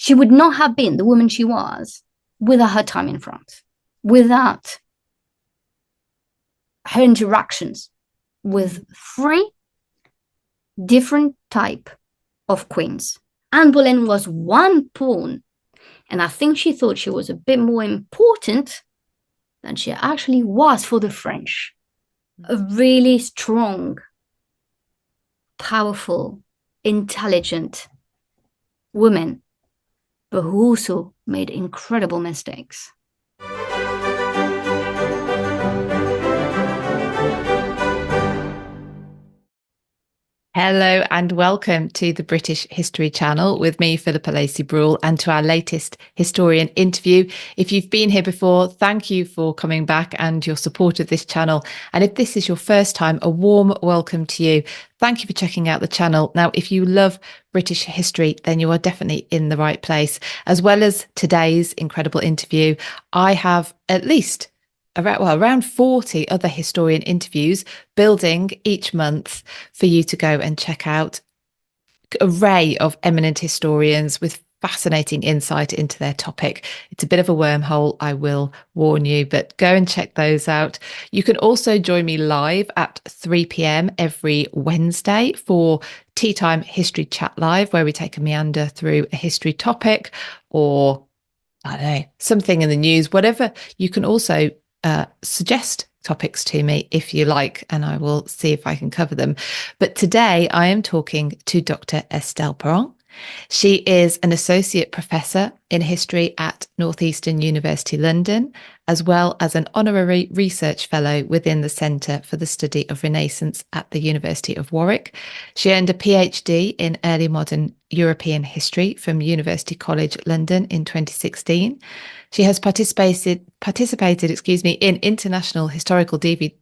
she would not have been the woman she was without her time in France, without her interactions with 3 different type of queens. Anne Boleyn was one pawn, and I think she thought she was a bit more important than she actually was for the French. A really strong, powerful, intelligent woman, but who also made incredible mistakes. Hello and welcome to the British History Channel with me, Philippa Lacey-Bruhl, and to our latest historian interview. If you've been here before, thank you for coming back and your support of this channel. And if this is your first time, a warm welcome to you. Thank you for checking out the channel. Now, if you love British history, then you are definitely in the right place. As well as today's incredible interview, I have at least around 40 other historian interviews building each month for you to go and check out. Array of eminent historians with fascinating insight into their topic. It's a bit of a wormhole, I will warn you, but go and check those out. You can also join me live at 3 p.m. every Wednesday for Tea Time History Chat Live, where we take a meander through a history topic or, I don't know, something in the news, whatever. You can also suggest topics to me if you like, and I will see if I can cover them. But today I am talking to Dr. Estelle Paranque. She is an associate professor in history at Northeastern University London, as well as an honorary research fellow within the Centre for the Study of Renaissance at the University of Warwick. She earned a PhD in early modern European history from University College London in 2016. She has participated, in international historical TV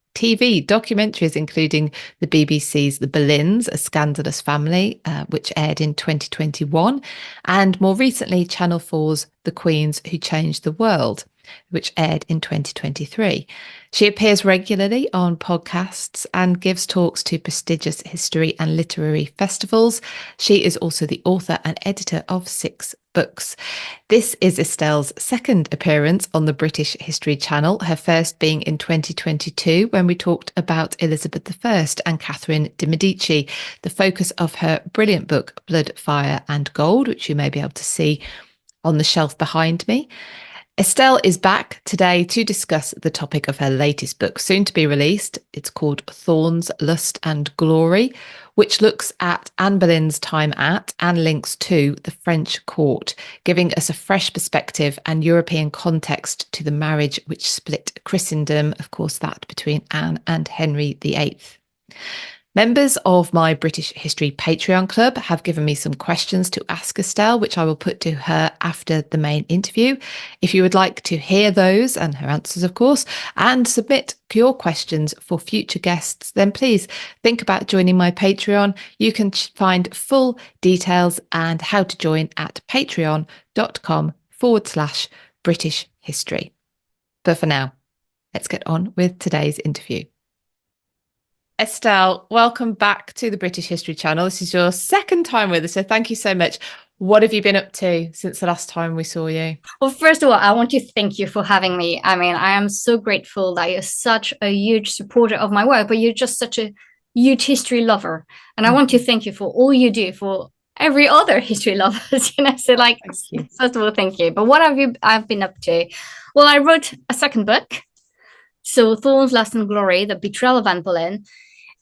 documentaries, including the BBC's The Boleyns, A Scandalous Family, which aired in 2021, and more recently Channel 4's The Queens Who Changed the World, which aired in 2023. She appears regularly on podcasts and gives talks to prestigious history and literary festivals. She is also the author and editor of 6 books. This is Estelle's second appearance on the British History Channel, her first being in 2022 when we talked about Elizabeth I and Catherine de' Medici, the focus of her brilliant book Blood, Fire and Gold, which you may be able to see on the shelf behind me. Estelle is back today to discuss the topic of her latest book, soon to be released. It's called Thorns, Lust and Glory, which looks at Anne Boleyn's time at and links to the French court, giving us a fresh perspective and European context to the marriage which split Christendom, of course, that between Anne and Henry VIII. Members of my British History Patreon club have given me some questions to ask Estelle, which I will put to her after the main interview. If you would like to hear those and her answers, of course, and submit your questions for future guests, then please think about joining my Patreon. You can find full details and how to join at patreon.com/British History. But for now, let's get on with today's interview. Estelle, welcome back to the British History Channel. This is your second time with us, so thank you so much. What have you been up to since the last time we saw you? Well, first of all, I want to thank you for having me. I mean, I am so grateful that you're such a huge supporter of my work, but you're just such a huge history lover. And I want to thank you for all you do for every other history lovers, So like, first of all, thank you. But what I've been up to? Well, I wrote a second book. So Thorns, Lust and Glory, The Betrayal of Anne Boleyn.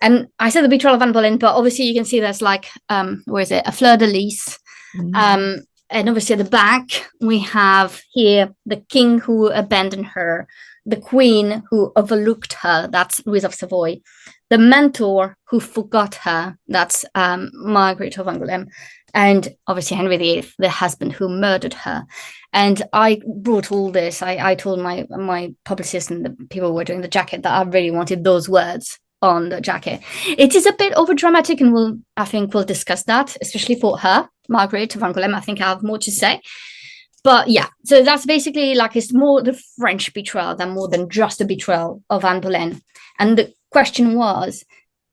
And I said The Betrayal of Anne Boleyn, but obviously you can see there's like, where is it? A fleur-de-lis. And obviously at the back, we have here the king who abandoned her, the queen who overlooked her, that's Louise of Savoy, the mentor who forgot her, that's Margaret of Angoulême, and obviously Henry VIII, the husband who murdered her. And I brought all this. I told my publicist and the people who were doing the jacket that I really wanted those words on the jacket. It is a bit over dramatic, and I think we'll discuss that, especially for her, Margaret of Angoulême. I think I have more to say. But yeah, so that's basically like, it's more the French betrayal than more than just the betrayal of Anne Boleyn. And the question was,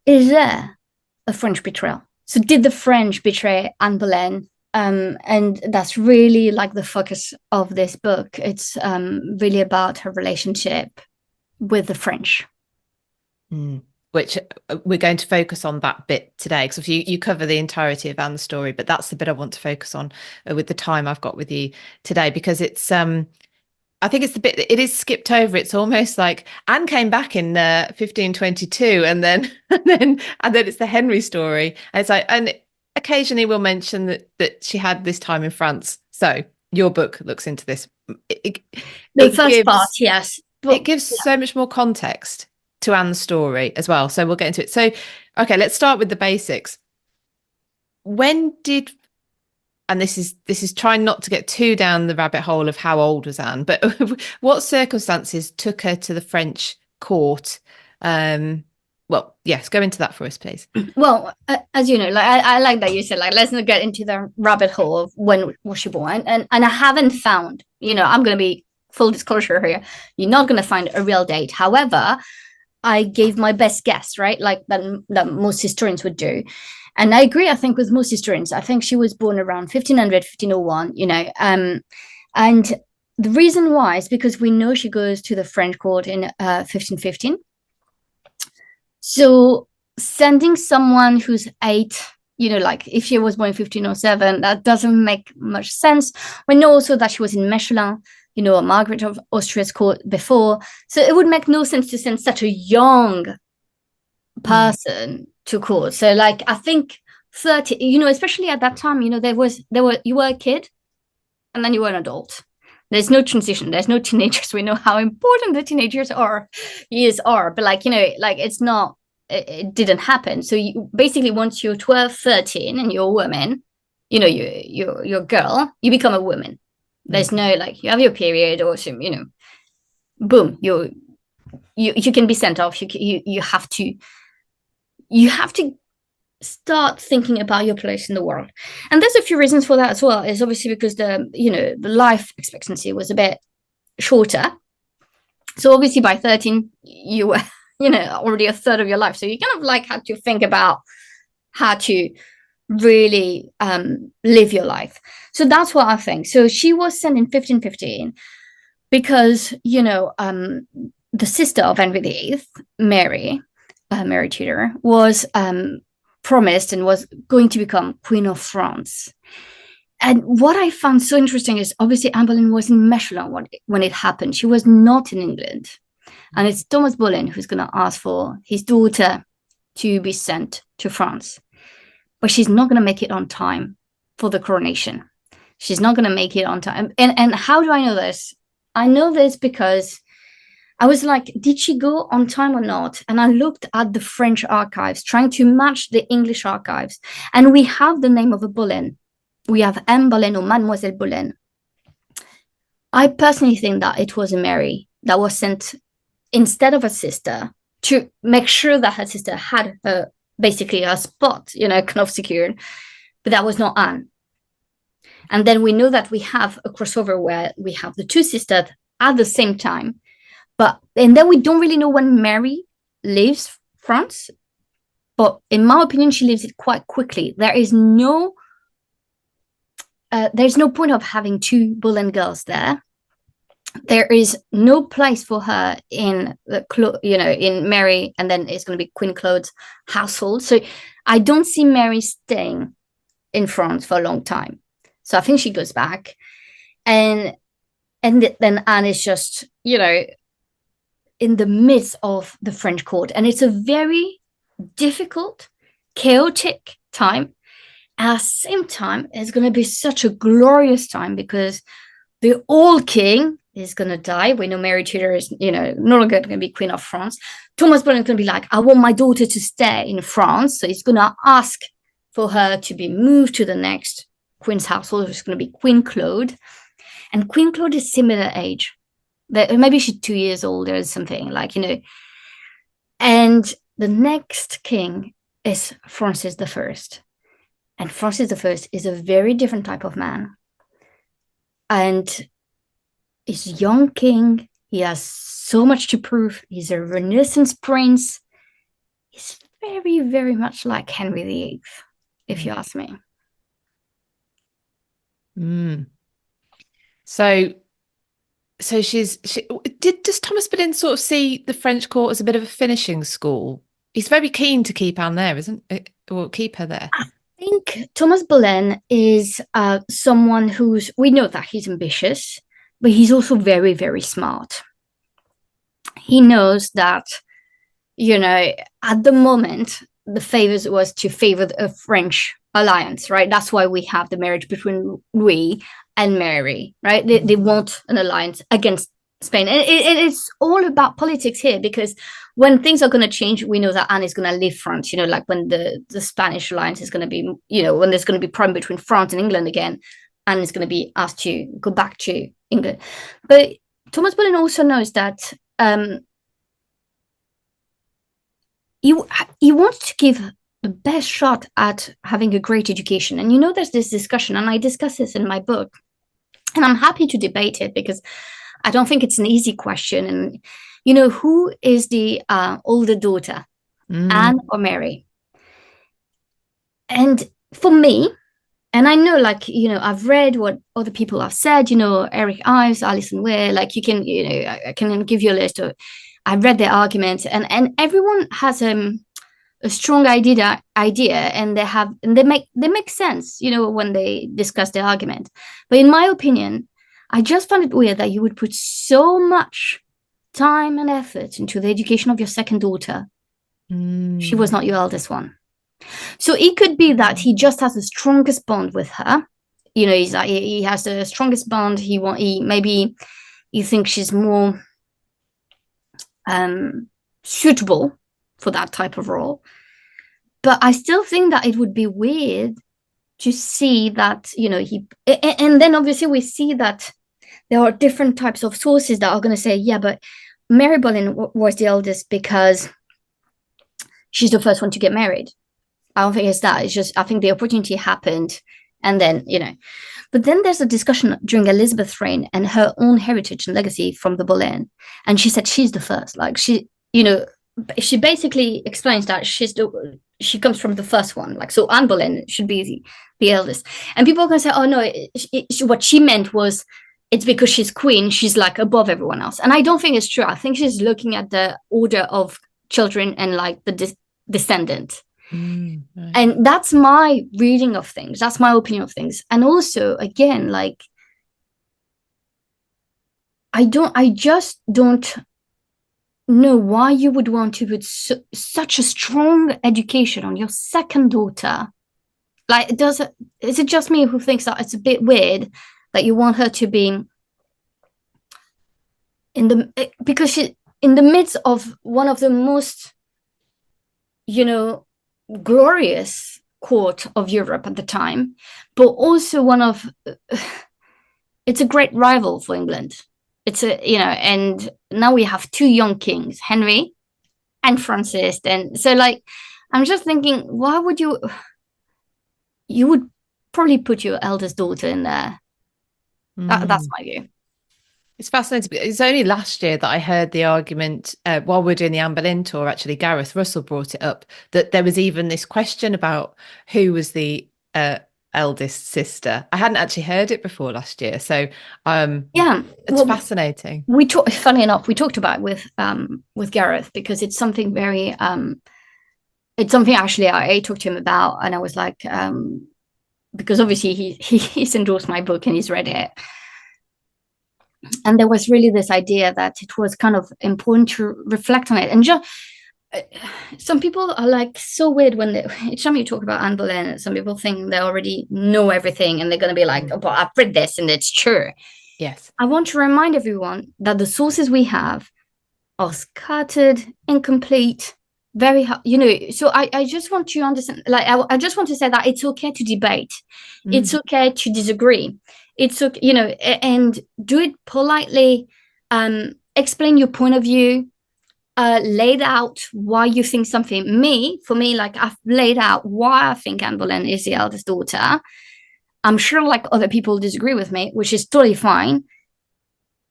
is there a French betrayal? So did the French betray Anne Boleyn And that's really like the focus of this book. It's really about her relationship with the French. Which we're going to focus on that bit today, because you cover the entirety of Anne's story, but that's the bit I want to focus on with the time I've got with you today, because it's I think it's the bit that it is skipped over. It's almost like Anne came back in 1522, and then it's the Henry story, and it's like, and occasionally we'll mention that she had this time in France. So your book looks into this. The first part, yes, it gives so much more context to Anne's story as well. So we'll get into it. So, okay, let's start with the basics. When did, and this is trying not to get too down the rabbit hole of how old was Anne, but what circumstances took her to the French court? Well, yes, go into that for us, please. Well, as you know, like I like that you said, like, let's not get into the rabbit hole of when was she born, and I haven't found, I'm going to be full disclosure here, you're not going to find a real date. However, I gave my best guess, right? Like that most historians would do. And I agree, I think, with most historians. I think she was born around 1500, 1501, and the reason why is because we know she goes to the French court in 1515. So sending someone who's 8, like if she was born in 1507, that doesn't make much sense. We know also that she was in Mechelin, Margaret of Austria's court before. So it would make no sense to send such a young person to court. So like, I think 30, especially at that time, you were a kid and then you were an adult. There's no transition. There's no teenagers. We know how important the teenagers years are, but like, it's not, it didn't happen. So basically once you're 12, 13 and you're a woman, you're a girl, you become a woman. There's no, like, you have your period or some, boom, you can be sent off. You have to start thinking about your place in the world. And there's a few reasons for that as well. It's obviously because the life expectancy was a bit shorter. So obviously by 13, you were, already a third of your life. So you kind of like had to think about how to really live your life. So that's what I think. So she was sent in 1515 because, the sister of Henry VIII, Mary Tudor, was promised and was going to become Queen of France. And what I found so interesting is obviously Anne Boleyn was in Mechelin when it happened. She was not in England. And it's Thomas Boleyn who's going to ask for his daughter to be sent to France. But she's not going to make it on time for the coronation. She's not going to make it on time. And how do I know this? I know this because I was like, did she go on time or not? And I looked at the French archives, trying to match the English archives. And we have the name of a Boleyn. We have Anne Boleyn or Mademoiselle Boleyn. I personally think that it was a Mary that was sent instead of a sister to make sure that her sister had basically a spot, kind of secured. But that was not Anne. And then we know that we have a crossover where we have the two sisters at the same time. And then we don't really know when Mary leaves France. But in my opinion, she leaves it quite quickly. There's no point of having two Boleyn girls there. There is no place for her in in Mary, and then it's going to be Queen Claude's household. So I don't see Mary staying in France for a long time. So I think she goes back, and then Anne is just in the midst of the French court, and it's a very difficult, chaotic time. At the same time, it's going to be such a glorious time because the old king is going to die. We know Mary Tudor is, no longer going to be Queen of France. Thomas Boleyn is going to be like, I want my daughter to stay in France. So he's going to ask for her to be moved to the next queen's household, which is going to be Queen Claude. And Queen Claude is similar age. Maybe she's 2 years older or something, And the next king is Francis I. And Francis I is a very different type of man. And he's a young king. He has so much to prove. He's a Renaissance prince. He's very, very much like Henry VIII, if you ask me. Mm. So does Thomas Boleyn sort of see the French court as a bit of a finishing school? He's very keen to keep Anne there, isn't it? Or keep her there. I think Thomas Boleyn is someone we know that he's ambitious, but he's also very, very smart. He knows that, at the moment, the favors was to favor a French alliance, right? That's why we have the marriage between Louis and Mary, right? They want an alliance against Spain. And it's all about politics here, because when things are going to change, we know that Anne is going to leave France, like when the Spanish alliance is going to be, when there's going to be problem between France and England again, Anne is going to be asked to go back to England. But Thomas Boleyn also knows that he wants to give the best shot at having a great education. And there's this discussion, and I discuss this in my book, and I'm happy to debate it because I don't think it's an easy question. And, who is the older daughter, Anne or Mary? And for me, and I know, I've read what other people have said, Eric Ives, Alison Weir, I can give you a list of, I've read their arguments, and everyone has a strong idea, and they make sense, when they discuss their argument. But in my opinion, I just found it weird that you would put so much time and effort into the education of your second daughter. She was not your eldest one. So it could be that he just has the strongest bond with her. He has the strongest bond. Maybe he thinks she's more suitable for that type of role. But I still think that it would be weird to see that, and then obviously we see that there are different types of sources that are going to say, yeah, but Mary Boleyn was the eldest because she's the first one to get married. I don't think it's that. It's just, I think the opportunity happened, and then, But then there's a discussion during Elizabeth's reign and her own heritage and legacy from the Boleyn. And she said she's the first. She basically explains that she comes from the first one. So Anne Boleyn should be the eldest. And people are going to say, oh, no, what she meant was it's because she's queen, she's above everyone else. And I don't think it's true. I think she's looking at the order of children and the descendant. Right. And that's my reading of things. That's my opinion of things. And also, again, I just don't know why you would want to put such a strong education on your second daughter. Is it just me who thinks that it's a bit weird that you want her to be because she's in the midst of one of the most, glorious court of Europe at the time, but also it's a great rival for England. It's and now we have two young kings, Henry and Francis. And so I'm just thinking, why would you would probably put your eldest daughter in there. That's my view. It's fascinating. It's only last year that I heard the argument while we're doing the Anne Boleyn tour. Actually, Gareth Russell brought it up that there was even this question about who was the eldest sister. I hadn't actually heard it before last year, so it's fascinating. Funny enough, we talked about it with Gareth because it's something very it's something actually I talked to him about, and I was like, because obviously he's endorsed my book and he's read it. And there was really this idea that it was kind of important to reflect on it. And just some people are so weird when each time you talk about Anne Boleyn, some people think they already know everything and they're going to be like, oh, but I've read this and it's true. Yes. I want to remind everyone that the sources we have are scattered, incomplete, very hard, so I just want to understand, I just want to say that it's okay to debate. It's okay to disagree. It's okay, and do it politely, explain your point of view, laid out why you think something. For me, I've laid out why I think Anne Boleyn is the eldest daughter. I'm sure other people disagree with me, which is totally fine.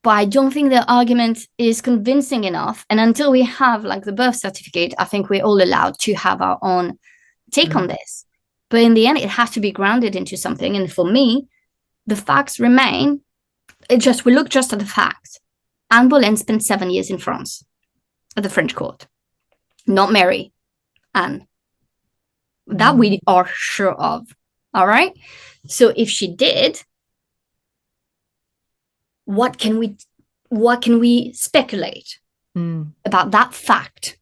But I don't think the argument is convincing enough. And until we have the birth certificate, I think we're all allowed to have our own take on this. But in the end, it has to be grounded into something. And for me, the facts remain. We look just at the facts. Anne Boleyn spent 7 years in France at the French court. Not Mary, Anne. That we are sure of. All right. So if she did, what can we speculate about that fact?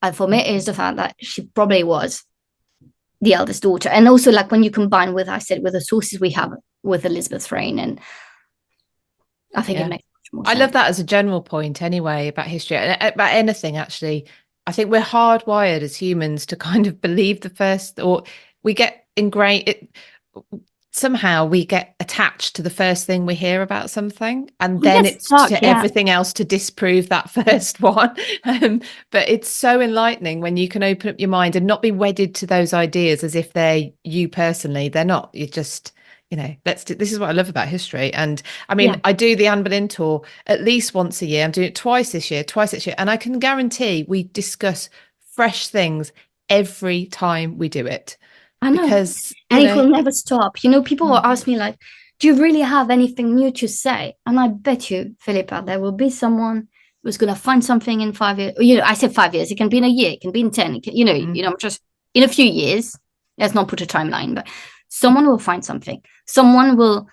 And for me, is the fact that she probably was the eldest daughter. And also, like, when you combine with, I said, with the sources we have with Elizabeth's reign, and I think it makes much more sense. I love that as a general point anyway, about history, about anything, actually. I think we're hardwired as humans to kind of believe the first, or we get ingrained, somehow we get attached to the first thing we hear about something, and then it's to everything else to disprove that first one. But it's so enlightening when you can open up your mind and not be wedded to those ideas as if they're you personally. They're not. You're just, this is what I love about history. And I mean, I do the Anne Boleyn tour at least once a year. I'm doing it twice this year, and I can guarantee we discuss fresh things every time we do it. I know, because it will never stop. People will ask me, like, do you really have anything new to say? And I bet you, Philippa, there will be someone who's going to find something in 5 years. I said 5 years. It can be in a year. It can be in 10. Just in a few years. Let's not put a timeline, but someone will find something. Someone will,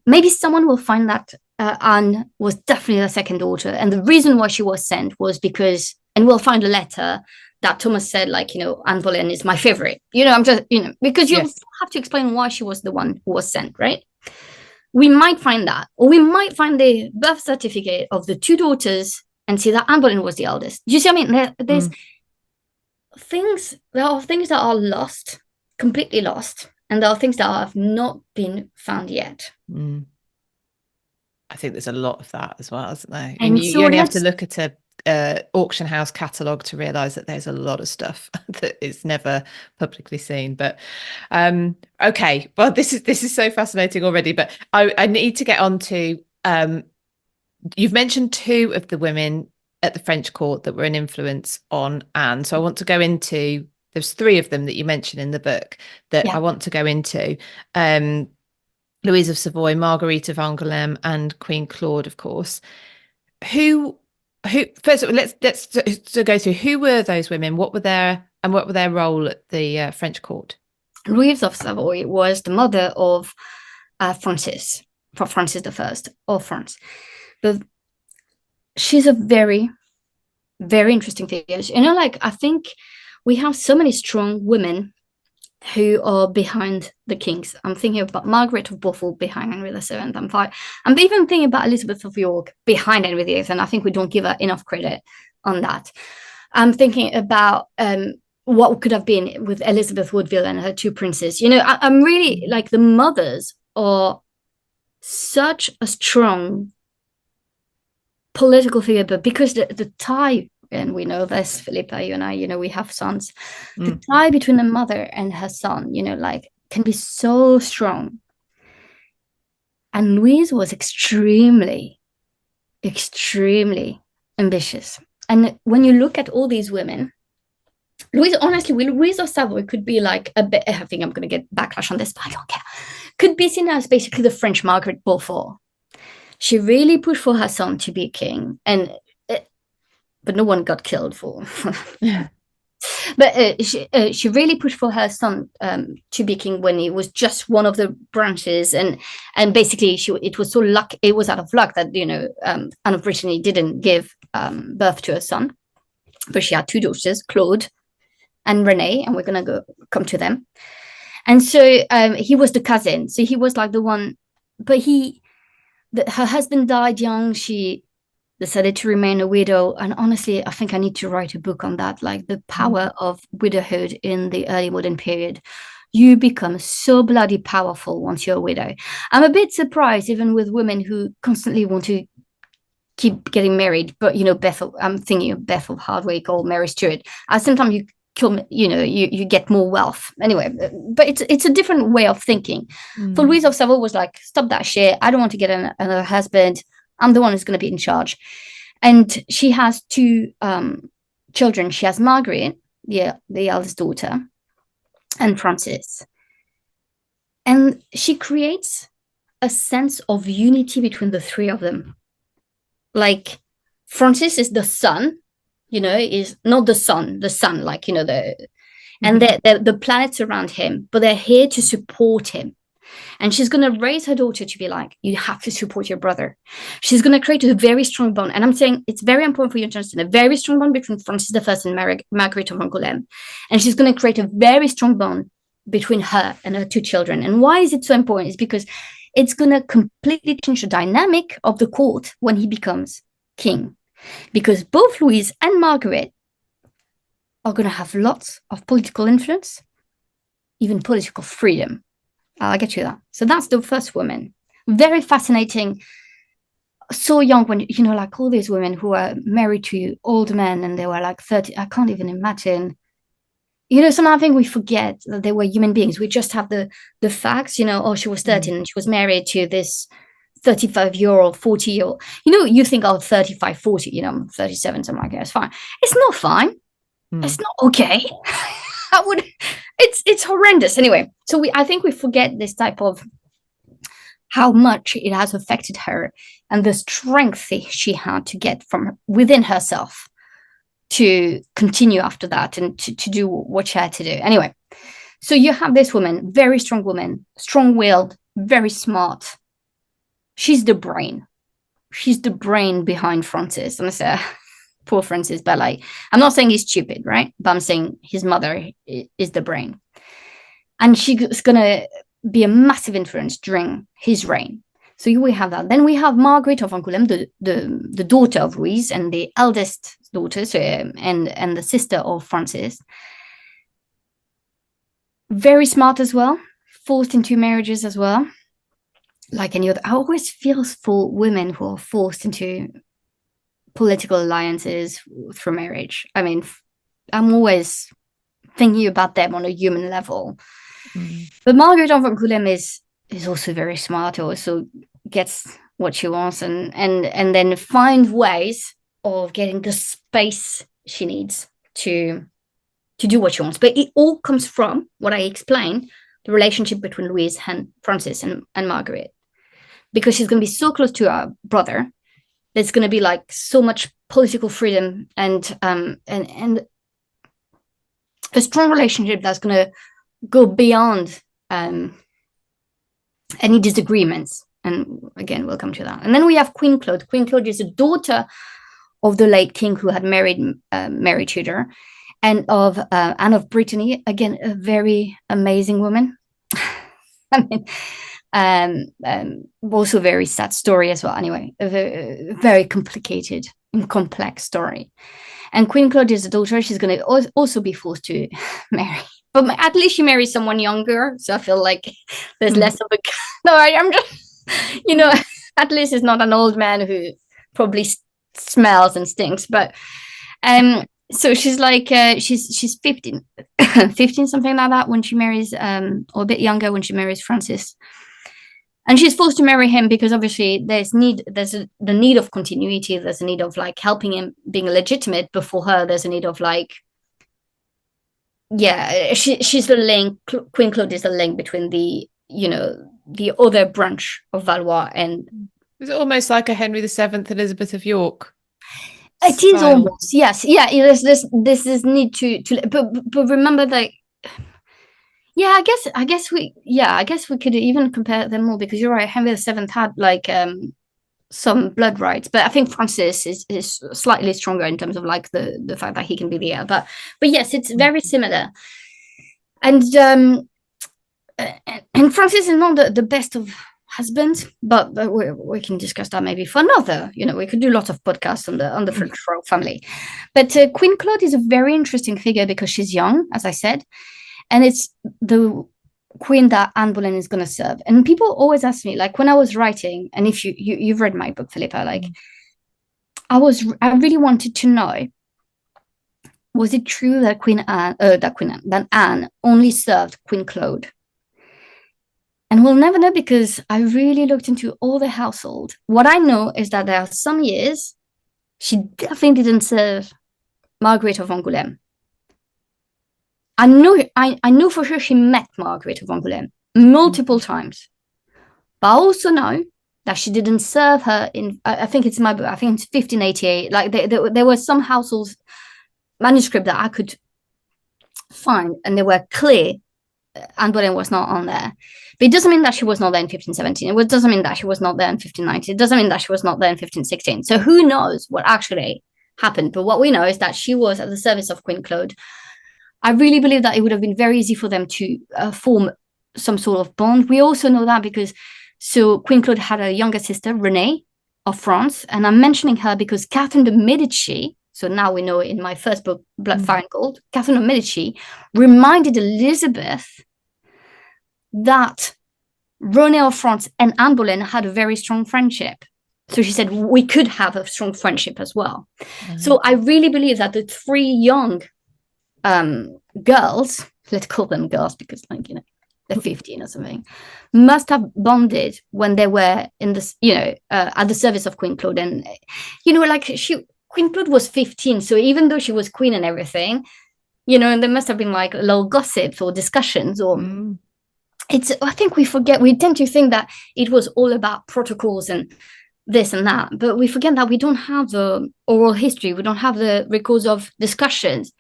maybe someone will find that Anne was definitely the second daughter. And the reason why she was sent was because, and we'll find a letter that Thomas said, like, Anne Boleyn is my favorite. I'm just, because you have to explain why she was the one who was sent, right? We might find that, or we might find the birth certificate of the two daughters and see that Anne Boleyn was the eldest. Do you see what I mean? There are things that are lost, completely lost, and there are things that have not been found yet. I think there's a lot of that as well, isn't there? And you only have to look at a auction house catalogue to realise that there's a lot of stuff that is never publicly seen. But okay, well, this is so fascinating already. But I need to get on to you've mentioned two of the women at the French court that were an influence on Anne. So I want to go into, there's three of them that you mentioned in the book that I want to go into. Louise of Savoy, Marguerite of Angoulême, and Queen Claude, of course. Who first of all, let's go through who were those women, what were their role at the French court. Louise of Savoy was the mother of Francis I of France. But she's a very, very interesting figure. I think we have so many strong women who are behind the kings. I'm thinking about Margaret of Beaufort behind Henry VII. I'm even thinking about Elizabeth of York behind Henry VIII, and I think we don't give her enough credit on that. I'm thinking about what could have been with Elizabeth Woodville and her two princes. I'm really, like, the mothers are such a strong political figure, but because the tie, and we know this, Philippa, you and I, we have sons. The tie between a mother and her son, can be so strong. And Louise was extremely, extremely ambitious. And when you look at all these women, Louise of Savoy could be like a bit, I think I'm going to get backlash on this, but I don't care. Could be seen as basically the French Margaret Beaufort. She really pushed for her son to be king, but no one got killed for. But she really pushed for her son to be king when he was just one of the branches, and basically it was out of luck that Anne of Brittany didn't give birth to a son, but she had two daughters, Claude and Renee, and we're gonna come to them. And so he was the cousin, so he was like the one, but her husband died young. She decided to remain a widow. And honestly, I think I need to write a book on that, like the power of widowhood in the early modern period. You become so bloody powerful once you're a widow. I'm a bit surprised, even with women who constantly want to keep getting married. But, I'm thinking of Beth of Hardwick or Mary Stuart. Sometimes you get more wealth. Anyway, but it's a different way of thinking. For Louise of Savoy was like, stop that shit. I don't want to get another husband. I'm the one who's going to be in charge. And she has two children. She has Margaret, the eldest daughter, and Francis. And she creates a sense of unity between the three of them. Like Francis is the sun, is not the sun, like, and the planets around him, but they're here to support him. And she's going to raise her daughter to be like, you have to support your brother. She's going to create a very strong bond. And I'm saying it's very important for you to understand a very strong bond between Francis I and Margaret of Angoulême. And she's going to create a very strong bond between her and her two children. And why is it so important? Is because it's going to completely change the dynamic of the court when he becomes king. Because both Louise and Margaret are going to have lots of political influence, even political freedom. I'll get you that. So that's the first woman. Very fascinating. So young when, like all these women who are married to old men and they were like 30. I can't even imagine. Sometimes I think we forget that they were human beings. We just have the facts, oh, she was 13 and she was married to this 35-year-old, 40-year-old. You think, oh, 35, 40, 37, something like that. It's fine. It's not fine. It's not okay. It's horrendous. Anyway, so I think we forget this type of how much it has affected her and the strength she had to get from within herself to continue after that and to do what she had to do. Anyway, so you have this woman, very strong woman, strong-willed, very smart. She's the brain. She's the brain behind Francis. And I say, poor Francis, but like, I'm not saying he's stupid, right? But I'm saying his mother is the brain. And she's going to be a massive influence during his reign. So we have that. Then we have Margaret of Angoulême, the daughter of Louise and the eldest daughter, and the sister of Francis. Very smart as well, forced into marriages as well. Like any other, I always feel for women who are forced into political alliances through marriage. I mean, I'm always thinking about them on a human level. But Margaret of Angoulême is also very smart, also gets what she wants and then find ways of getting the space she needs to do what she wants. But it all comes from what I explained, the relationship between Louise and Francis and Margaret. Because she's going to be so close to her brother, there's going to be like so much political freedom and a strong relationship that's going to go beyond any disagreements. And again, we'll come to that. And then we have Queen Claude. Queen Claude is a daughter of the late king who had married Mary Tudor, and of Anne of Brittany. Again, a very amazing woman. I mean, also very sad story as well. Anyway, a very complicated and complex story. And Queen Claude is a daughter. She's going to also be forced to marry. But at least she marries someone younger. So I feel like there's less of a... No, I'm just, at least it's not an old man who probably smells and stinks. But so she's like, she's 15, 15, something like that when she marries, or a bit younger when she marries Francis. And she's forced to marry him because obviously there's the need of continuity. There's a need of like helping him being legitimate. But for her, there's a need of like, she's the link. Queen Claude is the link between the other branch of Valois and. Is it almost like a Henry VII, Elizabeth of York? It is almost, yes, yeah. There's this need to but remember that. Yeah, I guess we could even compare them more because you're right. Henry VII had like some blood rights, but I think Francis is slightly stronger in terms of like the fact that he can be the heir. But yes, it's very similar. And Francis is not the best of husbands, but we can discuss that maybe for another. We could do lots of podcasts on the French royal family. But Queen Claude is a very interesting figure because she's young, as I said. And it's the queen that Anne Boleyn is going to serve. And people always ask me, like when I was writing, and if you've read my book, Philippa, like I really wanted to know, was it true that that Anne only served Queen Claude? And we'll never know because I really looked into all the household. What I know is that there are some years she definitely didn't serve Margaret of Angoulême. I know for sure she met Margaret of Angoulême, multiple times. But I also know that she didn't serve her in, I think it's my book, I think it's 1588. Like there were some households manuscript that I could find, and they were clear Anne Boleyn was not on there. But it doesn't mean that she was not there in 1517. It doesn't mean that she was not there in 1519. It doesn't mean that she was not there in 1516. So who knows what actually happened? But what we know is that she was at the service of Queen Claude. I really believe that it would have been very easy for them to form some sort of bond. We also know that because Queen Claude had a younger sister, Renee of France. And I'm mentioning her because Catherine de Medici, so now we know in my first book, Blood, Fire and Gold, Catherine of Medici reminded Elizabeth that Renee of France and Anne Boleyn had a very strong friendship. So she said, we could have a strong friendship as well. So I really believe that the three young girls, let's call them girls because, like, you know, they're 15 or something, must have bonded when they were in this, you know, at the service of Queen Claude. And, you know, like Queen Claude was 15. So even though she was queen and everything, you know, and there must have been like little gossips or discussions or I think we tend to think that it was all about protocols and this and that, but we forget that we don't have the oral history. We don't have the records of discussions.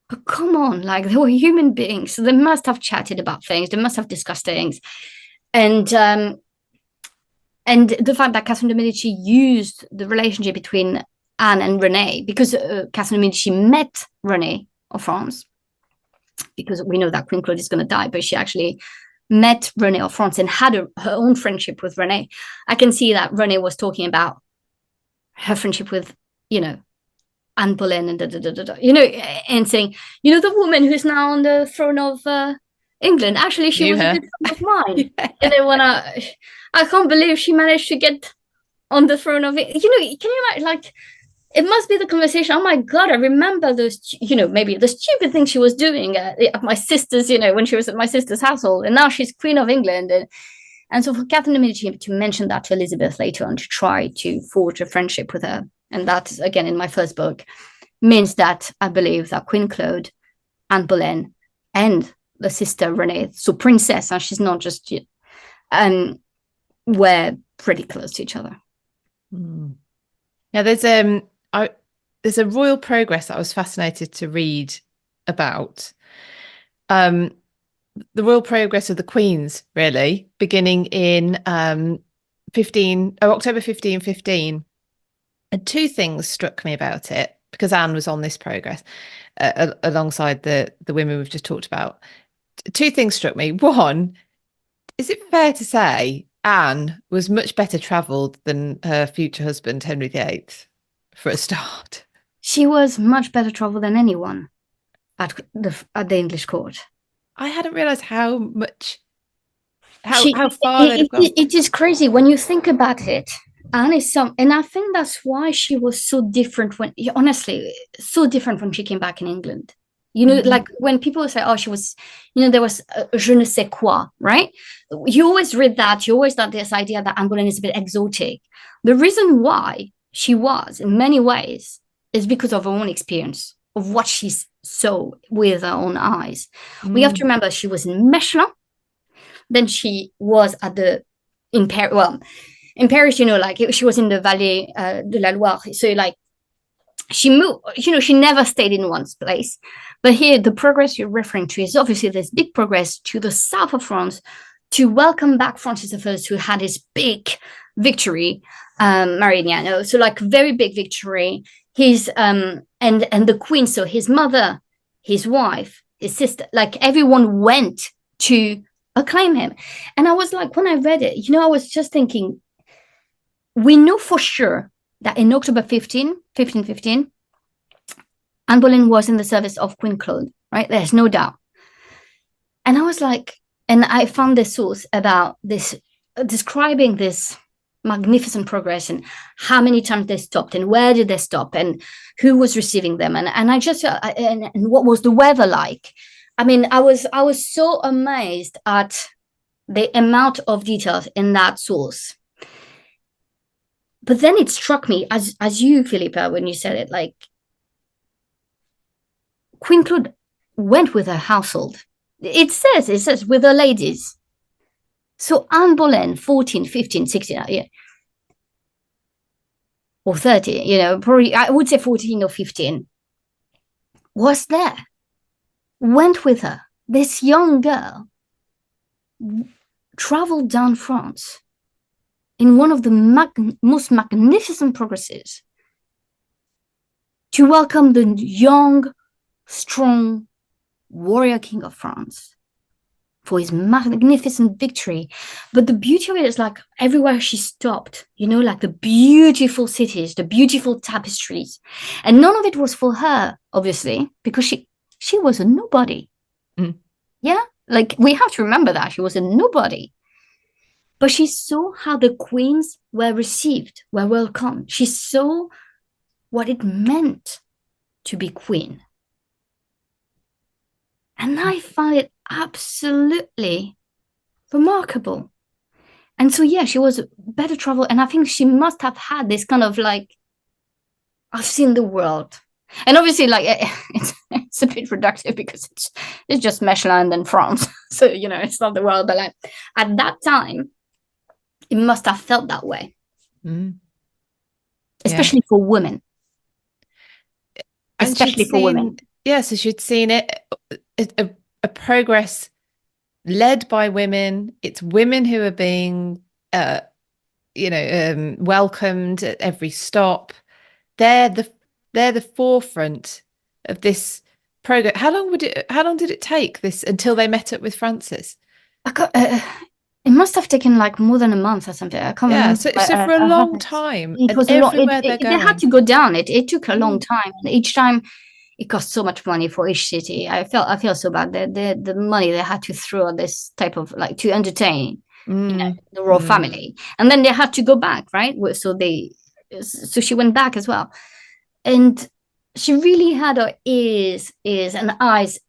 But come on, like, they were human beings. So they must have chatted about things. They must have discussed things. And the fact that Catherine de Medici used the relationship between Anne and Renee, because Catherine de Medici met Renee of France, because we know that Queen Claude is going to die, but she actually met Renee of France and had her own friendship with Renee. I can see that Renee was talking about her friendship with, you know, Anne Boleyn and you know, and saying, you know, the woman who's now on the throne of England, actually she was a good friend of mine. And then when I can't believe she managed to get on the throne of it. You know, can you imagine, like, it must be the conversation. Oh my God, I remember those, you know, maybe the stupid thing she was doing at my sister's, you know, when she was at my sister's household, and now she's Queen of England. And so for Catherine de Medici to mention that to Elizabeth later on, to try to forge a friendship with her, and that, again, in my first book, means that I believe that Queen Claude, Anne Boleyn, and the sister Renee, so princess, and she's not just, were pretty close to each other. Yeah, there's a royal progress that I was fascinated to read about. The royal progress of the queens, really, beginning in October 1515. And two things struck me about it, because Anne was on this progress alongside the women we've just talked about. Two things struck me. One, is it fair to say Anne was much better travelled than her future husband, Henry VIII, for a start? She was much better travelled than anyone at the English court. I hadn't realised how far they'd have gone. It is crazy when you think about it. Anne is and I think that's why she was so different honestly, so different when she came back in England. You know, like when people say, oh, she was, you know, there was je ne sais quoi, right? You always read that. You always got this idea that Anne Boleyn is a bit exotic. The reason why she was, in many ways, is because of her own experience, of what she saw with her own eyes. We have to remember she was in Mechlin. Then she was in Paris, you know, like she was in the Vallée de la Loire. So like she moved, you know, she never stayed in one place. But here, the progress you're referring to is obviously this big progress to the south of France to welcome back Francis I, who had his big victory, Marignano. So like very big victory. His and the queen, so his mother, his wife, his sister, like everyone went to acclaim him. And I was like, when I read it, you know, I was just thinking, we know for sure that in October 1515, Anne Boleyn was in the service of Queen Claude, right? There's no doubt. And I was like, and I found this source about this, describing this magnificent progress and how many times they stopped and where did they stop and who was receiving them. And I just, and what was the weather like? I mean, I was so amazed at the amount of details in that source. But then it struck me, as you, Philippa, when you said it, like, Queen Claude went with her household. It says with her ladies. So Anne Boleyn, 14, 15, 16, yeah, or 30, you know, probably I would say 14 or 15, was there, went with her. This young girl traveled down France in one of the most magnificent progresses to welcome the young, strong warrior king of France for his magnificent victory. But the beauty of it is like everywhere she stopped, you know, like the beautiful cities, the beautiful tapestries. And none of it was for her, obviously, because she was a nobody. Mm. Yeah, like we have to remember that she was a nobody. But she saw how the queens were received, were welcomed. She saw what it meant to be queen. And I find it absolutely remarkable. And so, yeah, she was better traveled. And I think she must have had this kind of like, I've seen the world. And obviously, like, it's a bit reductive because it's just Mechelin and France. So, you know, it's not the world. But like, at that time, it must have felt that way. Mm. Especially for women. Especially for women. Yeah, so she'd seen it, a progress led by women. It's women who are being, welcomed at every stop. They're the forefront of this progress. How long did it take this until they met up with Francis? It must have taken like more than a month or something. I can't remember. So for a long time, it was everywhere they had to go down. It took a long time. And each time it cost so much money for each city. I feel so bad. The money they had to throw at this type of like to entertain you know, the royal family. And then they had to go back, right? So she went back as well. And she really had her ears and eyes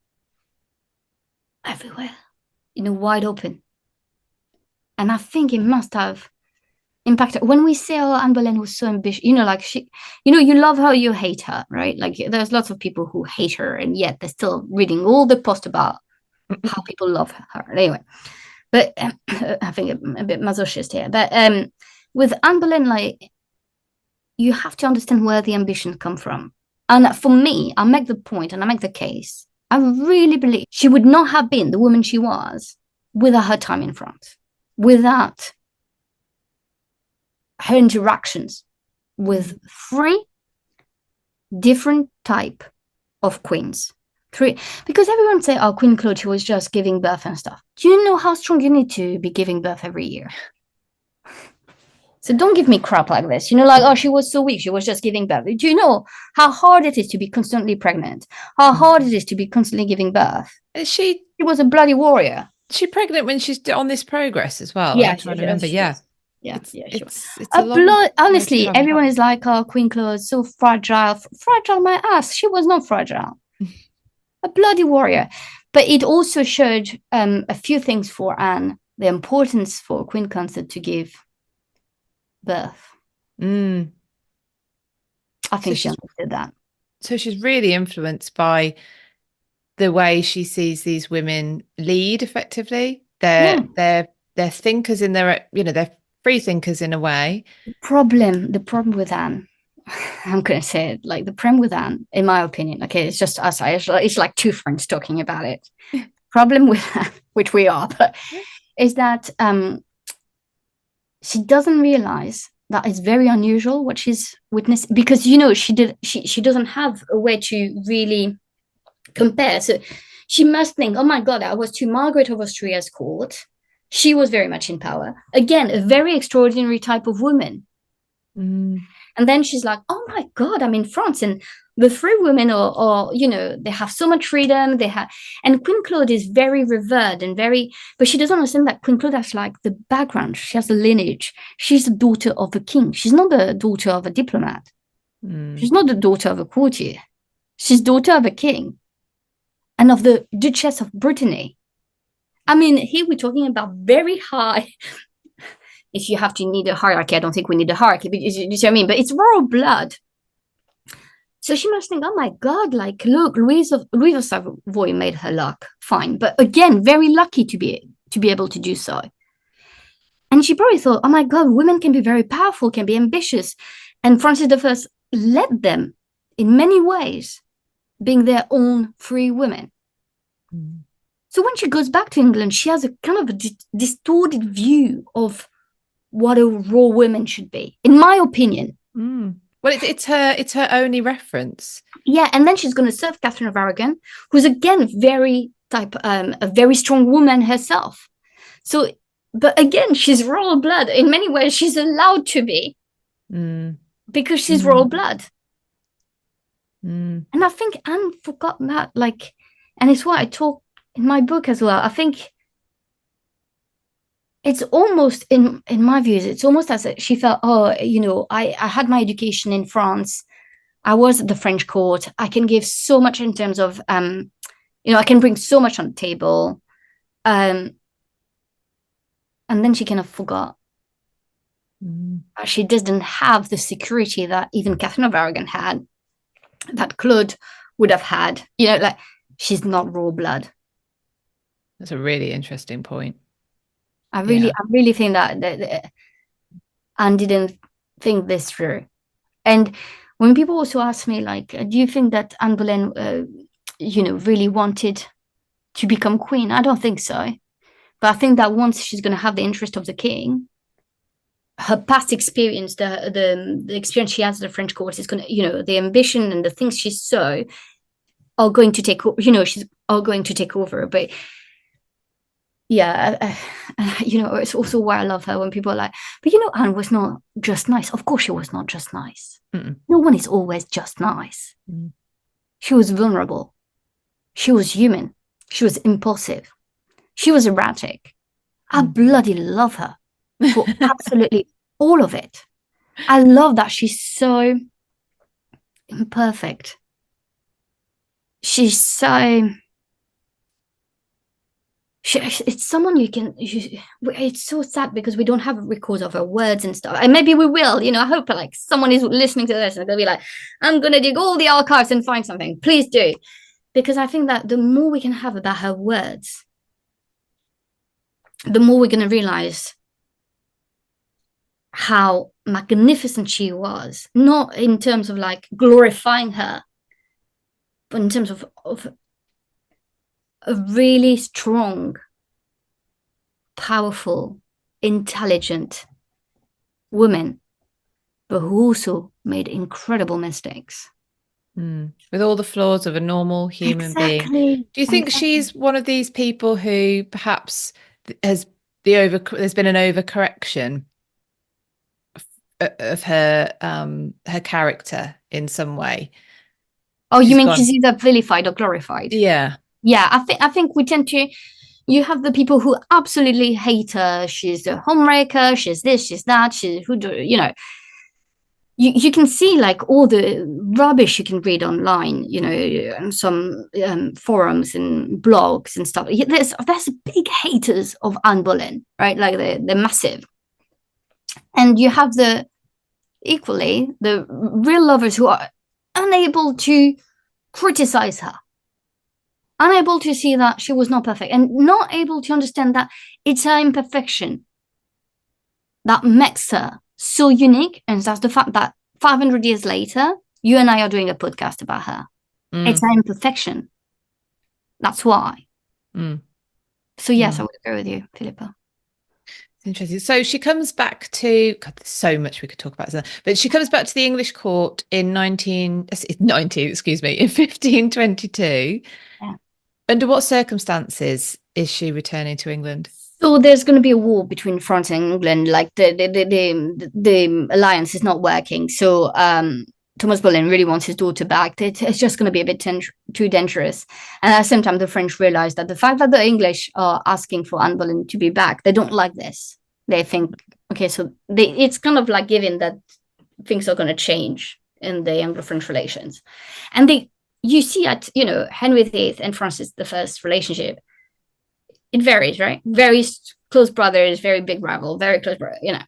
everywhere, you know, wide open. And I think it must have impacted. When we say, oh, Anne Boleyn was so ambitious, you know, like she, you know, you love her, you hate her, right? Like there's lots of people who hate her, and yet they're still reading all the posts about how people love her. Anyway, but I think a bit masochist here. But with Anne Boleyn, like, you have to understand where the ambitions come from. And for me, I make the point and I make the case. I really believe she would not have been the woman she was without her time in France, without her interactions with 3 different type of queens. 3, because everyone say, oh, Queen Claude, she was just giving birth and stuff. Do you know how strong you need to be giving birth every year? So don't give me crap like this. You know, like, oh, she was so weak. She was just giving birth. Do you know how hard it is to be constantly pregnant? How hard it is to be constantly giving birth? She was a bloody warrior. Is she pregnant when she's on this progress as well? Yeah, I'm trying to remember. Yeah. It's a lot. Honestly, everyone is like, oh, Queen Claude, so fragile. Fragile, my ass. She was not fragile. A bloody warrior. But it also showed a few things for Anne. The importance for a Queen Consort to give birth. I think she understood that. So she's really influenced by the way she sees these women lead effectively. They're thinkers in their, you know, they're free thinkers in a way. The problem with Anne, I'm going to say it, like the problem with Anne, in my opinion, okay, it's just us. It's like 2 friends talking about it. Problem with Anne, which we are, but is that she doesn't realize that it's very unusual what she's witnessed, because, you know, she doesn't have a way to really compare. So she must think, oh my God, I was to Margaret of Austria's court. She was very much in power. Again, a very extraordinary type of woman. And then she's like, oh my God, I'm in France, and the 3 women are, you know, they have so much freedom. And Queen Claude is very revered and but she doesn't understand that Queen Claude has like the background. She has a lineage. She's the daughter of a king. She's not the daughter of a diplomat. She's not the daughter of a courtier. She's daughter of a king and of the Duchess of Brittany. I mean, here we're talking about very high. If you have to need a hierarchy, I don't think we need a hierarchy, but you see what I mean? But it's royal blood. So she must think, oh my God, like, look, Louise of Savoy made her luck. Fine. But again, very lucky to be able to do so. And she probably thought, oh my God, women can be very powerful, can be ambitious. And Francis I led them in many ways, being their own free women. Mm. So when she goes back to England, she has a kind of a distorted view of what a raw woman should be, in my opinion. Mm. Well, it's her only reference. Yeah, and then she's going to serve Catherine of Aragon, who's again a very strong woman herself. So, but again, she's royal blood. In many ways, she's allowed to be because she's royal blood. And I think Anne forgot that, like, and it's what I talk in my book as well. I think it's almost, in my views, it's almost as if she felt, oh, you know, I had my education in France. I was at the French court. I can give so much in terms of, you know, I can bring so much on the table. And then she kind of forgot. She didn't have the security that even Catherine of Aragon had, that Claude would have had. You know, like, she's not raw blood. That's a really interesting point. I really think that Anne didn't think this through. And when people also ask me, like, do you think that Anne Boleyn, you know, really wanted to become queen? I don't think so. But I think that once she's going to have the interest of the king, her past experience, the experience she has at the French court is going to, you know, the ambition and the things she saw are going to take, you know, are going to take over. But yeah, you know, it's also why I love her when people are like, but you know, Anne was not just nice. Of course she was not just nice. No one is always just nice. She was vulnerable. She was human. She was impulsive. She was erratic. I bloody love her for absolutely all of it. I love that she's so imperfect. She's so... it's someone it's so sad because we don't have records of her words and stuff, and maybe we will, you know. I hope like someone is listening to this and they'll be like, I'm gonna dig all the archives and find something. Please do, because I think that the more we can have about her words, the more we're gonna realize how magnificent she was, not in terms of like glorifying her, but in terms of a really strong, powerful, intelligent woman, but who also made incredible mistakes. With all the flaws of a normal human being. Do you think she's one of these people who perhaps there's been an overcorrection of her character in some way? Oh, you mean she's either vilified or glorified? Yeah. Yeah, I think we tend to, you have the people who absolutely hate her. She's a homewrecker, she's this, she's that, you know, you can see like all the rubbish you can read online, you know, on some forums and blogs and stuff. There's big haters of Anne Boleyn, right? Like they're massive. And you have equally the real lovers who are unable to criticize her, unable to see that she was not perfect, and not able to understand that it's her imperfection that makes her so unique. And that's the fact that 500 years later, you and I are doing a podcast about her. It's her imperfection. That's why. So yes, I would agree with you, Philippa. Interesting. So she comes back to, God, there's so much we could talk about, but she comes back to the English court in 1522. Yeah. Under what circumstances is she returning to England? So there's going to be a war between France and England. Like the alliance is not working. So Thomas Boleyn really wants his daughter back. It's just going to be a bit too dangerous. And at the same time, the French realize that the fact that the English are asking for Anne Boleyn to be back, they don't like this. They think, okay, so it's kind of like given that things are going to change in the Anglo-French relations. And you see at, you know, Henry VIII and Francis I relationship, it varies, right? Very close brothers, very big rival, very close brother, you know.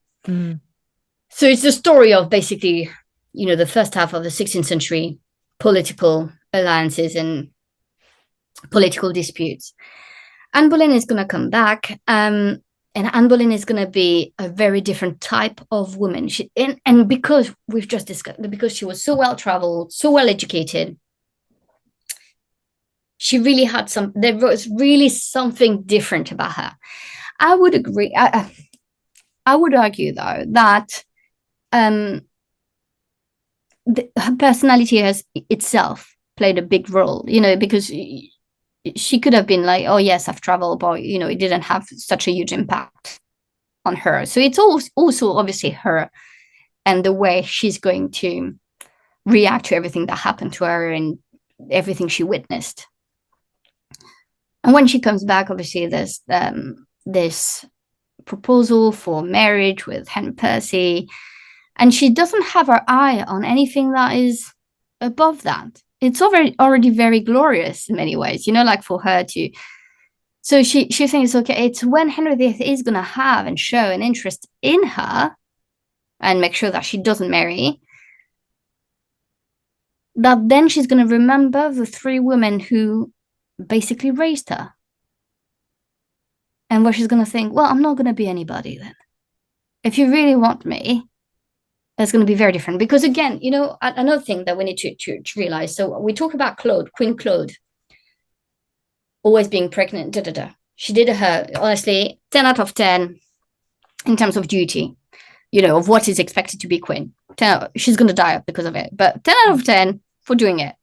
So it's the story of basically, you know, the first half of the 16th century political alliances and political disputes. Anne Boleyn is going to come back. And And Anne Boleyn is going to be a very different type of woman. And because we've just discussed, because she was so well traveled, so well educated, she really had there was really something different about her. I would agree. I would argue, though, that her personality has itself played a big role, because she could have been like, oh, yes, I've traveled, but, it didn't have such a huge impact on her. So it's also obviously her and the way she's going to react to everything that happened to her and everything she witnessed. And when she comes back, obviously, there's this proposal for marriage with Henry Percy, and she doesn't have her eye on anything that is above that. It's already very glorious in many ways, like for her to. So she thinks, okay, it's when Henry VIII is going to have and show an interest in her and make sure that she doesn't marry, that then she's going to remember the three women who basically raised her. And where she's going to think, well, I'm not going to be anybody then. If you really want me, that's going to be very different. Because again, another thing that we need to realize. So we talk about Queen Claude, always being pregnant, She did her, honestly, 10 out of 10 in terms of duty, of what is expected to be queen. She's going to die because of it, but 10 out of 10 for doing it.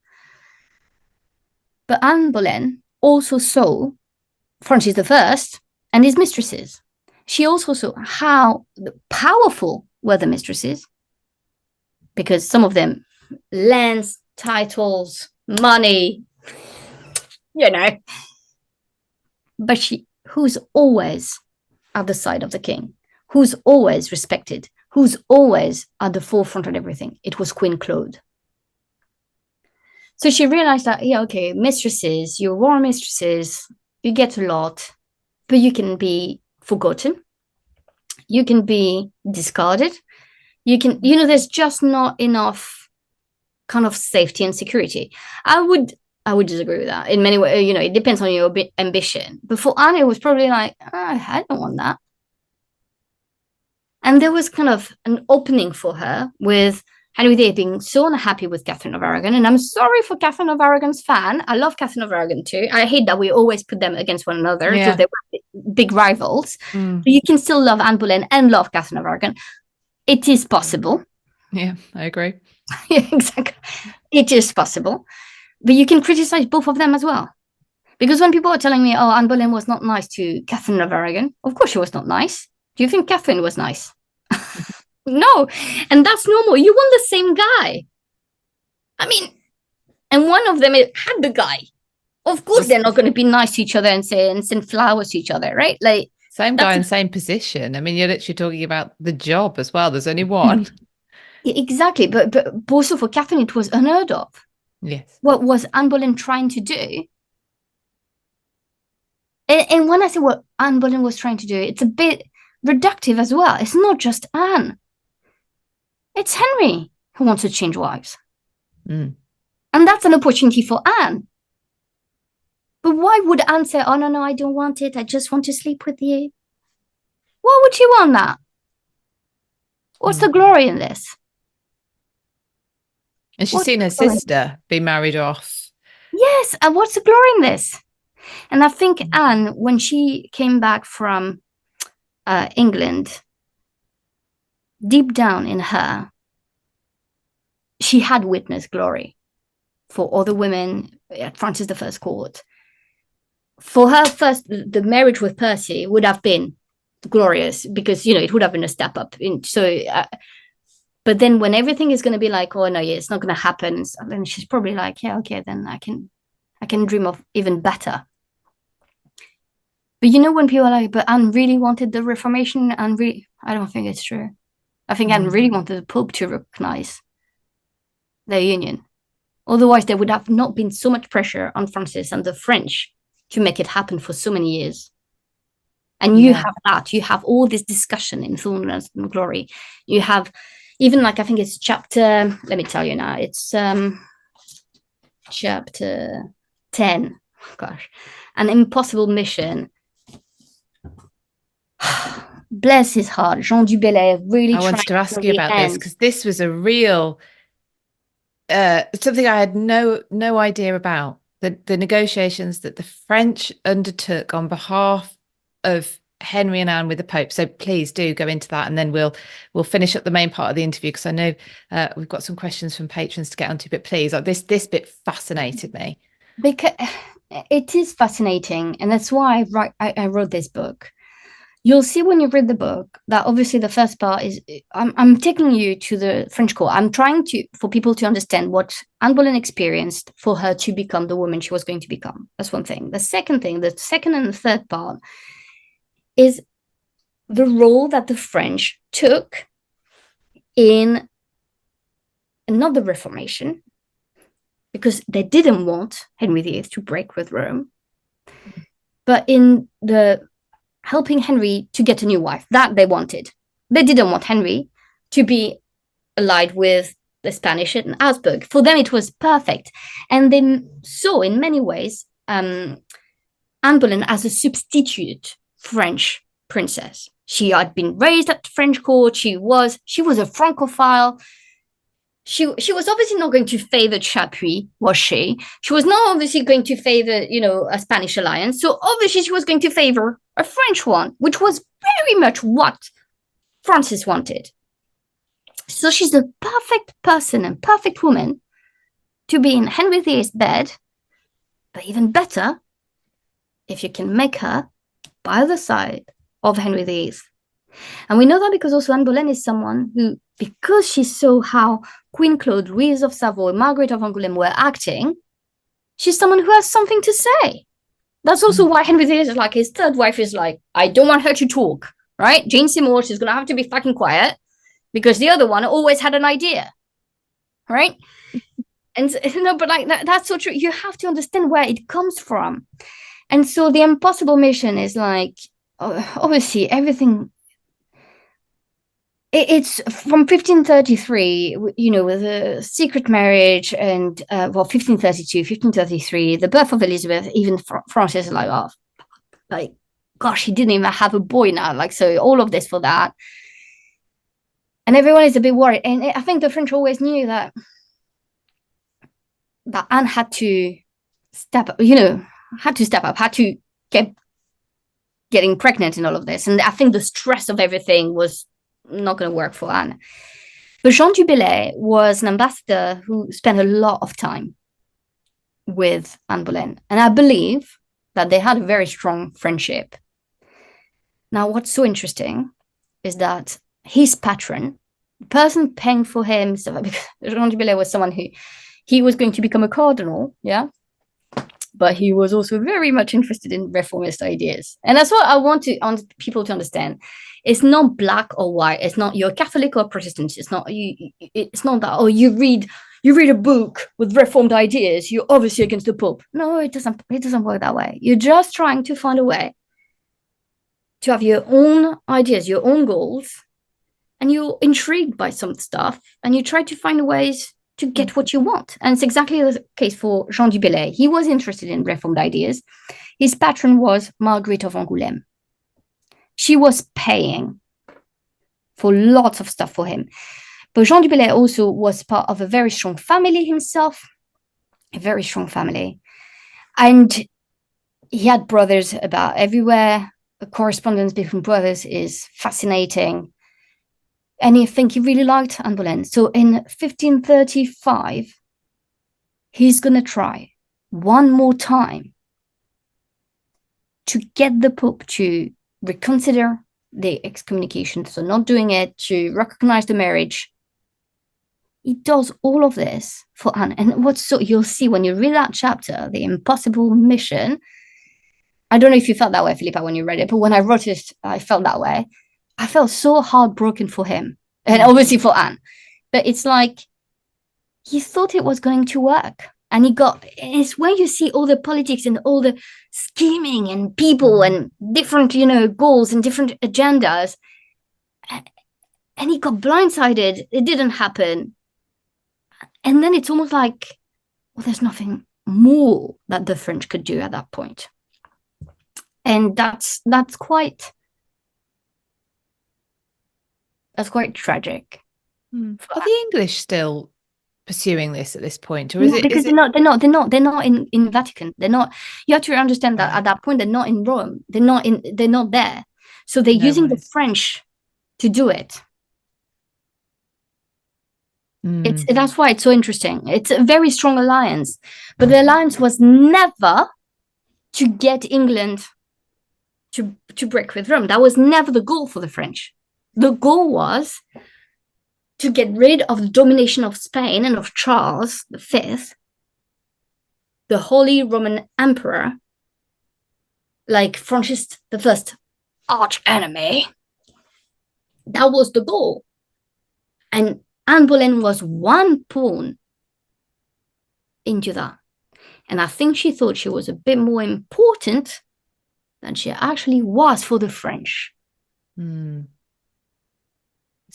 But Anne Boleyn also saw Francis I and his mistresses. She also saw how powerful were the mistresses, because some of them, lands, titles, money, but who's always at the side of the king, who's always respected, who's always at the forefront of everything. It was Queen Claude. So she realized that, mistresses, your war mistresses, you get a lot, but you can be forgotten. You can be discarded. You can, there's just not enough kind of safety and security. I would disagree with that in many ways. It depends on your ambition. But for Anne, it was probably like, I don't want that. And there was kind of an opening for her with Henry VIII being so unhappy with Catherine of Aragon. And I'm sorry for Catherine of Aragon's fan. I love Catherine of Aragon too. I hate that we always put them against one another because they were big rivals. But you can still love Anne Boleyn and love Catherine of Aragon. It is possible. Yeah, I agree. Yeah, exactly. It is possible. But you can criticize both of them as well. Because when people are telling me, oh, Anne Boleyn was not nice to Catherine of Aragon, of course she was not nice. Do you think Catherine was nice? No. And that's normal. You want the same guy. I mean, and one of them had the guy. Of course they're not going to be nice to each other and send flowers to each other, right? Like, same guy in same position. I mean, you're literally talking about the job as well. There's only one. Exactly. But also for Catherine, it was unheard of. Yes. What was Anne Boleyn trying to do? And when I say what Anne Boleyn was trying to do, it's a bit reductive as well. It's not just Anne. It's Henry who wants to change wives. And that's an opportunity for Anne. But why would Anne say, oh, no, I don't want it. I just want to sleep with you? Why would she want that? What's the glory in this? And she's seen her sister be married off. Yes, and what's the glory in this? And I think Anne, when she came back from England, deep down in her, she had witnessed glory for other women at Francis I's court. For her, first, the marriage with Percy would have been glorious because, it would have been a step up. But then when everything is going to be like, oh, no, yeah, it's not going to happen, then she's probably like, yeah, okay, then I can dream of even better. But when people are like, but Anne really wanted the Reformation, I don't think it's true. I think Anne really wanted the Pope to recognize their union. Otherwise, there would have not been so much pressure on Francis and the French to make it happen for so many years. And you have that. You have all this discussion in Thorns and Glory. You have even I think it's chapter, let me tell you now, it's chapter 10. Gosh, An Impossible Mission. Bless his heart, Jean du Bellay really I wanted to tried ask till you the about this end. because this was a real something I had no idea about. The negotiations that the French undertook on behalf of Henry and Anne with the Pope. So please do go into that, and then we'll finish up the main part of the interview because I know we've got some questions from patrons to get onto. But please, like this bit fascinated me. Because it is fascinating, and that's why I wrote this book. You'll see when you read the book that obviously the first part is I'm taking you to the French court. I'm trying for people to understand what Anne Boleyn experienced for her to become the woman she was going to become. That's one thing. The second thing, the second and the third part, is the role that the French took in not the Reformation, because they didn't want Henry VIII to break with Rome, but in the helping Henry to get a new wife. That they wanted. They didn't want Henry to be allied with the Spanish and Habsburg. For them, it was perfect. And they saw, in many ways, Anne Boleyn as a substitute French princess. She had been raised at the French court. She was a Francophile. She was obviously not going to favor Chapuis, was she? She was not obviously going to favor, a Spanish alliance. So obviously she was going to favor a French one, which was very much what Francis wanted. So she's the perfect person and perfect woman to be in Henry VIII's bed, but even better, if you can make her by the side of Henry VIII. And we know that because also Anne Boleyn is someone who, because she saw how Queen Claude, Louise of Savoy, Margaret of Angoulême were acting, she's someone who has something to say. That's also why Henry VIII is like, his third wife is like, I don't want her to talk, right? Jane Seymour, she's going to have to be fucking quiet because the other one always had an idea, right? And but like that's so true. You have to understand where it comes from. And so the impossible mission is like, obviously everything. It's from 1533, with a secret marriage and, 1532, 1533, the birth of Elizabeth, even Francis is like, oh, like, gosh, he didn't even have a boy now. Like, so all of this for that. And everyone is a bit worried. And I think the French always knew that Anne had to step up, had to get getting pregnant and all of this. And I think the stress of everything was not going to work for Anne. But Jean du Bellay was an ambassador who spent a lot of time with Anne Boleyn. And I believe that they had a very strong friendship. Now, what's so interesting is that his patron, the person paying for him, because Jean du Bellay was someone who, he was going to become a cardinal, yeah? But he was also very much interested in reformist ideas. And that's what I want people to understand. It's not black or white. It's not you're Catholic or Protestant. It's not that, oh, you read a book with reformed ideas, you're obviously against the Pope. No, it doesn't work that way. You're just trying to find a way to have your own ideas, your own goals, and you're intrigued by some stuff, and you try to find ways to get what you want. And it's exactly the case for Jean du Bellay. He was interested in reformed ideas. His patron was Margaret of Angoulême. She was paying for lots of stuff for him. But Jean du Bellay also was part of a very strong family himself, a very strong family. And he had brothers about everywhere. The correspondence between brothers is fascinating. And I think he really liked Anne Boleyn. So in 1535, he's going to try one more time to get the Pope to reconsider the excommunication, so not doing it, to recognize the marriage. He does all of this for Anne. And you'll see when you read that chapter, The Impossible Mission. I don't know if you felt that way, Philippa, when you read it, but when I wrote it, I felt that way. I felt so heartbroken for him, and obviously for Anne. But it's like he thought it was going to work. And it's where you see all the politics and all the scheming and people and different, goals and different agendas. And he got blindsided. It didn't happen. And then it's almost like, well, there's nothing more that the French could do at that point. And that's quite That's quite tragic. Are the English still pursuing this at this point, or No, because they're not in Vatican. They're not. You have to understand that at that point they're not in Rome. They're not there. So they're using the French to do it. That's why it's so interesting. It's a very strong alliance, but the alliance was never to get England to break with Rome. That was never the goal for the French. The goal was to get rid of the domination of Spain and of Charles V, the Holy Roman Emperor, like Francis I, arch enemy. That was the goal. And Anne Boleyn was one pawn into that. And I think she thought she was a bit more important than she actually was for the French. It's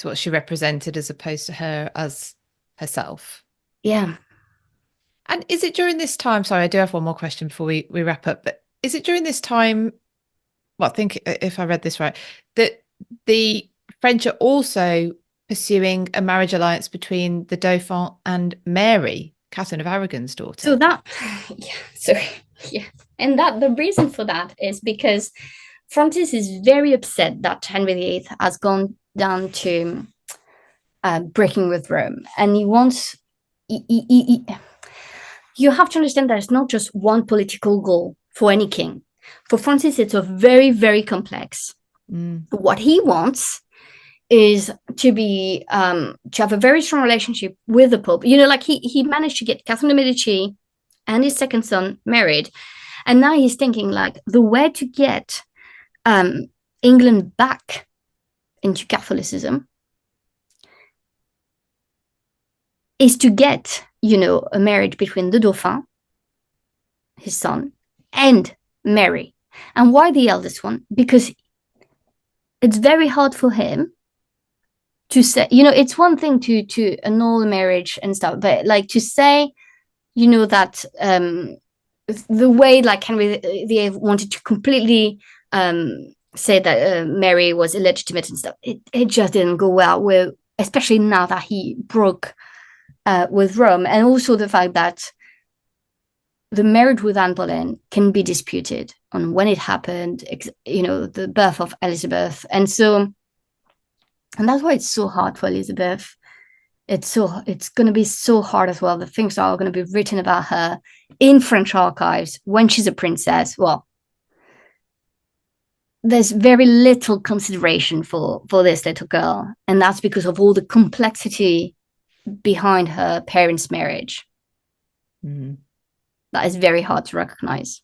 what she represented as opposed to her as herself. Yeah. And is it during this time, sorry, I do have one more question before we wrap up, but is it during this time, well, I think if I read this right, that the French are also pursuing a marriage alliance between the Dauphin and Mary, Catherine of Aragon's daughter? So that, and that the reason for that is because Francis is very upset that Henry VIII has gone down to breaking with Rome, and he wants. You have to understand that it's not just one political goal for any king. For Francis, it's a very, very complex. What he wants is to be to have a very strong relationship with the Pope. You know, like he managed to get Catherine de Medici and his second son married, and now he's thinking like the way to get England back into Catholicism is to get, you know, a marriage between the Dauphin, his son, and Mary. And why the eldest one? Because it's very hard for him to say, you know, it's one thing to annul a marriage and stuff, but like to say, you know, that the way like Henry VIII wanted to completely say that Mary was illegitimate and stuff, it just didn't go well, with, especially now that he broke with Rome, and also the fact that the marriage with Anne Boleyn can be disputed on when it happened, you know, the birth of Elizabeth. And that's why it's so hard for Elizabeth. It's going to be so hard as well. The things are going to be written about her in French archives when she's a princess. Well, there's very little consideration for this little girl. And that's because of all the complexity behind her parents' marriage. That is very hard to recognize.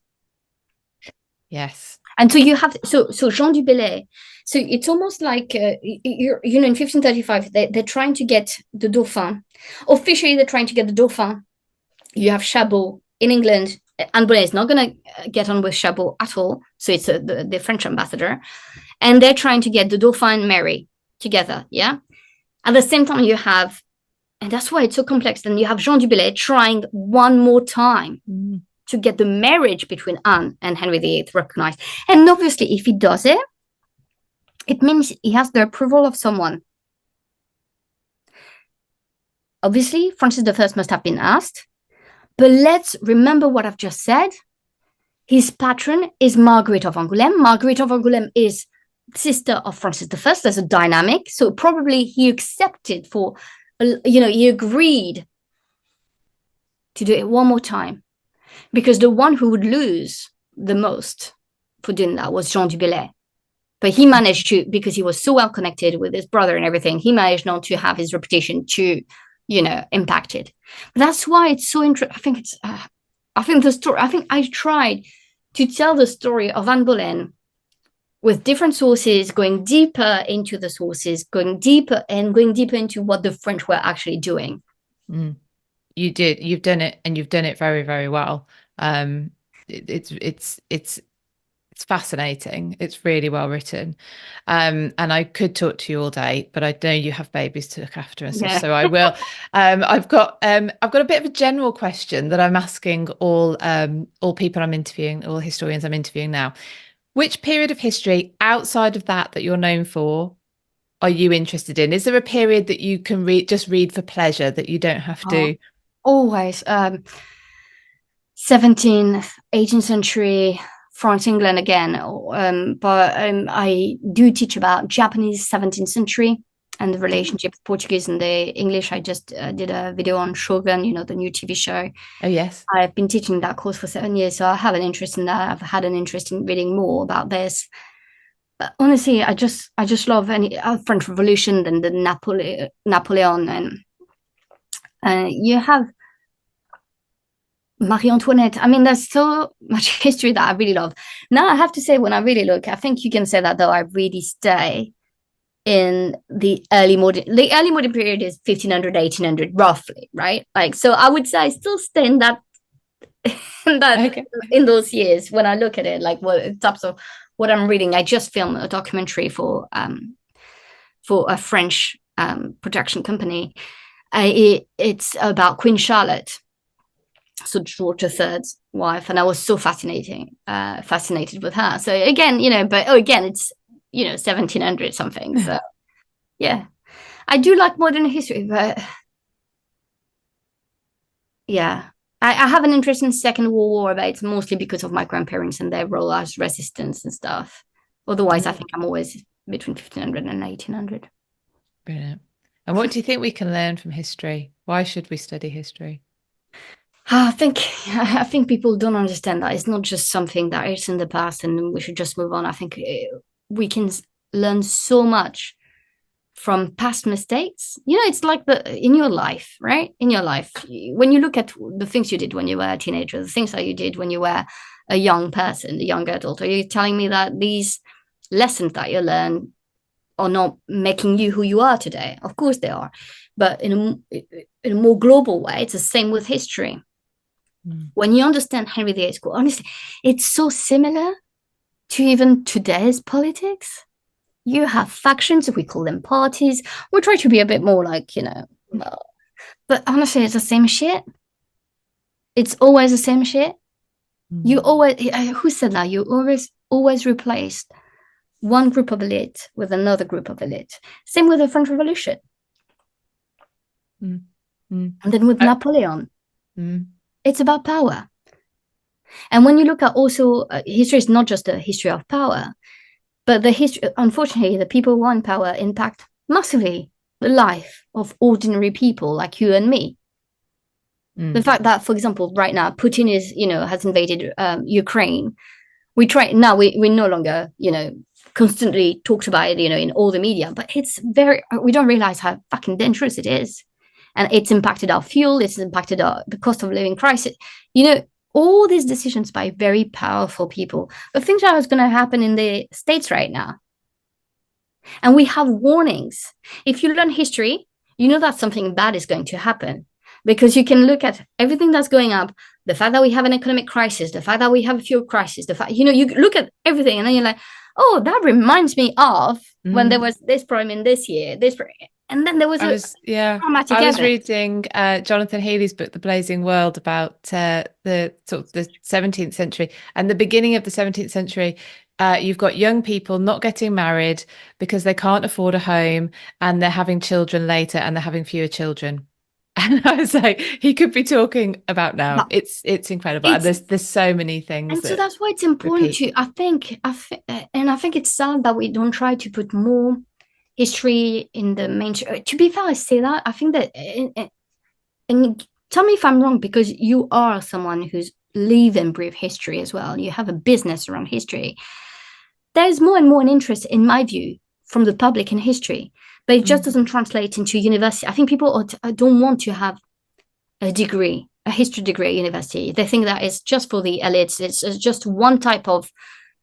Yes. And so you have so Jean du Bellay. So it's almost like you know, in 1535 they're trying to get the Dauphin. Officially, they're trying to get the Dauphin. You have Chabot in England. Anne Boleyn is not going to get on with Chabot at all. So it's the French ambassador, and they're trying to get the Dauphin and Mary together. Yeah. At the same time, you have, and that's why it's so complex. Then you have Jean du Bellay trying one more time to get the marriage between Anne and Henry VIII recognized. And obviously, if he does it, it means he has the approval of someone. Obviously, Francis I must have been asked. But let's remember what I've just said. His patron is Margaret of Angoulême. Margaret of Angoulême is sister of Francis I. There's a dynamic. So probably he accepted for, you know, he agreed to do it one more time. Because the one who would lose the most for doing that was Jean du Bellay. But he managed to, because he was so well connected with his brother and everything, he managed not to have his reputation too, you know, impacted. But that's why it's so interesting. I think I tried to tell the story of Anne Boleyn with different sources, going deeper into the sources, going deeper into what the French were actually doing. You did. You've done it, and you've done it very, very well. It's fascinating. It's really well written. And I could talk to you all day, but I know you have babies to look after and stuff, so I will. I've got a bit of a general question that I'm asking all people I'm interviewing, all historians I'm interviewing now. Which period of history outside of that you're known for are you interested in? Is there a period that you can read for pleasure, that you don't have to? Always. 17th, 18th century, France, England again. But I do teach about Japanese 17th century and the relationship with Portuguese and the English. I just did a video on Shogun, the new TV show. Oh, yes. I've been teaching that course for 7 years, so I have an interest in that. I've had an interest in reading more about this. But honestly, I just love any French Revolution and the Napoleon, and you have Marie Antoinette. I mean, there's so much history that I really love. Now, I have to say, when I really look, I think you can say that, though, I really stay in the early modern. The early modern period is 1500, 1800, roughly, right? Like, so I would say I still stay in that, in those years when I look at it, like what types of what I'm reading. I just filmed a documentary for a French production company. It's about Queen Charlotte, so George III's wife, and I was so fascinated with her. So again, again, it's 1700 something. So yeah, I do like modern history, but yeah, I have an interest in Second World War, but it's mostly because of my grandparents and their role as resistance and stuff. Otherwise, I think I'm always between 1500 and 1800. Brilliant. And what do you think we can learn from history? Why should we study history? I think people don't understand that it's not just something that is in the past and we should just move on. I think we can learn so much from past mistakes. It's like in your life, right? In your life, when you look at the things you did when you were a teenager, the things that you did when you were a young person, a young adult, are you telling me that these lessons that you learn are not making you who you are today? Of course they are. But in a more global way, it's the same with history. When you understand Henry VIII, honestly, it's so similar to even today's politics. You have factions, we call them parties. We try to be a bit more like, but honestly, it's the same shit. It's always the same shit. You always, who said that? You always replaced one group of elite with another group of elite. Same with the French Revolution. And then with Napoleon. It's about power. And when you look at also, history is not just a history of power, but the history, unfortunately, the people who are in power impact massively the life of ordinary people like you and me. The fact that, for example, right now, Putin has invaded Ukraine. We no longer, constantly talked about it, in all the media, but we don't realize how fucking dangerous it is. And it's impacted our fuel, it's impacted the cost of living crisis. All these decisions by very powerful people. The things that is going to happen in the States right now. And we have warnings. If you learn history, you know that something bad is going to happen. Because you can look at everything that's going up, the fact that we have an economic crisis, the fact that we have a fuel crisis, the fact, you look at everything and then you're like, oh, that reminds me of when there was this problem in this year, and then there was I was reading Jonathan Healy's book, The Blazing World, about the 17th century and the beginning of the 17th century. You've got young people not getting married because they can't afford a home, and they're having children later, and they're having fewer children. And I was like, he could be talking about now. No. It's incredible. And there's so many things. And so that's why it's important to, I think it's sad that we don't try to put more history in the mainstream. To be fair, I say that. I think that, and tell me if I'm wrong, because you are someone who's live and breathe history as well. You have a business around history. There's more and more an interest, in my view, from the public in history, but it just doesn't translate into university. I think people don't want to have a history degree at university. They think that it's just for the elites. It's just one type of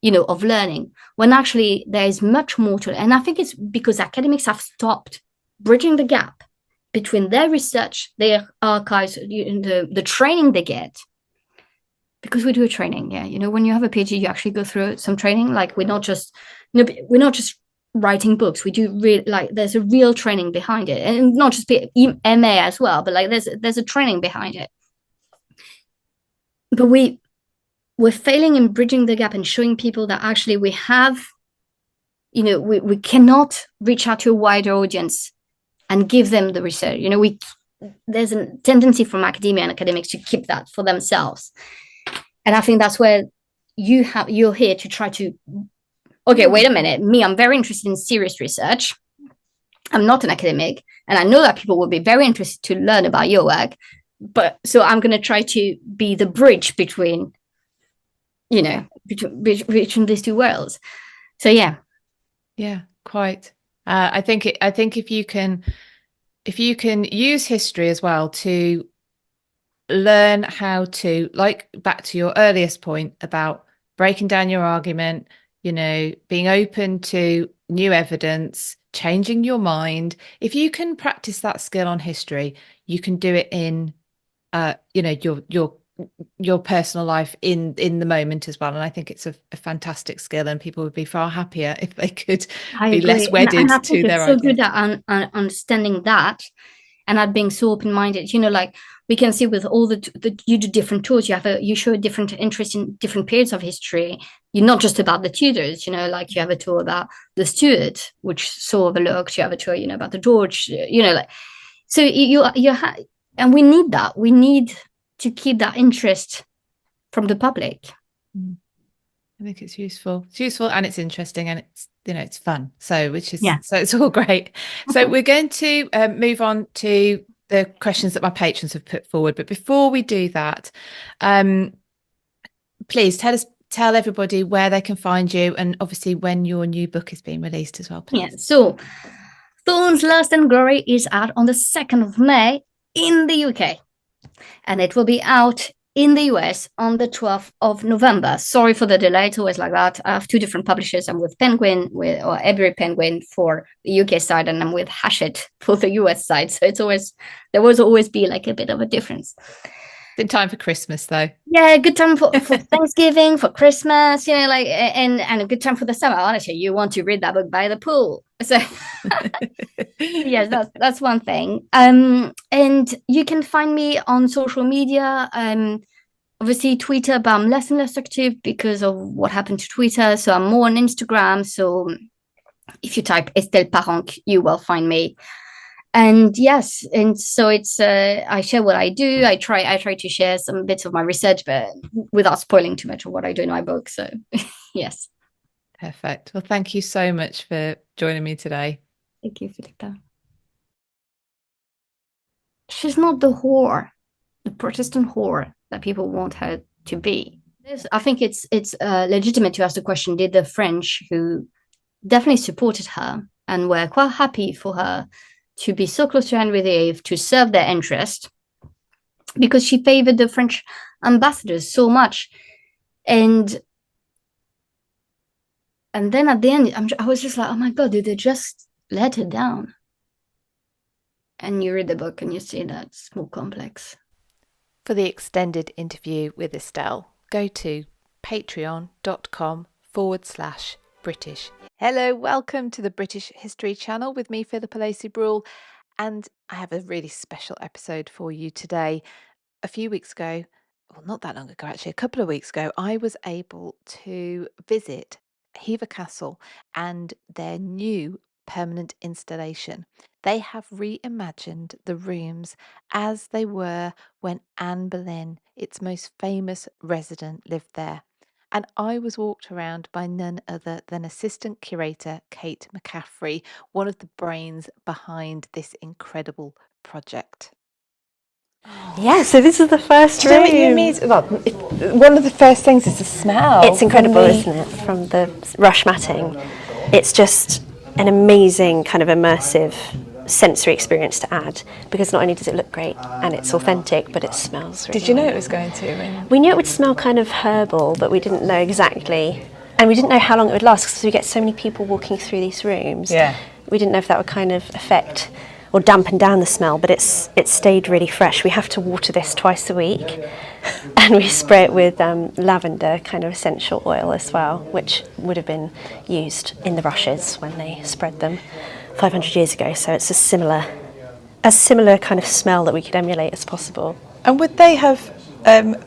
learning, when actually there is much more to it. And I think it's because academics have stopped bridging the gap between their research, their archives, the training they get. Because we do a training, when you have a PhD, you actually go through some training. Like we're not just writing books. We do there's a real training behind it, and not just MA as well, but there's a training behind it. But we're failing in bridging the gap and showing people that actually we have we cannot reach out to a wider audience and give them the research. There's a tendency from academia and academics to keep that for themselves. And I think that's where you're here to try to, okay, wait a minute, I'm very interested in serious research. I'm not an academic, and I know that people will be very interested to learn about your work. But so I'm going to try to be the bridge between these two worlds. So yeah, quite. I think if you can use history as well to learn how to, like, back to your earliest point about breaking down your argument, being open to new evidence, changing your mind. If you can practice that skill on history, you can do it in your personal life in the moment as well. And I think it's a fantastic skill, and people would be far happier if they could be less wedded and I to think their it's so ideas. good at understanding that, and at being so open-minded. Like we can see with all you do different tours, you show a different interest in different periods of history. You're not just about the Tudors, like you have a tour about the Stuart, which so overlooked. You have a tour, about the George, so and we need that. We need to keep that interest from the public. I think it's useful. It's useful, and it's interesting, and it's it's fun. So so it's all great. So we're going to move on to the questions that my patrons have put forward. But before we do that, please tell everybody where they can find you, and obviously when your new book is being released as well, please. Yeah. So Thorns, Lust and Glory is out on the 2nd of May in the UK, and it will be out in the US on the 12th of November. Sorry for the delay. It's always like that. I have two different publishers. I'm with Penguin, or Every Penguin for the UK side, and I'm with Hachette for the US side. So there will always be like a bit of a difference. In time for Christmas, though. Yeah, good time for Thanksgiving, for Christmas, and a good time for the summer. Honestly, you want to read that book by the pool. So yes, that's one thing. And you can find me on social media. Obviously Twitter, but I'm less and less active because of what happened to Twitter. So I'm more on Instagram. So if you type Estelle Paranque, you will find me. And yes, and so it's I share what I do. I try to share some bits of my research, but without spoiling too much of what I do in my book. So yes. Perfect. Well, thank you so much for joining me today. Thank you, Philippa. She's not the whore, the Protestant whore that people want her to be. I think it's legitimate to ask the question: did the French, who definitely supported her and were quite happy for her to be so close to Henry VIII, to serve their interest, because she favored the French ambassadors so much, and then at the end, I was just like, oh my God, did they just let her down? And you read the book and you see that it's more complex. For the extended interview with Estelle, go to patreon.com/British. Hello, welcome to the British History Channel with me, Philippa Lacey-Bruhl, and I have a really special episode for you today. A few weeks ago, well, not that long ago actually, a couple of weeks ago, I was able to visit Hever Castle and their new permanent installation. They have reimagined the rooms as they were when Anne Boleyn, its most famous resident, lived there. And I was walked around by none other than assistant curator Kate McCaffrey, one of the brains behind this incredible project. Yeah, so this is the first room. Do you know what you mean? Well, one of the first things is the smell. It's incredible, isn't it? From the rush matting. It's just an amazing kind of immersive sensory experience to add, because not only does it look great and it's authentic, but it smells really Did you know nice. it was going to? We knew it would smell kind of herbal, but we didn't know exactly. And we didn't know how long it would last, because we get so many people walking through these rooms. Yeah. We didn't know if that would kind of affect or dampen down the smell, but it stayed really fresh. We have to water this twice a week, and we spray it with lavender kind of essential oil as well, which would have been used in the rushes when they spread them 500 years ago. So it's a similar kind of smell that we could emulate as possible. And would they have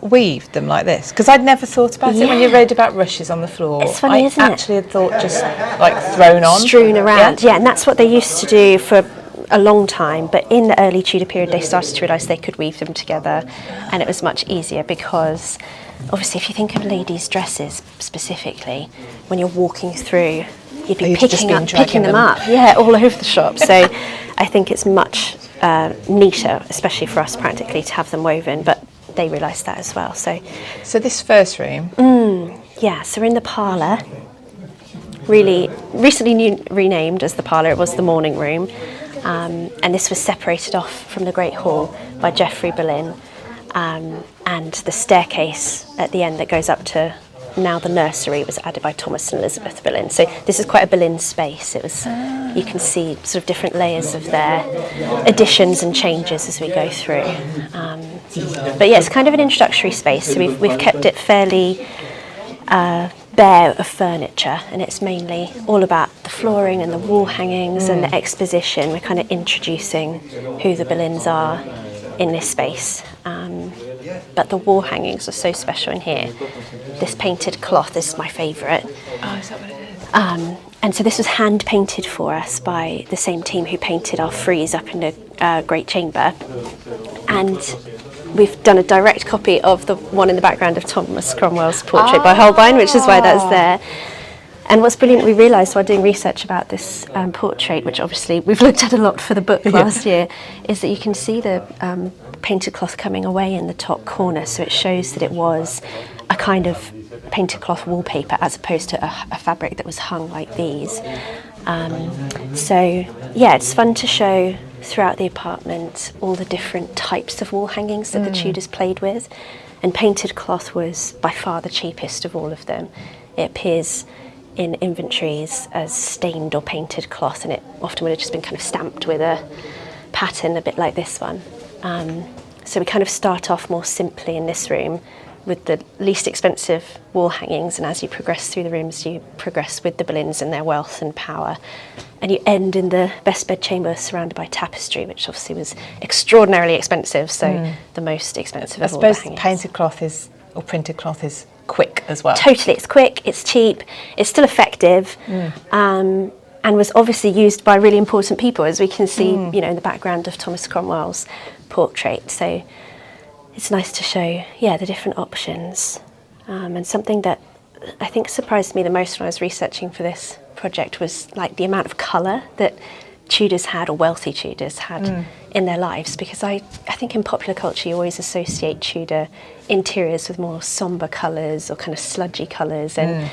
weaved them like this? Because I'd never thought about it when you read about rushes on the floor. It's funny, isn't it? I actually had thought just like thrown on. Strewn around, yeah, and that's what they used to do for a long time, but in the early Tudor period they started to realise they could weave them together, and it was much easier because obviously if you think of ladies' dresses specifically, when you're walking through you'd be picking them up all over the shop. So I think it's much neater, especially for us practically, to have them woven, but they realised that as well. So this first room, so we're in the parlour, really recently renamed as the parlour. It was the morning room. And this was separated off from the Great Hall by Geoffrey Boleyn, and the staircase at the end that goes up to now the nursery was added by Thomas and Elizabeth Boleyn. So this is quite a Boleyn space. It was, you can see sort of different layers of their additions and changes as we go through. But yeah, it's kind of an introductory space. So we've kept it fairly bare of furniture, and it's mainly all about the flooring and the wall hangings and the exposition. We're kind of introducing who the Boleyns are in this space, but the wall hangings are so special in here. This painted cloth is my favourite. Oh, is that what it is? And so this was hand painted for us by the same team who painted our frieze up in the Great Chamber, and we've done a direct copy of the one in the background of Thomas Cromwell's portrait by Holbein, which is why that's there. And what's brilliant, we realised while doing research about this portrait, which obviously we've looked at a lot for the book last year, is that you can see the painted cloth coming away in the top corner. So it shows that it was a kind of painted cloth wallpaper as opposed to a fabric that was hung like these. So yeah, it's fun to show throughout the apartment all the different types of wall hangings that the Tudors played with, and painted cloth was by far the cheapest of all of them. It appears in inventories as stained or painted cloth, and it often would have just been kind of stamped with a pattern a bit like this one. So we kind of start off more simply in this room with the least expensive wall hangings, and as you progress through the rooms you progress with the Boleyns and their wealth and power, and you end in the best bedchamber surrounded by tapestry, which obviously was extraordinarily expensive, so the most expensive of all the hangings. I suppose painted cloth is, or printed cloth is, quick as well. Totally, it's quick, it's cheap, it's still effective, and was obviously used by really important people, as we can see, you know, in the background of Thomas Cromwell's portrait. So it's nice to show, the different options. And something that I think surprised me the most when I was researching for this project was like the amount of colour that Tudors had, or wealthy Tudors had, in their lives, because I think in popular culture you always associate Tudor interiors with more sombre colours or kind of sludgy colours, and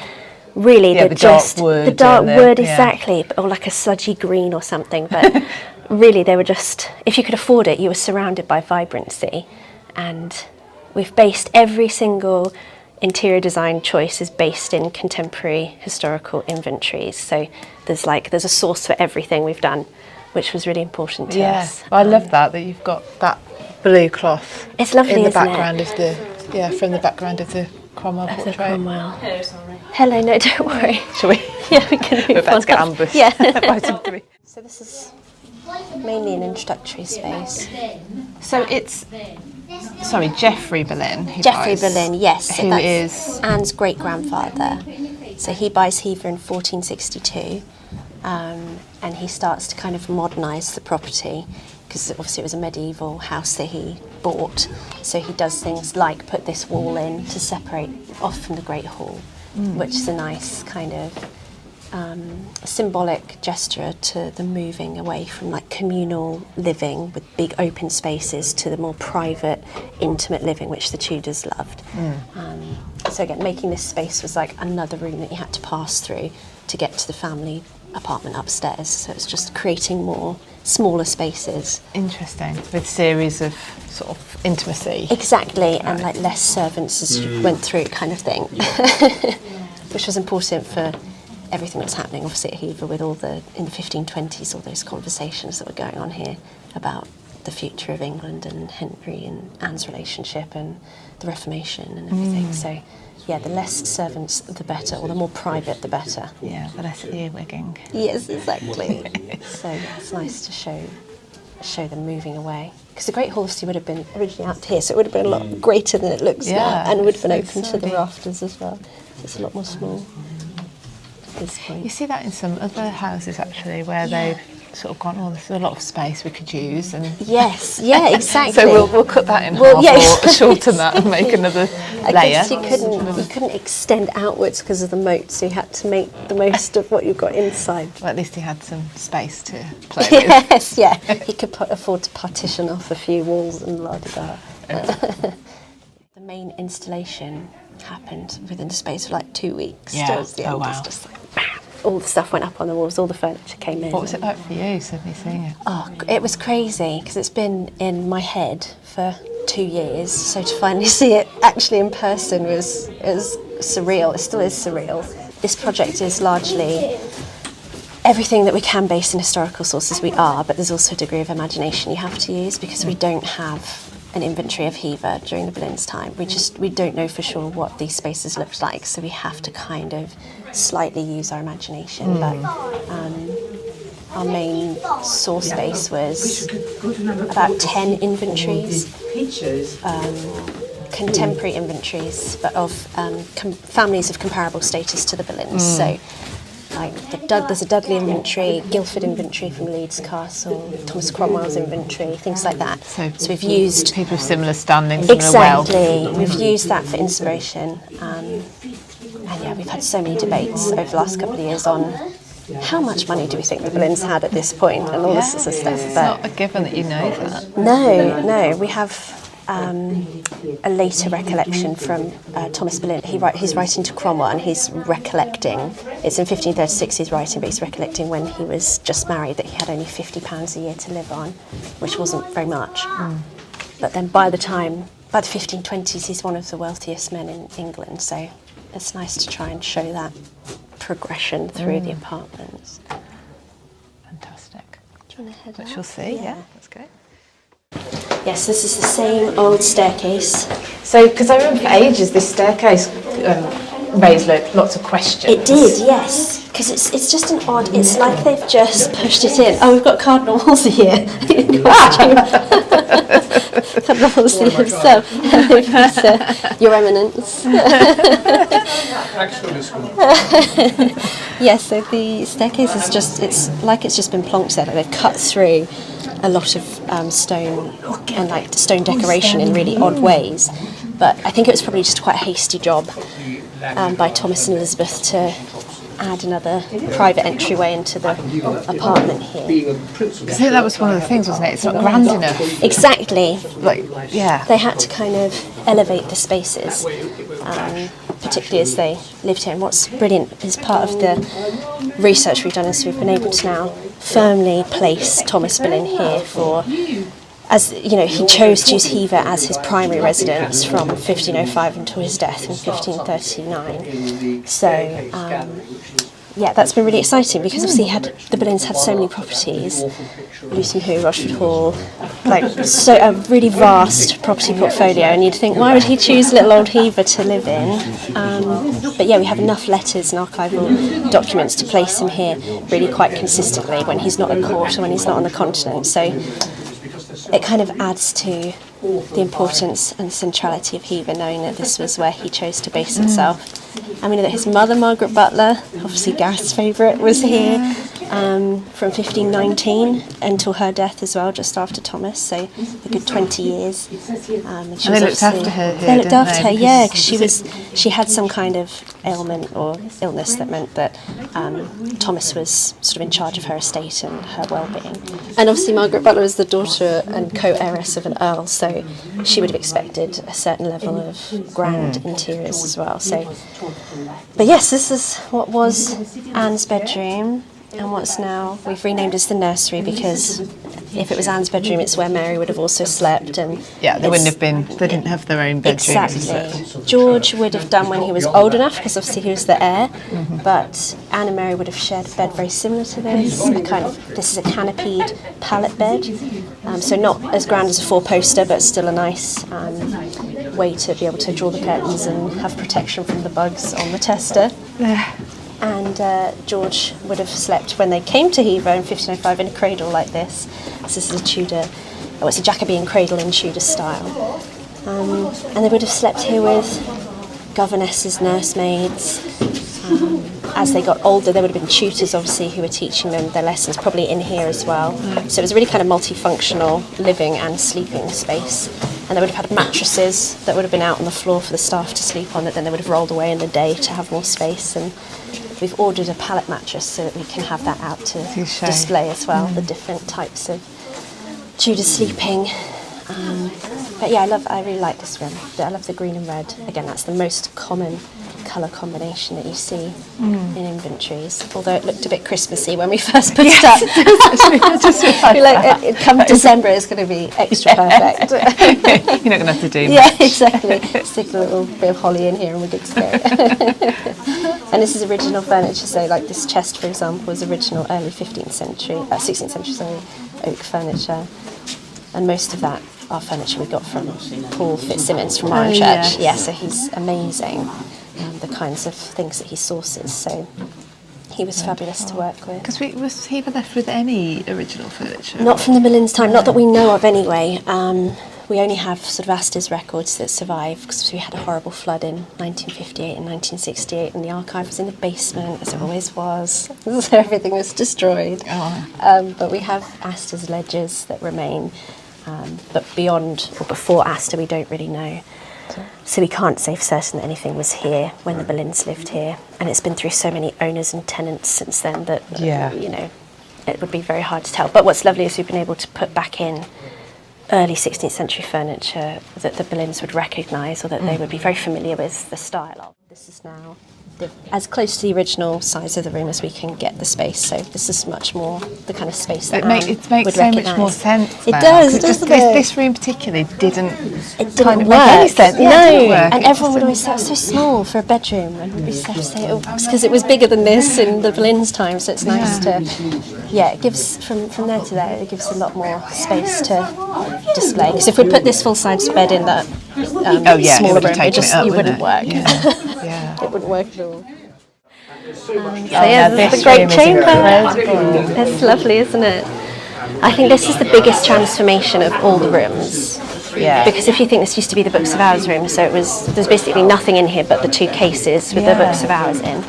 really the dark wood, exactly, or like a sludgy green or something, but really they were just, if you could afford it, you were surrounded by vibrancy. And we've based every single interior design choice is based in contemporary historical inventories. So there's a source for everything we've done, which was really important to us. I love that you've got that blue cloth. It's lovely, in the isn't background it? of the from the background of the Cromwell portrait. Cromwell. Hello, sorry. Hello, no, don't worry. Shall we? Yeah, we can. We're about to get ambushed. Yeah. So this is mainly an introductory space. So it's Geoffrey Boleyn. Geoffrey Boleyn, yes. Who is Anne's great grandfather. So he buys Hever in 1462, and he starts to kind of modernise the property, because obviously it was a medieval house that he bought. So he does things like put this wall in to separate off from the Great Hall, which is a nice kind of symbolic gesture to the moving away from like communal living with big open spaces to the more private, intimate living, which the Tudors loved. So again, making this space was like another room that you had to pass through to get to the family apartment upstairs. So it's just creating more smaller spaces. Interesting, with series of sort of intimacy. Exactly, right. And like less servants as you went through, kind of thing, which was important for everything that's happening, obviously, at Hever, with all in the 1520s, all those conversations that were going on here about the future of England and Henry and Anne's relationship and the Reformation and everything. So, yeah, the less servants, the better, or the more private, the better. Yeah, the less earwigging. Yes, exactly. So it's nice to show show them moving away. Because the Great Hall obviously would have been originally out here, so it would have been a lot greater than it looks now, and would have been open to the rafters as well. It's a lot more small at this point. You see that in some other houses actually, where they've sort of gone, oh, there's a lot of space we could use. And yes, yeah, exactly. So we'll cut that in half or shorten that and make another layer. I guess you couldn't extend outwards because of the moat, so you had to make the most of what you've got inside. Well, at least he had some space to play with. Yes, yeah. He could afford to partition off a few walls and la-da-da. The main installation happened within the space of like 2 weeks. Yeah. Towards the end, wow. it's just like, bam, all the stuff went up on the walls, all the furniture came in. What was it like for you, suddenly seeing it? Oh, it was crazy because it's been in my head for 2 years. So to finally see it actually in person was surreal. It still is surreal. This project is largely everything that we can base in historical sources we are, but there's also a degree of imagination you have to use because we don't have an inventory of Hever during the Boleyn's time. We don't know for sure what these spaces looked like, so we have to kind of slightly use our imagination. But our main source base was about 10 inventories, contemporary inventories, but of families of comparable status to the Boleyns. So, like there's a Dudley inventory, Guildford inventory from Leeds Castle, Thomas Cromwell's inventory, things like that. So we've used people of similar standing, similar wealth. Exactly. We've used that for inspiration, and yeah, we've had so many debates over the last couple of years on how much money do we think the Boleyns had at this point, and all this sort of stuff. It's not a given that you know that. No, we have a later recollection from Thomas Boleyn. He's writing to Cromwell and he's recollecting, it's in 1536 he's writing, but he's recollecting when he was just married that he had only £50 a year to live on, which wasn't very much. But then by the 1520s he's one of the wealthiest men in England, so it's nice to try and show that progression through the apartments. Fantastic. Do you want to head Which we'll see, yeah, that's great. Yes, this is the same old staircase. So, because I remember for ages this staircase raised lots of questions. It did, yes, because it's just an odd. It's like they've just pushed it in. Oh, we've got Cardinal Wolsey here in costume. Cardinal Wolsey himself. Your Eminence. Yes, so the staircase is it's just been plonked there. Like they've cut through a lot of stone and like stone decoration in really odd ways, but I think it was probably just quite a hasty job by Thomas and Elizabeth to add another private entryway into the apartment here. I think that was one of the things, wasn't it? It's not grand enough. Exactly. Like, yeah. They had to kind of elevate the spaces, particularly as they lived here. And what's brilliant is part of the research we've done is we've been able to now firmly place Thomas Boleyn here for, as you know, he chose to use Hever as his primary residence from 1505 until his death in 1539. So, yeah, that's been really exciting because obviously the Boleyns had so many properties, Luton Hoo, Rochford Hall, like so a really vast property portfolio, and you'd think, why would he choose little old Hever to live in? But yeah, we have enough letters and archival documents to place him here really quite consistently when he's not at court or when he's not on the continent. So it kind of adds to the importance and centrality of Hever, knowing that this was where he chose to base himself. I mean, that his mother, Margaret Butler, obviously Gareth's favourite, was here from 1519 until her death as well, just after Thomas, so a good 20 years. And they looked after her here, They looked after her, yeah, because because she had some kind of ailment or illness that meant that Thomas was sort of in charge of her estate and her well-being. And obviously Margaret Butler was the daughter and co-heiress of an earl, so she would have expected a certain level of grand interiors as well. So, but yes, this is what was Anne's bedroom and what's now we've renamed as the nursery, because if it was Anne's bedroom, it's where Mary would have also slept. And yeah, they didn't have their own bedrooms. Exactly. George would have done when he was old enough, because obviously he was the heir, but Anne and Mary would have shared a bed very similar to this. This is a canopied pallet bed, so not as grand as a four-poster, but still a nice way to be able to draw the curtains and have protection from the bugs on the tester. And George would have slept when they came to Hever in 1505 in a cradle like this. So this is a Tudor, it's a Jacobean cradle in Tudor style. And they would have slept here with governesses, nursemaids. As they got older, there would have been tutors, obviously, who were teaching them their lessons, probably in here as well. So it was a really kind of multifunctional living and sleeping space. And they would have had mattresses that would have been out on the floor for the staff to sleep on, that then they would have rolled away in the day to have more space. And we've ordered a pallet mattress so that we can have that out to display as well, the different types of Tudor sleeping. But yeah, I really like this room. I love the green and red. Again, that's the most common colour combination that you see in inventories, although it looked a bit Christmassy when we first put it up. Come December it's going to be extra perfect. You're not going to have to do much. Yeah, exactly. Stick a little bit of holly in here and we're good to go. And this is original furniture, so like this chest, for example, was original early 16th century oak furniture, and most of that, our furniture, we got from Paul Fitzsimmons from Warren Church. Yeah, so he's amazing. The kinds of things that he sources, so he was fabulous to work with. Because was he ever left with any original furniture? Not from the Boleyns' time, not that we know of anyway. We only have sort of Astor's records that survive, because we had a horrible flood in 1958 and 1968, and the archive was in the basement, as it always was, so everything was destroyed. But we have Astor's ledgers that remain, but beyond or before Astor we don't really know. So we can't say for certain that anything was here when the Boleyns lived here, and it's been through so many owners and tenants since then that it would be very hard to tell. But what's lovely is we've been able to put back in early 16th century furniture that the Boleyns would recognise, or that they would be very familiar with the style of. This is now as close to the original size of the room as we can get the space, so this is much more the kind of space that it makes so much more sense now. It does, doesn't it? This room particularly didn't work. Make any sense. No, it didn't work. And everyone would always say it's so small for a bedroom, and we'd be so say because it was bigger than this in the Boleyns' time, so it's nice to it gives from there to there, it gives a lot more space to display, because if we'd put this full-size bed in that smaller room, it wouldn't work. It wouldn't work at all. This is the great chamber. It's lovely, isn't it? I think this is the biggest transformation of all the rooms. Yeah. Because if you think this used to be the Books of Hours room, so there's basically nothing in here but the two cases with the Books of Hours in.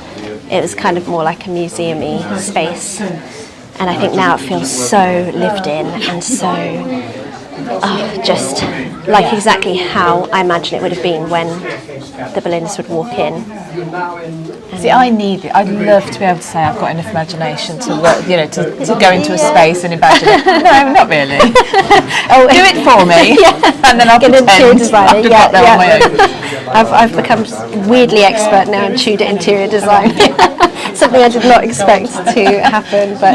It was kind of more like a museum-y space. And I think now it feels so lived in and so just like exactly how I imagine it would have been when the Boleyns would walk in. See, I'd love to be able to say I've got enough imagination to work, to go into a space and imagine it. No, not really. Do it for me, and then I'll get pretend interior designer. I've got that on my own. I've become weirdly expert now in Tudor interior design. Something I did not expect to happen, but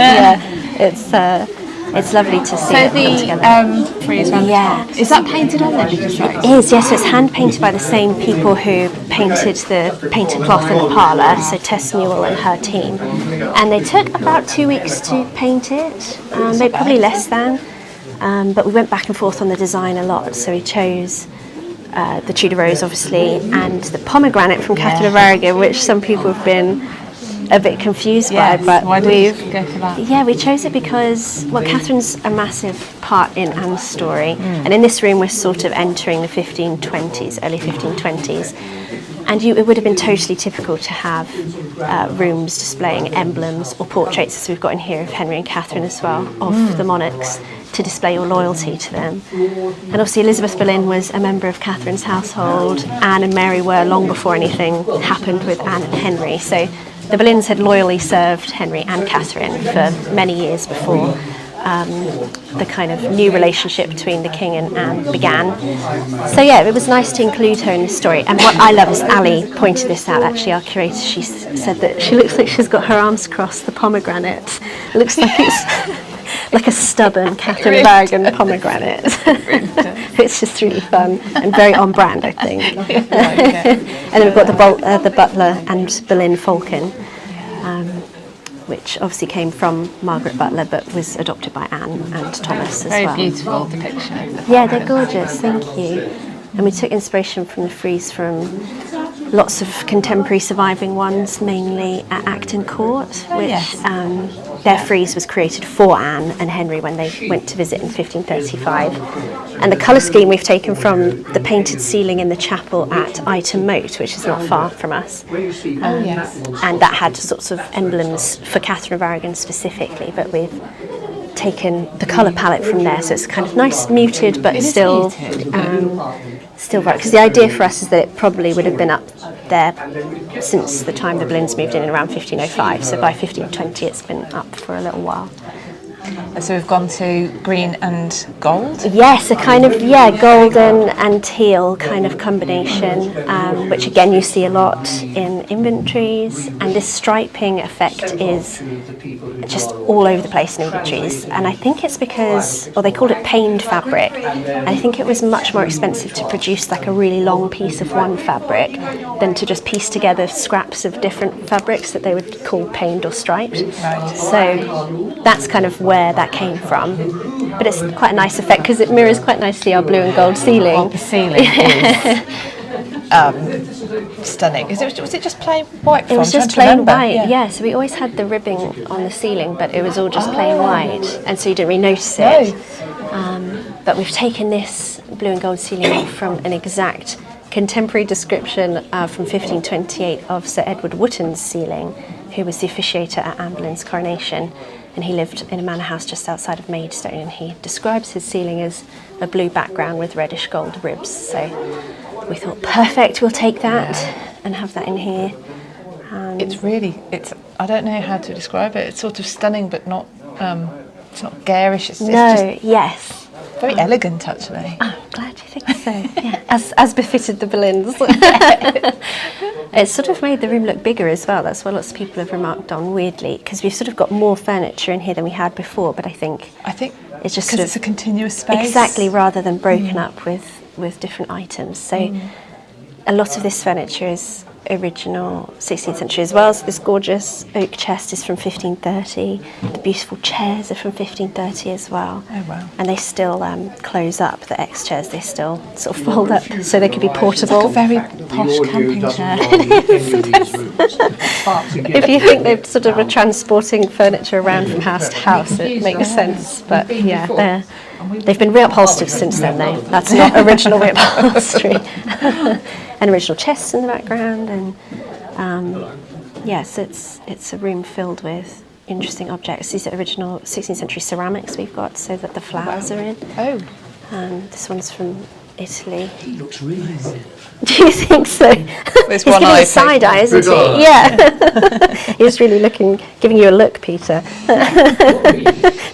it's lovely to see it come together. Frieze around the top. Is that painted on there? It is, yes. So it's hand painted by the same people who painted the painted cloth in the parlour, so Tess Newell and her team. And they took about 2 weeks to paint it, maybe probably less than. But we went back and forth on the design a lot, so we chose the Tudor rose, obviously, and the pomegranate from Catherine of Aragon, which some people have been a bit confused by, but why did you go for that? Yeah, we chose it because Catherine's a massive part in Anne's story, and in this room we're sort of entering the 1520s, early 1520s, and it would have been totally typical to have rooms displaying emblems or portraits, as we've got in here of Henry and Catherine as well, of the monarchs, to display your loyalty to them. And obviously Elizabeth Boleyn was a member of Catherine's household. Anne and Mary were long before anything happened with Anne and Henry, so the Boleyns had loyally served Henry and Catherine for many years before the kind of new relationship between the king and Anne began. So it was nice to include her in the story. And what I love is Ali pointed this out, actually, our curator. She said that she looks like she's got her arms crossed, the pomegranate. It looks like it's like a stubborn Catherine of Aragon pomegranate. It's just really fun and very on brand, I think. And then we've got the butler and Boleyn falcon, which obviously came from Margaret Butler but was adopted by Anne and Thomas as well. Very beautiful depiction. Yeah, they're gorgeous, thank you. And we took inspiration from the frieze from lots of contemporary surviving ones, mainly at Acton Court, which their frieze was created for Anne and Henry when they went to visit in 1535. And the colour scheme we've taken from the painted ceiling in the chapel at Ighton Moat, which is not far from us. And that had sorts of emblems for Catherine of Aragon specifically, but we've taken the colour palette from there, so it's kind of nice muted, but still bright. Because the idea for us is that it probably would have been up there since the time the Boleyns moved in around 1505. So by 1520, it's been up for a little while. So we've gone to green and gold? Yes, a kind of, golden and teal kind of combination, which again you see a lot in inventories. And this striping effect is just all over the place in inventories. And I think it's because, they called it paned fabric. And I think it was much more expensive to produce like a really long piece of one fabric than to just piece together scraps of different fabrics that they would call paned or striped. Right. So that's kind of where that came from, but it's quite a nice effect because it mirrors quite nicely our blue and gold ceiling. Well, the ceiling is stunning. Was it just plain white? It was just plain white, so we always had the ribbing on the ceiling, but it was all just plain white, and so you didn't really notice it. But we've taken this blue and gold ceiling from an exact contemporary description from 1528 of Sir Edward Wotton's ceiling, who was the officiator at Anne Boleyn's coronation. And he lived in a manor house just outside of Maidstone, and he describes his ceiling as a blue background with reddish gold ribs. So we thought, perfect, we'll take that and have that in here. It's I don't know how to describe it. It's sort of stunning, but not, it's not garish. It's just very elegant, actually. Oh, glad you think so. Yeah, as befitted the Boleyns. It's sort of made the room look bigger as well. That's what lots of people have remarked on, weirdly, because we've sort of got more furniture in here than we had before. But I think it's just because it's a continuous space. Exactly, rather than broken up with different items. So a lot of this furniture is original 16th century as well. So this gorgeous oak chest is from 1530. The beautiful chairs are from 1530 as well. Oh wow! And they still close up. The X chairs, they still sort of fold up so they can be portable. It's like a very posh camping chair. If you think they've sort of are transporting furniture around from house to house, it makes sense. But they've been reupholstered since then though. That's not original reupholstery. And original chests in the background, and so it's a room filled with interesting objects. These are original 16th century ceramics we've got, so that the flowers are in. Oh. This one's from Italy. He looks really good. Do you think so? He's giving a side eye, isn't he? Yeah. He's really giving you a look, Peter.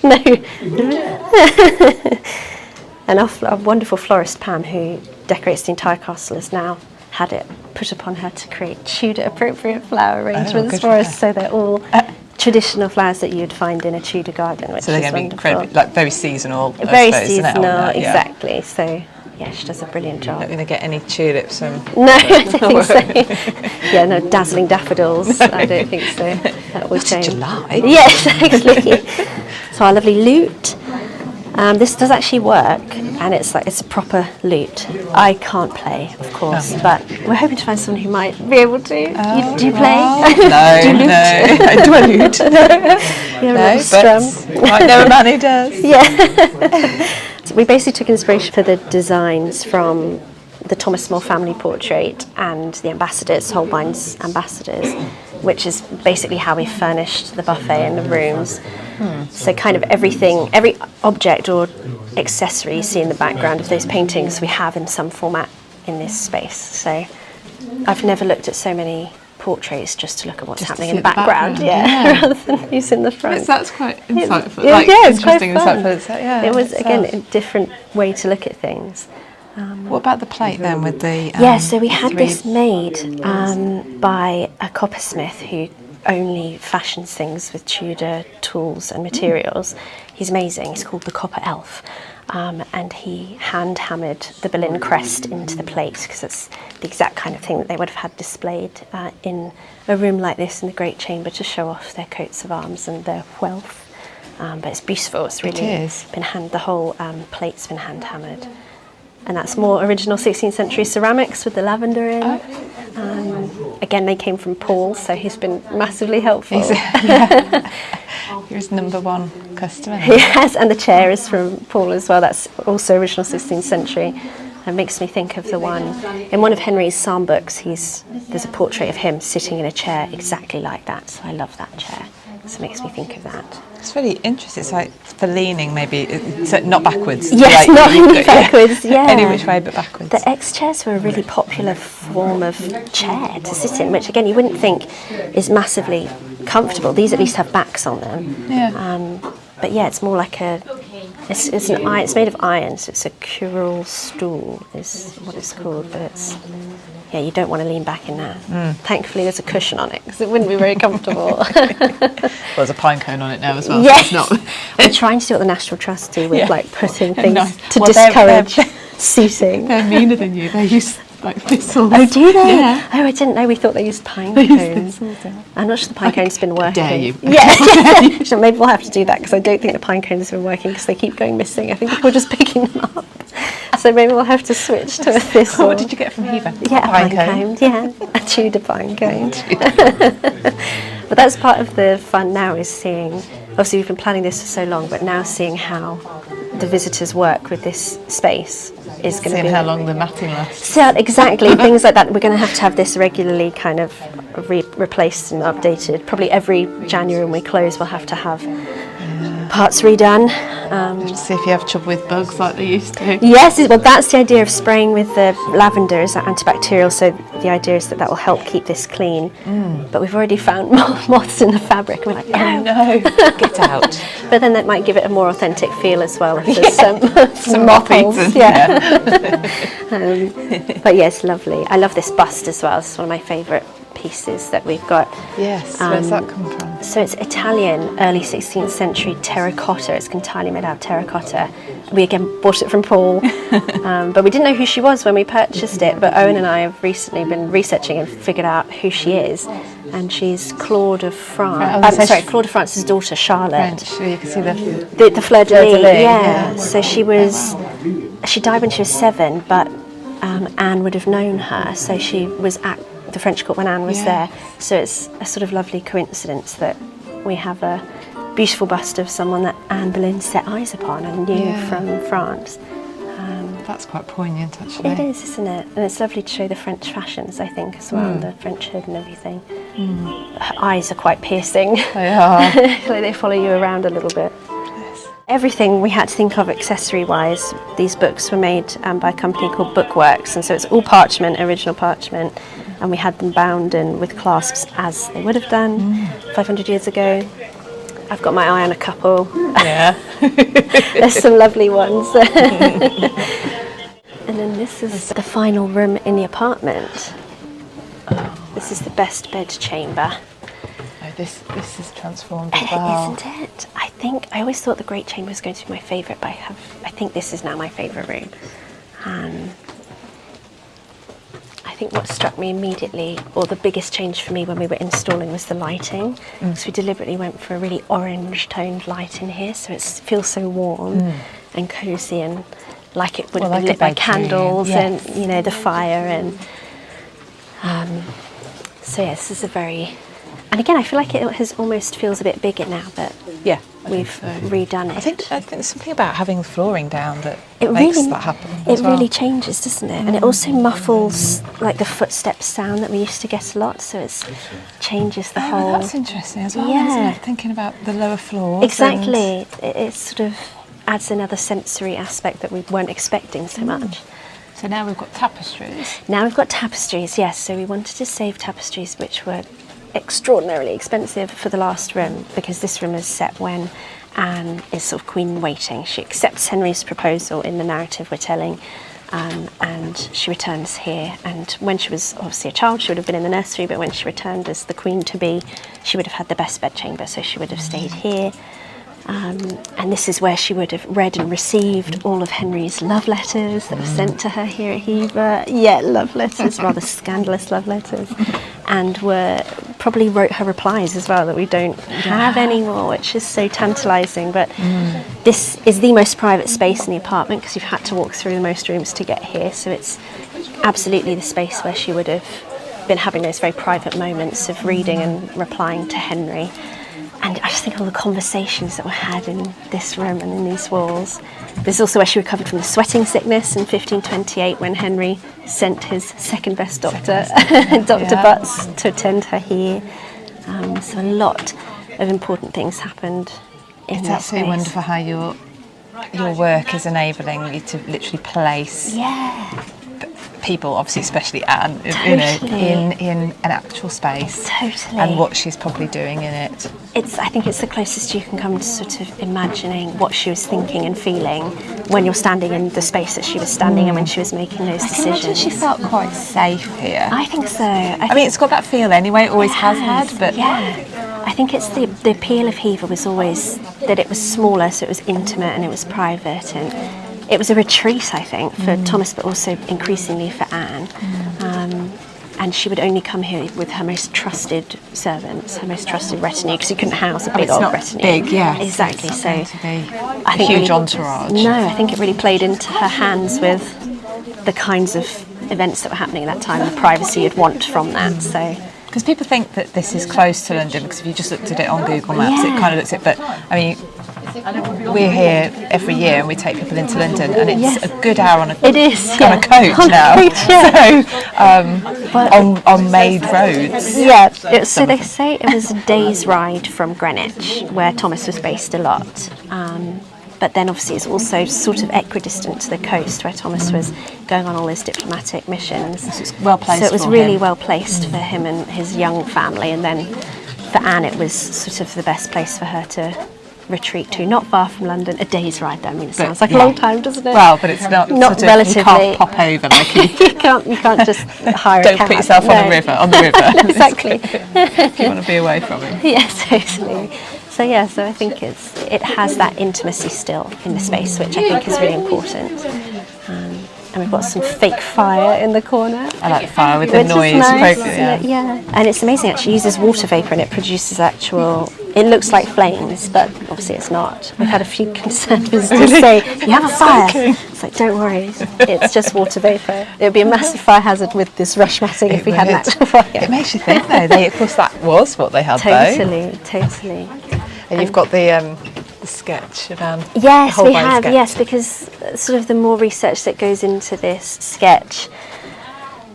No. And our wonderful florist Pam, who decorates the entire castle, has now had it put upon her to create Tudor appropriate flower arrangements for us. So they're all traditional flowers that you'd find in a Tudor garden, which so they're is going to be incredibly, very seasonal. Very seasonal, exactly. So she does a brilliant job. Not going to get any tulips. No, I don't think so. No dazzling daffodils. I don't think so. That will change. July. Yes, exactly. So our lovely lute. This does actually work, and it's a proper lute. I can't play, of course, but we're hoping to find someone who might be able to. Do you play? No, do I lute? Strum. Might know a man who does. Yeah. So we basically took inspiration for the designs from the Thomas More family portrait and the ambassadors, Holbein's ambassadors, which is basically how we furnished the buffet and the rooms. So kind of every object or accessory you see in the background of those paintings we have in some format in this space. So I've never looked at so many portraits just to look at what's happening in the background, rather than who's in the front. That's quite insightful. It's interesting. quite fun. It was again a different way to look at things. What about the plate then with the... so we had this made by a coppersmith who only fashions things with Tudor tools and materials. He's amazing. He's called the Copper Elf. And he hand-hammered the Boleyn crest into the plate because it's the exact kind of thing that they would have had displayed in a room like this in the Great Chamber to show off their coats of arms and their wealth. But it's beautiful. It's really been the whole plate's been hand-hammered. And that's more original 16th century ceramics with the lavender in. Again, they came from Paul, so he's been massively helpful. He's number one customer. Yes, and the chair is from Paul as well. That's also original 16th century. It makes me think of the one in one of Henry's psalm books. There's a portrait of him sitting in a chair exactly like that. So I love that chair. So it makes me think of that. It's really interesting. It's like for leaning, maybe so not backwards. Yes, like, not really backwards. Yeah, any which way but backwards. The X chairs were a really popular form of chair to sit in, which again you wouldn't think is massively comfortable. These at least have backs on them. Yeah. But yeah, it's more like it's made of iron, so it's a curule stool is what it's called. But you don't want to lean back in that. Thankfully, there's a cushion on it because it wouldn't be very comfortable. Well, there's a pine cone on it now as well. Yes, so it's not. we're trying to do what the National Trust do with like putting things to Well, discourage seating. They're meaner than you. They use like thistles. Oh, do they? Yeah. Oh, I didn't know. We thought they used pine cones. I'm not sure the pine cone's been working. Dare you? Yeah. So maybe we'll have to do that because I don't think the pine cones have been working because they keep going missing. I think people are just picking them up. So maybe we'll have to switch to a thistle. What did you get from Hever? Yeah, a pine cone. Yeah, a Tudor pine cone. But that's part of the fun now is seeing, obviously we've been planning this for so long, but now seeing how the visitors work with this space is going to be... Seeing how long the matting lasts. So, exactly, things like that. We're going to have this regularly kind of replaced and updated. Probably every January when we close we'll have to have parts redone. See if you have trouble with bugs like they used to. Yes, well that's the idea of spraying with the lavender is antibacterial, so the idea is that will help keep this clean. But we've already found moths in the fabric and we're like, no, get out. But then that might give it a more authentic feel as well if there's some moths. But yes, lovely. I love this bust as well. It's one of my favourite pieces that we've got. Yes, where's that come from? So it's Italian, early 16th century terracotta. It's entirely made out of terracotta. We again bought it from Paul, but we didn't know who she was when we purchased it. But Owen and I have recently been researching and figured out who she is. And she's Claude of France. Claude of France's daughter, Charlotte. French, you can see the fleur de lis. Yeah. So she died when she was 7, but Anne would have known her. So she was at the French court when Anne was there. So it's a sort of lovely coincidence that we have a beautiful bust of someone that Anne Boleyn set eyes upon and knew from France. That's quite poignant, actually. It is, isn't it? And it's lovely to show the French fashions, I think, as well, the French hood and everything. Her eyes are quite piercing. They are. Like they follow you around a little bit. Yes. Everything we had to think of accessory-wise, these books were made by a company called Bookworks, and so it's all parchment, original parchment, and we had them bound and with clasps as they would have done 500 years ago. I've got my eye on a couple. Yeah. There's some lovely ones. And then this is the final room in the apartment. This is the best bed chamber. Oh, this is transformed as well. Isn't it? I always thought the Great Chamber was going to be my favourite, but I think this is now my favourite room. I think what struck me immediately, or the biggest change for me when we were installing, was the lighting. So we deliberately went for a really orange-toned light in here, so it feels so warm and cosy, and like it would have been lit by candles and the fire. And so yes, this is a very. And again, I feel like it almost feels a bit bigger now that we've redone it. I think there's something about having the flooring down that makes that happen. It really changes, doesn't it? And it also muffles like the footsteps sound that we used to get a lot, so it changes the whole. That's interesting as well, isn't it? Thinking about the lower floors. Exactly. It sort of adds another sensory aspect that we weren't expecting so much. So now we've got tapestries. Now we've got tapestries, yes. So we wanted to save tapestries which were extraordinarily expensive for the last room, because this room is set when Anne is sort of queen waiting. She accepts Henry's proposal in the narrative we're telling, and she returns here. And when she was obviously a child, she would have been in the nursery, but when she returned as the queen-to-be, she would have had the best bedchamber, so she would have stayed here. And this is where she would have read and received all of Henry's love letters that were sent to her here at Hever. Yeah, love letters, rather scandalous love letters. And probably wrote her replies as well that we don't have anymore, which is so tantalising. But this is the most private space in the apartment because you've had to walk through the most rooms to get here. So it's absolutely the space where she would have been having those very private moments of reading and replying to Henry. And I just think all the conversations that were had in this room and in these walls. There's also where she recovered from the sweating sickness in 1528 when Henry sent his second best doctor, Dr Butts, to attend her here. So a lot of important things happened in It's this absolutely space. wonderful how your work is enabling you to literally place people, obviously especially Anne, you know, in an actual space. Totally. And what she's probably doing in it. I think it's the closest you can come to sort of imagining what she was thinking and feeling when you're standing in the space that she was standing in when she was making those I can imagine decisions. she felt quite safe here. I think so. I mean, it's got that feel anyway, it always has had, but... Yeah, I think it's the appeal of Hever was always that it was smaller, so it was intimate and it was private, and it was a retreat, I think, for Thomas, but also increasingly for Anne. And she would only come here with her most trusted servants, her most trusted retinue, because you couldn't house a big old retinue. Big, yeah. Exactly. It's So not going to be I think a huge really, entourage. No, I think it really played into her hands with the kinds of events that were happening at that time, the privacy you'd want from that. So. Because people think that this is close to London, because if you just looked at it on Google Maps, it kind of looks it. But I mean, we're here every year and we take people into London, and it's a good hour on a It is on a coach on now. A coach, So on made roads. Yeah. So they say it was a day's ride from Greenwich, where Thomas was based a lot. But then obviously it's also sort of equidistant to the coast where Thomas was going on all his diplomatic missions. So it's well placed. So it was for really him. well placed for him and his young family. And then for Anne, it was sort of the best place for her to retreat to, not far from London. A day's ride though, I mean, it sounds like a long time, doesn't it? Well, but it's not sort of, relatively. You can't pop over like you. you can't just hire a Don't cab. put yourself on the river. No, exactly. If you want to be away from it. Yes, totally. So I think it has that intimacy still in the space, which I think is really important. And we've got some fake fire in the corner. I like the fire with the Which is noise. nice, appropriate, isn't it? Yeah. And it's amazing, actually. It uses water vapour and it produces it looks like flames, but obviously it's not. We've had a few concerned visitors say, you have a fire. It's like, don't worry, it's just water vapour. It would be a massive fire hazard with this rush matting if we had an actual fire. It makes you think though, of course that was what they had though. Totally. And you've got the sketch of Anne. Yes, we Holbein have, sketch. yes, because sort of the more research that goes into this sketch,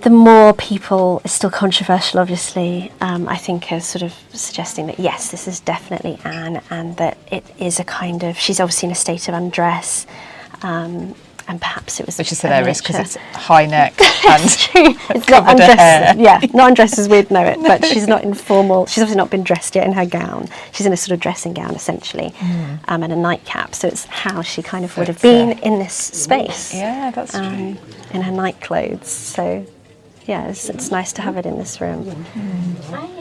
the more people, it's still controversial obviously, I think are sort of suggesting that yes, this is definitely Anne, and that it is a kind of, she's obviously in a state of undress, and perhaps it was Which is a hilarious because miniature. it's high neck and It's true. It's not covered her hair. undressed. Yeah, not undressed as we'd know it, but she's not in formal. She's obviously not been dressed yet in her gown. She's in a sort of dressing gown essentially, and a nightcap. So it's how she kind of would have been in this space. Yeah, that's true. In her night clothes. So yeah, it's nice to have it in this room.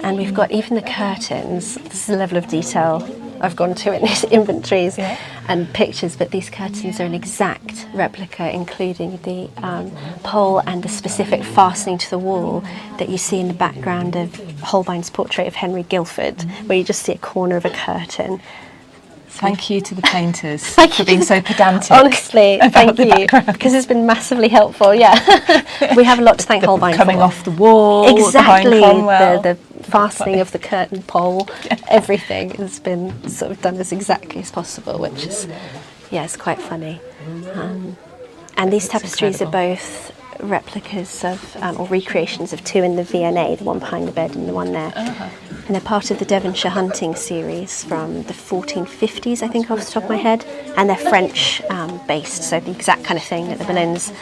And we've got even the curtains. This is the level of detail I've gone to in these inventories and pictures, but these curtains are an exact replica, including the pole and the specific fastening to the wall that you see in the background of Holbein's portrait of Henry Guilford, where you just see a corner of a curtain. Thank you to the painters for being so pedantic. Honestly, thank you, background. because it's been massively helpful. Yeah, we have a lot to thank Holbein for. Coming off the wall, Exactly, behind Cromwell. the fastening of the curtain pole, everything has been sort of done as exactly as possible, which is, it's quite funny. And these tapestries are both replicas of, or recreations of two in the V&A, the one behind the bed and the one there. And they're part of the Devonshire hunting series from the 1450s, I think, off the top of my head. And they're French based, so the exact kind of thing that the Boleyns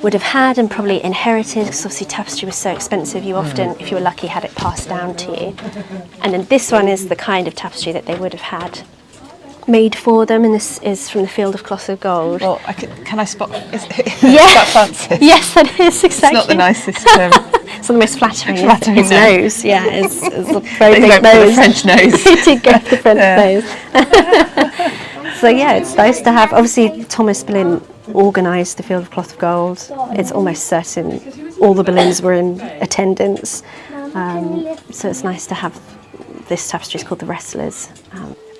would have had and probably inherited, because obviously tapestry was so expensive, you often, if you were lucky, had it passed down to you. And then this one is the kind of tapestry that they would have had made for them, and this is from the Field of Cloth of Gold. Well, can I spot? Is Yeah. that fancy? Yes, that is exactly. It's not the nicest. It's not the most flattering. His nose, it's a very They big went for the nose. French nose. He did go for the French nose. So it's nice to have. Obviously, Thomas Boleyn organised the Field of Cloth of Gold. It's almost certain all the Boleyns were in attendance. So it's nice to have this tapestry. It's called the Wrestlers.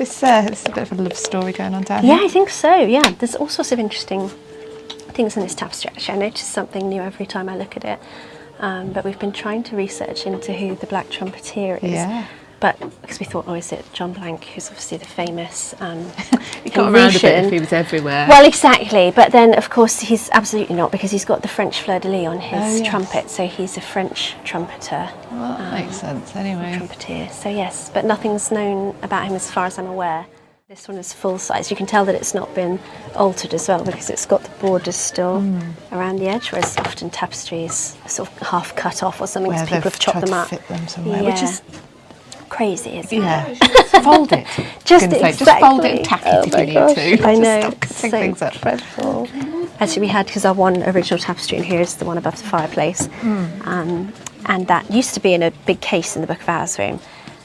It's a bit of a love story going on down Yeah, here. I think so. Yeah, there's all sorts of interesting things in this tapestry. Actually, I notice something new every time I look at it. but we've been trying to research into who the Black Trumpeter is. Yeah. But because we thought, oh, is it John Blank, who's obviously the famous He got around a bit if he was everywhere. Well, exactly. But then, of course, he's absolutely not, because he's got the French fleur-de-lis on his trumpet. So he's a French trumpeter. Well, that makes sense anyway. Trumpeter. So yes, but nothing's known about him as far as I'm aware. This one is full size. You can tell that it's not been altered as well, because it's got the borders still around the edge, whereas often tapestries are sort of half cut off or something, because people have chopped them up. Fit them somewhere, which is crazy, isn't it? Fold it. Just fold it and tack it if you need to. I know. Stop cutting things up. Dreadful. Actually, we had, because our one original tapestry in here is the one above the fireplace, and that used to be in a big case in the Book of Hours room,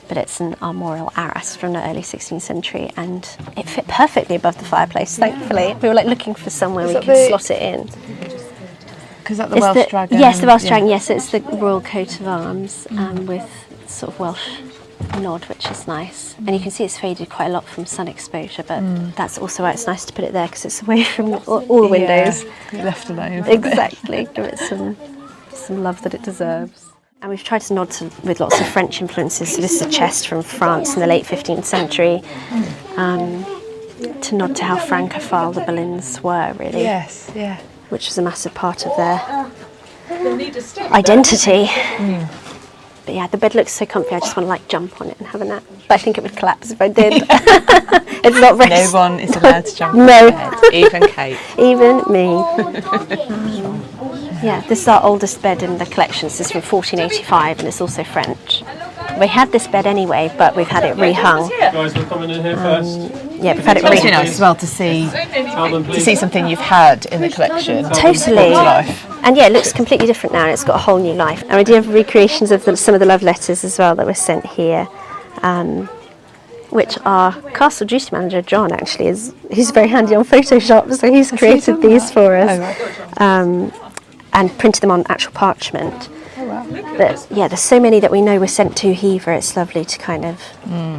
but it's an armorial arras from the early 16th century, and it fit perfectly above the fireplace, thankfully. We were like looking for somewhere we could slot it in. Because that's the Welsh dragon. Yes, the Welsh dragon, yes, it's the royal coat of arms with sort of Welsh nod, which is nice. And you can see it's faded quite a lot from sun exposure, but that's also why it's nice to put it there, because it's away from all the windows. Left alone. Exactly, give it some love that it deserves. And we've tried to nod with lots of French influences. So this is a chest from France in the late 15th century, to nod to how Francophile the Boleyns were, really. Yes, yeah. Which was a massive part of their identity. But yeah, the bed looks so comfy, I just want to like jump on it and have a nap. But I think it would collapse if I did. It's not very... No one is allowed to jump on the bed, even Kate. Even me. Yeah, this is our oldest bed in the collection. This is from 1485, and it's also French. We had this bed anyway, but we've had it rehung. Guys, we're coming in here first. Yeah, we've had it It's rehung. nice as well to see something you've had in the collection. Totally. Life. And yeah, it looks completely different now, and it's got a whole new life. And we do have recreations of some of the love letters as well that were sent here, which our castle duty manager, John, actually, he's very handy on Photoshop, so he's created these for us and printed them on actual parchment. But yeah, there's so many that we know were sent to Hever. It's lovely to kind of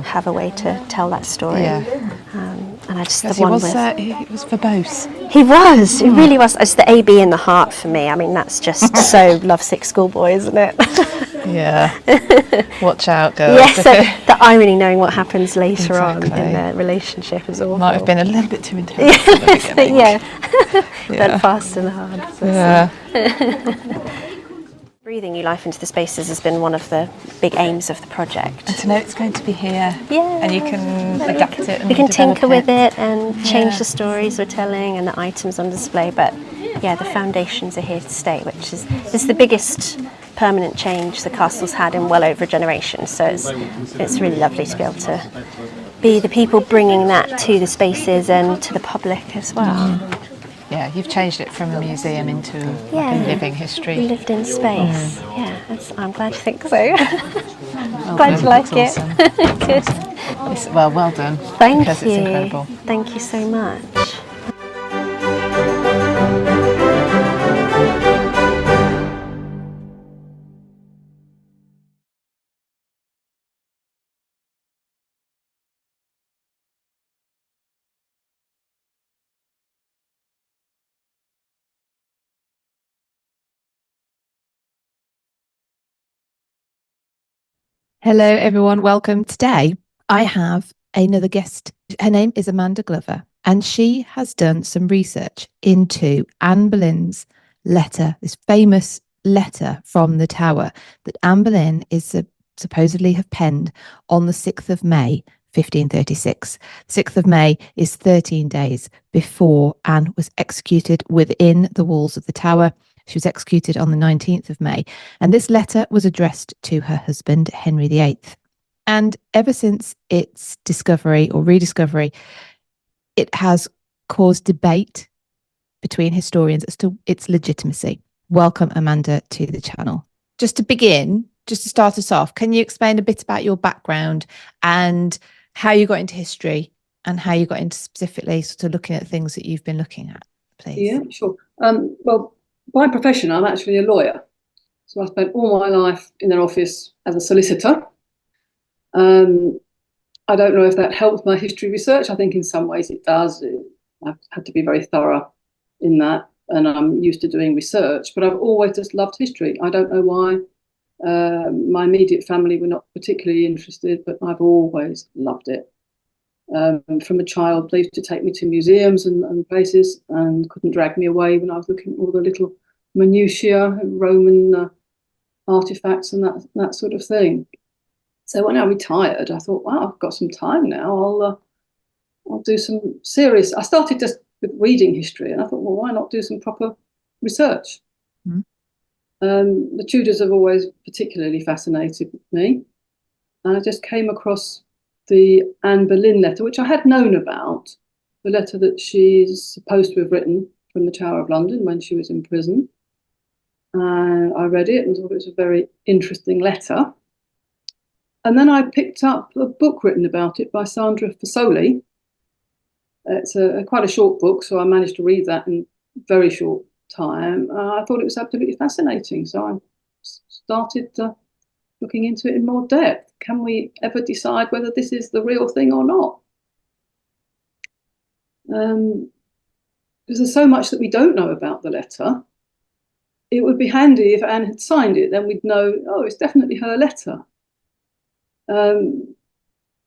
have a way to tell that story. Yeah. And I just he was verbose. He was. He really was. It's the AB in the heart for me. I mean, that's just so lovesick schoolboy, isn't it? Yeah. Watch out, girls. Yes, so the irony knowing what happens later on in their relationship is awful. Might have been a little bit too intense at the beginning. But fast and hard. So Yeah. Breathing new life into the spaces has been one of the big aims of the project. And to know it's going to be here, and you can adapt it and we can develop tinker with it and change the stories we're telling and the items on display, but yeah, the foundations are here to stay, which is the biggest permanent change the castle's had in well over a generation, so it's really lovely to be able to be the people bringing that to the spaces and to the public as well. Yeah, you've changed it from a museum into like a living history. Lived in space. Yeah, I'm glad you think so. Glad you like it. Awesome. Good. Well done. Thank because you. It's incredible. Thank you so much. Hello, everyone. Welcome. Today, I have another guest. Her name is Amanda Glover, and she has done some research into Anne Boleyn's letter, this famous letter from the Tower that Anne Boleyn is supposedly have penned on the 6th of May, 1536. 6th of May is 13 days before Anne was executed within the walls of the Tower. She was executed on the 19th of May, and this letter was addressed to her husband, Henry VIII. And ever since its discovery or rediscovery, it has caused debate between historians as to its legitimacy. Welcome, Amanda, to the channel. Just to start us off, can you explain a bit about your background and how you got into history and how you got into specifically sort of looking at things that you've been looking at, please? Yeah, sure. Well, by profession, I'm actually a lawyer. So I spent all my life in an office as a solicitor. I don't know if that helps my history research. I think in some ways it does. I've had to be very thorough in that. and I'm used to doing research, but I've always just loved history. I don't know why. My immediate family were not particularly interested, but I've always loved it. From a child, they used to take me to museums and places and couldn't drag me away when I was looking at all the little minutiae, Roman artifacts and that sort of thing. So when I retired, I thought, wow, I've got some time now. I'll do some serious. I started just with reading history, and I thought, well, why not do some proper research? The Tudors have always particularly fascinated me, and I just came across the Anne Boleyn letter, which I had known about, the letter that she's supposed to have written from the Tower of London when she was in prison. And I read it and thought it was a very interesting letter. And then I picked up a book written about it by Sandra Fasoli. It's quite a short book, so I managed to read that in a very short time. I thought it was absolutely fascinating, so I started looking into it in more depth. Can we ever decide whether this is the real thing or not? Because there's so much that we don't know about the letter. It would be handy if Anne had signed it, then we'd know, oh, it's definitely her letter.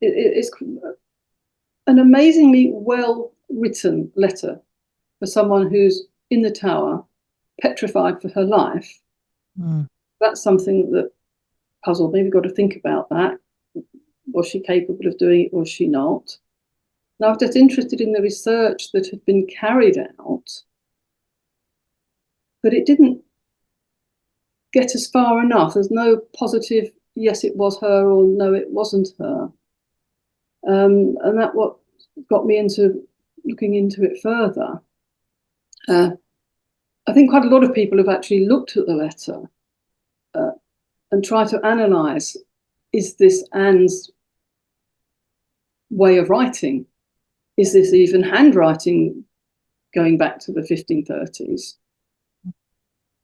It's an amazingly well-written letter for someone who's in the Tower, petrified for her life. That's something that puzzled me. We've got to think about that. Was she capable of doing it? Was she not? And I was just interested in the research that had been carried out, but it didn't get us far enough. There's no positive, yes, it was her, or no, it wasn't her. And that what got me into looking into it further. I think quite a lot of people have actually looked at the letter and tried to analyse, is this Anne's way of writing? Is this even handwriting going back to the 1530s?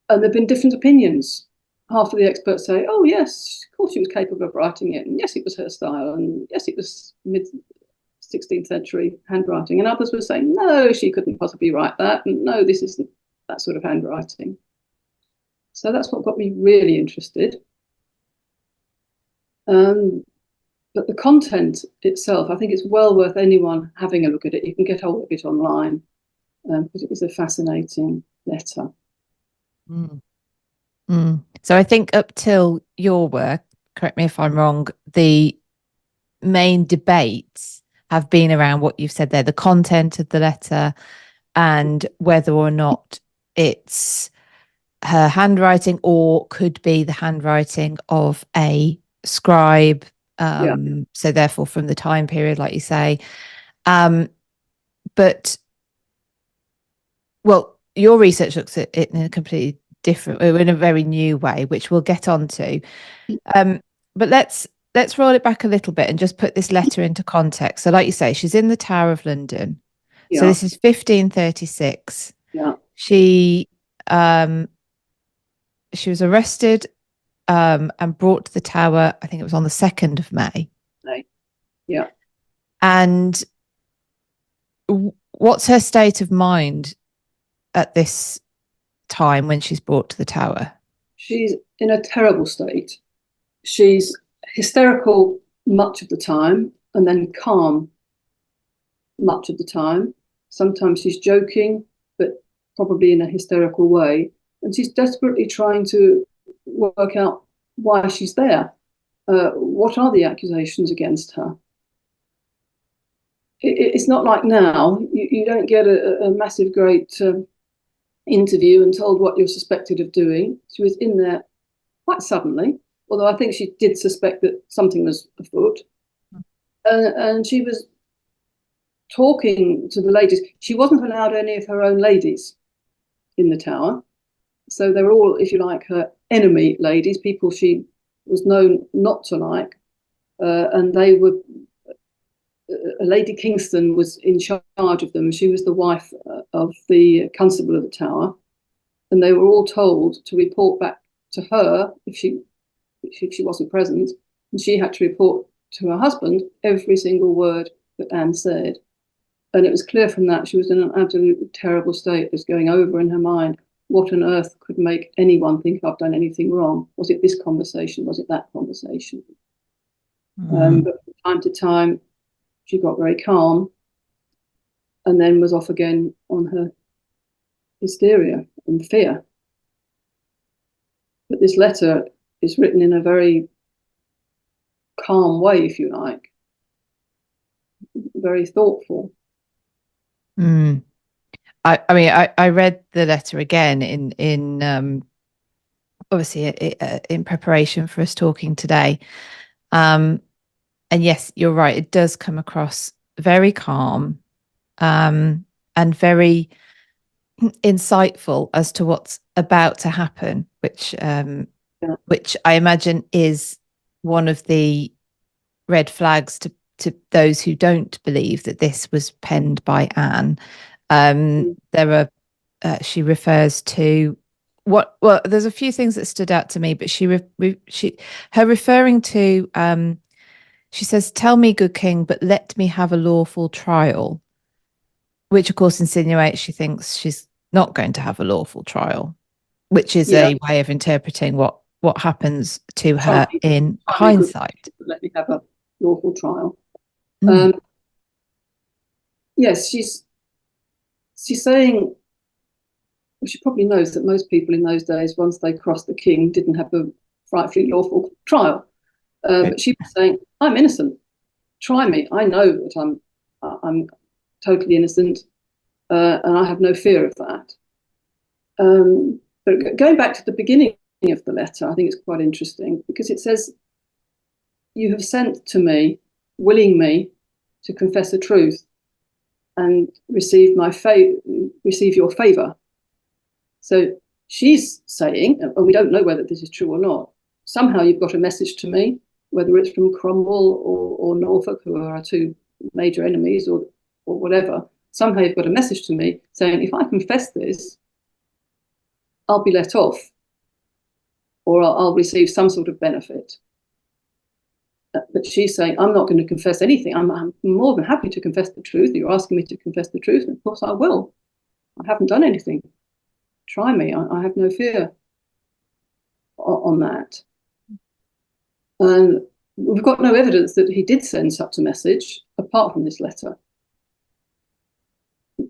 And there have been different opinions. Half of the experts say, oh, yes, of course she was capable of writing it. And yes, it was her style. And yes, it was mid-16th century handwriting. And others were saying, no, she couldn't possibly write that. And no, this isn't that sort of handwriting. So that's what got me really interested. But the content itself, I think it's well worth anyone having a look at it. You can get hold of it online, because it is a fascinating letter. So I think up till your work, correct me if I'm wrong, the main debates have been around what you've said there, the content of the letter and whether or not it's her handwriting or could be the handwriting of a scribe. So therefore from the time period, like you say. But, well, your research looks at it in a completely different, in a very new way, which we'll get onto. But let's roll it back a little bit and just put this letter into context. So like you say, she's in the Tower of London. So this is 1536. She was arrested and brought to the Tower, I think it was on the 2nd of May. And what's her state of mind at this time when she's brought to the Tower? She's in a terrible state. She's hysterical much of the time and then calm much of the time. Sometimes she's joking, but probably in a hysterical way. And she's desperately trying to work out why she's there. What are the accusations against her? It's not like now. You don't get a massive, great interview and told what you're suspected of doing. She was in there quite suddenly, although I think she did suspect that something was afoot. And she was talking to the ladies. She wasn't allowed any of her own ladies in the Tower. So they were all, if you like, her enemy ladies, people she was known not to like. And they were, Lady Kingston was in charge of them. She was the wife of the constable of the Tower. And they were all told to report back to her if she wasn't present. And she had to report to her husband every single word that Anne said. And it was clear from that she was in an absolutely terrible state, just going over in her mind, what on earth could make anyone think I've done anything wrong? Was it this conversation? Was it that conversation? But from time to time, she got very calm and then was off again on her hysteria and fear. But this letter is written in a very calm way, if you like, very thoughtful. I read the letter again in obviously in preparation for us talking today, and yes, you're right. It does come across very calm, and very insightful as to what's about to happen, which I imagine is one of the red flags to those who don't believe that this was penned by Anne. There are she refers to there's a few things that stood out to me, but her referring to she says, "Tell me, good king, but let me have a lawful trial," which of course insinuates she thinks she's not going to have a lawful trial, which is a way of interpreting what happens to her in hindsight. Let me have a lawful trial. Yes, she's saying, well, she probably knows that most people in those days, once they crossed the king, didn't have a rightfully lawful trial. But she was saying, I'm innocent. Try me. I know that I'm totally innocent, and I have no fear of that. But going back to the beginning of the letter, I think it's quite interesting because it says, "You have sent to me, willing me to confess the truth and receive your favour." So she's saying, and we don't know whether this is true or not, somehow you've got a message to me, whether it's from Cromwell or Norfolk, who are our two major enemies, or whatever. Somehow you've got a message to me saying, if I confess this, I'll be let off, or I'll receive some sort of benefit. But she's saying, I'm not going to confess anything. I'm more than happy to confess the truth. You're asking me to confess the truth, and of course I will. I haven't done anything. Try me. I have no fear on that. And we've got no evidence that he did send such a message, apart from this letter.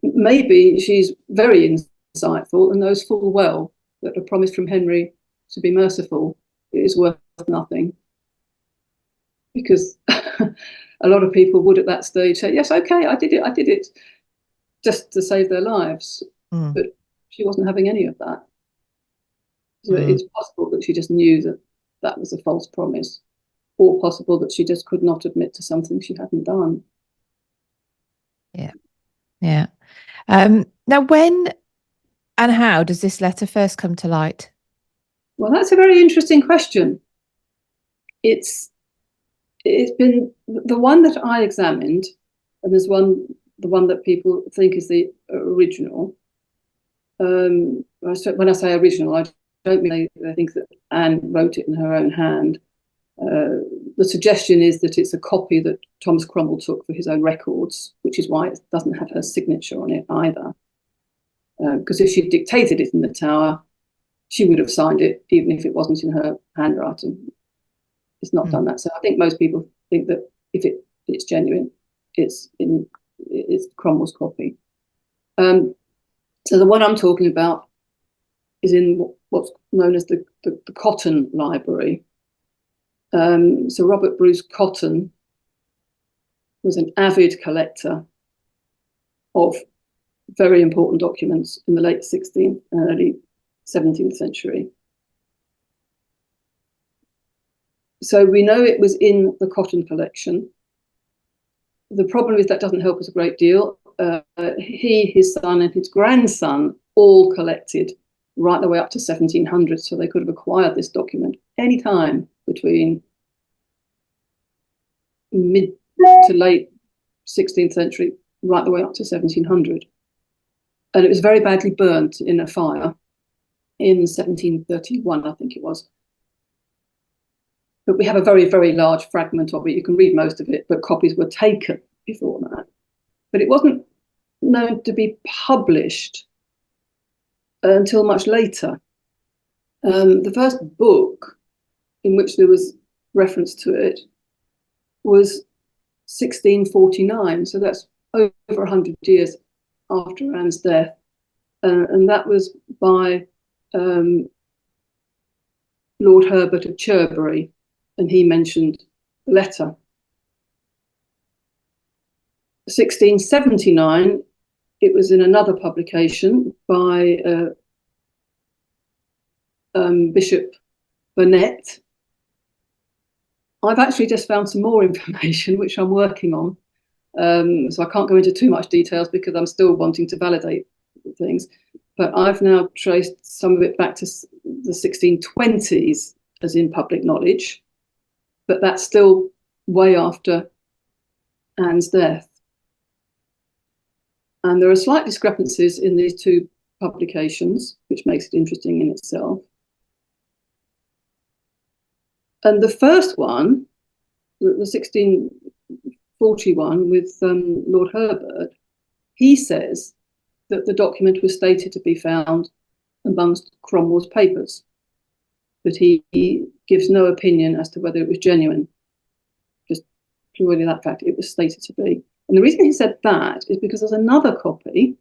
Maybe she's very insightful and knows full well that a promise from Henry to be merciful is worth nothing. Because a lot of people would at that stage say, yes, okay, I did it, just to save their lives. But she wasn't having any of that. So it's possible that she just knew that that was a false promise, or possible that she just could not admit to something she hadn't done. Yeah. Now, when and how does this letter first come to light? Well, that's a very interesting question. It's been the one that I examined, and there's the one that people think is the original. When I say original, I don't mean they think that Anne wrote it in her own hand. The suggestion is that it's a copy that Thomas Cromwell took for his own records, which is why it doesn't have her signature on it either. Because if she dictated it in the Tower, she would have signed it, even if it wasn't in her handwriting. It's not done that. So I think most people think that if it's genuine, it's Cromwell's copy. So the one I'm talking about is in what's known as the Cotton Library. So Robert Bruce Cotton was an avid collector of very important documents in the late 16th and early 17th century. So we know it was in the Cotton collection. The problem is that doesn't help us a great deal. He, his son, and his grandson all collected right the way up to 1700, so they could have acquired this document any time between mid to late 16th century, right the way up to 1700. And it was very badly burnt in a fire in 1731, I think it was. But we have a very, very large fragment of it. You can read most of it, but copies were taken before that. But it wasn't known to be published until much later. The first book in which there was reference to it was 1649, so that's over 100 years after Anne's death, and that was by Lord Herbert of Cherbury, and he mentioned the letter. 1679, it was in another publication by Bishop Burnet. I've actually just found some more information which I'm working on, so I can't go into too much details because I'm still wanting to validate things, but I've now traced some of it back to the 1620s as in public knowledge, but that's still way after Anne's death. And there are slight discrepancies in these two publications, which makes it interesting in itself. And the first one, the 1641 with Lord Herbert, he says that the document was stated to be found amongst Cromwell's papers, but he gives no opinion as to whether it was genuine. Just purely that fact, it was stated to be. And the reason he said that is because there's another copy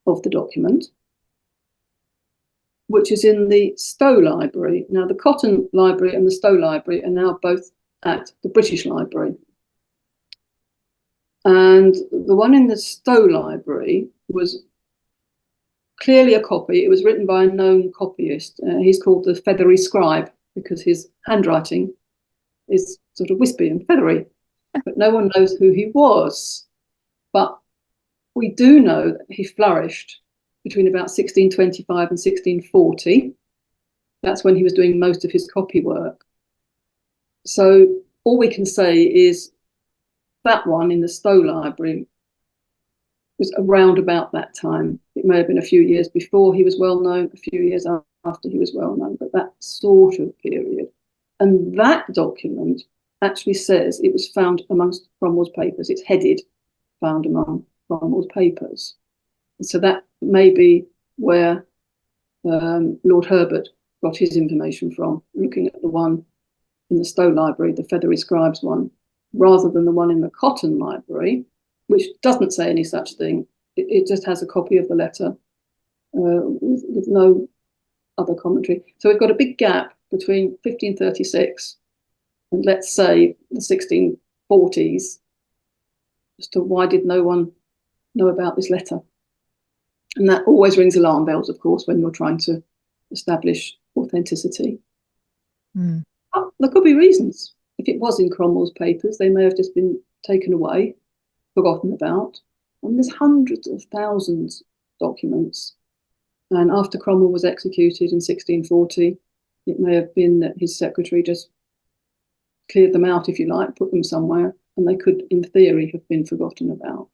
of the document, which is in the Stowe Library. Now, the Cotton Library and the Stowe Library are now both at the British Library. And the one in the Stowe Library was clearly a copy. It was written by a known copyist. He's called the Feathery Scribe because his handwriting is sort of wispy and feathery, but no one knows who he was. But we do know that he flourished between about 1625 and 1640. That's when he was doing most of his copy work. So all we can say is that one in the Stowe Library was around about that time. It may have been a few years before he was well known, a few years after he was well known, but that sort of period. And that document actually says it was found amongst Cromwell's papers. It's headed found among Cromwell's papers. And so that may be where Lord Herbert got his information from, looking at the one in the Stowe Library, the Feathery Scribes one, rather than the one in the Cotton Library, which doesn't say any such thing. It just has a copy of the letter with no other commentary. So we've got a big gap between 1536 and, let's say, the 1640s as to why did no one know about this letter. And that always rings alarm bells, of course, when you're trying to establish authenticity. Mm. But there could be reasons. If it was in Cromwell's papers, they may have just been taken away, forgotten about. And there's hundreds of thousands of documents. And after Cromwell was executed in 1640, it may have been that his secretary just cleared them out, if you like, put them somewhere, and they could, in theory, have been forgotten about.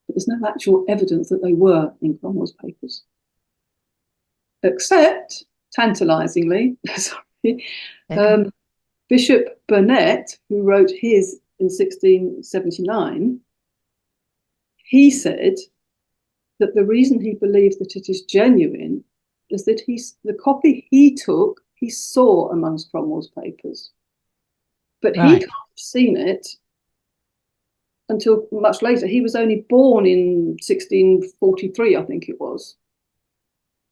But there's no actual evidence that they were in Cromwell's papers. Except, tantalisingly, Bishop Burnet, who wrote his in 1679, he said that the reason he believes that it is genuine is that the copy he took, he saw amongst Cromwell's papers. But he can't have seen it until much later. He was only born in 1643, I think it was.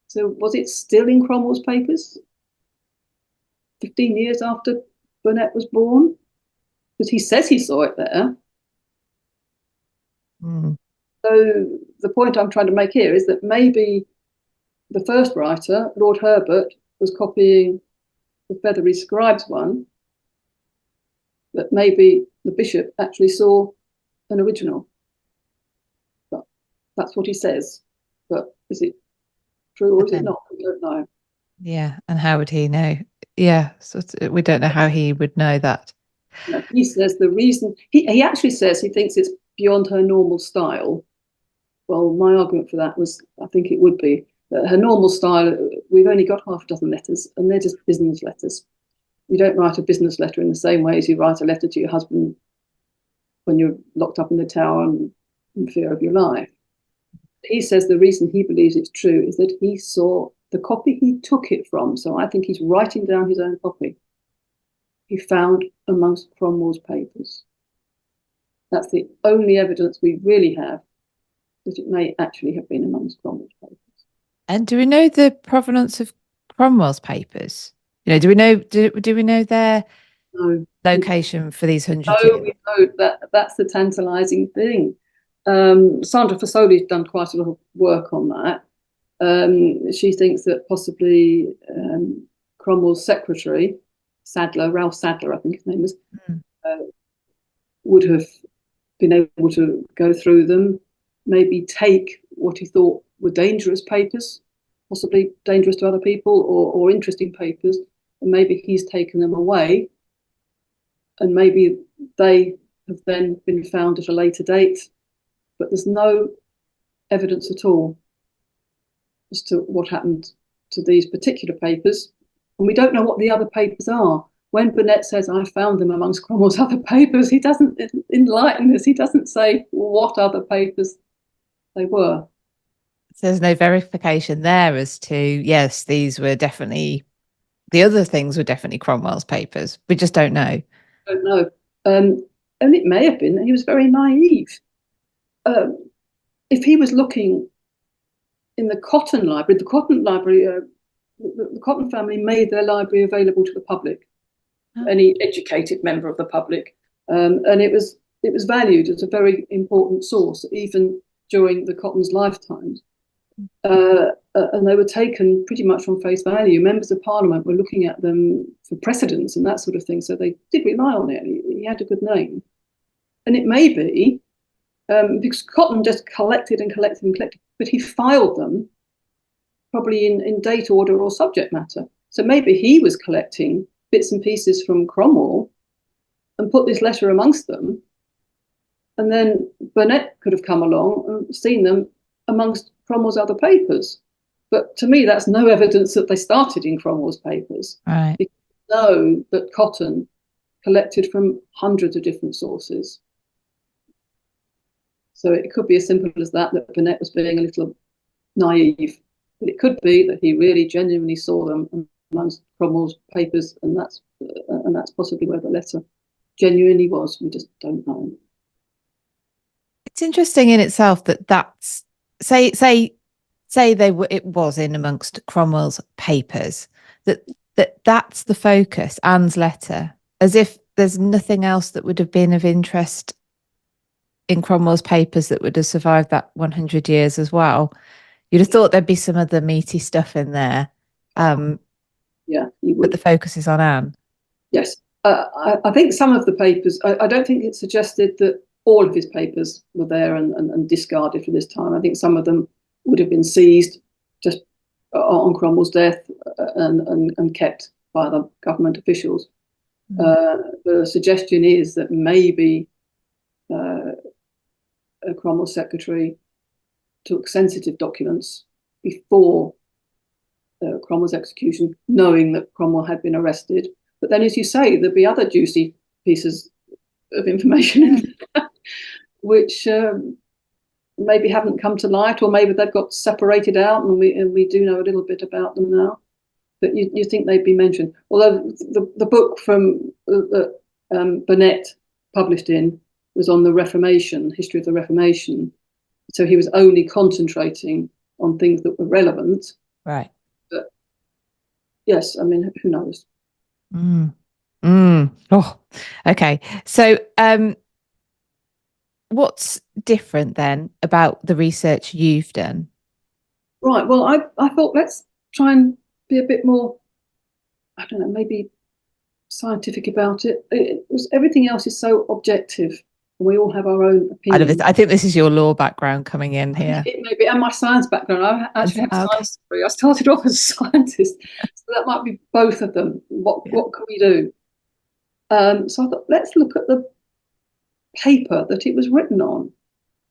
So was it still in Cromwell's papers 15 years after Burnet was born? Because he says he saw it there. Mm. So the point I'm trying to make here is that maybe the first writer, Lord Herbert, was copying the Feathery Scribes one, but maybe the bishop actually saw an original. But that's what he says. But is it true or is it not? We don't know. Yeah, and how would he know? Yeah, so we don't know how he would know that. No, he says the reason, he actually says he thinks it's beyond her normal style. Well, my argument for that was, I think it would be, that her normal style, we've only got half a dozen letters, and they're just business letters. You don't write a business letter in the same way as you write a letter to your husband when you're locked up in the tower and in fear of your life. he says the reason he believes it's true is that he saw the copy he took it from. So I think he's writing down his own copy. He found amongst Cromwell's papers. That's the only evidence we really have that it may actually have been amongst Cromwell's papers. And do we know the provenance of Cromwell's papers? You know, do we know their location for these 100 years? We know that's the tantalising thing. Sandra Fasoli's done quite a lot of work on that. She thinks that possibly Cromwell's secretary, Ralph Sadler, I think his name is, would have been able to go through them, maybe take what he thought were dangerous papers, possibly dangerous to other people, or interesting papers, and maybe he's taken them away, and maybe they have then been found at a later date, but there's no evidence at all as to what happened to these particular papers, and we don't know what the other papers are. When Burnet says, I found them amongst Cromwell's other papers, he doesn't enlighten us. He doesn't say what other papers they were. So there's no verification there as to, yes, these were definitely, the other things were definitely Cromwell's papers. We just don't know. Don't know. And it may have been that he was very naive. If he was looking in the Cotton Library, the Cotton family made their library available to the public, any educated member of the public, and it was valued as a very important source, even during the Cotton's lifetimes. And they were taken pretty much on face value. Members of Parliament were looking at them for precedence and that sort of thing, so they did rely on it. He had a good name. And it may be because Cotton just collected and collected and collected, but he filed them probably in date order or subject matter. So maybe he was collecting bits and pieces from Cromwell and put this letter amongst them, and then Burnet could have come along and seen them amongst Cromwell's other papers. But to me, that's no evidence that they started in Cromwell's papers. Right. Because we know that Cotton collected from hundreds of different sources. So it could be as simple as that Burnet was being a little naive. But it could be that he really genuinely saw them amongst Cromwell's papers, and that's possibly where the letter genuinely was. We just don't know. It's interesting in itself that that's say it was in amongst Cromwell's papers, that's the focus, Anne's letter, as if there's nothing else that would have been of interest in Cromwell's papers that would have survived that 100 years as well. You'd have thought there'd be some other meaty stuff in there. Yeah, but the focus is on Anne. Yes. I think some of the papers, I don't think it suggested that all of his papers were there and discarded for this time. I think some of them would have been seized just on Cromwell's death and kept by the government officials. The suggestion is that maybe a Cromwell secretary took sensitive documents before Cromwell's execution, knowing that Cromwell had been arrested. But then, as you say, there'd be other juicy pieces of information which maybe haven't come to light, or maybe they've got separated out, and we do know a little bit about them now. But you think they'd be mentioned. Although the book from that Burnet published in was on the Reformation, history of the Reformation. So he was only concentrating on things that were relevant. Right. But yes, I mean, who knows? Oh, okay. So what's different then about the research you've done? Right. Well, I thought let's try and be a bit more, I don't know, maybe scientific about it. Everything else is so objective. We all have our own opinions. I think this is your law background coming in here. It may be, and my science background. I actually have a science degree. I started off as a scientist, so that might be both of them. What can we do? So I thought, let's look at the paper that it was written on.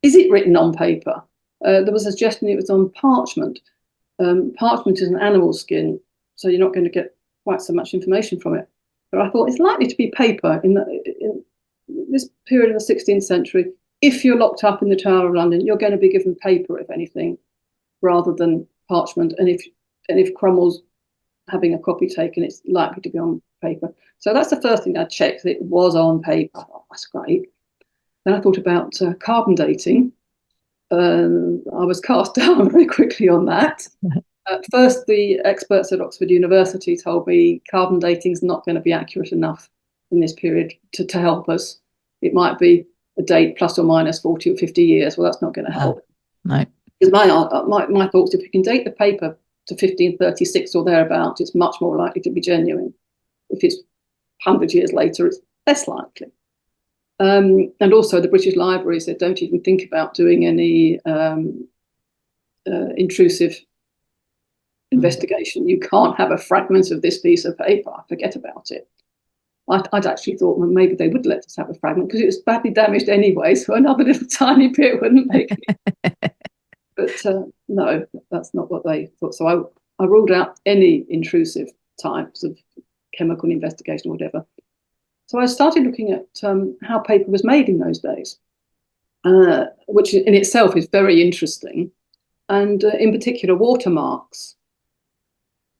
Is it written on paper? There was a suggestion it was on parchment. Parchment is an animal skin, so you're not going to get quite so much information from it. But I thought it's likely to be paper in this period of the 16th century. if you're locked up in the Tower of London, you're going to be given paper, if anything, rather than parchment. And if Cromwell's having a copy taken, it's likely to be on paper. So that's the first thing I checked, that it was on paper. Oh, that's great. Then I thought about carbon dating. I was cast down very quickly on that. At first, the experts at Oxford University told me carbon dating is not going to be accurate enough in this period to help us. It might be a date plus or minus 40 or 50 years. Well, that's not going to help. No. Because my thoughts, if we can date the paper to 1536 or thereabouts, it's much more likely to be genuine. If it's 100 years later, it's less likely. And also the British Library said, don't even think about doing any intrusive investigation. You can't have a fragment of this piece of paper. Forget about it. I'd actually thought, well, maybe they would let us have a fragment because it was badly damaged anyway, so another little tiny bit wouldn't make it. But no, that's not what they thought. So I ruled out any intrusive types of chemical investigation or whatever. So I started looking at how paper was made in those days, which in itself is very interesting, and in particular watermarks.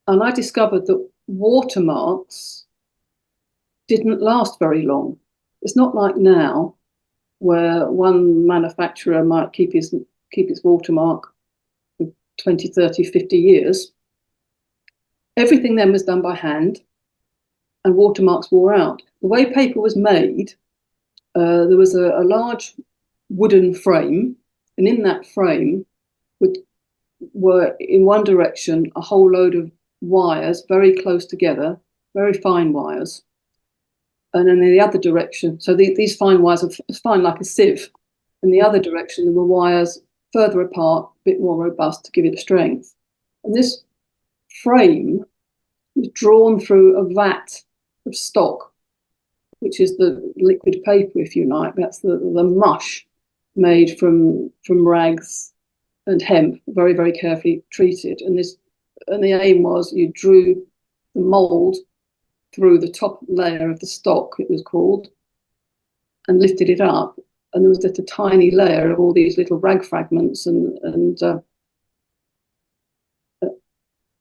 And I discovered that watermarks didn't last very long. It's not like now, where one manufacturer might keep its watermark for 20, 30, 50 years. Everything then was done by hand, and watermarks wore out. The way paper was made, there was a large wooden frame, and in that frame were in one direction a whole load of wires very close together, very fine wires, and then in the other direction, so these fine wires are fine like a sieve. In the other direction, there were wires further apart, a bit more robust to give it strength. And this frame was drawn through a vat of stock, which is the liquid paper, if you like. That's the mush made from rags and hemp, very, very carefully treated. And the aim was you drew the mould through the top layer of the stock, it was called, and lifted it up. And there was just a tiny layer of all these little rag fragments, and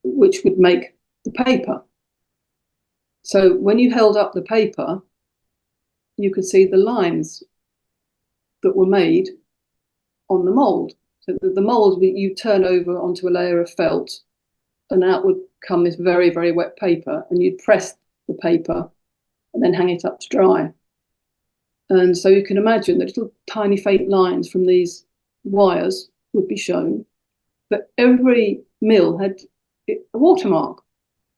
which would make the paper. So when you held up the paper, you could see the lines that were made on the mould. So the mould you turn over onto a layer of felt, and out would come this very, very wet paper, and you'd press the paper and then hang it up to dry. And so you can imagine the little tiny faint lines from these wires would be shown. But every mill had a watermark,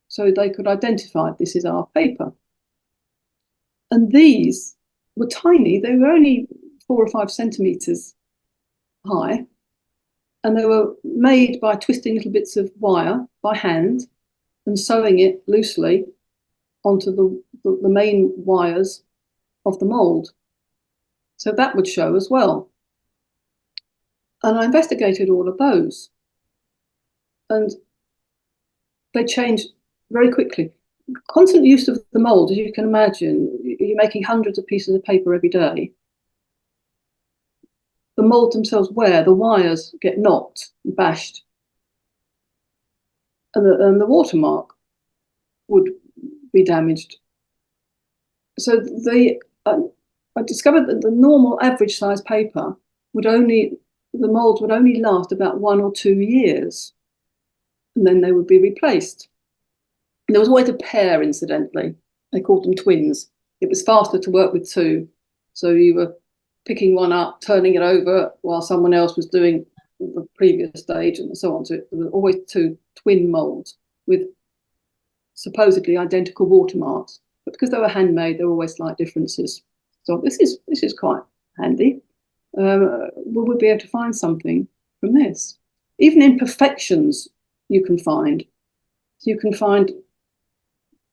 so they could identify this is our paper. And these were tiny. They were only 4 or 5 centimetres high. And they were made by twisting little bits of wire by hand and sewing it loosely onto the main wires of the mould. So that would show as well. And I investigated all of those. And they changed very quickly. Constant use of the mould, as you can imagine, you're making hundreds of pieces of paper every day. The mould themselves wear, the wires get knocked and bashed. And the watermark would be damaged. So I discovered that the normal average size paper the mould would only last about 1 or 2 years, and then they would be replaced. And there was always a pair, incidentally. They called them twins. It was faster to work with 2. So you were picking one up, turning it over while someone else was doing the previous stage, and so on. So there were always 2 twin moulds with supposedly identical watermarks. But because they were handmade, there were always slight differences. So this is quite handy. We would be able to find something from this. Even imperfections you can find. So you can find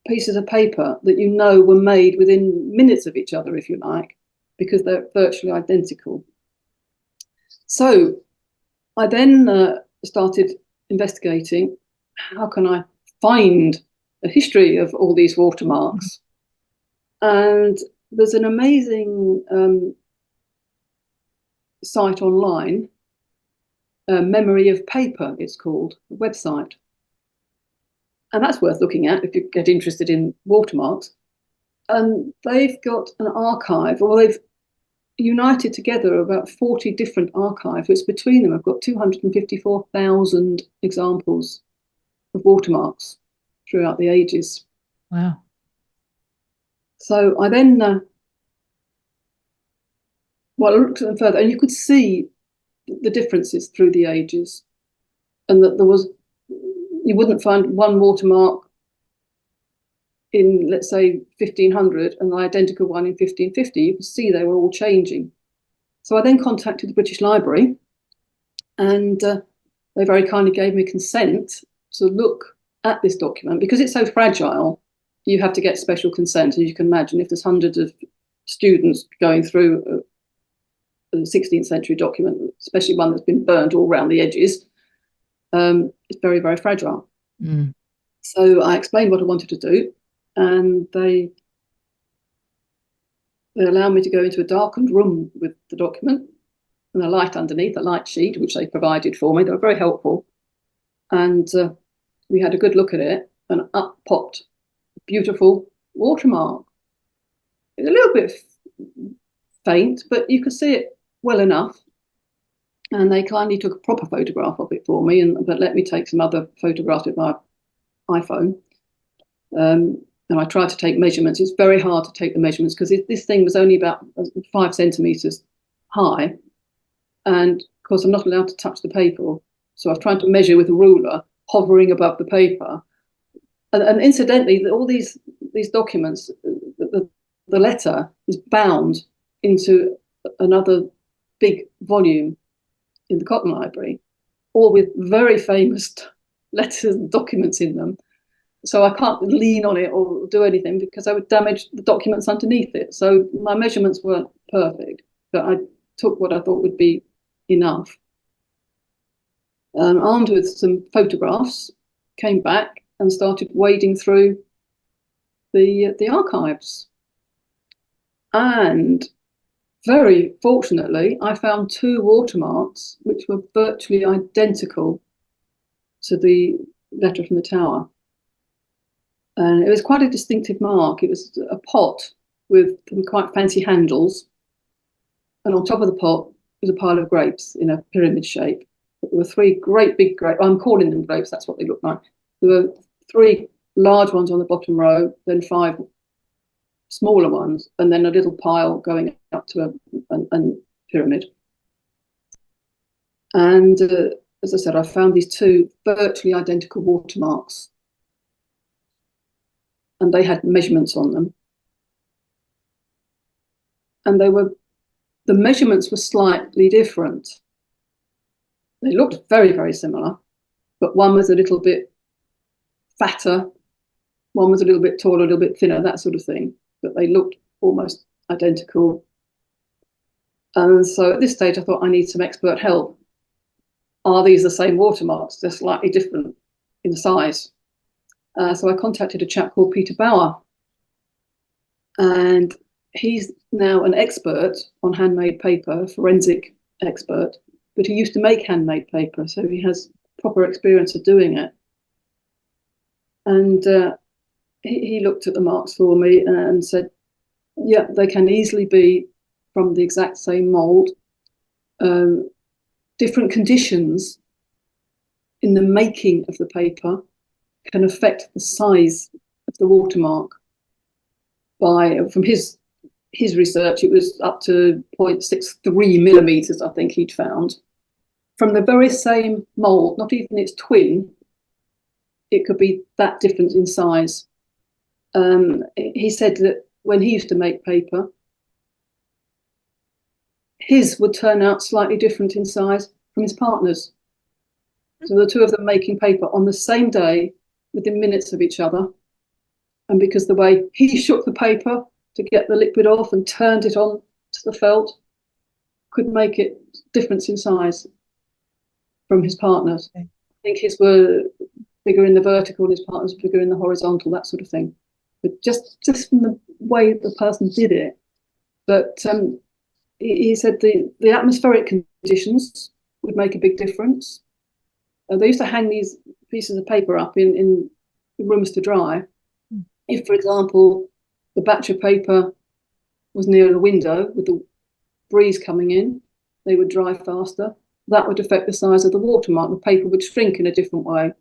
pieces of paper that you know were made within minutes of each other, if you like, because they're virtually identical. So I then started investigating how can I find a history of all these watermarks. And there's an amazing site online, Memory of Paper, it's called, a website. And that's worth looking at if you get interested in watermarks. And they've got an archive, or they've united together about 40 different archives, which between them have got 254,000 examples of watermarks throughout the ages. Wow. So I then, I looked at them further, and you could see the differences through the ages, and that you wouldn't find one watermark in, let's say, 1500 and the identical one in 1550. You could see they were all changing. So I then contacted the British Library, and they very kindly gave me consent to look at this document. Because it's so fragile, you have to get special consent. As you can imagine, if there's hundreds of students going through a 16th century document, especially one that's been burnt all around the edges, it's very, very fragile. Mm. So I explained what I wanted to do, and they allowed me to go into a darkened room with the document and a light underneath, a light sheet, which they provided for me. They were very helpful. And we had a good look at it, and up popped a beautiful watermark. It was a little bit faint, but you could see it well enough. And they kindly took a proper photograph of it for me, but let me take some other photographs with my iPhone. And I tried to take measurements. It's very hard to take the measurements because this thing was only about 5 centimetres high. And of course, I'm not allowed to touch the paper. So I've tried to measure with a ruler, hovering above the paper. And incidentally, all these documents, the letter is bound into another big volume in the Cotton Library, all with very famous letters and documents in them. So I can't lean on it or do anything because I would damage the documents underneath it. So my measurements weren't perfect, but I took what I thought would be enough. Armed with some photographs, came back and started wading through the archives. And very fortunately, I found 2 watermarks which were virtually identical to the letter from the Tower. And it was quite a distinctive mark. It was a pot with some quite fancy handles. And on top of the pot was a pile of grapes in a pyramid shape. There were 3 great big grapes. I'm calling them grapes, that's what they look like. There were 3 large ones on the bottom row, then 5 smaller ones, and then a little pile going up to a pyramid. And as I said, I found these 2 virtually identical watermarks, and they had measurements on them. And the measurements were slightly different. They looked very, very similar, but one was a little bit fatter, one was a little bit taller, a little bit thinner, that sort of thing. But they looked almost identical. And so at this stage, I thought I need some expert help. Are these the same watermarks? They're slightly different in size. So I contacted a chap called Peter Bauer. And he's now an expert on handmade paper, a forensic expert, but he used to make handmade paper, so he has proper experience of doing it. And he looked at the marks for me and said, yeah, they can easily be from the exact same mould. Different conditions in the making of the paper can affect the size of the watermark. From his research, it was up to 0.63 millimetres, I think he'd found. From the very same mould, not even its twin, it could be that different in size. He said that when he used to make paper, his would turn out slightly different in size from his partner's. So the 2 of them making paper on the same day within minutes of each other. And because the way he shook the paper to get the liquid off and turned it on to the felt could make it difference in size from his partner's. Okay. I think his were bigger in the vertical and his partner's bigger in the horizontal, that sort of thing. But just from the way the person did it. But he said the atmospheric conditions would make a big difference. They used to hang these pieces of paper up in rooms to dry. If, for example, the batch of paper was near the window with the breeze coming in, they would dry faster. That would affect the size of the watermark. The paper would shrink in a different way.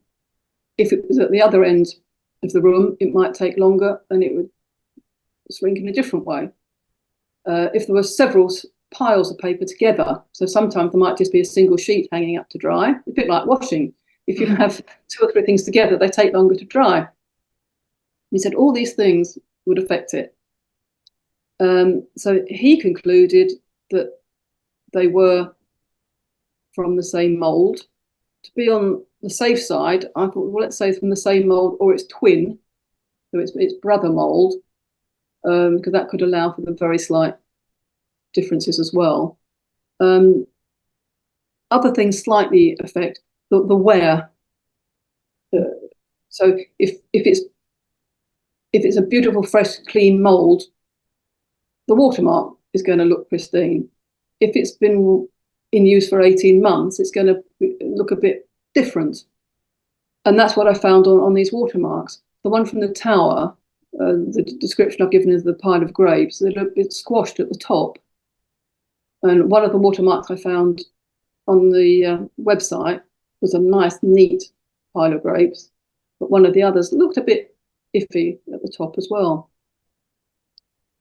If it was at the other end of the room, it might take longer and it would shrink in a different way. If there were several piles of paper together, so sometimes there might just be a single sheet hanging up to dry, a bit like washing. If you have 2 or 3 things together, they take longer to dry. He said all these things would affect it. So he concluded that they were from the same mould. To be on the safe side, I thought, well, let's say it's from the same mould or it's twin, so it's brother mould, because that could allow for the very slight differences as well. Other things slightly affect the wear. So if it's a beautiful, fresh, clean mould, the watermark is going to look pristine. If it's been in use for 18 months, it's going to look a bit different. And that's what I found on these watermarks. The one from the Tower, the description I've given is the pile of grapes, they look a bit squashed at the top. And one of the watermarks I found on the website was a nice, neat pile of grapes. But one of the others looked a bit iffy at the top as well.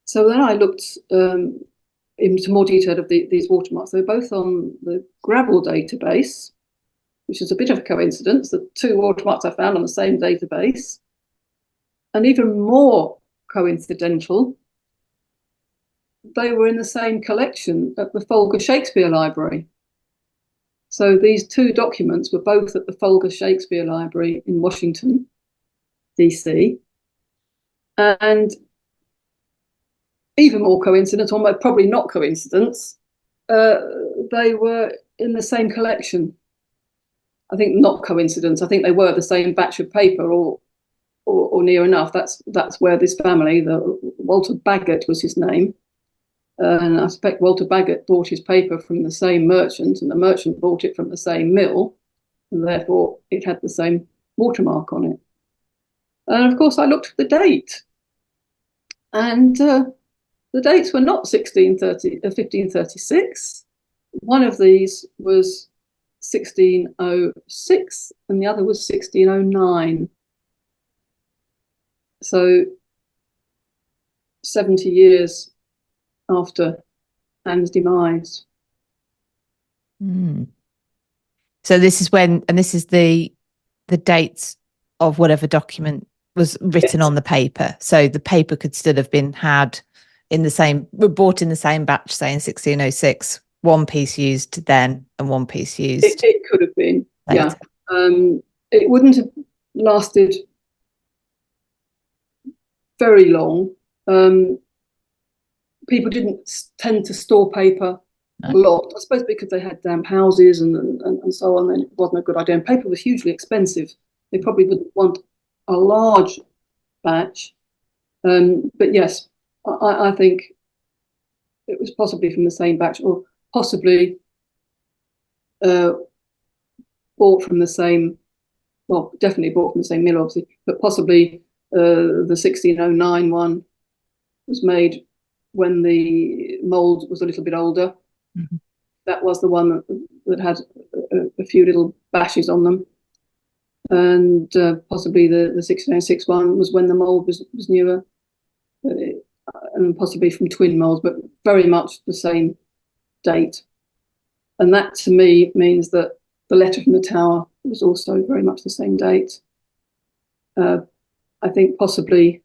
So then I looked into more detail of these watermarks. They're both on the Gravel database, which is a bit of a coincidence. The 2 watermarks I found on the same database. And even more coincidental, they were in the same collection at the Folger Shakespeare Library. So these 2 documents were both at the Folger Shakespeare Library in Washington, DC. And even more coincidence, or probably not coincidence, they were in the same collection. I think not coincidence. I think they were the same batch of paper, or near enough. That's where this family, Walter Bagot was his name, and I suspect Walter Bagot bought his paper from the same merchant, and the merchant bought it from the same mill, and therefore it had the same watermark on it. And of course, I looked at the date, and the dates were not 1536. One of these was 1606, and the other was 1609. So 70 years after Anne's demise. So this is when, and this is the dates of whatever document was written on the paper. So the paper could still have been bought in the same batch, say in 1606, one piece used then and one piece used. It could have been, later. Yeah. It wouldn't have lasted very long. People didn't tend to store paper a lot, I suppose because they had damp houses and so on, and it wasn't a good idea. And paper was hugely expensive. They probably wouldn't want a large batch. But yes, I think it was possibly from the same batch, or possibly bought from the same, well, definitely bought from the same mill, obviously, but possibly the 1609 one was made when the mould was a little bit older. Mm-hmm. That was the one that had a few little bashes on them. And possibly the 1606 one was when the mould was newer, and possibly from twin moulds, but very much the same date. And that to me means that the letter from the Tower was also very much the same date. I think possibly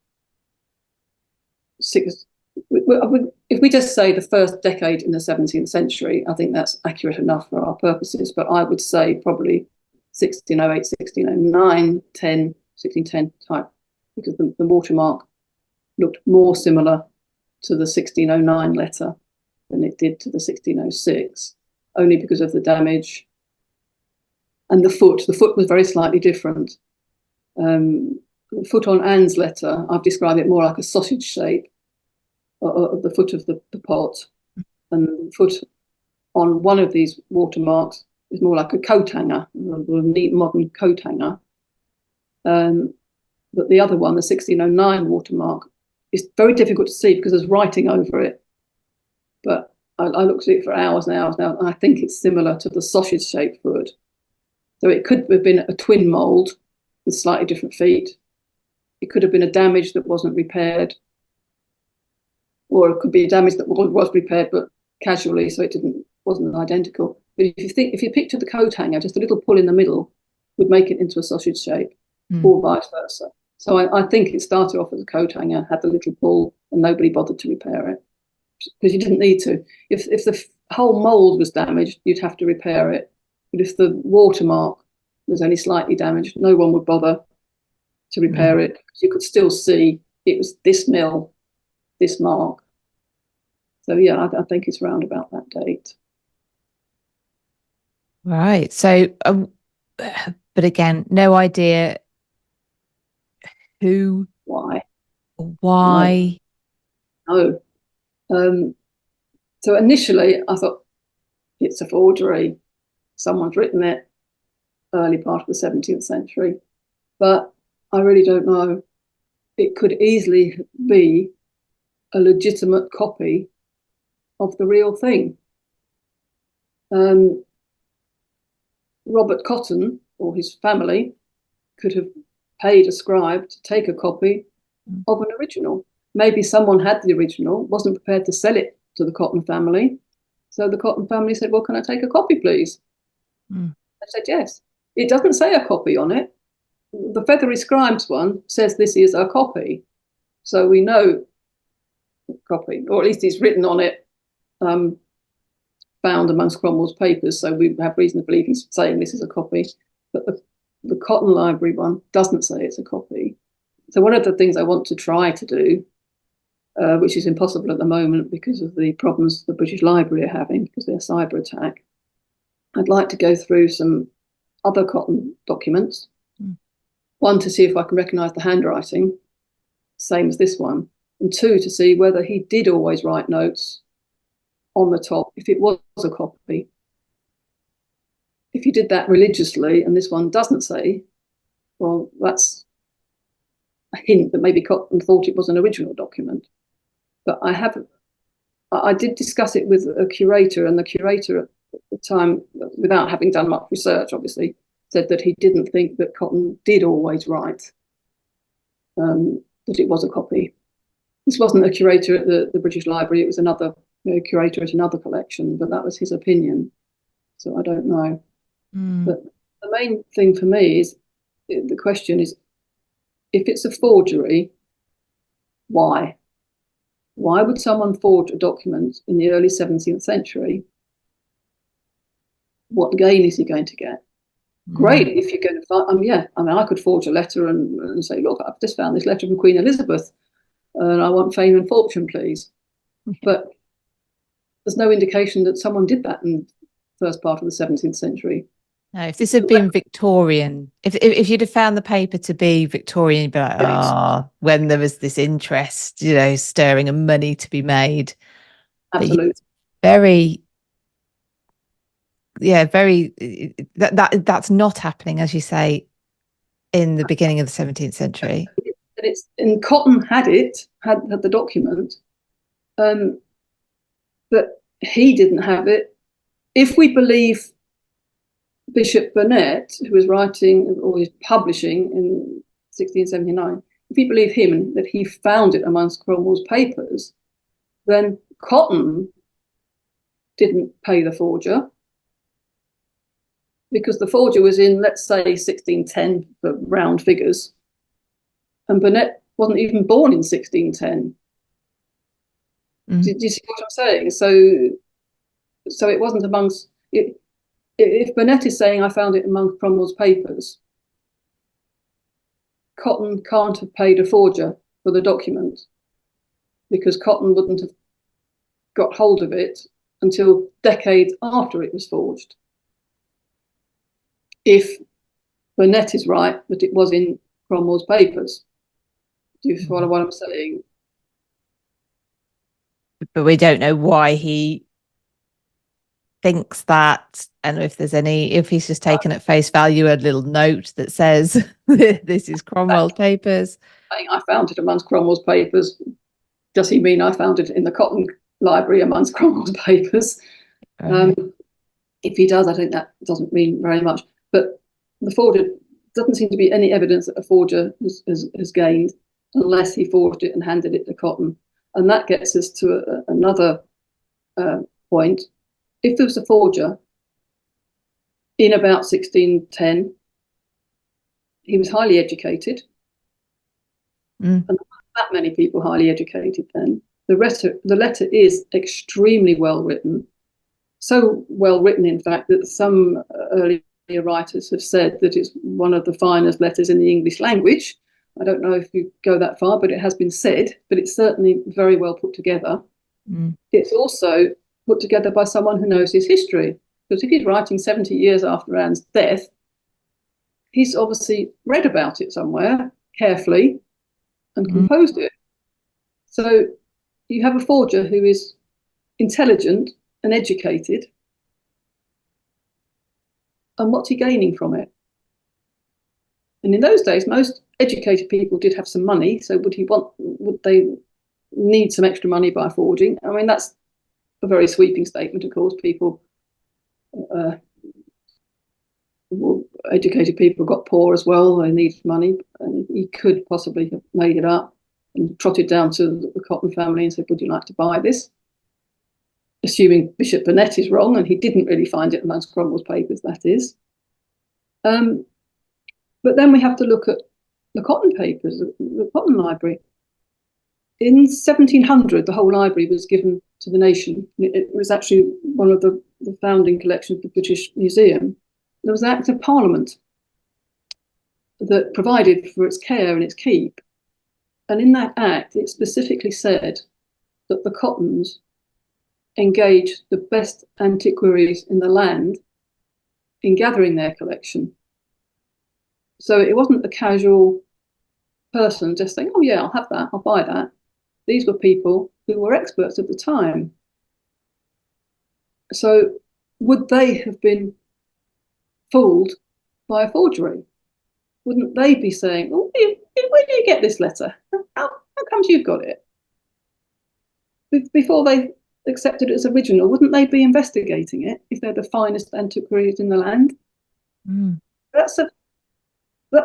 if we just say the first decade in the 17th century, I think that's accurate enough for our purposes. But I would say probably 1608, 1609, 1610 type, because the watermark looked more similar to the 1609 letter than it did to the 1606, only because of the damage. And the foot was very slightly different. The foot on Anne's letter, I've described it more like a sausage shape of the foot of the pot. and the foot on one of these watermarks is more like a coat hanger, a neat modern coat hanger. But the other one, the 1609 watermark, is very difficult to see because there's writing over it. But I looked at it for hours and hours now, and I think it's similar to the sausage-shaped foot. So it could have been a twin mould with slightly different feet. It could have been a damage that wasn't repaired, or it could be a damage that was repaired but casually, so it wasn't identical. But if you picture the coat hanger, just a little pull in the middle would make it into a sausage shape, or vice versa. So I think it started off as a coat hanger, had the little pull, and nobody bothered to repair it because you didn't need to. If the whole mould was damaged, you'd have to repair it. But if the watermark was only slightly damaged, no one would bother to repair it. You could still see it was this mill, this mark. So yeah, I think it's round about that date. Right. So, but again, no idea who, why. No. So initially I thought it's a forgery. Someone's written it early part of the 17th century, but I really don't know. It could easily be a legitimate copy of the real thing. Robert Cotton or his family could have paid a scribe to take a copy of an original. Maybe someone had the original, wasn't prepared to sell it to the Cotton family. So the Cotton family said, well, can I take a copy, please? I said, yes. It doesn't say a copy on it. The Feathery Scribes one says this is a copy. So we know copy, or at least it's written on it, found amongst Cromwell's papers. So we have reason to believe he's saying this is a copy. But the Cotton Library one doesn't say it's a copy. So one of the things I want to try to do, which is impossible at the moment because of the problems the British Library are having because of their cyber attack, I'd like to go through some other Cotton documents. One, to see if I can recognise the handwriting, same as this one. And two, to see whether he did always write notes on the top, if it was a copy. If he did that religiously and this one doesn't say, well, that's a hint that maybe Cotton thought it was an original document. But I did discuss it with a curator, and the curator at the time, without having done much research, obviously, said that he didn't think that Cotton did always write, that it was a copy. This wasn't a curator at the British Library, it was another curator at another collection, but that was his opinion. So I don't know. But the main thing for me is, the question is, if it's a forgery, why? Why would someone forge a document in the early 17th century? What gain is he going to get? Great if you're going to find, I could forge a letter and say, look, I've just found this letter from Queen Elizabeth and I want fame and fortune, please. But there's no indication that someone did that in the first part of the 17th century. No, if this had been Victorian, if you'd have found the paper to be Victorian, you'd be like, when there was this interest, stirring and money to be made. Absolutely. That's not happening, as you say, in the beginning of the 17th century. And Cotton had the document, but he didn't have it. If we believe Bishop Burnet, who was writing or was publishing in 1679, if we believe him and that he found it amongst Cromwell's papers, then Cotton didn't pay the forger, because the forger was in, let's say, 1610 for round figures, and Burnet wasn't even born in 1610. Do you see what I'm saying? So it wasn't amongst it. If Burnet is saying I found it among Cromwell's papers, Cotton can't have paid a forger for the document, because Cotton wouldn't have got hold of it until decades after it was forged. If Burnet is right that it was in Cromwell's papers. Do you follow what I'm saying? But we don't know why he thinks that, and if he's just taken at face value a little note that says this is Cromwell's papers. I found it amongst Cromwell's papers. Does he mean I found it in the Cotton Library amongst Cromwell's papers? If he does, I think that doesn't mean very much. But the forger doesn't seem to be any evidence that a forger has gained unless he forged it and handed it to Cotton. And that gets us to another point. If there was a forger in about 1610, he was highly educated. And not that many people highly educated then. The letter is extremely well written. So well written, in fact, that some earlier writers have said that it's one of the finest letters in the English language. I don't know if you go that far, but it has been said, but it's certainly very well put together. It's also put together by someone who knows his history, because if he's writing 70 years after Anne's death, he's obviously read about it somewhere carefully and composed it. So you have a forger who is intelligent and educated, and what's he gaining from it? And in those days, most educated people did have some money, so would they need some extra money by forging? I mean, that's a very sweeping statement, of course. Educated people got poor as well, they needed money, and he could possibly have made it up and trotted down to the Cotton family and said, would you like to buy this? Assuming Bishop Burnet is wrong, and he didn't really find it amongst Cromwell's papers, that is. But then we have to look at the Cotton papers, the Cotton Library. In 1700, the whole library was given to the nation. It was actually one of the founding collections of the British Museum. There was an Act of Parliament that provided for its care and its keep. And in that act, it specifically said that the Cottons engage the best antiquaries in the land in gathering their collection. So it wasn't a casual person just saying, oh yeah, I'll have that, I'll buy that. These were people who were experts at the time. So would they have been fooled by a forgery? Wouldn't they be saying, oh, where do you get this letter? How comes you've got it? Before they accepted it as original, wouldn't they be investigating it if they're the finest antiquaries in the land? That's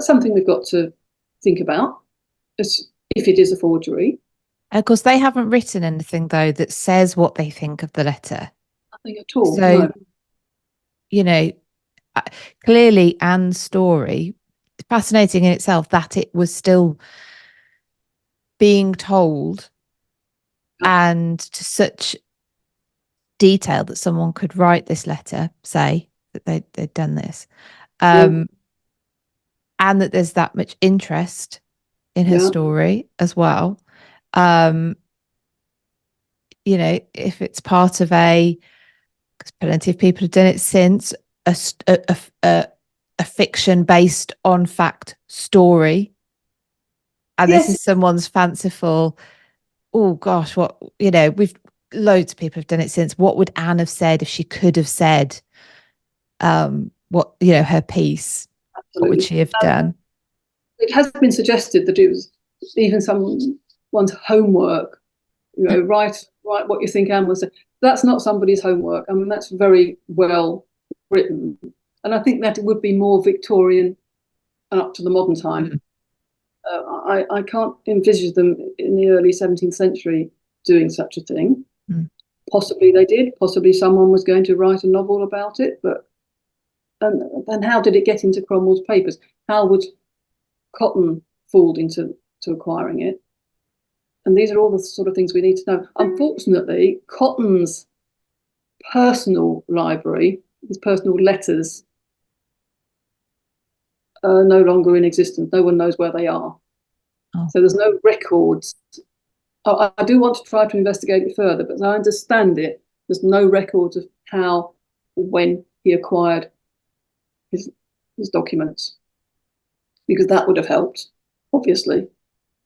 something we've got to think about, if it is a forgery. Of course, they haven't written anything, though, that says what they think of the letter. Nothing at all. So, no. You know, clearly Anne's story, fascinating in itself, that it was still being told and to such detail that someone could write this letter, say that they'd done this, and that there's that much interest in her story as well. You know, if it's part of because plenty of people have done it since, a fiction based on fact story, and this is someone's fanciful, oh gosh, what, you know, loads of people have done it since. What would Anne have said if she could have said what, you know, her piece? Absolutely. What would she have done? It has been suggested that it was even someone's homework, you know, write what you think Anne was saying. That's not somebody's homework. I mean, that's very well written, and I think that it would be more Victorian and up to the modern time. I can't envisage them in the early 17th century doing such a thing. Possibly they did. Possibly someone was going to write a novel about it. But and how did it get into Cromwell's papers? How would Cotton fall into acquiring it? And these are all the sort of things we need to know. Unfortunately, Cotton's personal library, his personal letters, are no longer in existence. No one knows where they are. So there's no records. I do want to try to investigate it further, but as I understand it, there's no records of how or when he acquired his documents, because that would have helped, obviously,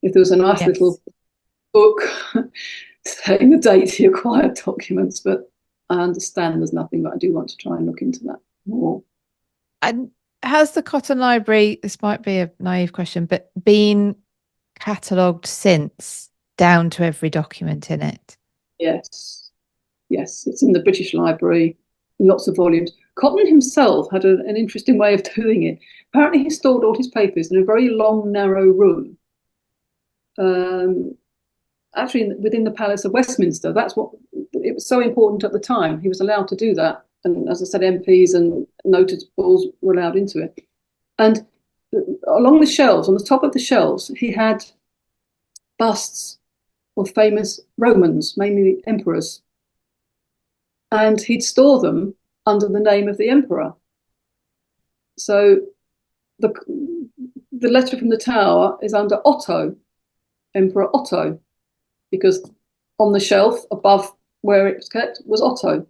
if there was a nice little book saying the date he acquired documents. But I understand there's nothing, but I do want to try and look into that more. And has the Cotton Library, this might be a naive question, but been catalogued since, down to every document in it? Yes, it's in the British Library, in lots of volumes. Cotton himself had an interesting way of doing it. Apparently he stored all his papers in a very long, narrow room. Actually, within the Palace of Westminster. That's what it was so important at the time. He was allowed to do that, and as I said, MPs and notables were allowed into it. And along the shelves, on the top of the shelves, he had busts of famous Romans, mainly emperors, and he'd store them under the name of the emperor. So the letter from the Tower is under Otto, Emperor Otto, because on the shelf above where it was kept was Otto.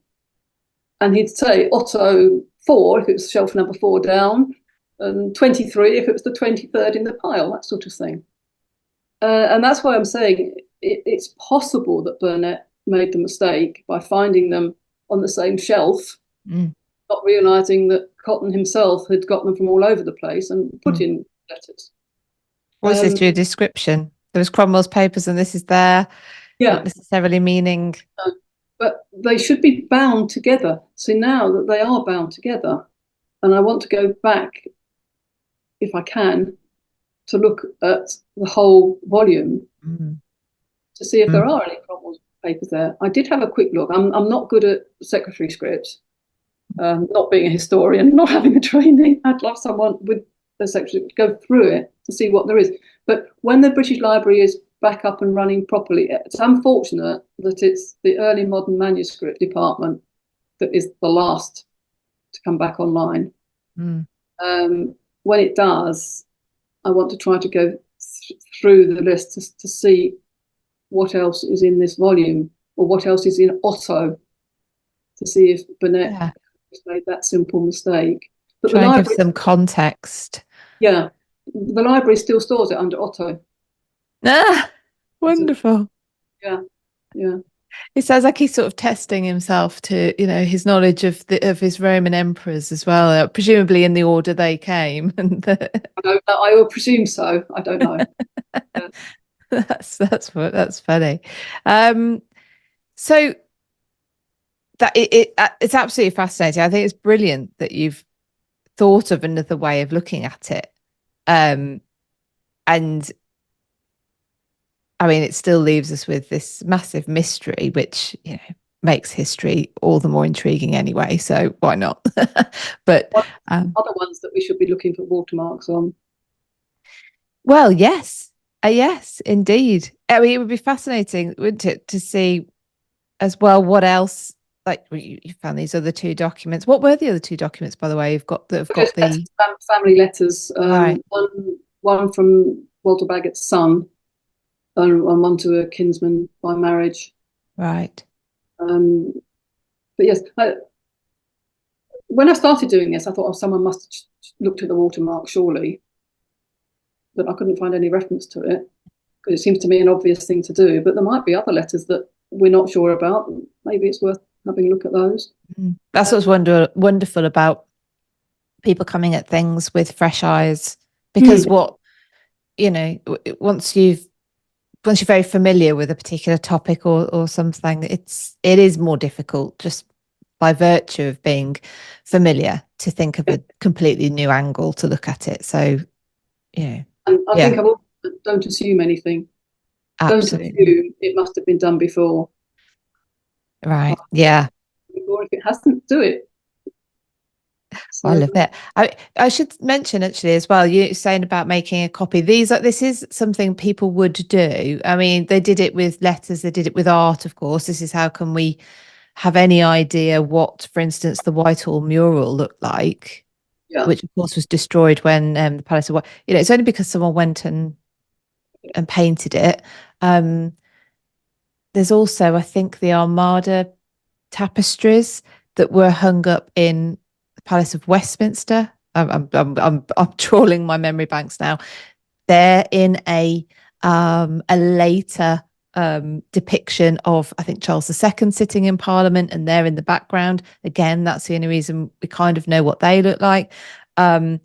And he'd say Otto 4 if it was shelf number 4 down, and 23 if it was the 23rd in the pile, that sort of thing. And that's why I'm saying it's possible that Burnet made the mistake by finding them on the same shelf, not realising that Cotton himself had got them from all over the place and put in letters. Was this your description? There was Cromwell's papers and this is there, not necessarily meaning... But they should be bound together. So now that they are bound together, and I want to go back, if I can, to look at the whole volume to see if there are any Cromwell's papers there. I did have a quick look. I'm not good at secretary scripts, not being a historian, not having the training. I'd love someone with the secretary to go through it to see what there is. But when the British Library is back up and running properly, it's unfortunate that it's the early modern manuscript department that is the last to come back online. When it does, I want to try to go through the list to see what else is in this volume, or what else is in Otto, to see if Burnet has made that simple mistake. But try and give some context. Yeah, the library still stores it under Otto. Wonderful. Yeah. It sounds like he's sort of testing himself to, his knowledge of his Roman emperors as well, presumably in the order they came. And I would presume so. I don't know. That's funny. So that it's absolutely fascinating. I think it's brilliant that you've thought of another way of looking at it. And I mean, it still leaves us with this massive mystery, which, makes history all the more intriguing anyway. So why not? But other ones that we should be looking for watermarks on. Well, yes. Yes, indeed. I mean, it would be fascinating, wouldn't it, to see as well what else. Like you found these other 2 documents. What were the other 2 documents, by the way? You've got the family letters. Right. One from Walter Baggett's son, and one to a kinsman by marriage. Right. But yes, when I started doing this, I thought, someone must have looked at the watermark, surely. But I couldn't find any reference to it, because it seems to me an obvious thing to do. But there might be other letters that we're not sure about. Maybe it's worth having a look at those. That's what's wonderful about people coming at things with fresh eyes, because once you're very familiar with a particular topic or something, it is more difficult, just by virtue of being familiar, to think of a completely new angle to look at it. So, And I think don't assume anything. Absolutely. Don't assume it must have been done before. Right. Yeah. Or if it hasn't, do it. So, I love it. I should mention actually as well, you're saying about making a copy. This is something people would do. I mean, they did it with letters, they did it with art, of course. This is how can we have any idea what, for instance, the Whitehall mural looked like, which of course was destroyed when the Palace of it's only because someone went and painted it. There's also, I think, the Armada tapestries that were hung up in the Palace of Westminster. I'm trawling my memory banks now. They're in a later depiction of, I think, Charles II sitting in Parliament, and they're in the background. Again, that's the only reason we kind of know what they look like. I've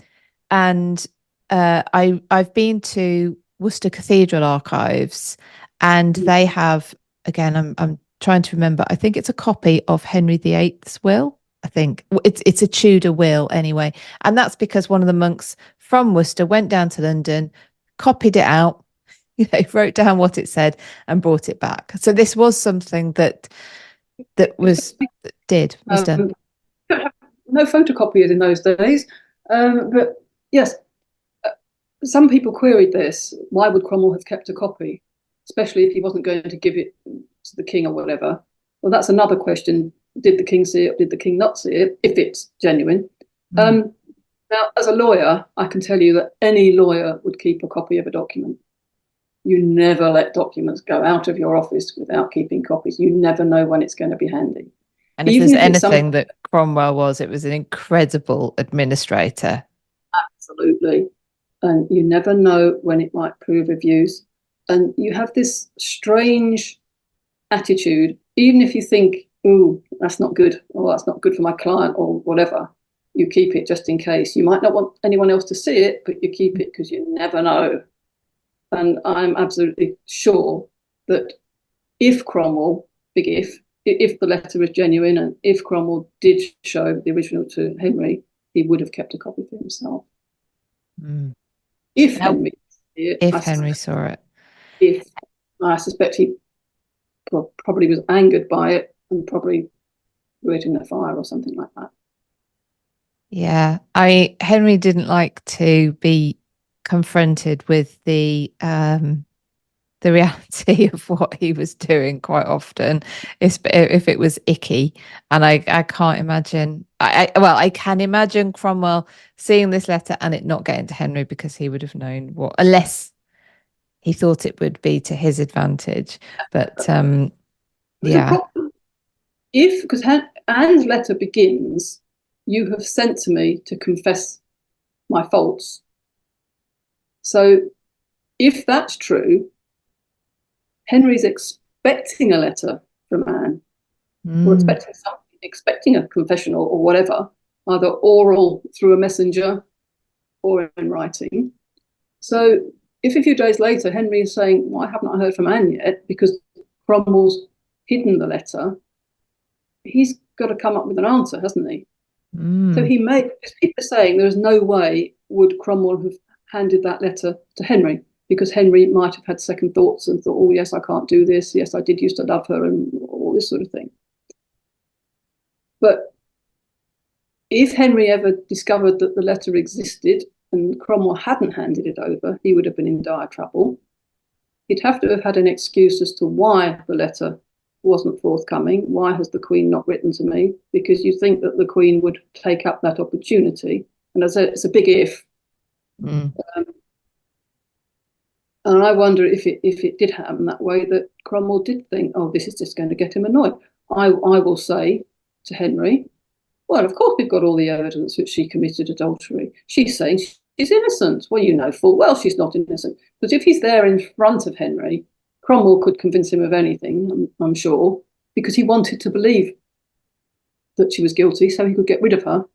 been to Worcester Cathedral Archives, and they have, again, I'm trying to remember, I think it's a copy of Henry VIII's will. I think it's a Tudor will anyway, and that's because one of the monks from Worcester went down to London, copied it out, wrote down what it said, and brought it back. So this was something that was done. No photocopiers in those days, but yes, some people queried this. Why would Cromwell have kept a copy, especially if he wasn't going to give it to the king or whatever? Well, that's another question. Did the king see it? Did the king not see it, if it's genuine? Now, as a lawyer, I can tell you that any lawyer would keep a copy of a document. You never let documents go out of your office without keeping copies. You never know when it's going to be handy. And if there's anything that Cromwell was, it was an incredible administrator. Absolutely. And you never know when it might prove of use. And you have this strange attitude, even if you think, oh, that's not good, or that's not good for my client, or whatever, you keep it just in case. You might not want anyone else to see it, but you keep it because you never know. And I'm absolutely sure that if Cromwell, big if the letter is genuine, and if Cromwell did show the original to Henry, he would have kept a copy for himself. If Henry saw it. If I suspect he probably was angered by it and probably threw it in the fire or something like that. Yeah, Henry didn't like to be confronted with the reality of what he was doing quite often, if it was icky. And I can't imagine. I can imagine Cromwell seeing this letter and it not getting to Henry, because he would have known what, unless he thought it would be to his advantage. But yeah, because Anne's letter begins, "You have sent to me to confess my faults." So if that's true, Henry's expecting a letter from Anne, or expecting something, expecting a confessional or whatever, either oral through a messenger or in writing. So if a few days later Henry is saying, "Why haven't I heard from Anne yet?" because Cromwell's hidden the letter, he's got to come up with an answer, hasn't he? So he may, because people are saying there's no way would Cromwell have handed that letter to Henry, because Henry might have had second thoughts and thought, "Oh yes, I can't do this. Yes, I did used to love her," and all this sort of thing. But if Henry ever discovered that the letter existed and Cromwell hadn't handed it over, he would have been in dire trouble. He'd have to have had an excuse as to why the letter wasn't forthcoming. Why has the Queen not written to me? Because you think that the Queen would take up that opportunity. And as I said, it's a big if. And I wonder if it did happen that way, that Cromwell did think, "Oh, this is just going to get him annoyed. I will say to Henry, well, of course we've got all the evidence that she committed adultery. She's saying she's innocent." Well, you know full well she's not innocent. But if he's there in front of Henry, Cromwell could convince him of anything, I'm sure, because he wanted to believe that she was guilty so he could get rid of her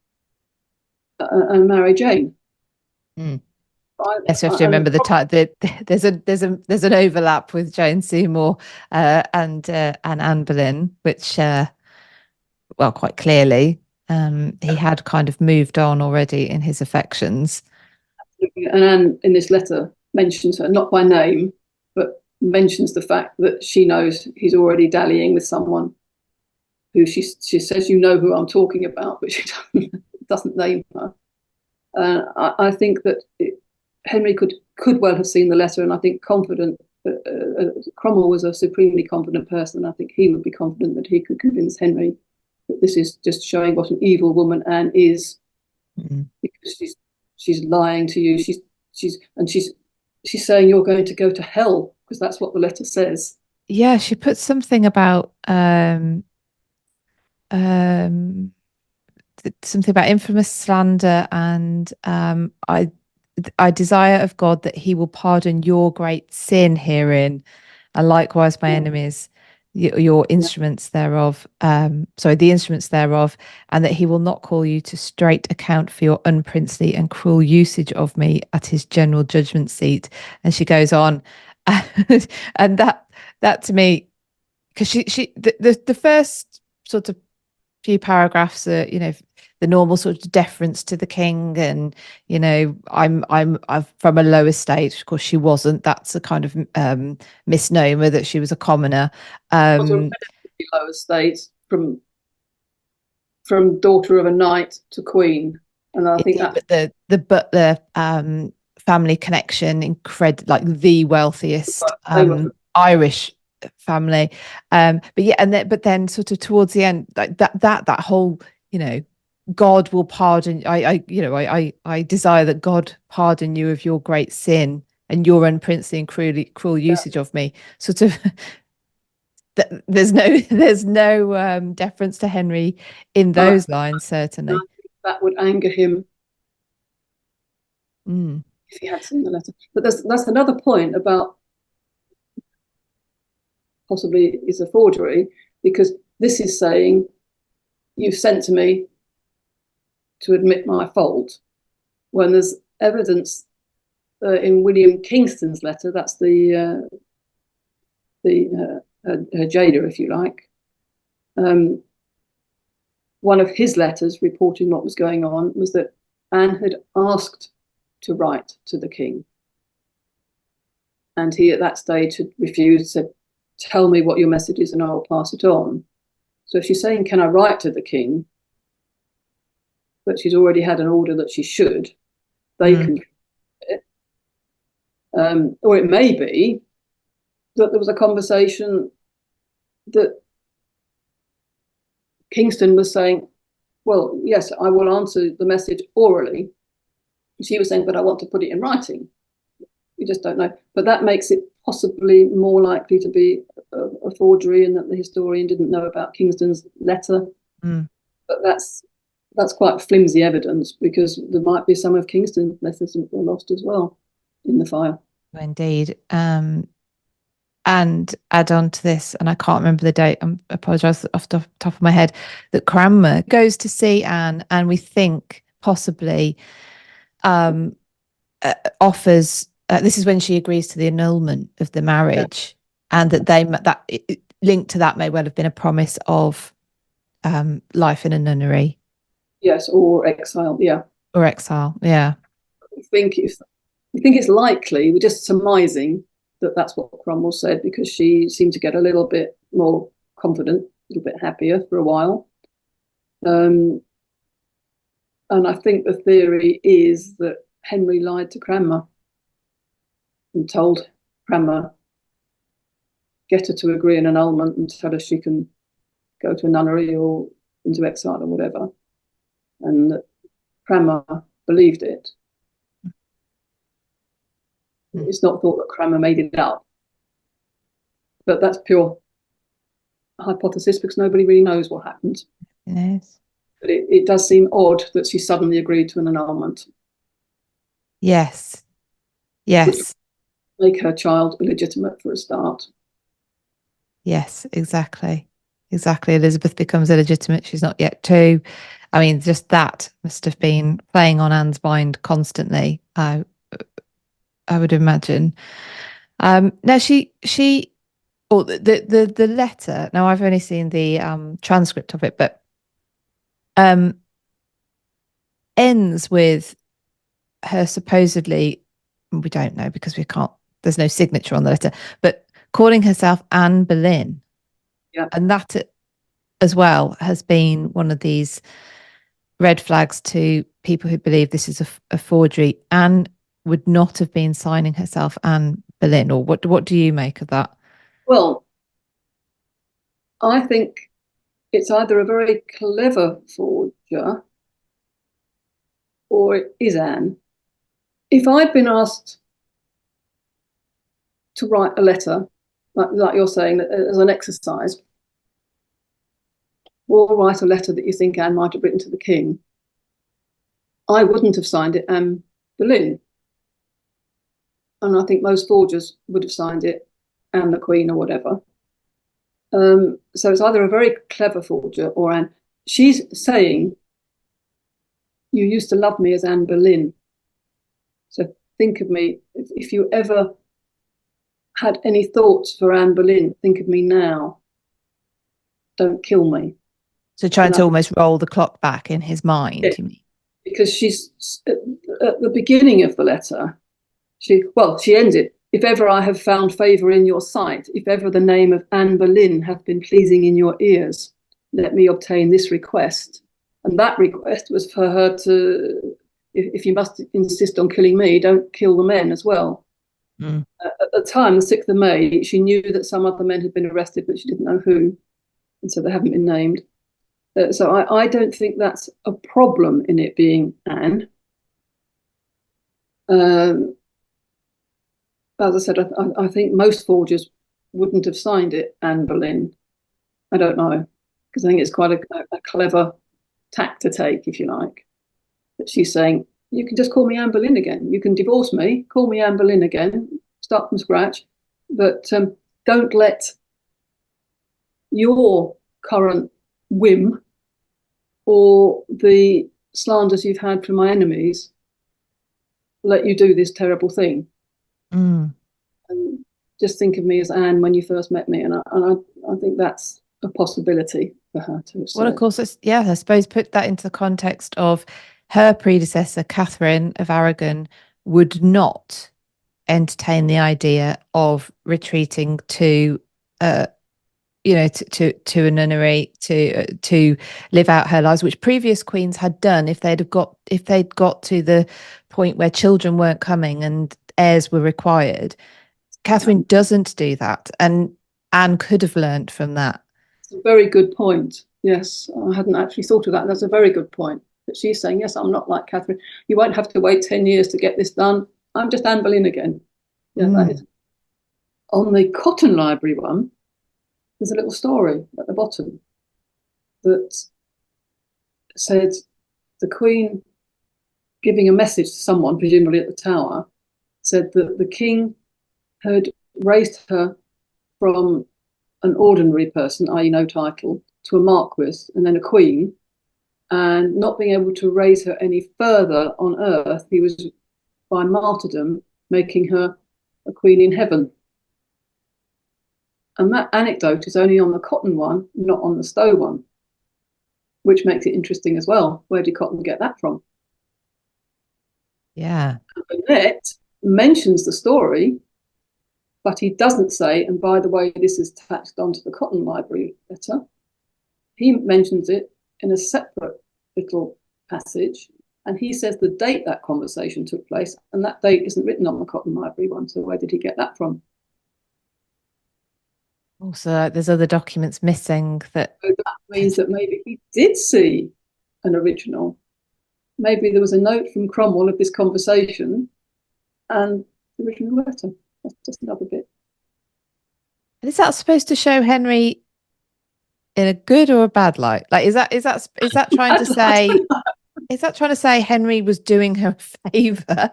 and marry Jane. Yes, you have to remember there's an overlap with Jane Seymour and Anne Boleyn, which quite clearly he had kind of moved on already in his affections. And Anne, in this letter, mentions her not by name, but mentions the fact that she knows he's already dallying with someone who she says, "You know who I'm talking about," but she doesn't name her. I think that Henry could well have seen the letter, and I think confident. Cromwell was a supremely confident person. I think he would be confident that he could convince Henry that this is just showing what an evil woman Anne is, because she's lying to you. She's saying you're going to go to hell, because that's what the letter says. Yeah, she put something about something about infamous slander, and I desire of God that he will pardon your great sin herein. and likewise my enemies, your instruments thereof, the instruments thereof, and that he will not call you to straight account for your unprincely and cruel usage of me at his general judgment seat. And she goes on, and that to me, because the first sort of few paragraphs are, the normal sort of deference to the king, and I'm from a low estate. Of course she wasn't. That's a kind of misnomer, that she was a commoner. Was a relatively low estate, from daughter of a knight to queen, and I think that the Butler family connection, like the wealthiest Irish family, but then sort of towards the end, like that whole, God will pardon. I desire that God pardon you of your great sin and your unprincely and cruel usage of me. Sort of, there's no deference to Henry in those lines, certainly. That would anger him if he had seen the letter. But that's another point about possibly is a forgery, because this is saying you've sent to me to admit my fault, when there's evidence in William Kingston's letter, that's her jailer, if you like, one of his letters reporting what was going on was that Anne had asked to write to the king, and he at that stage had refused, said, tell me what your message is and I will pass it on. So if she's saying, can I write to the king, but she's already had an order that she should, they can do it. Or it may be that there was a conversation that Kingston was saying, well, yes, I will answer the message orally. She was saying, but I want to put it in writing. We just don't know. But that makes it possibly more likely to be a forgery, and that the historian didn't know about Kingston's letter. But that's quite flimsy evidence, because there might be some of Kingston's letters that were lost as well in the file. Indeed. And add on to this, and I can't remember the date, I apologise off the top of my head, that Cranmer goes to see Anne, and we think possibly offers, this is when she agrees to the annulment of the marriage, and that linked to that may well have been a promise of life in a nunnery. Yes, or exile, Or exile, yeah. We think it's likely, we're just surmising, that that's what Cromwell said, because she seemed to get a little bit more confident, a little bit happier for a while. And I think the theory is that Henry lied to Cranmer and told Cranmer, get her to agree an annulment and tell her she can go to a nunnery or into exile or whatever. And that Cranmer believed it. It's not thought that Cranmer made it up, but that's pure hypothesis, because nobody really knows what happened. Yes. But it does seem odd that she suddenly agreed to an annulment. Yes. Make her child illegitimate for a start. Yes, exactly. Elizabeth becomes illegitimate. She's not yet 2. I mean, just that must have been playing on Anne's mind constantly, I would imagine. Now the letter, now I've only seen the transcript of it, but ends with her supposedly, we don't know because there's no signature on the letter, but calling herself Anne Boleyn. Yeah. And that as well has been one of these red flags to people who believe this is a forgery. Anne would not have been signing herself Anne Boleyn, or what do you make of that? Well, I think it's either a very clever forger or it is Anne. If I'd been asked to write a letter, like you're saying, as an exercise, or write a letter that you think Anne might have written to the king, I wouldn't have signed it Anne Boleyn. And I think most forgers would have signed it Anne the Queen or whatever. So it's either a very clever forger or Anne. She's saying, you used to love me as Anne Boleyn. So think of me, if you ever had any thoughts for Anne Boleyn, think of me now. Don't kill me. So trying to almost roll the clock back in his mind. Yeah, you mean? because she's at the beginning of the letter, she ends it. If ever I have found favour in your sight, if ever the name of Anne Boleyn hath been pleasing in your ears, let me obtain this request. And that request was for her to, if you must insist on killing me, don't kill the men as well. Mm. At the time, the 6th of May, she knew that some other men had been arrested, but she didn't know who. And so they haven't been named. So I don't think that's a problem in it being Anne. As I said, I think most forgers wouldn't have signed it Anne Boleyn. I don't know, because I think it's quite a clever tack to take, if you like. That she's saying, you can just call me Anne Boleyn again. You can divorce me, call me Anne Boleyn again, start from scratch, but don't let your current whim or the slanders you've had from my enemies let you do this terrible thing. Mm. And just think of me as Anne when you first met me, and I think that's a possibility for her to have said. Well, of course, I suppose put that into the context of her predecessor, Catherine of Aragon, would not entertain the idea of retreating to to a nunnery to live out her lives, which previous queens had done if they'd got to the point where children weren't coming and heirs were required. Catherine doesn't do that, and Anne could have learnt from that. It's a very good point. Yes, I hadn't actually thought of that. That's a very good point. That she's saying, yes, I'm not like Catherine. You won't have to wait 10 years to get this done. I'm just Anne Boleyn again. Yeah, that is. On the Cotton Library one, there's a little story at the bottom that said the Queen giving a message to someone, presumably at the Tower, said that the King had raised her from an ordinary person, i.e. no title, to a marquis and then a queen, and not being able to raise her any further on earth, he was, by martyrdom, making her a queen in heaven. And that anecdote is only on the Cotton one, not on the Stowe one, which makes it interesting as well. Where did Cotton get that from? Yeah. Burnett mentions the story, but he doesn't say, and by the way, this is tacked onto the Cotton Library letter. He mentions it in a separate little passage, and he says the date that conversation took place, and that date isn't written on the Cotton Library one, so where did he get that from? Also, there's other documents missing that. So that means that maybe he did see an original. Maybe there was a note from Cromwell of this conversation and the original letter. That's just another bit. Is that supposed to show Henry in a good or a bad light? Like, is that trying to say? Is that trying to say Henry was doing her a favour?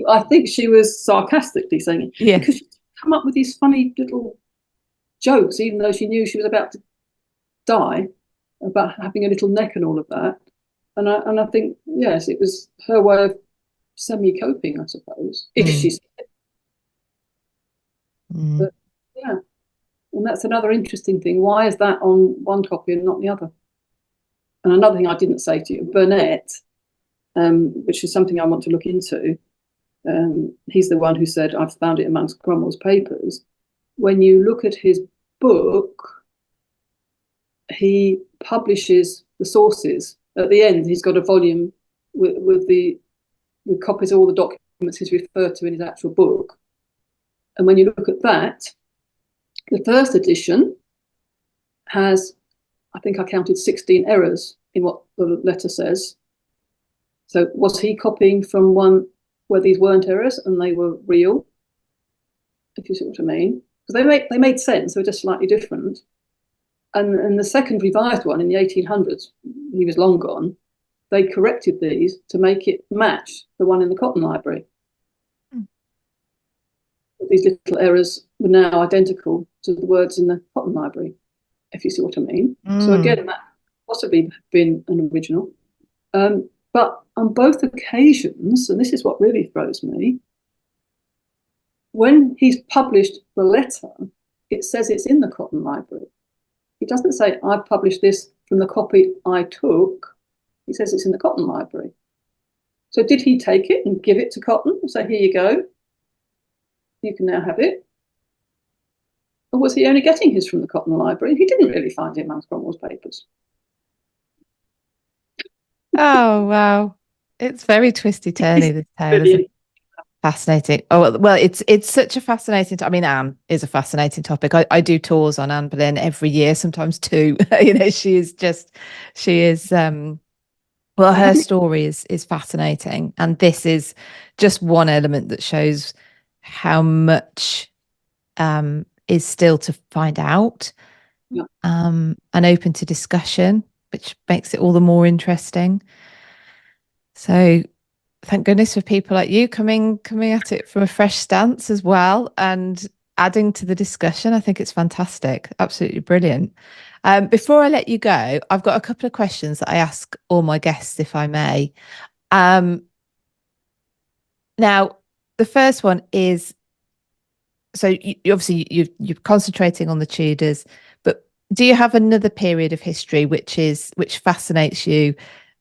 I think she was sarcastically saying it. Yeah. Because she come up with these funny little jokes, even though she knew she was about to die, about having a little neck and all of that. And I think, yes, it was her way of semi-coping, I suppose, if she said it. But yeah, and that's another interesting thing. Why is that on one copy and not the other? And another thing I didn't say to you, Burnett, which is something I want to look into. He's the one who said, I've found it amongst Cromwell's papers. When you look at his book, he publishes the sources. At the end, he's got a volume with copies of all the documents he's referred to in his actual book. And when you look at that, the first edition has, I think I counted 16 errors in what the letter says. So was he copying from one where these weren't errors and they were real? If you see what I mean. Because they made sense, they were just slightly different. And the second revised one in the 1800s, he was long gone, they corrected these to make it match the one in the Cotton Library. these little errors were now identical to the words in the Cotton Library, if you see what I mean. So again, that possibly been an original. But on both occasions, and this is what really throws me, when he's published the letter, it says it's in the Cotton Library. He doesn't say, I've published this from the copy I took. He says it's in the Cotton Library. So did he take it and give it to Cotton and say, here you go, you can now have it? Or was he only getting his from the Cotton Library? He didn't really find it amongst Cromwell's papers. Oh, wow. It's very twisty-turny, this tale, isn't it? Fascinating. Oh, well, it's such a fascinating, I mean, Anne is a fascinating topic. I do tours on Anne Boleyn every year, sometimes two. You know, she is, well, her story is fascinating. And this is just one element that shows how much is still to find out, and open to discussion, which makes it all the more interesting. So thank goodness for people like you coming at it from a fresh stance as well and adding to the discussion. I think it's fantastic. Absolutely brilliant. Before I let you go, I've got a couple of questions that I ask all my guests, if I may. Now, the first one is, so obviously you're concentrating on the Tudors, but do you have another period of history which fascinates you?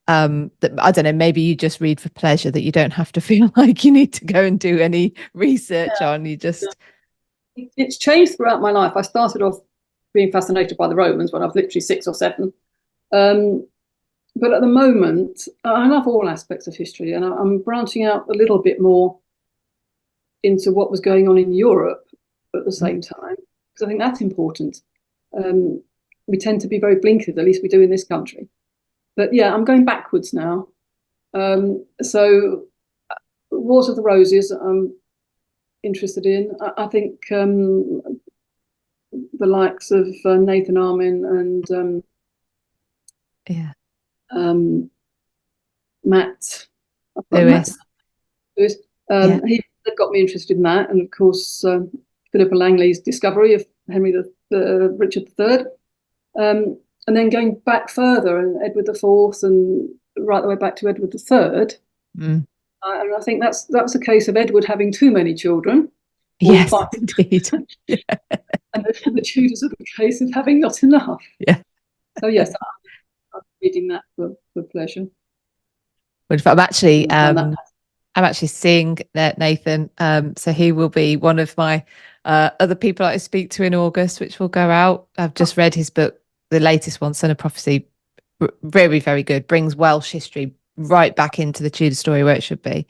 That, I don't know, maybe you just read for pleasure, that you don't have to feel like you need to go and do any research on, you just... It's changed throughout my life. I started off being fascinated by the Romans when I was literally 6 or 7. But at the moment, I love all aspects of history, and I'm branching out a little bit more into what was going on in Europe at the same time, because I think that's important. We tend to be very blinkered, at least we do in this country. But yeah, I'm going backwards now. So Wars of the Roses, I'm interested in. I think the likes of Nathan Armin and Matt Lewis. He got me interested in that, and of course Philippa Langley's discovery of Richard III. And then going back further, and Edward IV, and right the way back to Edward III. And I think that's a case of Edward having too many children. Yes, indeed. And the Tudors are the case of having not enough. Yeah. So yes, I'm reading that for pleasure. Well, I'm actually seeing Nathan. So he will be one of my other people I speak to in August, which will go out. I've just read his book, the latest one, Son of Prophecy. Very, very good. Brings Welsh history right back into the Tudor story where it should be,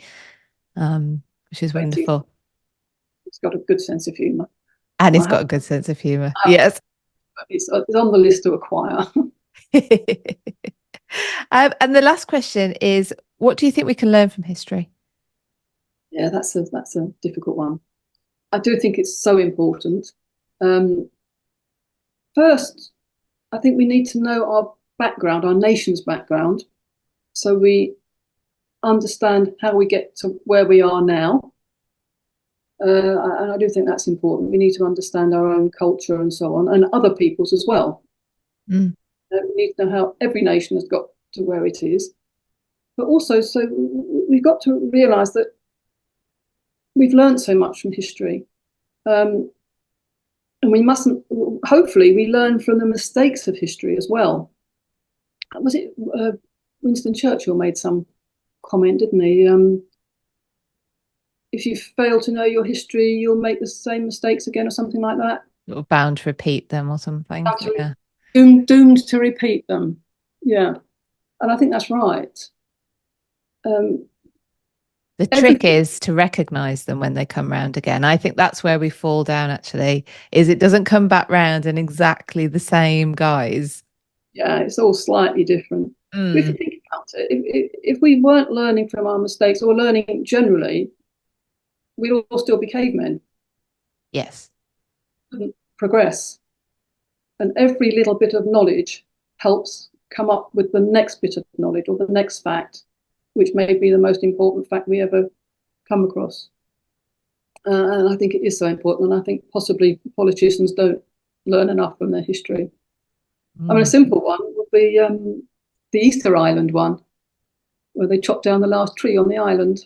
which is wonderful. He's got a good sense of humour. And he's got a good sense of humour. Yes. It's on the list to acquire. And the last question is, what do you think we can learn from history? Yeah, that's a difficult one. I do think it's so important. First, I think we need to know our background, our nation's background, so we understand how we get to where we are now. And I do think that's important. We need to understand our own culture and so on, and other people's as well. We need to know how every nation has got to where it is. But also, so we've got to realise that we've learned so much from history. And we mustn't, hopefully, we learn from the mistakes of history as well. Was it Winston Churchill made some comment, didn't he? If you fail to know your history, you'll make the same mistakes again, or something like that. Or bound to repeat them, or something. Yeah. Doomed to repeat them. Yeah. And I think that's right. The trick is to recognise them when they come round again. I think that's where we fall down, actually, is it doesn't come back round in exactly the same guise. Yeah, it's all slightly different. If you think about it, if we weren't learning from our mistakes, or learning generally, we'd all still be cavemen. Yes. Wouldn't progress. And every little bit of knowledge helps come up with the next bit of knowledge, or the next fact, which may be the most important fact we ever come across. And I think it is so important. And I think possibly politicians don't learn enough from their history. I mean, a simple one would be the Easter Island one, where they chopped down the last tree on the island.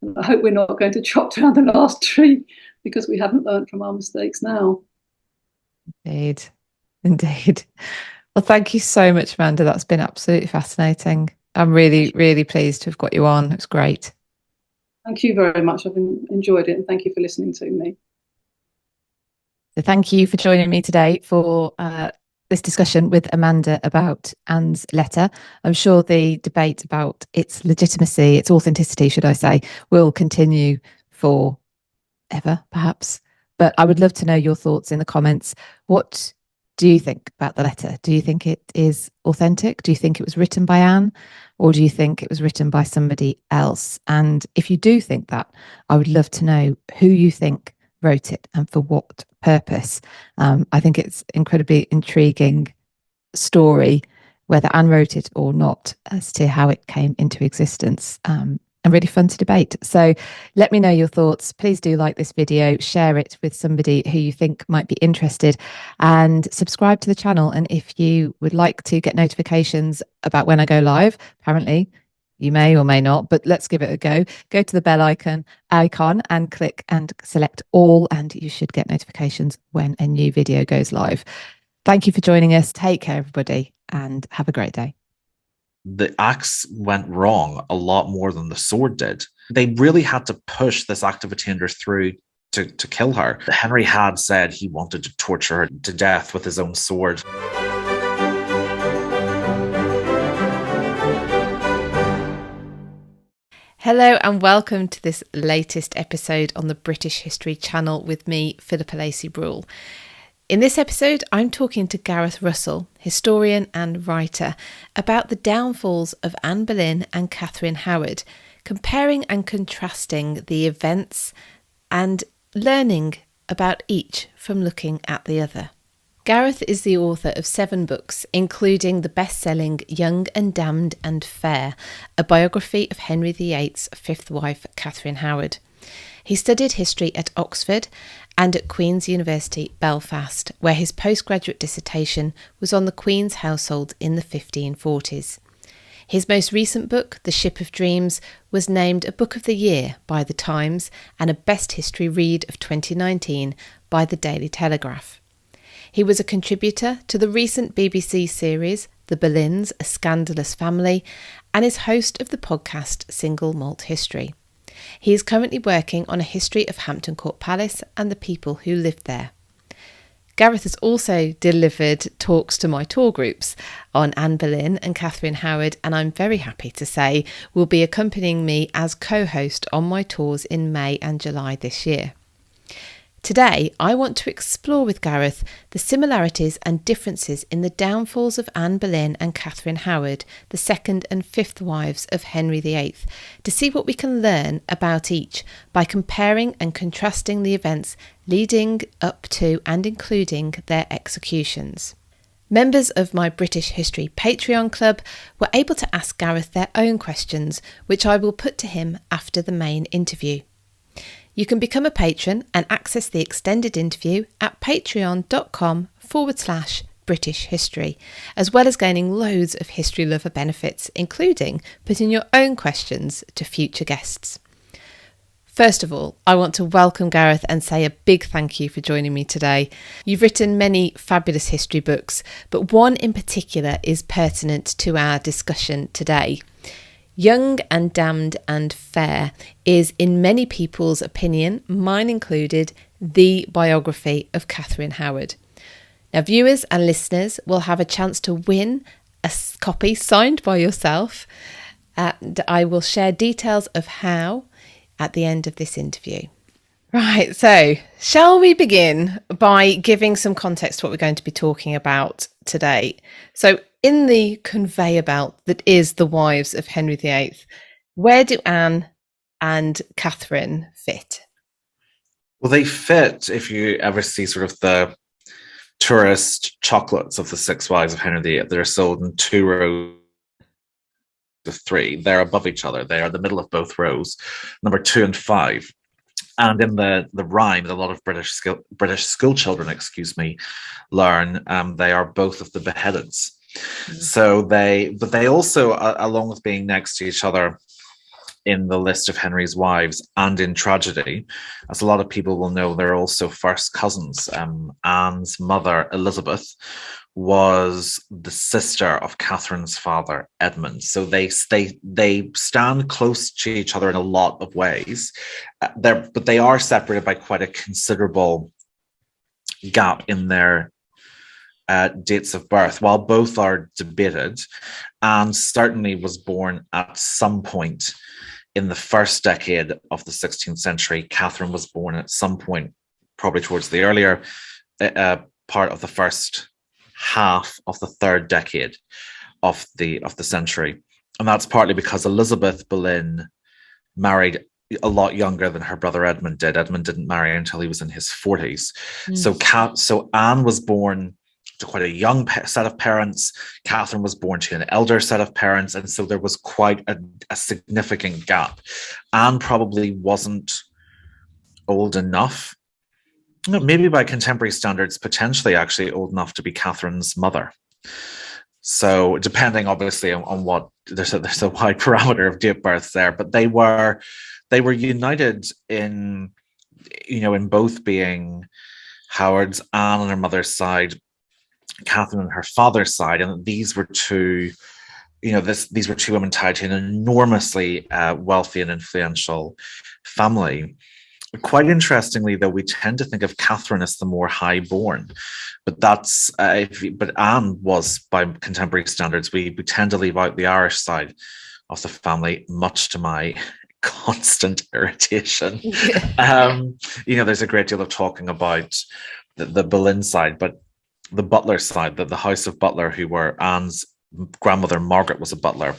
And I hope we're not going to chop down the last tree because we haven't learned from our mistakes now. Indeed. Well, thank you so much, Amanda. That's been absolutely fascinating. I'm really, really pleased to have got you on. It's great. Thank you very much. I've enjoyed it, and thank you for listening to me. So thank you for joining me today for this discussion with Amanda about Anne's letter. I'm sure the debate about its legitimacy, its authenticity, should I say, will continue for ever, perhaps. But I would love to know your thoughts in the comments. What do you think about the letter? Do you think it is authentic? Do you think it was written by Anne? Or do you think it was written by somebody else? And if you do think that, I would love to know who you think wrote it and for what purpose. I think it's incredibly intriguing story, whether Anne wrote it or not, as to how it came into existence. And really fun to debate. So let me know your thoughts. Please do like this video, share it with somebody who you think might be interested, and subscribe to the channel. And if you would like to get notifications about when I go live, apparently you may or may not, but let's give it a go. Go to the bell icon and click and select all, and you should get notifications when a new video goes live. Thank you for joining us. Take care, everybody, and have a great day. The axe went wrong a lot more than the sword did. They really had to push this act of attainder through to kill her. Henry had said he wanted to torture her to death with his own sword. Hello and welcome to this latest episode on the British History Channel with me, Philippa Lacey-Bruhl. In this episode, I'm talking to Gareth Russell, historian and writer, about the downfalls of Anne Boleyn and Catherine Howard, comparing and contrasting the events and learning about each from looking at the other. Gareth is the author of 7 books, including the best-selling Young and Damned and Fair, a biography of Henry VIII's fifth wife, Catherine Howard. He studied history at Oxford and at Queen's University, Belfast, where his postgraduate dissertation was on the Queen's household in the 1540s. His most recent book, The Ship of Dreams, was named a Book of the Year by The Times and a Best History Read of 2019 by The Daily Telegraph. He was a contributor to the recent BBC series The Boleyns, A Scandalous Family, and is host of the podcast Single Malt History. He is currently working on a history of Hampton Court Palace and the people who lived there. Gareth has also delivered talks to my tour groups on Anne Boleyn and Catherine Howard, and I'm very happy to say will be accompanying me as co-host on my tours in May and July this year. Today, I want to explore with Gareth the similarities and differences in the downfalls of Anne Boleyn and Catherine Howard, the second and fifth wives of Henry VIII, to see what we can learn about each by comparing and contrasting the events leading up to and including their executions. Members of my British History Patreon club were able to ask Gareth their own questions, which I will put to him after the main interview. You can become a patron and access the extended interview at patreon.com/British History, as well as gaining loads of History Lover benefits, including putting your own questions to future guests. First of all, I want to welcome Gareth and say a big thank you for joining me today. You've written many fabulous history books, but one in particular is pertinent to our discussion today. Young and Damned and Fair is, in many people's opinion, mine included, the biography of Catherine Howard. Now, viewers and listeners will have a chance to win a copy signed by yourself, and I will share details of how at the end of this interview. Right, so shall we begin by giving some context to what we're going to be talking about today? So in the conveyor belt that is the wives of Henry VIII, where do Anne and Catherine fit? Well, they fit if you ever see sort of the tourist chocolates of the 6 wives of Henry VIII. They're sold in 2 rows of 3. They're above each other. They are the middle of both rows, number 2 and 5. And in the rhyme, a lot of British school children, learn they are both of the beheadeds. So they also, along with being next to each other in the list of Henry's wives and in tragedy, as a lot of people will know, they're also first cousins. Anne's mother, Elizabeth, was the sister of Catherine's father, Edmund. So they stand close to each other in a lot of ways, but they are separated by quite a considerable gap in their dates of birth. While both are debated, Anne certainly was born at some point in the first decade of the 16th century. Catherine was born at some point, probably towards the earlier part of the first half of the third decade of the century. And that's partly because Elizabeth Boleyn married a lot younger than her brother Edmund did. Edmund didn't marry until he was in his 40s. So Anne was born to quite a young set of parents. Catherine was born to an elder set of parents. And so there was quite a significant gap. Anne probably wasn't old enough, maybe by contemporary standards, potentially actually old enough to be Catherine's mother. So depending obviously on what, there's a wide parameter of date births there, but they were united in both being Howard's, Anne on her mother's side, Catherine on her father's side, and these were two women tied to an enormously wealthy and influential family. Quite interestingly, though, we tend to think of Catherine as the more high-born, but but Anne was, by contemporary standards, we tend to leave out the Irish side of the family, much to my constant irritation. There's a great deal of talking about the Boleyn side, but the Butler side, the House of Butler, who were Anne's grandmother Margaret was a butler.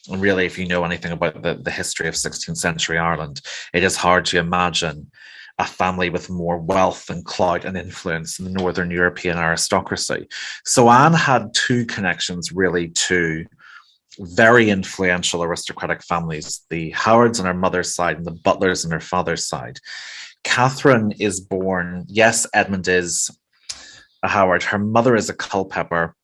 And really, if you know anything about the history of 16th century Ireland, it is hard to imagine a family with more wealth and clout and influence in the Northern European aristocracy. So Anne had two connections really to very influential aristocratic families, the Howards on her mother's side and the Butlers on her father's side. Catherine is born, yes, Edmund is a Howard. Her mother is a Culpeper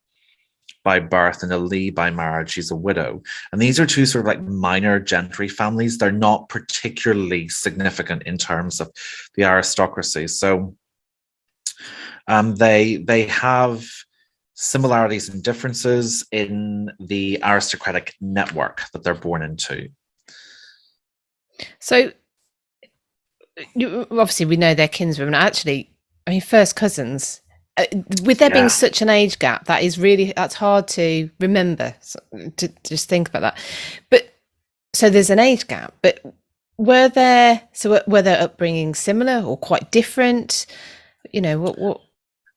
by birth and a Lee by marriage. She's a widow. And these are two sort of like minor gentry families. They're not particularly significant in terms of the aristocracy. So they have similarities and differences in the aristocratic network that they're born into. So obviously we know they're kinswomen. Actually, I mean, first cousins. With there being such an age gap, that's hard to remember, to just think about that. But so there's an age gap, but were their upbringing similar or quite different? What?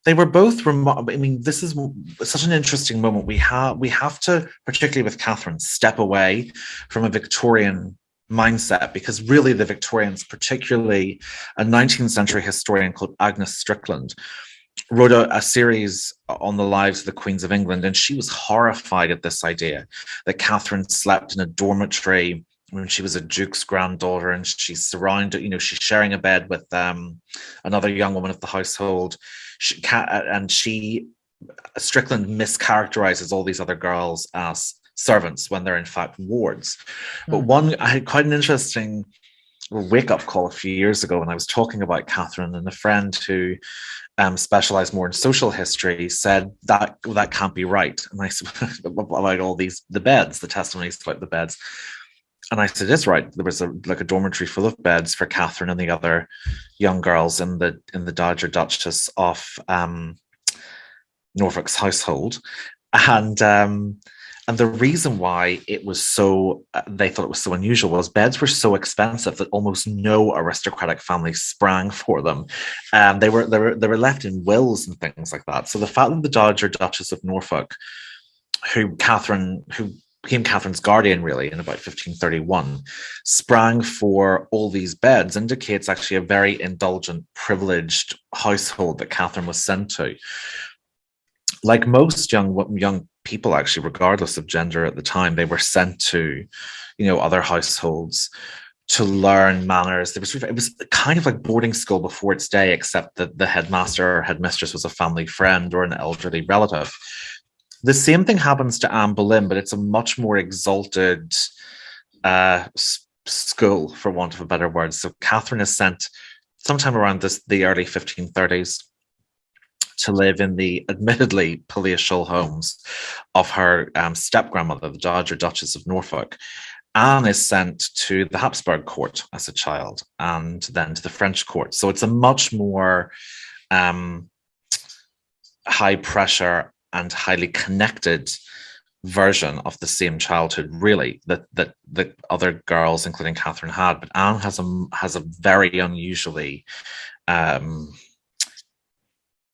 They were both remarkable. I mean, this is such an interesting moment. We have to, particularly with Catherine, step away from a Victorian mindset, because really the Victorians, particularly a 19th century historian called Agnes Strickland, wrote a series on the lives of the Queens of England, and she was horrified at this idea that Catherine slept in a dormitory when she was a duke's granddaughter, and she's surrounded, she's sharing a bed with another young woman of the household. Strickland mischaracterizes all these other girls as servants when they're in fact wards. But I had quite an interesting wake-up call a few years ago when I was talking about Catherine, and a friend who specialized more in social history said that can't be right. And I said, about all the beds, the testimonies about the beds. And I said, it's right. There was a dormitory full of beds for Catherine and the other young girls in the Dowager Duchess of Norfolk's household. And the reason why they thought it was so unusual was beds were so expensive that almost no aristocratic family sprang for them. They were left in wills and things like that. So the fact that the Dowager Duchess of Norfolk, who became Catherine's guardian really in about 1531, sprang for all these beds indicates actually a very indulgent, privileged household that Catherine was sent to. Like most young people, actually, regardless of gender at the time. They were sent to, other households to learn manners. It was kind of like boarding school before its day, except that the headmaster or headmistress was a family friend or an elderly relative. The same thing happens to Anne Boleyn, but it's a much more exalted school, for want of a better word. So Catherine is sent sometime around the early 1530s to live in the admittedly palatial homes of her step-grandmother, the Dowager Duchess of Norfolk. Anne is sent to the Habsburg court as a child, and then to the French court. So it's a much more high pressure and highly connected version of the same childhood, really, that the other girls, including Catherine, had. But Anne has a very unusually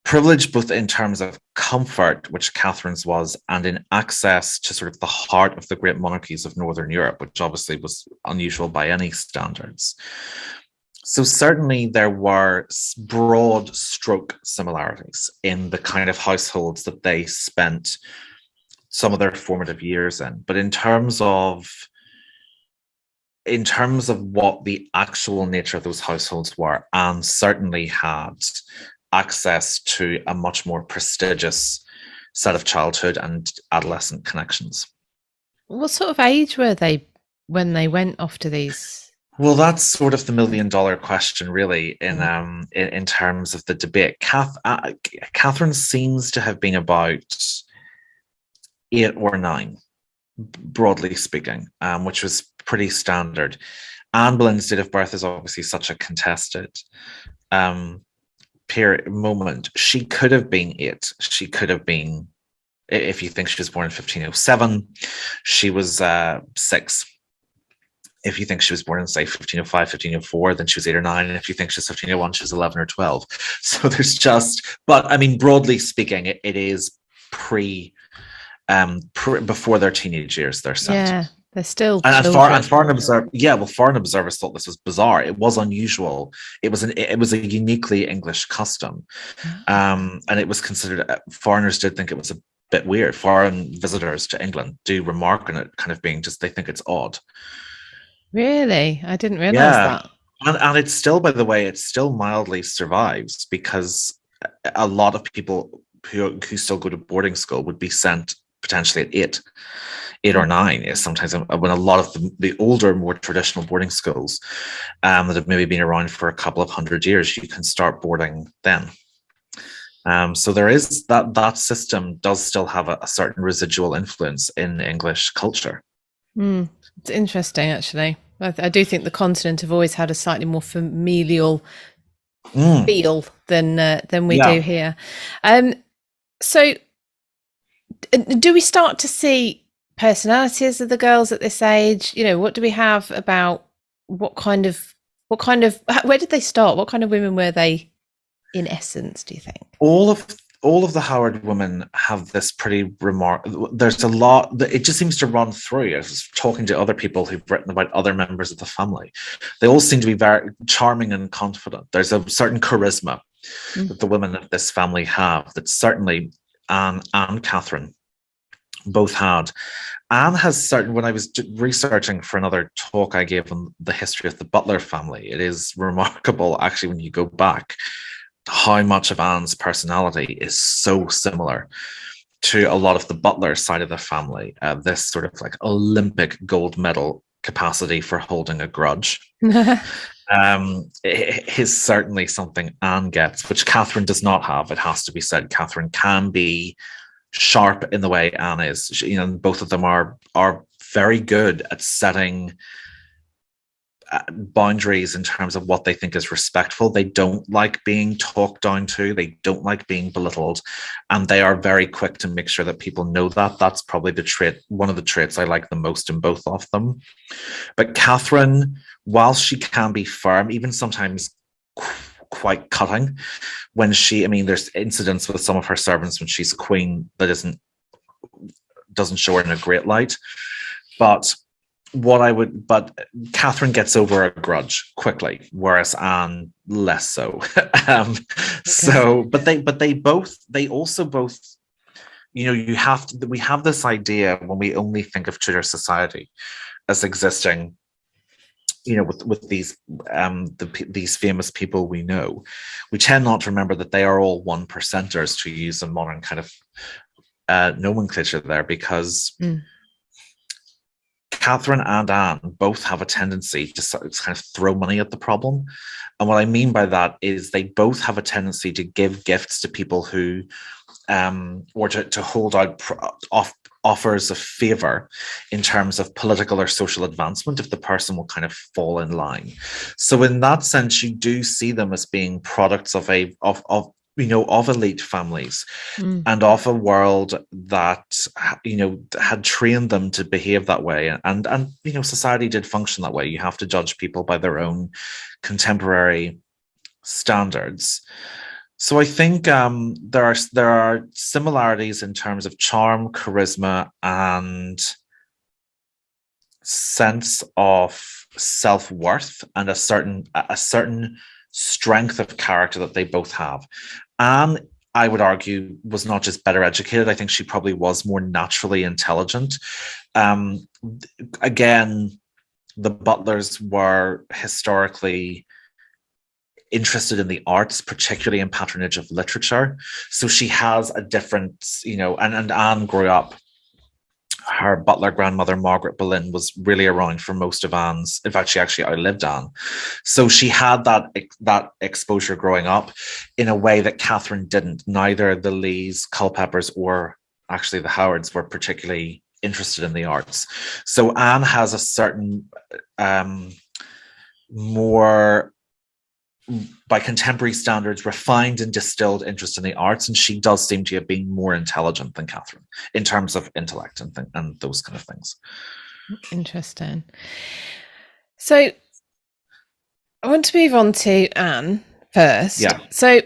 privilege, both in terms of comfort, which Catherine's was, and in access to sort of the heart of the great monarchies of Northern Europe, which obviously was unusual by any standards. So certainly there were broad stroke similarities in the kind of households that they spent some of their formative years in. But in terms of what the actual nature of those households were, Anne certainly had access to a much more prestigious set of childhood and adolescent connections. What sort of age were they when they went off to these? Well, that's sort of the $1,000,000 question, really, in terms of the debate. Catherine seems to have been about 8 or 9, broadly speaking, which was pretty standard. Anne Boleyn's date of birth is obviously such a contested moment. She could have been 8. She could have been, if you think she was born in 1507, she was 6. If you think she was born in, say, 1505, 1504, then she was 8 or 9. And if you think she's 1501, she was 11 or 12. So there's but I mean, broadly speaking, it is before their teenage years, they're sent. Yeah, they're still. And foreign observers thought this was bizarre. It was unusual. It was a uniquely English custom, and it was considered. Foreigners did think it was a bit weird. Foreign visitors to England do remark on it, kind of being just, they think it's odd. Really, I didn't realize that. And it's still, by the way, it still mildly survives, because a lot of people who still go to boarding school would be sent potentially at 8 or 9 is sometimes when a lot of the older, more traditional boarding schools that have maybe been around for a couple of 100 years, you can start boarding then. So there is that system does still have a certain residual influence in English culture. It's interesting, actually. I do think the continent have always had a slightly more familial feel than we do here. So do we start to see personalities of the girls at this age? What do we have about where did they start? What kind of women were they in essence, do you think? All of the Howard women have this pretty there's a lot that it just seems to run through. I was talking to other people who've written about other members of the family. They all seem to be very charming and confident. There's a certain charisma that the women of this family have that certainly Anne and Catherine both had. Anne has when I was researching for another talk I gave on the history of the Butler family, it is remarkable, actually, when you go back, how much of Anne's personality is so similar to a lot of the Butler side of the family. This sort of like Olympic gold medal capacity for holding a grudge is certainly something Anne gets, which Catherine does not have. It has to be said. Catherine can be sharp in the way Anne is. Both of them are very good at setting boundaries in terms of what they think is respectful. They don't like being talked down to. They don't like being belittled, and they are very quick to make sure that people know that. That's probably one of the traits I like the most in both of them. But Catherine, while she can be firm, even sometimes quite cutting, there's incidents with some of her servants when she's queen that doesn't show her in a great light. But Catherine gets over a grudge quickly, whereas Anne less so. But they also both we have this idea when we only think of Tudor society as existing, with these famous people we know. We tend not to remember that they are all one percenters, to use a modern kind of nomenclature there, because Catherine and Anne both have a tendency to sort of kind of throw money at the problem. And what I mean by that is they both have a tendency to give gifts to people who, or to hold out offers of favor in terms of political or social advancement if the person will kind of fall in line. So in that sense, you do see them as being products of elite families and of a world that had trained them to behave that way, and society did function that way. You have to judge people by their own contemporary standards. So I think there are similarities in terms of charm, charisma, and sense of self-worth, and a certain strength of character that they both have. Anne, I would argue, was not just better educated. I think she probably was more naturally intelligent. Again, the Butlers were historically interested in the arts, particularly in patronage of literature. So she has a different, and Anne grew up. Her Butler grandmother, Margaret Boleyn, was really around for most of Anne's. In fact, she actually outlived Anne. So she had that exposure growing up in a way that Catherine didn't. Neither the Lees, Culpepers, or actually the Howards were particularly interested in the arts. So Anne has a certain more, by contemporary standards, refined and distilled interest in the arts, and she does seem to have been more intelligent than Catherine in terms of intellect and those kind of things. Interesting. So I want to move on to Anne first. Yeah. So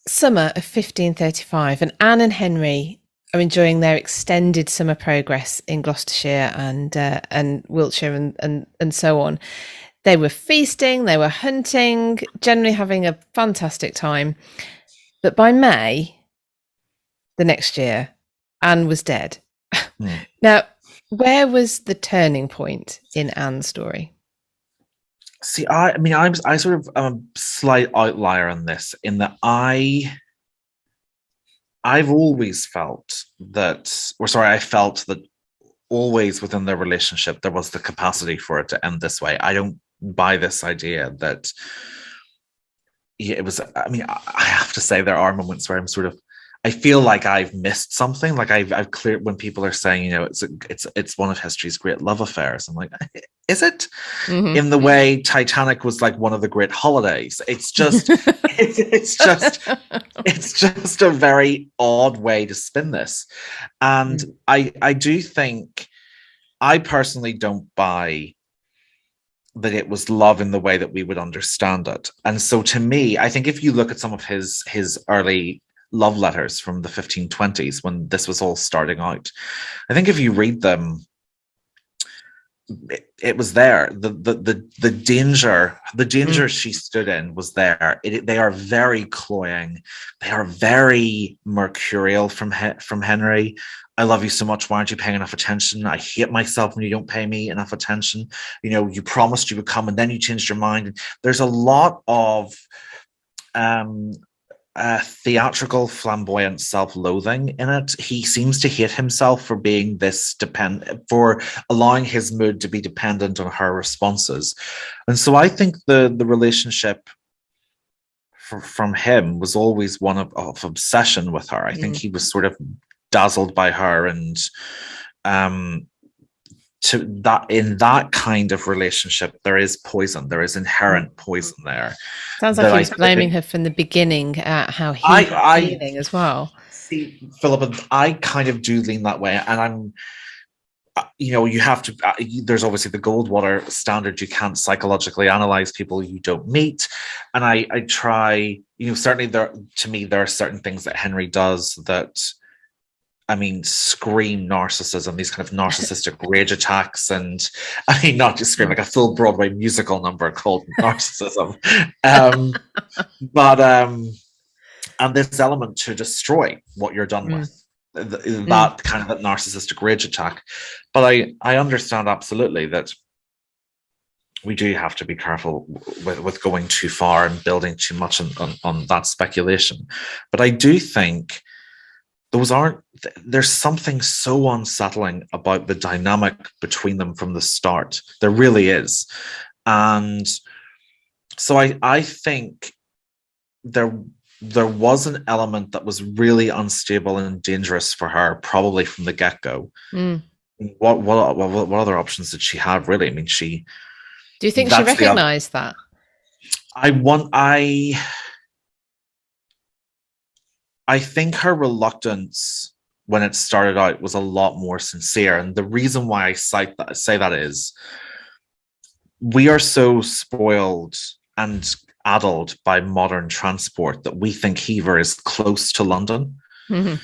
summer of 1535, and Anne and Henry are enjoying their extended summer progress in Gloucestershire and Wiltshire and so on. They were feasting, they were hunting, generally having a fantastic time. But by May the next year, Anne was dead. Now, where was the turning point in Anne's story? See, I sort of am a slight outlier on this, in that I've always felt that, I felt that always within their relationship there was the capacity for it to end this way. I don't buy this idea that it was. I have to say there are moments where I feel like I've missed something. Like I've cleared when people are saying, it's one of history's great love affairs. I'm like, is it? Mm-hmm. In the way Titanic was like one of the great holidays. It's just, it's just a very odd way to spin this. And I do think, I personally don't buy that it was love in the way that we would understand it. And so to me, I think if you look at some of his early love letters from the 1520s, when this was all starting out, I think if you read them, it was there. The danger she stood in was there. They are very cloying. They are very mercurial from Henry. I love you so much. Why aren't you paying enough attention? I hate myself when you don't pay me enough attention. You promised you would come and then you changed your mind. There's a lot of theatrical, flamboyant self-loathing in it. He seems to hate himself for being for allowing his mood to be dependent on her responses. And so I think the relationship from him was always one of obsession with her. I think he was sort of dazzled by her, and in that kind of relationship there is poison. There is inherent poison there. Sounds like he was blaming her from the beginning at how he was feeling as well. See, Philippa, I kind of do lean that way, and I'm you have to there's obviously the Goldwater standard. You can't psychologically analyze people you don't meet, and I try, certainly to me there are certain things that Henry does that scream narcissism, these kind of narcissistic rage attacks. And not just scream, like a full Broadway musical number called Narcissism. And this element to destroy what you're done with. that kind of that narcissistic rage attack. But I understand absolutely that we do have to be careful with going too far and building too much on that speculation. But I do think there's something so unsettling about the dynamic between them from the start. There really is. And so I think there was an element that was really unstable and dangerous for her, probably from the get-go. What other options did she have, really? I mean, do you think she recognized that? I think her reluctance when it started out was a lot more sincere. And the reason why I say that is we are so spoiled and addled by modern transport that we think Hever is close to London. Mm-hmm.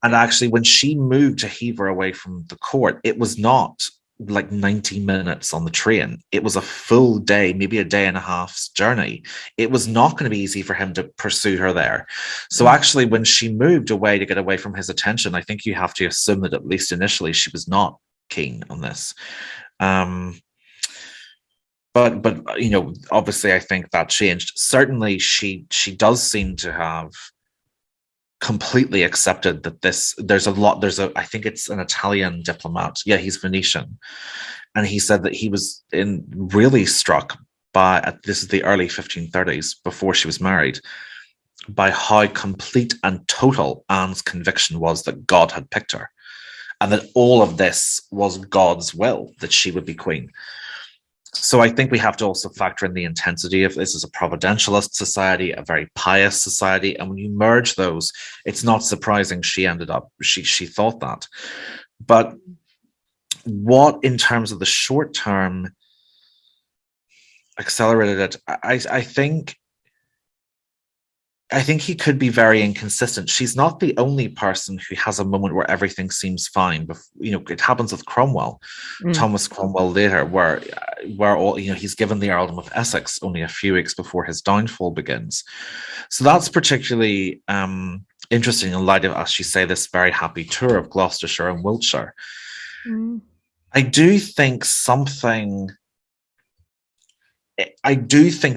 And actually, when she moved to Hever away from the court, it was not like 90 minutes on the train. It was a full day, maybe a day and a half's journey. It was not going to be easy for him to pursue her there. So actually, when she moved away to get away from his attention, I think you have to assume that at least initially she was not keen on this. But you know, obviously, I think that changed. Certainly, she does seem to have completely accepted that I think it's an Italian diplomat. Yeah, he's Venetian. And he said that he was really struck by, this is the early 1530s, before she was married, by how complete and total Anne's conviction was that God had picked her. And that all of this was God's will, that she would be queen. So I think we have to also factor in the intensity of this as a providentialist society, a very pious society. And when you merge those, it's not surprising she thought that. But what, in terms of the short term, accelerated it, I think he could be very inconsistent. She's not the only person who has a moment where everything seems fine. But, you know, it happens with Cromwell, Thomas Cromwell later, where all, you know, he's given the earldom of Essex only a few weeks before his downfall begins. So that's particularly interesting in light of, as you say, this very happy tour of Gloucestershire and Wiltshire. I do think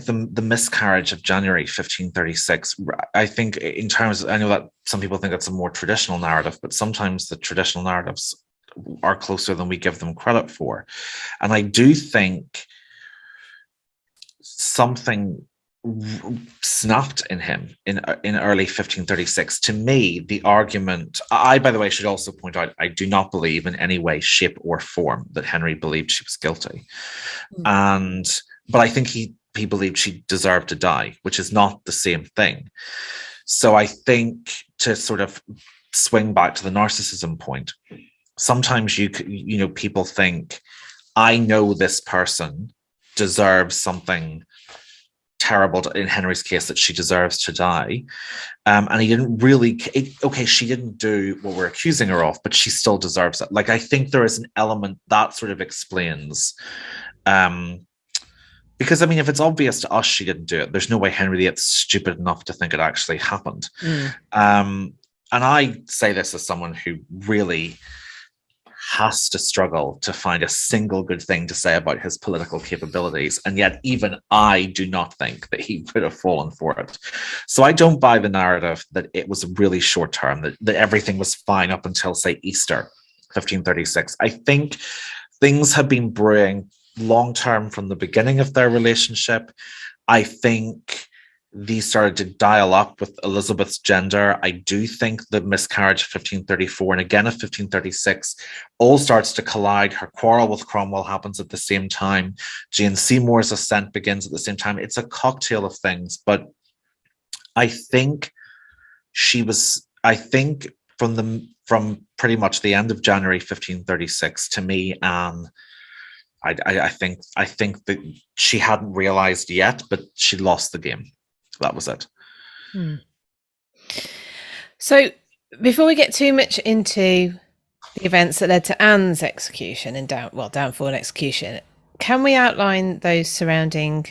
the miscarriage of January 1536, I think in terms of, I know that some people think it's a more traditional narrative, but sometimes the traditional narratives are closer than we give them credit for. And I do think something snapped in him in early 1536. To me, the argument, I, by the way, should also point out, I do not believe in any way, shape or form that Henry believed she was guilty. But I think he believed she deserved to die, which is not the same thing. So I think, to sort of swing back to the narcissism point, sometimes you know, people think, I know this person deserves something terrible, in Henry's case, that she deserves to die. And he didn't really, okay, she didn't do what we're accusing her of, but she still deserves it. Like, I think there is an element that sort of explains, because, I mean, if it's obvious to us she didn't do it, there's no way Henry VIII's stupid enough to think it actually happened. And I say this as someone who really has to struggle to find a single good thing to say about his political capabilities. And yet even I do not think that he would have fallen for it. So I don't buy the narrative that it was really short term, that everything was fine up until, say, Easter 1536. I think things have been brewing long term from the beginning of their relationship. I think these started to dial up with Elizabeth's gender. I do think the miscarriage of 1534 and again of 1536 all starts to collide. Her quarrel with Cromwell happens at the same time. Jane Seymour's ascent begins at the same time. It's a cocktail of things, but I think from pretty much the end of January 1536 to me, I think that she hadn't realized yet, but she lost the game. That was it. So before we get too much into the events that led to Anne's execution and downfall and execution, can we outline those surrounding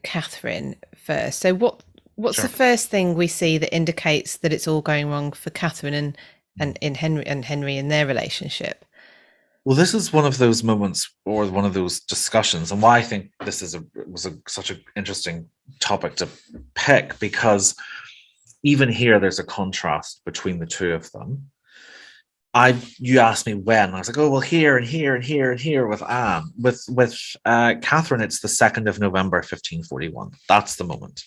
Catherine first? So what's Sure. the first thing we see that indicates that it's all going wrong for Catherine, and in Henry in their relationship? Well, this is one of those moments or one of those discussions, and why I think this is such an interesting topic to pick, because even here there's a contrast between the two of them. You asked me when, and I was like, oh, well, here and here and here and here with Anne. With Catherine, it's the 2nd of November, 1541. That's the moment.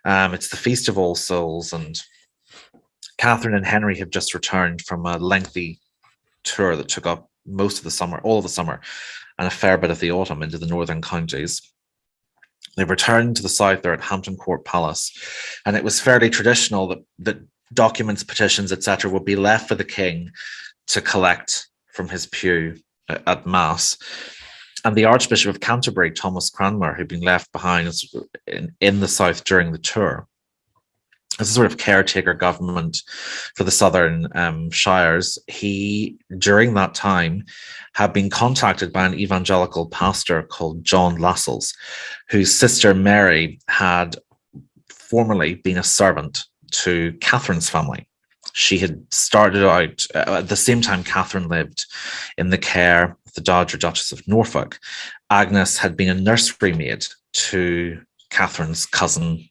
It's the Feast of All Souls, and Catherine and Henry have just returned from a lengthy tour that took up most of the summer, all of the summer, and a fair bit of the autumn into the northern counties. They returned to the south. They're at Hampton Court Palace, and it was fairly traditional that documents, petitions, etc., would be left for the king to collect from his pew at Mass. And the Archbishop of Canterbury, Thomas Cranmer, who'd been left behind in the south during the tour, as a sort of caretaker government for the southern shires, he, during that time, had been contacted by an evangelical pastor called John Lascelles, whose sister Mary had formerly been a servant to Catherine's family. She had started out at the same time Catherine lived in the care of the Dowager Duchess of Norfolk. Agnes had been a nursery maid to Catherine's cousin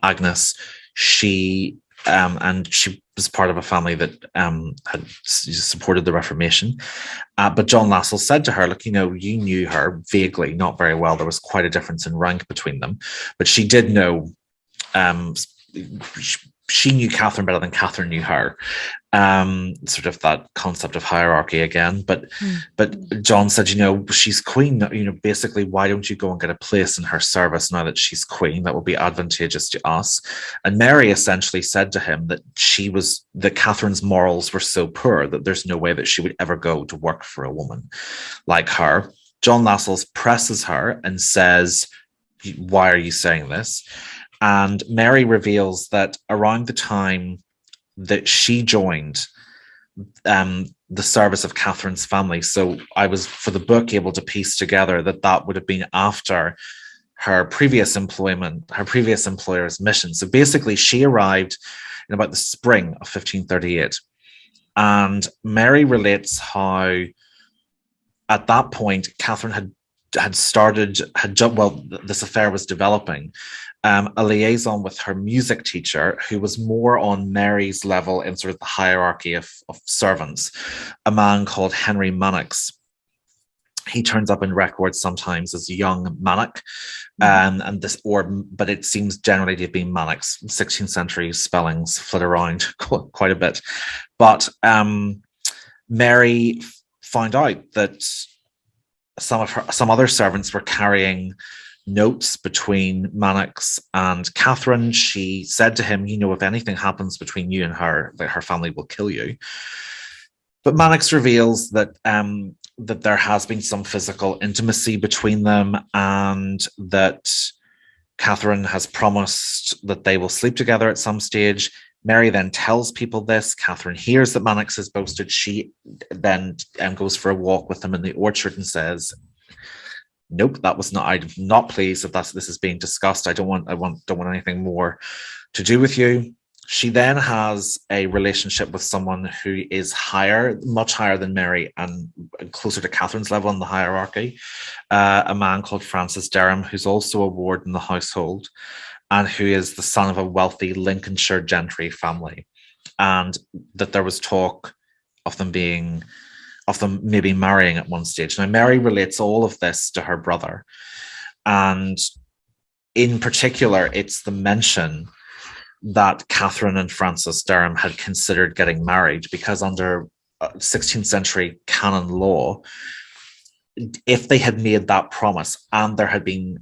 Agnes. She was part of a family that had supported the Reformation. But John Lascelles said to her, look, you knew her vaguely, not very well. There was quite a difference in rank between them. But she did know, she knew Catherine better than Catherine knew her. Sort of that concept of hierarchy again. But John said, she's queen. Basically, why don't you go and get a place in her service now that she's queen? That will be advantageous to us. And Mary essentially said to him that Catherine's morals were so poor that there's no way that she would ever go to work for a woman like her. John Lascelles presses her and says, why are you saying this? And Mary reveals that around the time that she joined the service of Catherine's family, so I was, for the book, able to piece together that would have been after her previous employer's mission. So basically, she arrived in about the spring of 1538. And Mary relates how at that point, Catherine this affair was developing, a liaison with her music teacher, who was more on Mary's level in sort of the hierarchy of servants, a man called Henry Mannix. He turns up in records sometimes as young Mannock, but it seems generally to have been Mannix. 16th century spellings flit around quite a bit. But Mary found out that some other servants were carrying notes between Mannix and Catherine. She said to him, if anything happens between you and her, that her family will kill you. But Mannix reveals that there has been some physical intimacy between them, and that Catherine has promised that they will sleep together at some stage. Mary then tells people this. Catherine hears that Mannix has boasted. She then goes for a walk with them in the orchard and says, nope, I'm not pleased if this is being discussed. I don't want anything more to do with you. She then has a relationship with someone who is much higher than Mary and closer to Catherine's level in the hierarchy, a man called Francis Derham, who's also a ward in the household, and who is the son of a wealthy Lincolnshire gentry family. And that there was talk of them maybe marrying at one stage. Now, Mary relates all of this to her brother. And in particular, it's the mention that Catherine and Francis Derham had considered getting married, because under 16th century canon law, if they had made that promise and there had been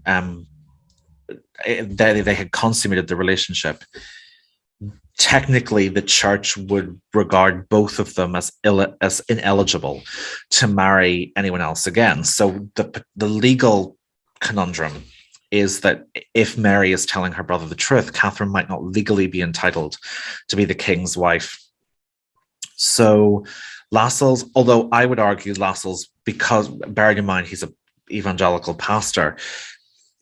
they had consummated the relationship, technically the church would regard both of them as ineligible to marry anyone else again. So the legal conundrum is that if Mary is telling her brother the truth, Catherine might not legally be entitled to be the king's wife. So Lascelles, although I would argue Lascelles, because bearing in mind he's an evangelical pastor,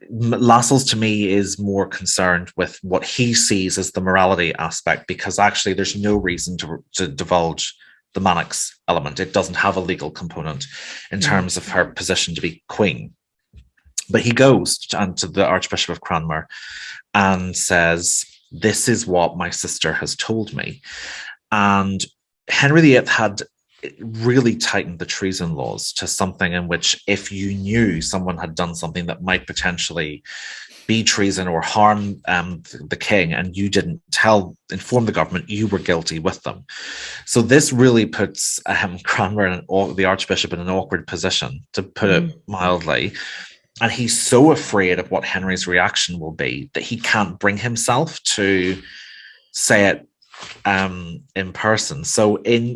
Lascelles to me is more concerned with what he sees as the morality aspect, because actually there's no reason to divulge the Manox element. It doesn't have a legal component in terms of her position to be queen. But he goes to the Archbishop of Cranmer and says, this is what my sister has told me. And Henry VIII had really tightened the treason laws to something in which if you knew someone had done something that might potentially be treason or harm the king, and you didn't inform the government, you were guilty with them. So this really puts Cranmer and the Archbishop in an awkward position, to put it mildly. And he's so afraid of what Henry's reaction will be that he can't bring himself to say it in person. So in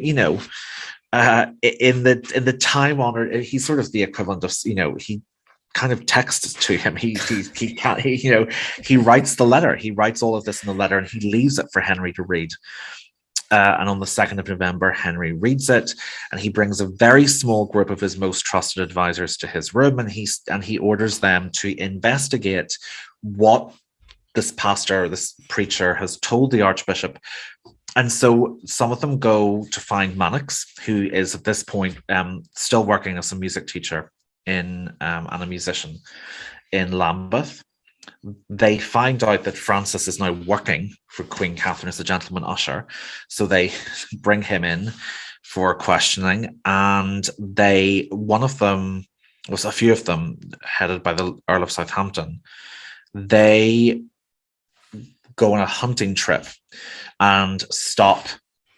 the time honored, he's sort of the equivalent of, he kind of texts to him. He writes the letter. He writes all of this in the letter, and he leaves it for Henry to read. And on the 2nd of November, Henry reads it, and he brings a very small group of his most trusted advisors to his room, and he orders them to investigate what this pastor, this preacher, has told the Archbishop. And so some of them go to find Manox, who is at this point still working as a music teacher and a musician in Lambeth. They find out that Francis is now working for Queen Catherine as a gentleman usher. So they bring him in for questioning, and a few of them, headed by the Earl of Southampton, they go on a hunting trip and stop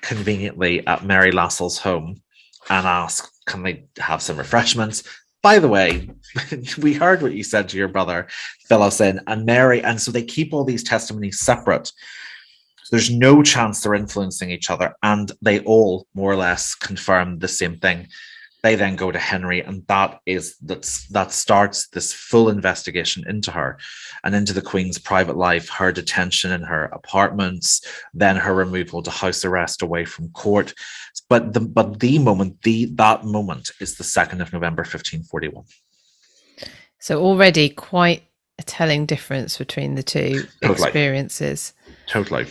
conveniently at Mary Lascelles' home and ask, can they have some refreshments? By the way, we heard what you said to your brother, fill us in. And Mary, and so they keep all these testimonies separate. So there's no chance they're influencing each other. And they all more or less confirm the same thing. They then go to Henry, and that starts this full investigation into her and into the Queen's private life, her detention in her apartments, then her removal to house arrest away from court. But that moment is the 2nd of November, 1541. So already quite a telling difference between the two experiences. Totally.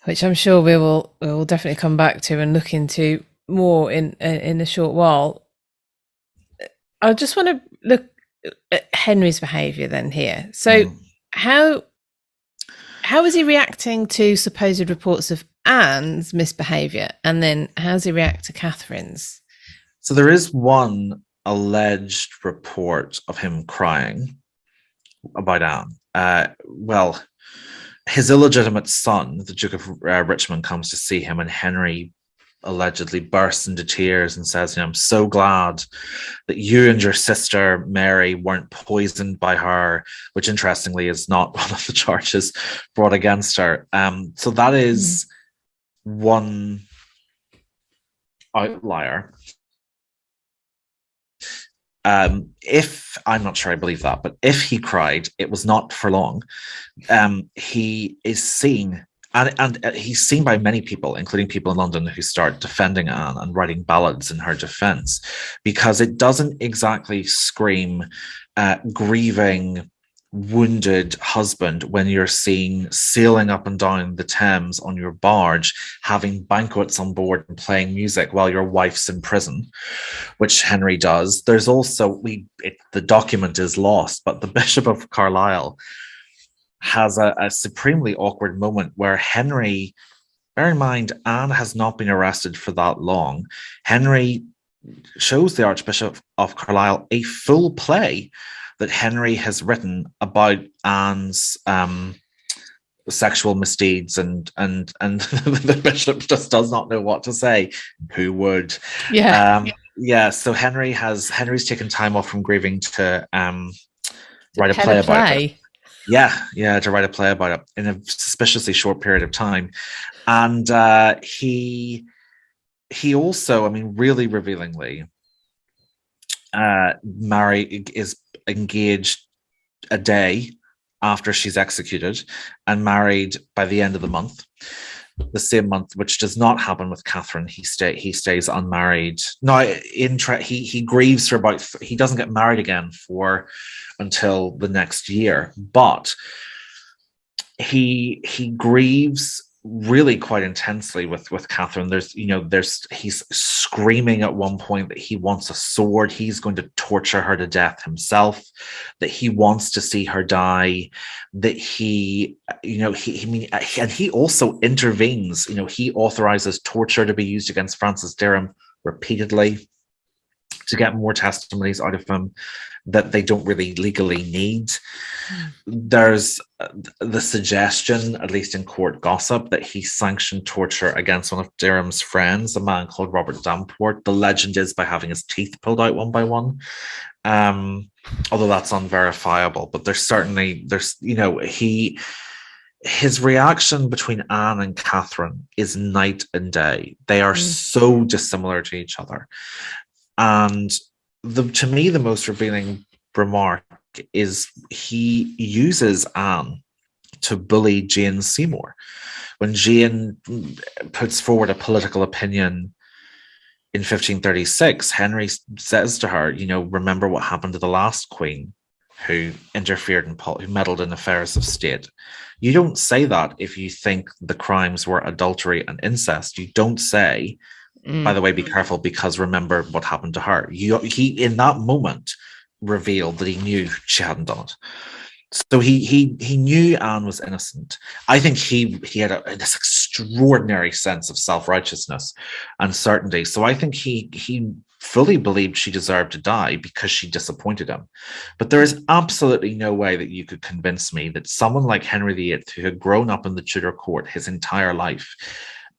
Which I'm sure we will definitely come back to and look into more in a short while. I just want to look at Henry's behaviour then here. So how is he reacting to supposed reports of Anne's misbehaviour, and then how does he react to Catherine's? So there is one alleged report of him crying about Anne. His illegitimate son, the Duke of Richmond, comes to see him, and Henry allegedly bursts into tears and says, I'm so glad that you and your sister Mary weren't poisoned by her, which interestingly is not one of the charges brought against her. So that is one outlier. If I'm not sure I believe that, but if he cried, it was not for long. He is seen, and he's seen by many people, including people in London, who start defending Anne and writing ballads in her defense, because it doesn't exactly scream grieving, wounded husband when you're seen sailing up and down the Thames on your barge, having banquets on board and playing music while your wife's in prison, which Henry does. There's also, the document is lost, but the Bishop of Carlisle has a supremely awkward moment where Henry, bear in mind, Anne has not been arrested for that long. Henry shows the Archbishop of Carlisle a full play that Henry has written about Anne's sexual misdeeds, and the bishop just does not know what to say. Who would? So Henry's taken time off from grieving to write a play about it. To write a play about it in a suspiciously short period of time. And he also, really revealingly, Mary is engaged a day after she's executed and married by the end of the month. the same month, which does not happen with Catherine. He stays unmarried. No, he grieves for about. He doesn't get married again until the next year, but he grieves really quite intensely with Catherine. He's screaming at one point that he wants a sword. He's going to torture her to death himself, that he wants to see her die, that he also intervenes. He authorizes torture to be used against Francis Derham repeatedly to get more testimonies out of him that they don't really legally need. There's the suggestion, at least in court gossip, that he sanctioned torture against one of Derham's friends, a man called Robert Damport. The legend is by having his teeth pulled out one by one, although that's unverifiable. But his reaction between Anne and Catherine is night and day. They are so dissimilar to each other. And to me, the most revealing remark is he uses Anne to bully Jane Seymour. When Jane puts forward a political opinion in 1536, Henry says to her, remember what happened to the last queen who interfered who meddled in affairs of state. You don't say that if you think the crimes were adultery and incest. You don't say, by the way, be careful because remember what happened to her. He in that moment revealed that he knew she hadn't done it. So he knew Anne was innocent. I think he had this extraordinary sense of self-righteousness and certainty. So I think he fully believed she deserved to die because she disappointed him. But there is absolutely no way that you could convince me that someone like Henry VIII, who had grown up in the Tudor court his entire life,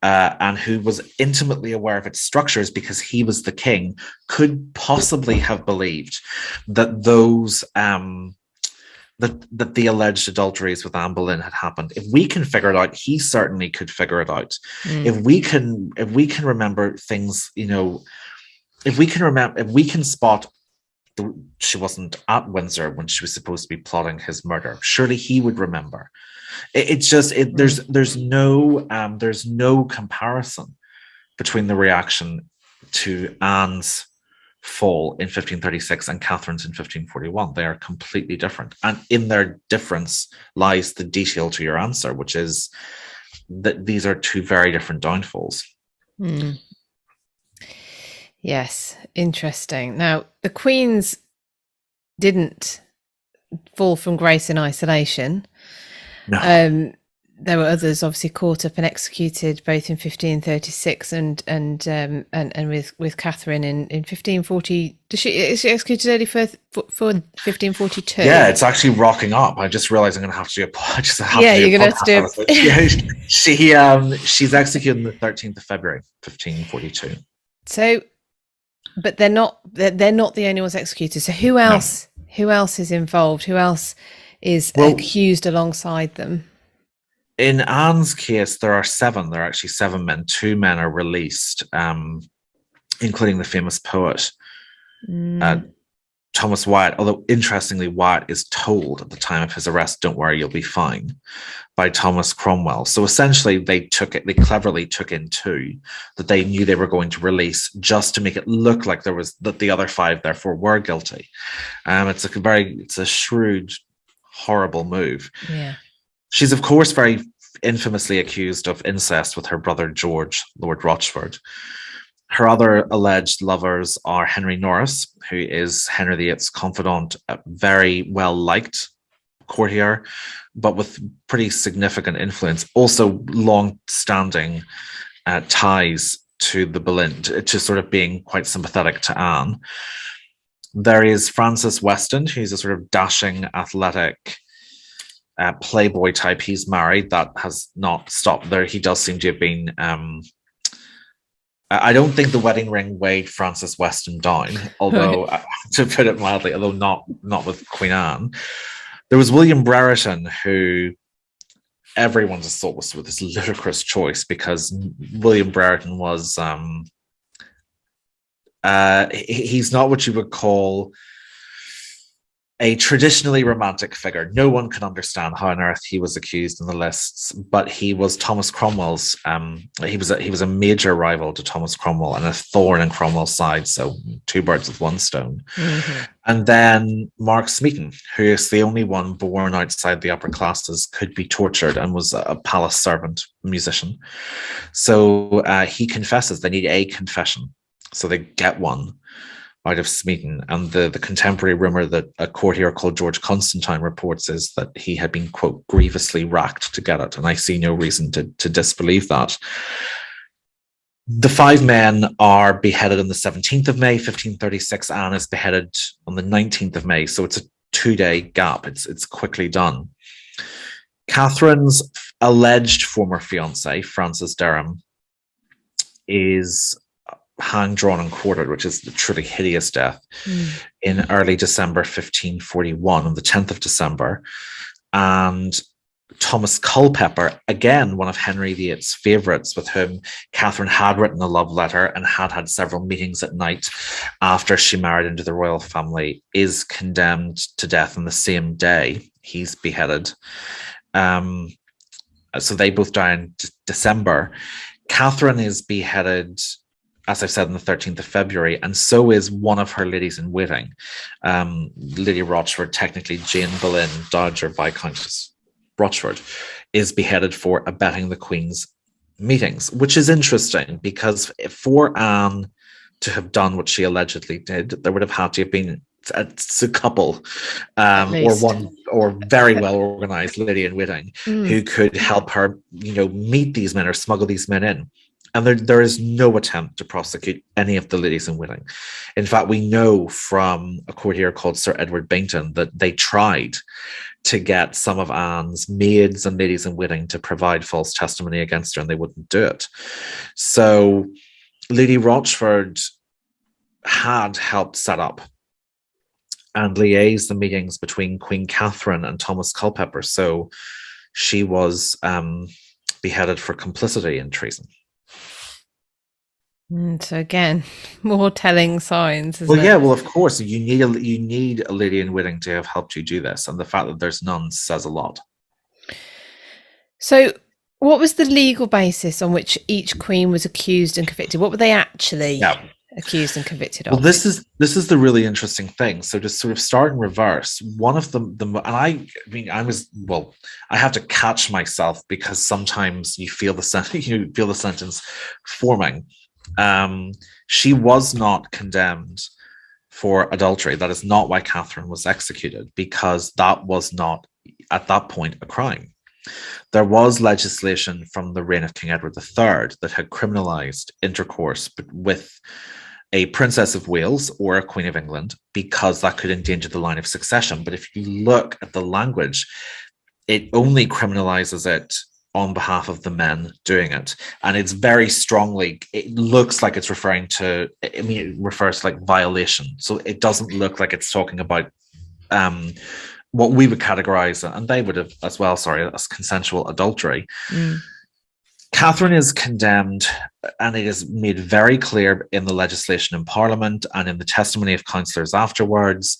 and who was intimately aware of its structures because he was the king, could possibly have believed that those that the alleged adulteries with Anne Boleyn had happened. If we can figure it out, he certainly could figure it out. If we can remember things, if we can spot she wasn't at Windsor when she was supposed to be plotting his murder, surely he would remember. There's no comparison between the reaction to Anne's fall in 1536 and Catherine's in 1541. They are completely different, and in their difference lies the detail to your answer, which is that these are two very different downfalls. Yes, interesting. Now, the queens didn't fall from grace in isolation. No. There were others obviously caught up and executed both in 1536 and with Catherine in 1540. Is she executed early for 1542? Yeah, it's actually rocking up. I just realized I'm going to have to do you're going to have to do it. She's executed on the 13th of February, 1542. So, but they're not the only ones executed. So who else? No. Who else is involved? Who else is accused alongside them? In Anne's case, there are 7. There are actually 7 men. 2 men are released, including the famous poet Thomas Wyatt. Although, interestingly, Wyatt is told at the time of his arrest, "Don't worry, you'll be fine," by Thomas Cromwell. So essentially, they cleverly took in 2 that they knew they were going to release, just to make it look like that the other 5 therefore were guilty. It's a shrewd, horrible move. Yeah. She's, of course, very infamously accused of incest with her brother George, Lord Rochford. Her other alleged lovers are Henry Norris, who is Henry VIII's confidant, a very well-liked courtier, but with pretty significant influence. Also long-standing ties to the Boleyn, to sort of being quite sympathetic to Anne. There is Francis Weston, who's a sort of dashing, athletic playboy type. He's married. That has not stopped there. He does seem to have been I don't think the wedding ring weighed Francis Weston down, although to put it mildly, although not with Queen Anne. There was William Brereton, who everyone just thought was this ludicrous choice, because William Brereton was he's not what you would call a traditionally romantic figure. No one can understand how on earth he was accused in the lists, but he was Thomas Cromwell's. He was a major rival to Thomas Cromwell and a thorn in Cromwell's side. So 2 birds with 1 stone. Mm-hmm. And then Mark Smeaton, who is the only one born outside the upper classes, could be tortured and was a palace servant musician. So he confesses. They need a confession, so they get one out of Smeaton. And the contemporary rumour that a courtier called George Constantine reports is that he had been, quote, grievously racked to get it. And I see no reason to disbelieve that. The 5 men are beheaded on the 17th of May, 1536. Anne is beheaded on the 19th of May. So it's a 2-day gap. It's quickly done. Catherine's alleged former fiancé, Francis Derham, is hanged, drawn, and quartered, which is a truly hideous death, in early December 1541, on the 10th of December. And Thomas Culpeper, again, one of Henry VIII's favourites, with whom Catherine had written a love letter and had several meetings at night after she married into the royal family, is condemned to death on the same day. He's beheaded. So they both die in December. Catherine is beheaded, as I've said, on the 13th of February, and so is one of her ladies in waiting, Lady Rochford, technically Jane Boleyn, Dowager Viscountess Rochford, is beheaded for abetting the Queen's meetings, which is interesting because for Anne to have done what she allegedly did, there would have had to have been a couple or one or very well organized lady in waiting who could help her, meet these men or smuggle these men in. And there is no attempt to prosecute any of the ladies in waiting. In fact, we know from a courtier called Sir Edward Bainton that they tried to get some of Anne's maids and ladies in waiting to provide false testimony against her, and they wouldn't do it. So Lady Rochford had helped set up and liaise the meetings between Queen Catherine and Thomas Culpeper. So she was beheaded for complicity in treason. So again, more telling signs. Yeah, well, of course, you need a lady in waiting to have helped you do this, and the fact that there's none says a lot. So, what was the legal basis on which each queen was accused and convicted? What were they actually accused and convicted of? Well, this is the really interesting thing. So, to sort of start in reverse, one of them, I have to catch myself because sometimes you feel the sentence forming. She was not condemned for adultery. That is not why Catherine was executed, because that was not, at that point, a crime. There was legislation from the reign of King Edward III that had criminalised intercourse with a Princess of Wales or a Queen of England, because that could endanger the line of succession. But if you look at the language, it only criminalises it on behalf of the men doing it. And it's very strongly, it looks like it's referring to, it refers to like violation. So it doesn't look like it's talking about what we would categorize, and they would have as well, as consensual adultery. Catherine is condemned, and it is made very clear in the legislation in Parliament and in the testimony of councillors afterwards.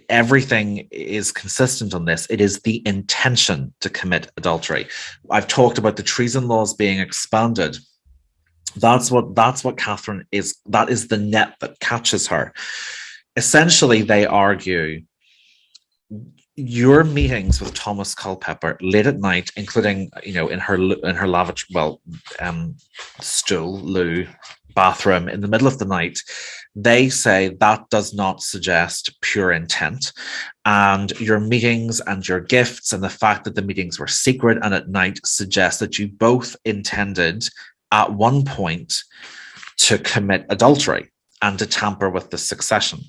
Everything is consistent on this. It is the intention to commit adultery. I've talked about the treason laws being expanded. That's what Catherine is. That is the net that catches her. Essentially, they argue your meetings with Thomas Culpeper late at night, including in her lavatory, stool, loo, bathroom in the middle of the night, they say that does not suggest pure intent. And your meetings and your gifts and the fact that the meetings were secret and at night suggest that you both intended at one point to commit adultery and to tamper with the succession.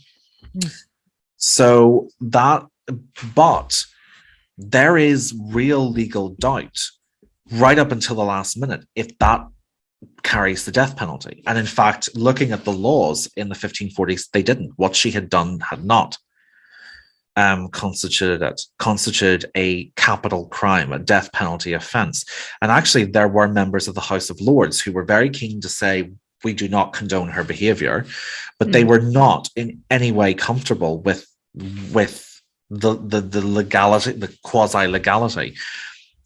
So that, but there is real legal doubt right up until the last minute if that carries the death penalty. And in fact, looking at the laws in the 1540s, they didn't. What she had done had not constituted a capital crime, a death penalty offence. And actually, there were members of the House of Lords who were very keen to say, we do not condone her behaviour, but they were not in any way comfortable with the legality, the quasi legality.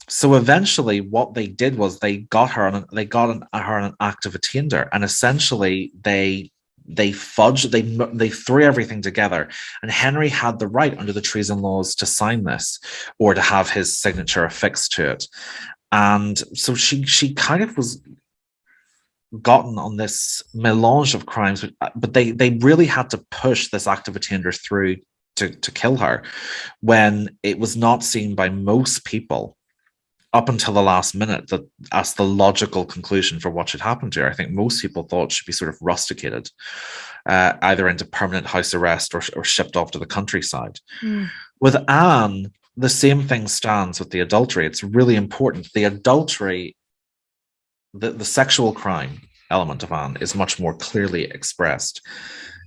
So eventually, what they did was they got her on an act of attainder, and essentially they fudged, they threw everything together, and Henry had the right under the treason laws to sign this or to have his signature affixed to it. And so she kind of was gotten on this melange of crimes, but they really had to push this act of attainder through to kill her, when it was not seen by most people up until the last minute that as the logical conclusion for what should happen to her. I think most people thought she'd be sort of rusticated, either into permanent house arrest or shipped off to the countryside. With Anne, the same thing stands with the adultery. It's really important. The adultery, the sexual crime element of Anne is much more clearly expressed,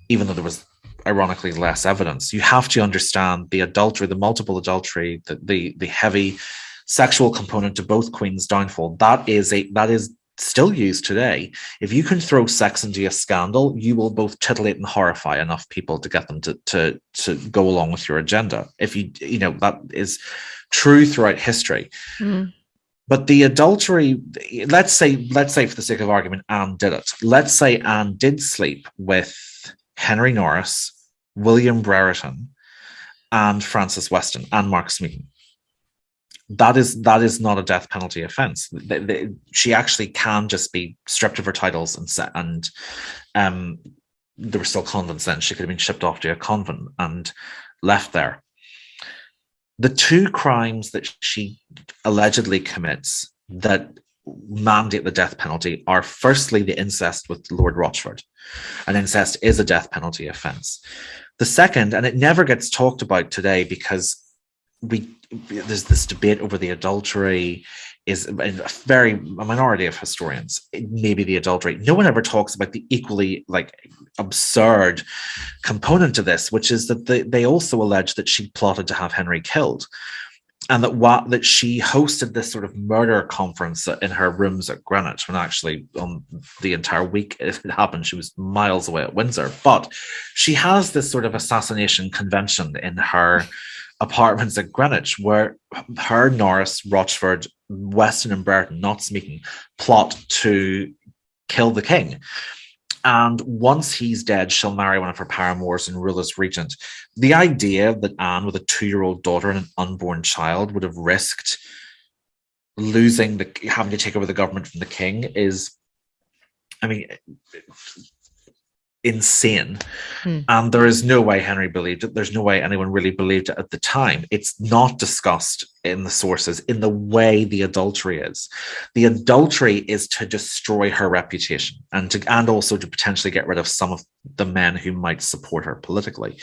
even though there was ironically less evidence. You have to understand the adultery, the multiple adultery, the heavy sexual component to both Queen's downfall. That is still used today. If you can throw sex into a scandal, you will both titillate and horrify enough people to get them to go along with your agenda. If you know, that is true throughout history. But the adultery, let's say for the sake of argument, Anne did it. Let's say Anne did sleep with Henry Norris, William Brereton, and Francis Weston, and Mark Smeaton. That is not a death penalty offence. She actually can just be stripped of her titles and there were still convents then. She could have been shipped off to a convent and left there. The two crimes that she allegedly commits that mandate the death penalty are, firstly, the incest with Lord Rochford. And incest is a death penalty offence. The second, and it never gets talked about today because there's this debate over the adultery, is a minority of historians, maybe the adultery. No one ever talks about the equally absurd component to this, which is that they also allege that she plotted to have Henry killed, and that she hosted this sort of murder conference in her rooms at Greenwich, when actually on the entire week it happened, she was miles away at Windsor. But she has this sort of assassination convention in her apartments at Greenwich, where her, Norris, Rochford, Weston and Brereton, not Smeaton, plot to kill the king. And once he's dead, she'll marry one of her paramours and rule as regent. The idea that Anne, with a 2-year-old daughter and an unborn child, would have risked having to take over the government from the king is, insane. And there is no way Henry believed it. There's no way anyone really believed it at the time. It's not discussed in the sources in the way the adultery is. The adultery is to destroy her reputation and also to potentially get rid of some of the men who might support her politically.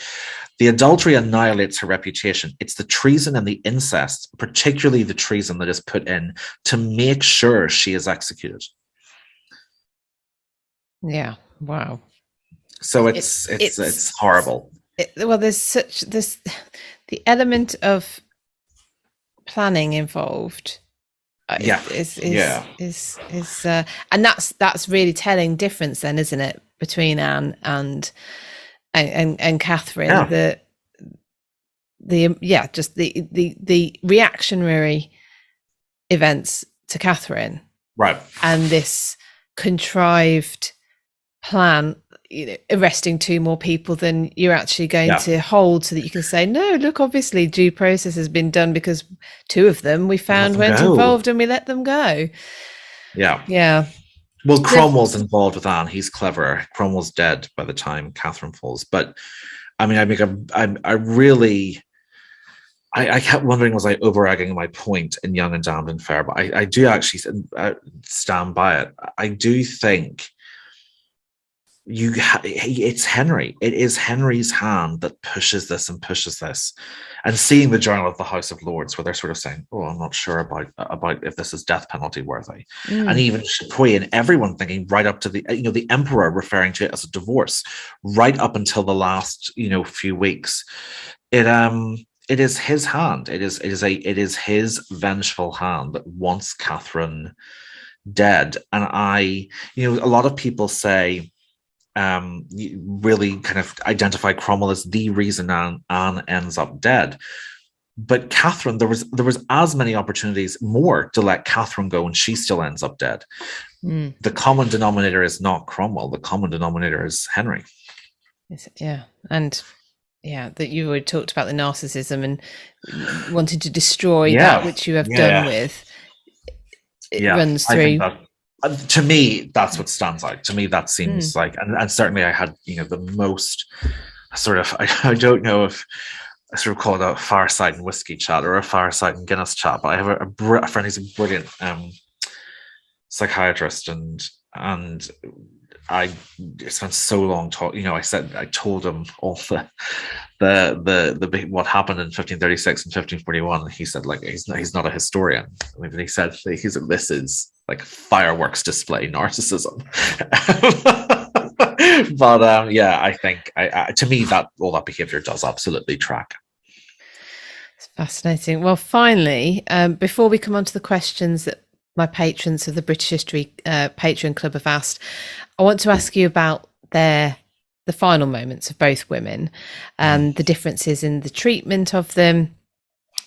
The adultery annihilates her reputation. It's the treason and the incest, particularly the treason, that is put in to make sure she is executed. Yeah. Wow. So it's horrible. There's the element of planning involved. And that's really telling difference then, isn't it, between Anne and Catherine? Yeah. The reactionary events to Catherine, right, and this contrived plan, arresting 2 more people than you're actually going to hold, so that you can say, no, look, obviously due process has been done because 2 of them we found weren't involved and we let them go. Yeah. Well, Cromwell's involved with Anne. He's clever. Cromwell's dead by the time Catherine falls. But I kept wondering, was I over-egging my point in Young and Damned and Fair? But I do actually stand by it. I do think it's Henry. It is Henry's hand that pushes this. And seeing the Journal of the House of Lords, where they're sort of saying, "Oh, I'm not sure about if this is death penalty worthy," and even Chapuis and everyone thinking right up to the Emperor referring to it as a divorce, right up until the last few weeks. It is his hand. It is his vengeful hand that wants Catherine dead. And a lot of people say, really kind of identify Cromwell as the reason Anne ends up dead. But Catherine, there was as many opportunities more to let Catherine go, and she still ends up dead. The common denominator is not Cromwell. The common denominator is Henry. Yeah, and that you already talked about the narcissism and wanting to destroy that which you have done with. It runs through. I think that, to me, that's what stands out. To me, that seems like, and certainly I had, the most sort of, I don't know if I sort of call it a fireside and whiskey chat or a fireside and Guinness chat, but I have a friend who's a brilliant psychiatrist, and I spent so long talking. I told him all the what happened in 1536 and 1541. And he said, like, he's not a historian. I mean, he said this is like fireworks display narcissism. But I think to me that all that behavior does absolutely track. It's fascinating. Well, finally, before we come on to the questions that my patrons of the British History Patreon Club have asked, I want to ask you about the final moments of both women and the differences in the treatment of them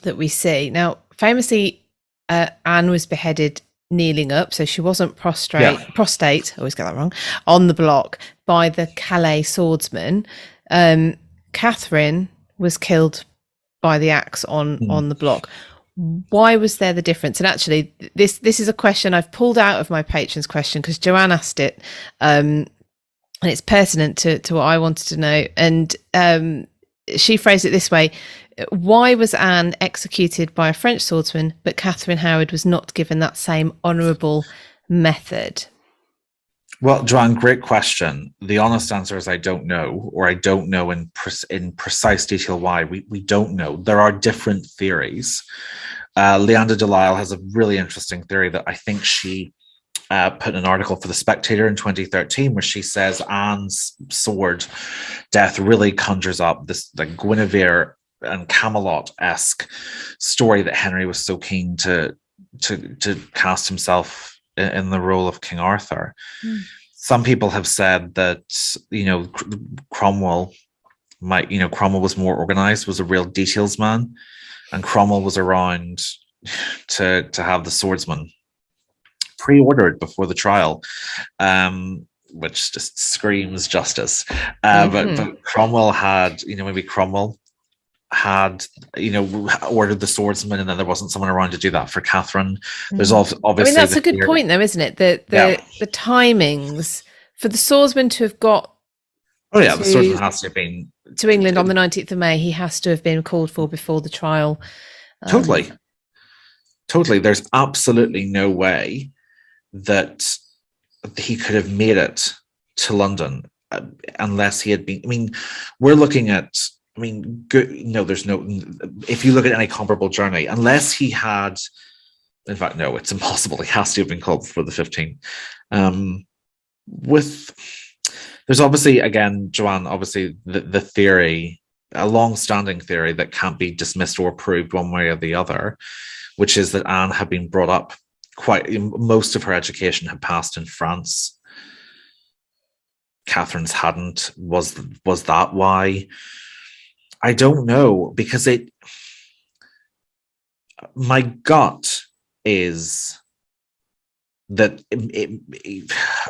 that we see. Now, famously, Anne was beheaded kneeling up, so she wasn't prostate, I always get that wrong, on the block by the Calais swordsman. Catherine was killed by the axe on the block. Why was there the difference? And actually, this is a question I've pulled out of my patrons' question because Joanne asked it, and it's pertinent to what I wanted to know. And she phrased it this way: why was Anne executed by a French swordsman, but Catherine Howard was not given that same honourable method? Well, Joanne, great question. The honest answer is I don't know, or I don't know in precise detail why. We don't know. There are different theories. Leanda Delisle has a really interesting theory that I think she put in an article for The Spectator in 2013, where she says Anne's sword death really conjures up this like Guinevere and Camelot-esque story that Henry was so keen to cast himself in the role of King Arthur. Some people have said that Cromwell was more organized, was a real details man, and Cromwell was around to have the swordsman pre-ordered before the trial, which just screams justice. But Cromwell had, maybe Cromwell had, ordered the swordsman, and then there wasn't someone around to do that for Catherine. There's obviously. I mean, that's a good point, though, isn't it? The timings for the swordsman to have got. Oh yeah, the swordsman has to have been to England on the 19th of May. He has to have been called for before the trial. Totally. There's absolutely no way that he could have made it to London unless he had been. I mean, we're looking at. I mean, there's no. If you look at any comparable journey, unless he had, in fact, no, it's impossible. He has to have been called for the 15th. There's obviously, again, Joanne, obviously the theory, a long-standing theory that can't be dismissed or proved one way or the other, which is that Anne had been brought up most of her education had passed in France. Catherine's hadn't. Was that why? I don't know, because my gut is that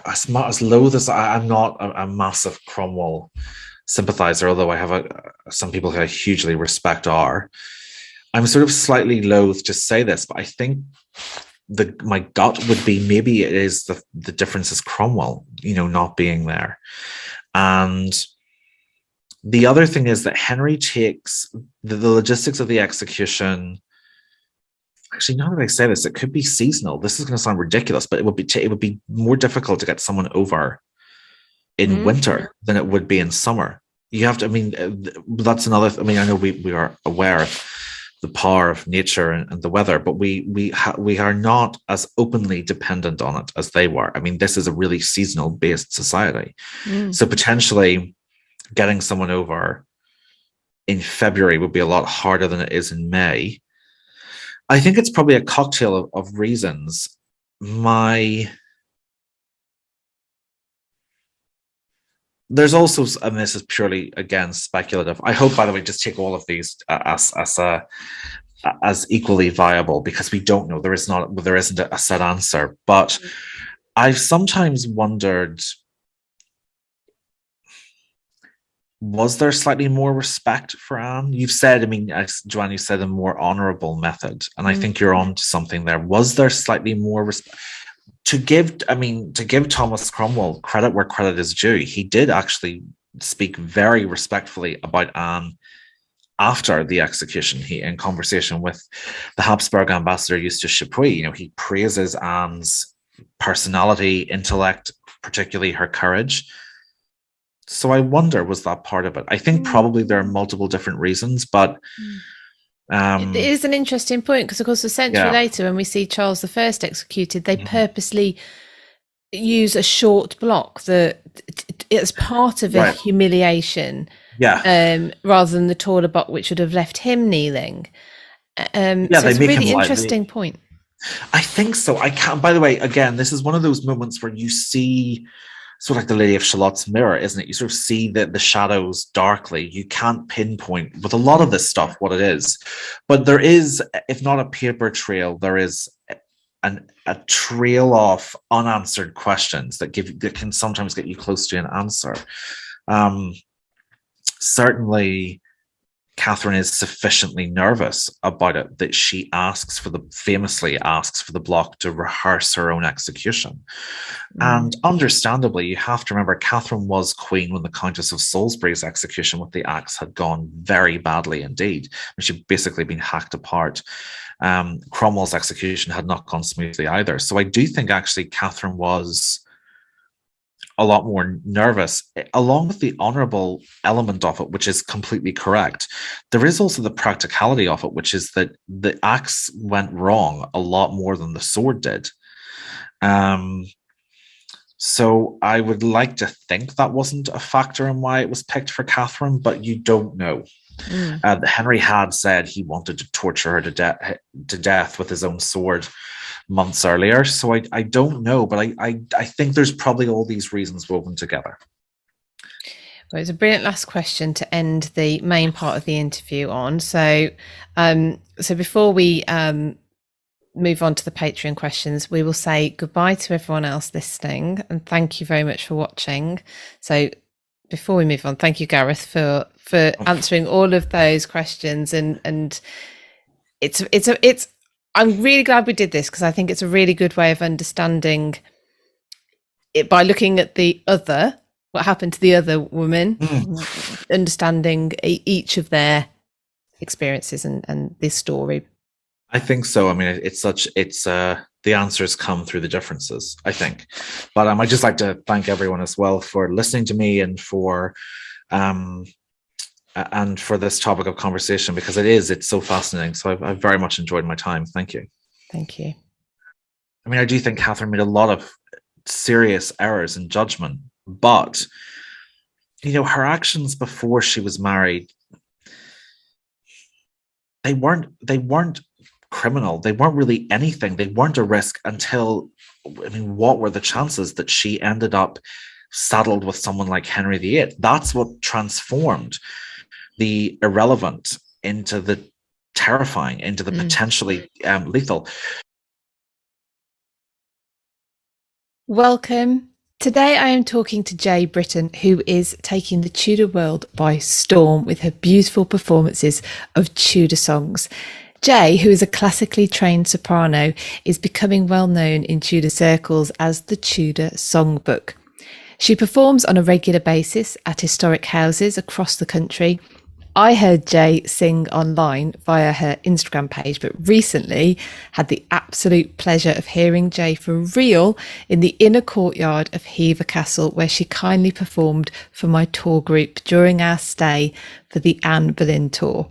as loath as I'm not a massive Cromwell sympathizer, although I have some people who I hugely respect are. I'm sort of slightly loath to say this, but I think my gut would be maybe it is the difference is Cromwell, not being there. And the other thing is that Henry takes the logistics of the execution. Actually, now that I say this, it could be seasonal. This is going to sound ridiculous, but it would be more difficult to get someone over in winter than it would be in summer. You have to. I mean, that's another. I mean, I know we are aware of the power of nature and the weather, but we are not as openly dependent on it as they were. I mean, this is a really seasonal based society, so potentially getting someone over in February would be a lot harder than it is in May. I think it's probably a cocktail of reasons. there's also, and this is purely again speculative. I hope, by the way, just take all of these as equally viable, because we don't know. There isn't a set answer. But I've sometimes wondered, was there slightly more respect for Anne? You've said, I mean, Joanne, you said a more honourable method, and I think you're on to something there. Was there slightly more respect? To give Thomas Cromwell credit where credit is due, he did actually speak very respectfully about Anne after the execution. He, in conversation with the Habsburg ambassador Eustace Chapuis, he praises Anne's personality, intellect, particularly her courage. So I wonder, was that part of it? I think probably there are multiple different reasons, but it is an interesting point, because of course a century later, when we see Charles I executed, they purposely use a short block that it's part of a humiliation, rather than the taller block which would have left him kneeling. So it's a really interesting point. I think so. I can't. By the way, again, this is one of those moments where you see, sort of like the Lady of Shalot's mirror, isn't it? You sort of see the shadows darkly. You can't pinpoint with a lot of this stuff what it is, but there is, if not a paper trail, there is a trail of unanswered questions that can sometimes get you close to an answer. Certainly, Catherine is sufficiently nervous about it that she famously asks for the block to rehearse her own execution. And understandably, you have to remember, Catherine was queen when the Countess of Salisbury's execution with the axe had gone very badly indeed. She'd basically been hacked apart. Cromwell's execution had not gone smoothly either. So I do think actually Catherine was a lot more nervous, along with the honourable element of it, which is completely correct. There is also the practicality of it, which is that the axe went wrong a lot more than the sword did. So I would like to think that wasn't a factor in why it was picked for Catherine, but you don't know. Henry had said he wanted to torture her to death with his own sword months earlier, so I don't know, but I think there's probably all these reasons woven together. Well, it's a brilliant last question to end the main part of the interview on. So before we move on to the Patreon questions, we will say goodbye to everyone else listening, and thank you very much for watching. So before we move on, thank you, Gareth, for answering all of those questions, and it's I'm really glad we did this, because I think it's a really good way of understanding it by looking at what happened to the other woman, understanding each of their experiences and this story. I think so. I mean, the answers come through the differences, I think. But I'd just like to thank everyone as well for listening to me and for this topic of conversation, because it's so fascinating. So I've very much enjoyed my time. Thank you. Thank you. I mean, I do think Catherine made a lot of serious errors in judgment, but her actions before she was married, they weren't criminal. They weren't really anything. They weren't a risk until, what were the chances that she ended up saddled with someone like Henry VIII? That's what transformed the irrelevant into the terrifying, into the potentially lethal. Welcome. Today I am talking to Jay Britton, who is taking the Tudor world by storm with her beautiful performances of Tudor songs. Jay, who is a classically trained soprano, is becoming well known in Tudor circles as the Tudor Songbook. She performs on a regular basis at historic houses across the country. I heard Jay sing online via her Instagram page, but recently had the absolute pleasure of hearing Jay for real in the inner courtyard of Hever Castle, where she kindly performed for my tour group during our stay for the Anne Boleyn tour.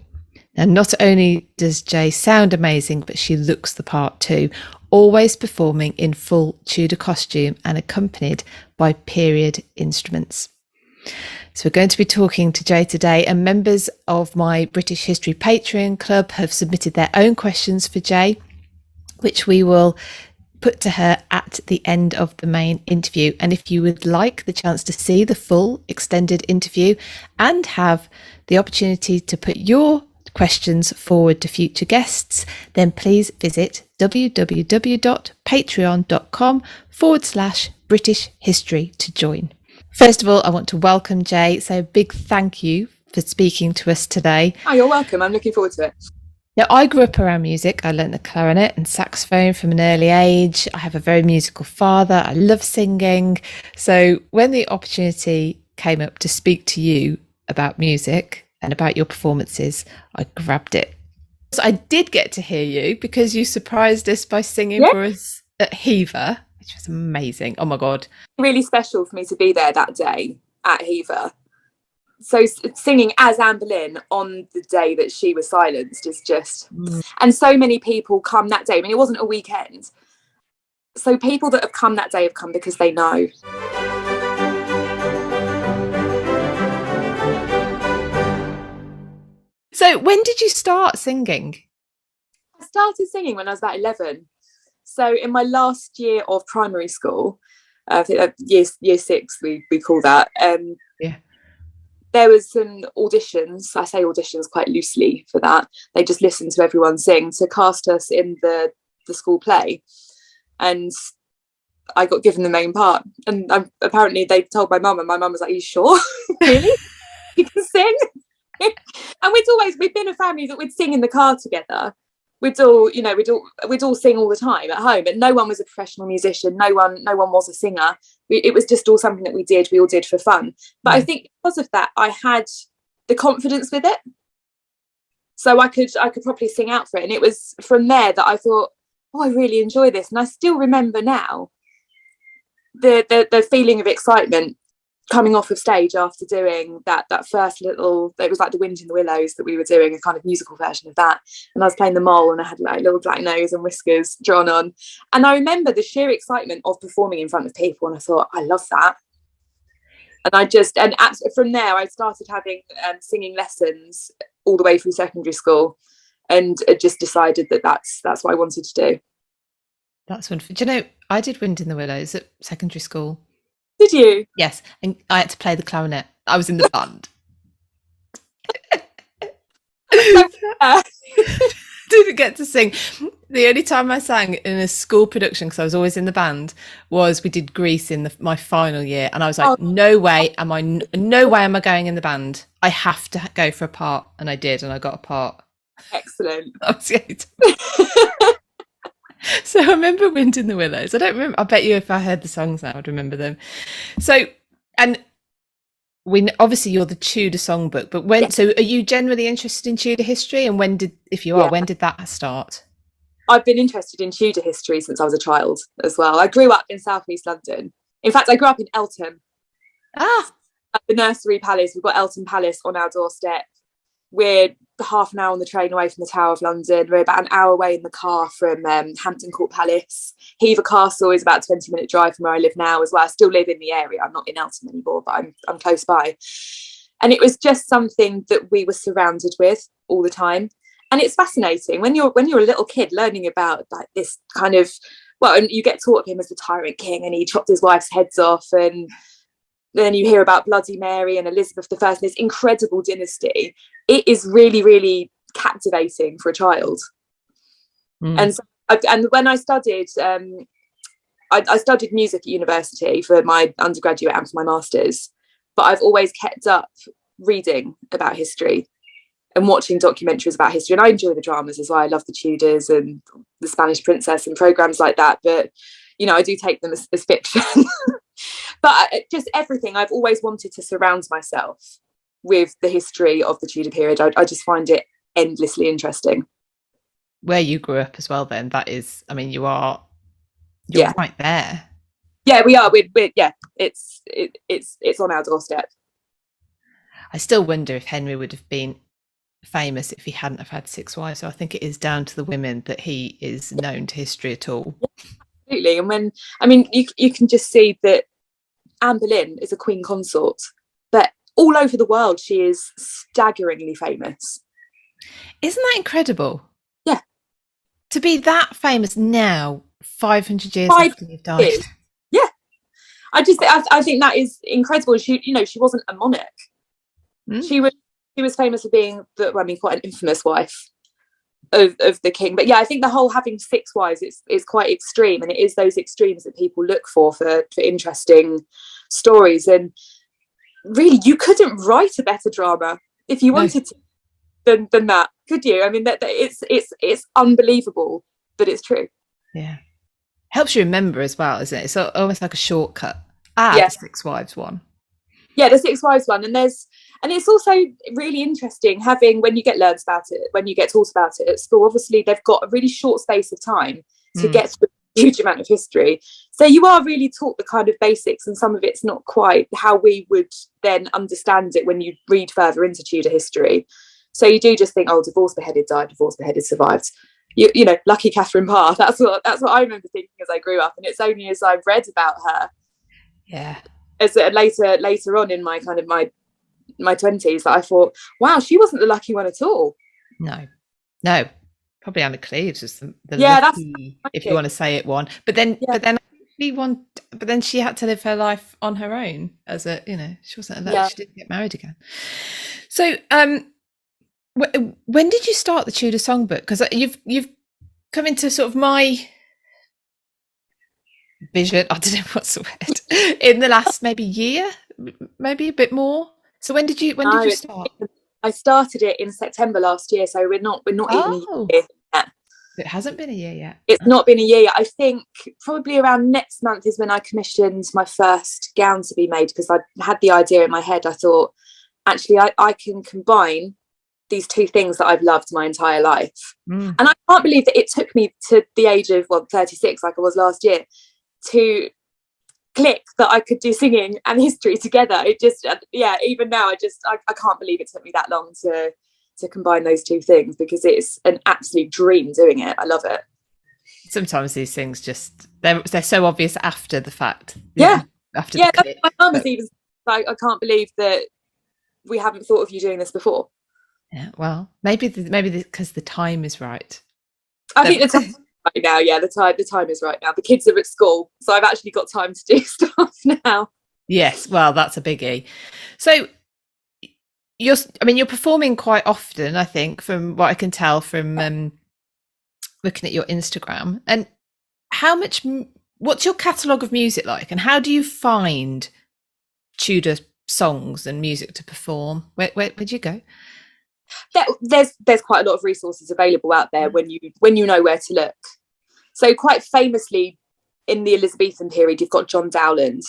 Now, not only does Jay sound amazing, but she looks the part too, always performing in full Tudor costume and accompanied by period instruments. So we're going to be talking to Jay today, and members of my British History Patreon club have submitted their own questions for Jay, which we will put to her at the end of the main interview. And if you would like the chance to see the full extended interview and have the opportunity to put your questions forward to future guests, then please visit www.patreon.com/British History to join. First of all, I want to welcome Jay. So a big thank you for speaking to us today. Oh, you're welcome. I'm looking forward to it. Now, I grew up around music. I learnt the clarinet and saxophone from an early age. I have a very musical father. I love singing. So when the opportunity came up to speak to you about music and about your performances, I grabbed it. So I did get to hear you because you surprised us by singing for us at Hever, which was amazing. Oh my God. Really special for me to be there that day at Hever. So singing as Anne Boleyn on the day that she was silenced is just... And so many people come that day. I mean, it wasn't a weekend. So people that have come that day have come because they know. So when did you start singing? I started singing when I was about 11. So in my last year of primary school, I think year 6 we call that. There was some auditions. I say auditions quite loosely for that. They just listened to everyone sing to cast us in the school play, and I got given the main part. And apparently they told my mum, and my mum was like, "Are you sure? Really? You can sing?" And we'd been a family that would sing in the car together. We'd all sing all the time at home, but no one was a professional musician. No one was a singer. It was just all something that we all did for fun. But I think because of that, I had the confidence with it, so I could properly sing out for it. And it was from there that I thought, oh, I really enjoy this. And I still remember now the feeling of excitement coming off of stage after doing that first little, it was like the Wind in the Willows that we were doing, a kind of musical version of that, and I was playing the mole and I had like little black nose and whiskers drawn on, and I remember the sheer excitement of performing in front of people, and I thought, I love that. And from there I started having singing lessons all the way through secondary school, and just decided that that's what I wanted to do. That's wonderful. Do you know, I did Wind in the Willows at secondary school. Did you? Yes, and I had to play the clarinet. I was in the band. Didn't get to sing. The only time I sang in a school production, because I was always in the band, was we did Grease in my final year, and I was like, no way am I going in the band. I have to go for a part, and I did, and I got a part. Excellent. That was it. So I remember Wind in the Willows. I don't remember. I bet you if I heard the songs now, I'd remember them. So, and obviously you're the Tudor songbook, but so are you generally interested in Tudor history? And when did that start? I've been interested in Tudor history since I was a child as well. I grew up in South East London. In fact, I grew up in Eltham. At the Nursery Palace. We've got Eltham Palace on our doorstep. We're half an hour on the train away from the Tower of London. We're about an hour away in the car from Hampton Court Palace. Hever Castle is about a 20-minute drive from where I live now as well. I still live in the area. I'm not in Eltham anymore, but I'm close by. And it was just something that we were surrounded with all the time. And it's fascinating when you're a little kid learning about like this kind of, and you get taught of him as the tyrant king, and he chopped his wife's heads off, and then you hear about Bloody Mary and Elizabeth I, this incredible dynasty. It is really, really captivating for a child. And so, and when I studied, I studied music at university for my undergraduate and for my master's, but I've always kept up reading about history and watching documentaries about history. And I enjoy the dramas as well. I love the Tudors and the Spanish Princess and programs like that. But, I do take them as fiction. But just everything, I've always wanted to surround myself with the history of the Tudor period. I just find it endlessly interesting. Where you grew up as well, then, that is, you're right there. Yeah, we are. It's on our doorstep. I still wonder if Henry would have been famous if he hadn't have had 6 wives. So I think it is down to the women that he is known to history at all. Absolutely. And when, you can just see that Anne Boleyn is a queen consort, but all over the world she is staggeringly famous. Isn't that incredible? Yeah. To be that famous now 500 years 5 after you've died. years. Yeah. I think that is incredible. She, you know, she wasn't a monarch. She was famous for being quite an infamous wife of the king. But yeah, I think the whole having 6 wives is quite extreme, and it is those extremes that people look for interesting stories. And really, you couldn't write a better drama if you wanted to than that, could you? I mean, that it's unbelievable, but it's true. Yeah, helps you remember as well, isn't it? It's almost like a shortcut. The 6 Wives one. Yeah, the 6 Wives one, and it's also really interesting having, when you get taught about it at school. Obviously, they've got a really short space of time to get through a huge amount of history, so you are really taught the kind of basics, and some of it's not quite how we would then understand it when you read further into Tudor history. So you do just think, oh, divorce beheaded died, divorce beheaded survived. You know, lucky Catherine Parr. That's what I remember thinking as I grew up, and it's only as I've read about her, as later on in my kind of my 20s, that I thought, wow, she wasn't the lucky one at all. No, probably Anna Cleves was the lucky, if you want to say it, one. But then she had to live her life on her own as a, you know, she wasn't allowed. She didn't get married again. So when did you start the Tudor Songbook? Because you've come into sort of my vision, I don't know what's the word, in the last maybe year, maybe a bit more. So when did you start? I started it in September last year, so we're not even a year yet. It hasn't been a year yet. It's not been a year yet. I think probably around next month is when I commissioned my first gown to be made, because I had the idea in my head. I thought, actually, I can combine these 2 things that I've loved my entire life. And I can't believe that it took me to the age of 36, like I was last year, to click that I could do singing and history together. It just, even now, I can't believe it took me that long to combine those 2 things, because it's an absolute dream doing it. I love it. Sometimes these things they're so obvious after the fact. After the click, my mum was even like, I can't believe that we haven't thought of you doing this before. Yeah, well, maybe because the time is right. I think the time right now. Yeah, the time is right now. The kids are at school, so I've actually got time to do stuff now. Yes, well, that's a biggie. So you're performing quite often, I think, from what I can tell from looking at your Instagram. And what's your catalogue of music like, and how do you find Tudor songs and music to perform? Where'd you go? There's quite a lot of resources available out there when you know where to look. So quite famously in the Elizabethan period, you've got John Dowland,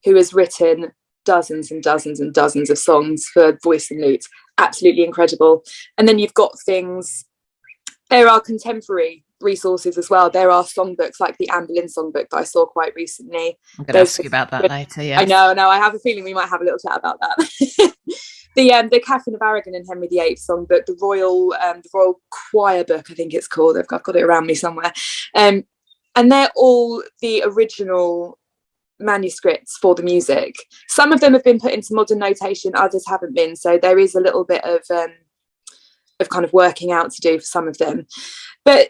who has written dozens and dozens and dozens of songs for voice and lute. Absolutely incredible. And then you've got there are contemporary resources as well. There are songbooks like the Anne Boleyn songbook that I saw quite recently. I'm going to ask you about that later. Yeah, I know. I have a feeling we might have a little chat about that. The Catherine of Aragon and Henry VIII songbook, the Royal Choir book, I think it's called. I've got it around me somewhere. And they're all the original manuscripts for the music. Some of them have been put into modern notation, others haven't been. So there is a little bit of kind of working out to do for some of them. But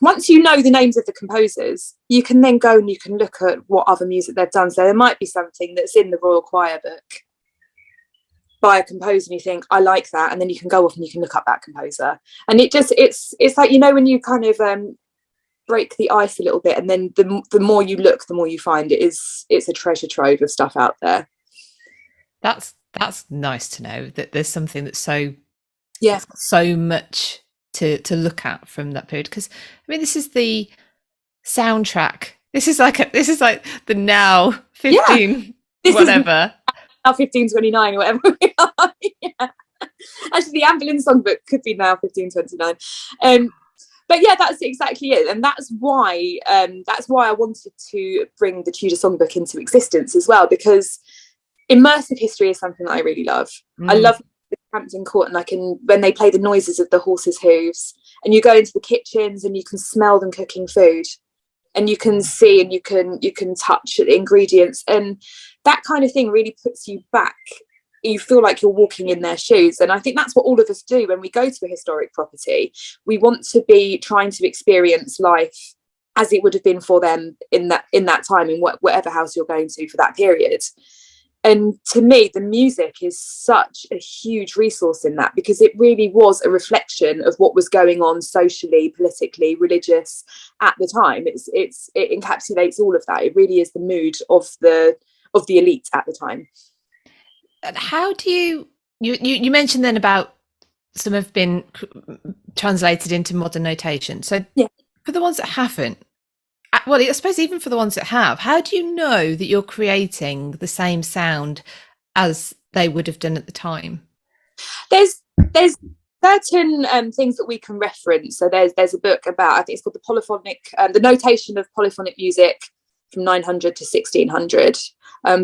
once you know the names of the composers, you can then go and you can look at what other music they've done. So there might be something that's in the Royal Choir book by a composer and you think, I like that, and then you can go off and you can look up that composer. And it's like, you know, when you kind of break the ice a little bit, and then the more you look, the more you find it's a treasure trove of stuff out there. That's nice to know that there's something that's so much to look at from that period, because I mean, this is the soundtrack. This is like the now 15 whatever. Now 1529 or whatever we are. Yeah. Actually, the Anne Boleyn songbook could be now 1529. But yeah, that's exactly it, and that's why I wanted to bring the Tudor songbook into existence as well, because immersive history is something that I really love. I love the Hampton Court, and when they play the noises of the horses' hooves, and you go into the kitchens and you can smell them cooking food, and you can see and you can touch the ingredients, and that kind of thing really puts you back. You feel like you're walking in their shoes. And I think that's what all of us do when we go to a historic property. We want to be trying to experience life as it would have been for them in that time, in whatever house you're going to for that period. And to me, the music is such a huge resource in that, because it really was a reflection of what was going on socially, politically, religious at the time. It encapsulates all of that. It really is the mood of the elite at the time. And how do you mentioned then about some have been translated into modern notation. So for the ones that haven't, well, I suppose even for the ones that have, how do you know that you're creating the same sound as they would have done at the time? There's certain things that we can reference. So there's a book about, I think it's called the Notation of Polyphonic Music from 900 to 1600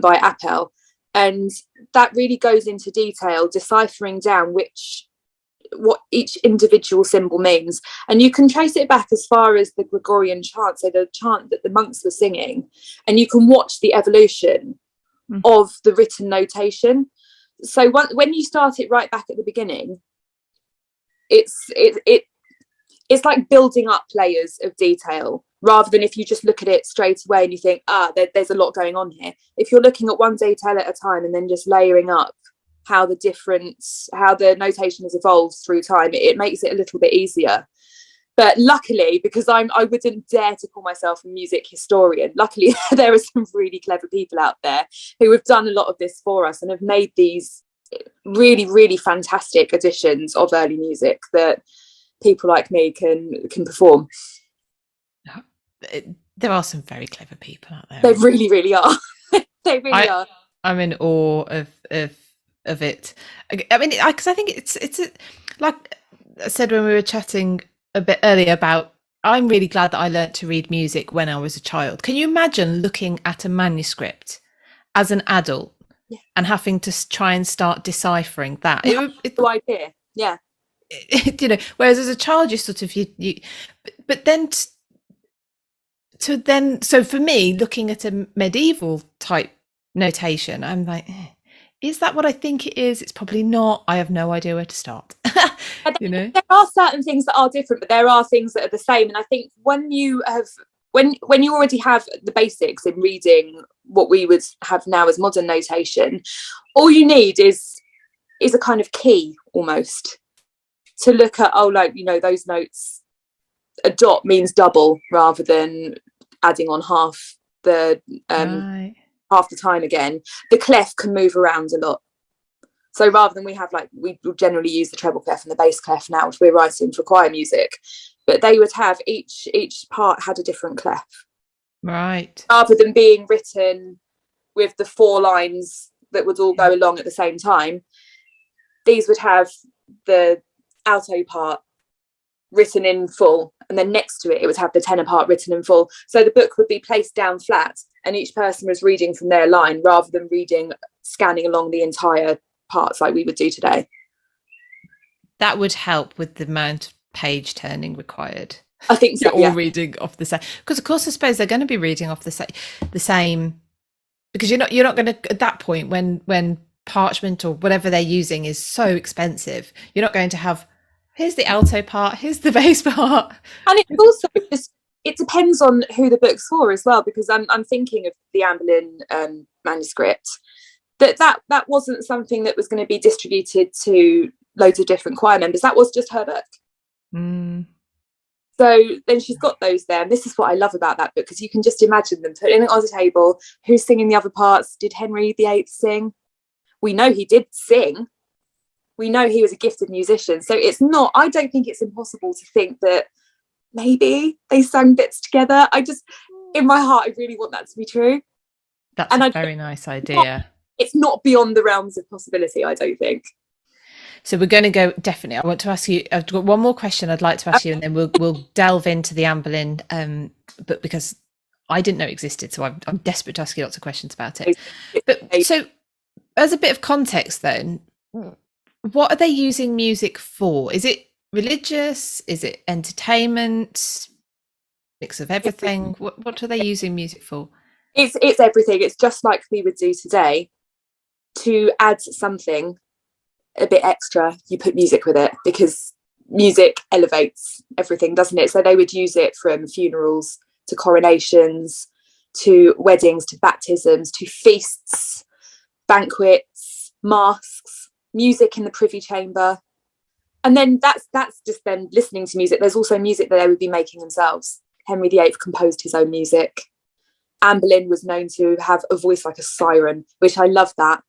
by Appel, and that really goes into detail, deciphering down what each individual symbol means. And you can trace it back as far as the Gregorian chant, so the chant that the monks were singing, and you can watch the evolution of the written notation. So when you start it right back at the beginning, it's like building up layers of detail, rather than if you just look at it straight away and you think, there's a lot going on here. If you're looking at one detail at a time and then just layering up how the notation has evolved through time, it makes it a little bit easier. But luckily, because I wouldn't dare to call myself a music historian, luckily there are some really clever people out there who have done a lot of this for us and have made these really, really fantastic editions of early music that people like me can perform. There are some very clever people out there. They really, really are. They really are. I'm in awe of it. I mean, because I think it's like I said when we were chatting a bit earlier about, I'm really glad that I learnt to read music when I was a child. Can you imagine looking at a manuscript as an adult and having to try and start deciphering that? It's no idea. Yeah. Whereas as a child, you sort of but then so for me, looking at a medieval type notation, I'm like, is that what I think it is? It's probably not. I have no idea where to start. There are certain things that are different, but there are things that are the same. And I think when you already have the basics in reading what we would have now as modern notation, all you need is a kind of key almost to look at, those notes, a dot means double rather than adding on half the time again. The clef can move around a lot. So rather than we will generally use the treble clef and the bass clef now if we're writing for choir music, but they would have each part had a different clef. Right. Rather than being written with the 4 lines that would all go along at the same time, these would have the alto part written in full, and then next to it would have the tenor part written in full. So the book would be placed down flat and each person was reading from their line rather than scanning along the entire parts like we would do today. That would help with the amount of page turning required. I think so. All reading off the same, because of course I suppose they're going to be reading off the same, because you're not going to, at that point when parchment or whatever they're using is so expensive, you're not going to have, here's the alto part, here's the bass part. And it's also just, it depends on who the book's for as well, because I'm thinking of the Anne Boleyn manuscript, that wasn't something that was going to be distributed to loads of different choir members. That was just her book. So then she's got those there, and this is what I love about that book, because you can just imagine them putting it on the table. Who's singing the other parts? Did Henry VIII sing? We know he did sing. We know he was a gifted musician. So I don't think it's impossible to think that maybe they sang bits together. In my heart, I really want that to be true. That's a very nice idea. It's not beyond the realms of possibility, I don't think. So we're going to go, definitely. I want to ask you, I've got one more question I'd like to ask you, and then we'll delve into the Anne Boleyn, but because I didn't know it existed, so I'm desperate to ask you lots of questions about it. But so as a bit of context then, what are they using music for? Is it religious? Is it entertainment? Mix of everything? What are they using music for? It's everything. It's just like we would do today. To add something a bit extra, you put music with it, because music elevates everything, doesn't it? So they would use it from funerals to coronations, to weddings, to baptisms, to feasts, banquets, masks, music in the privy chamber. And then that's just them listening to music. There's also music that they would be making themselves. Henry VIII composed his own music. Anne Boleyn was known to have a voice like a siren, which I love that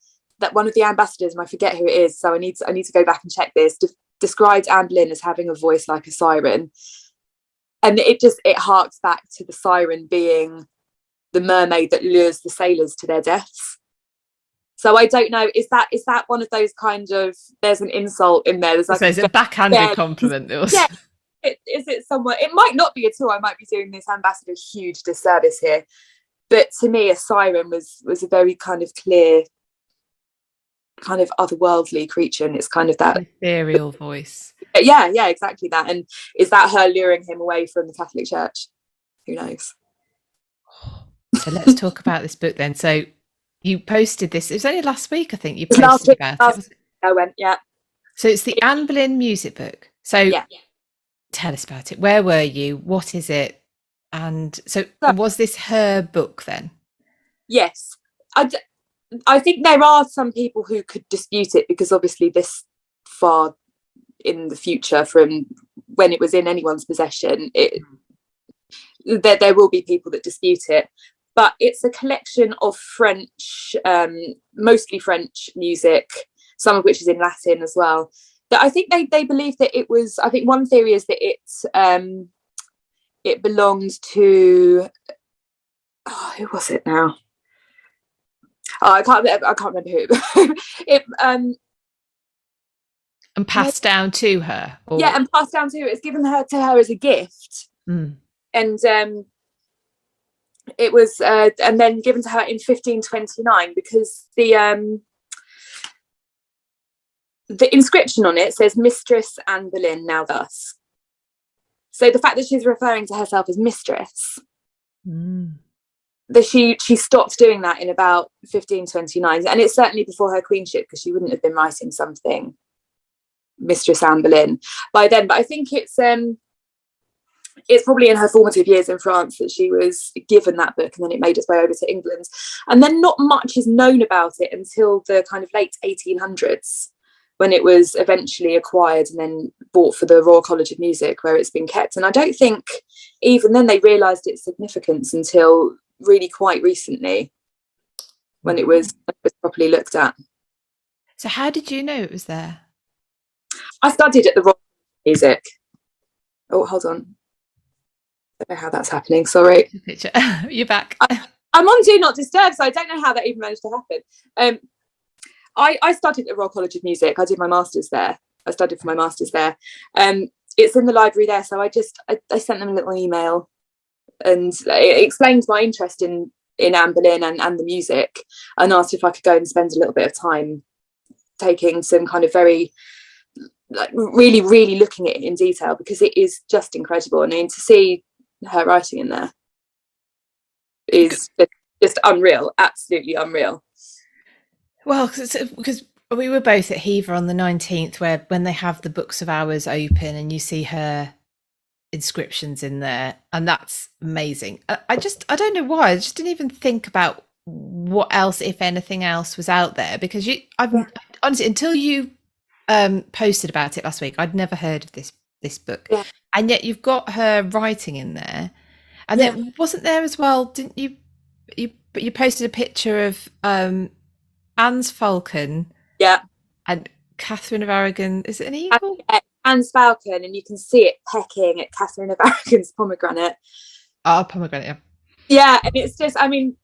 one of the ambassadors, and I forget who it is, so I need to go back and check this, described Anne Boleyn as having a voice like a siren. And it harks back to the siren being the mermaid that lures the sailors to their deaths. So I don't know, is that one of those kind of, there's an insult in there, there's like, so it's a backhanded compliment. Yeah, is it somewhere, it might not be at all, I might be doing this ambassador a huge disservice here, but to me a siren was a very kind of clear, kind of otherworldly creature, and it's kind of that ethereal voice. Yeah, exactly that. And is that her luring him away from the Catholic Church? Who knows? So let's talk about this book then. So you posted this, it was only last week I think you posted about it. I went, yeah. So it's the Anne Boleyn music book. So yeah. Tell us about it. Where were you? What is it? And so was this her book then? Yes. I think there are some people who could dispute it, because obviously this far in the future from when it was in anyone's possession, there will be people that dispute it. But it's a collection of French, mostly French music, some of which is in Latin as well. That I think they believe that it was, I think one theory is that it belonged to, who was it now? I can't remember who. And passed down to her. Or... Yeah, and passed down to her. It's given to her as a gift. Mm. And it was, and then given to her in 1529, because the inscription on it says Mistress Anne Boleyn, now thus. So the fact that she's referring to herself as mistress, that she stopped doing that in about 1529, and it's certainly before her queenship, because she wouldn't have been writing something Mistress Anne Boleyn by then. But I think it's probably in her formative years in France that she was given that book, and then it made its way over to England, and then not much is known about it until the kind of late 1800s, when it was eventually acquired and then bought for the Royal College of Music, where it's been kept. And I don't think even then they realised its significance until really quite recently, when it was properly looked at. So how did you know it was there? I studied at the Royal College of Music. Oh, hold on. I don't know how that's happening, sorry. You're back. I'm on Do Not Disturb, so I don't know how that even managed to happen. I studied at the Royal College of Music. I did my master's there. I studied for my master's there. It's in the library there, so I sent them a little email, and it explained my interest in Anne Boleyn and the music, and asked if I could go and spend a little bit of time taking some kind of very, like, really, really looking at it in detail, because it is just incredible. I mean, to see her writing in there is just unreal, absolutely unreal. Well, because we were both at Hever on the 19th, when they have the books of hours open and you see her inscriptions in there, and that's amazing. I don't know why I just didn't even think about what else, if anything else, was out there, because honestly, until you posted about it last week, I'd never heard of this book. Yeah. And yet you've got her writing in there, and it wasn't there as well, didn't you? You posted a picture of Anne's falcon, and Catherine of Aragon. Is it an eagle? Anne's falcon, and you can see it pecking at Catherine of Aragon's pomegranate. Oh, pomegranate, yeah. And it's just, I mean,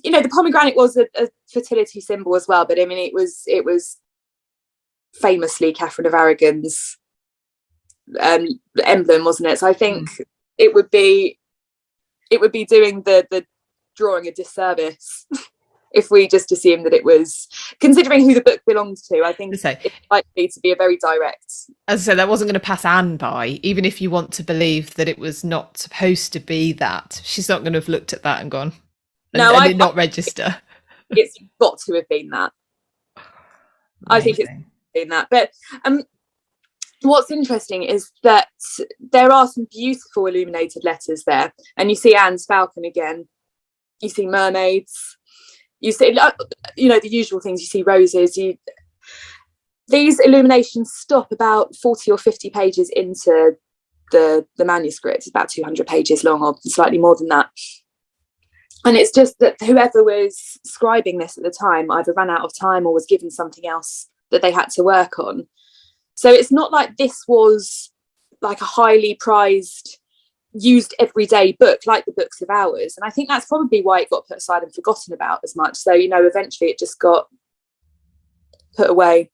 you know, the pomegranate was a fertility symbol as well, but I mean, it was famously Catherine of Aragon's emblem, wasn't it? So I think it would be doing the drawing a disservice if we just assume that it was, considering who the book belongs to. I think it's likely to be a very direct. As I said, that wasn't going to pass Anne by, even if you want to believe that it was not supposed to be that. She's not going to have looked at that and gone, and not register. It's got to have been that. Amazing. I think it's been that. But what's interesting is that there are some beautiful illuminated letters there, and you see Anne's falcon again, you see mermaids, you see, you know, the usual things. You see roses. These illuminations stop about 40 or 50 pages into the manuscript. It's about 200 pages long, or slightly more than that. And it's just that whoever was scribing this at the time either ran out of time or was given something else that they had to work on. So it's not like this was like a highly prized, used everyday book like the books of hours. And I think that's probably why it got put aside and forgotten about as much. So, you know, eventually it just got put away.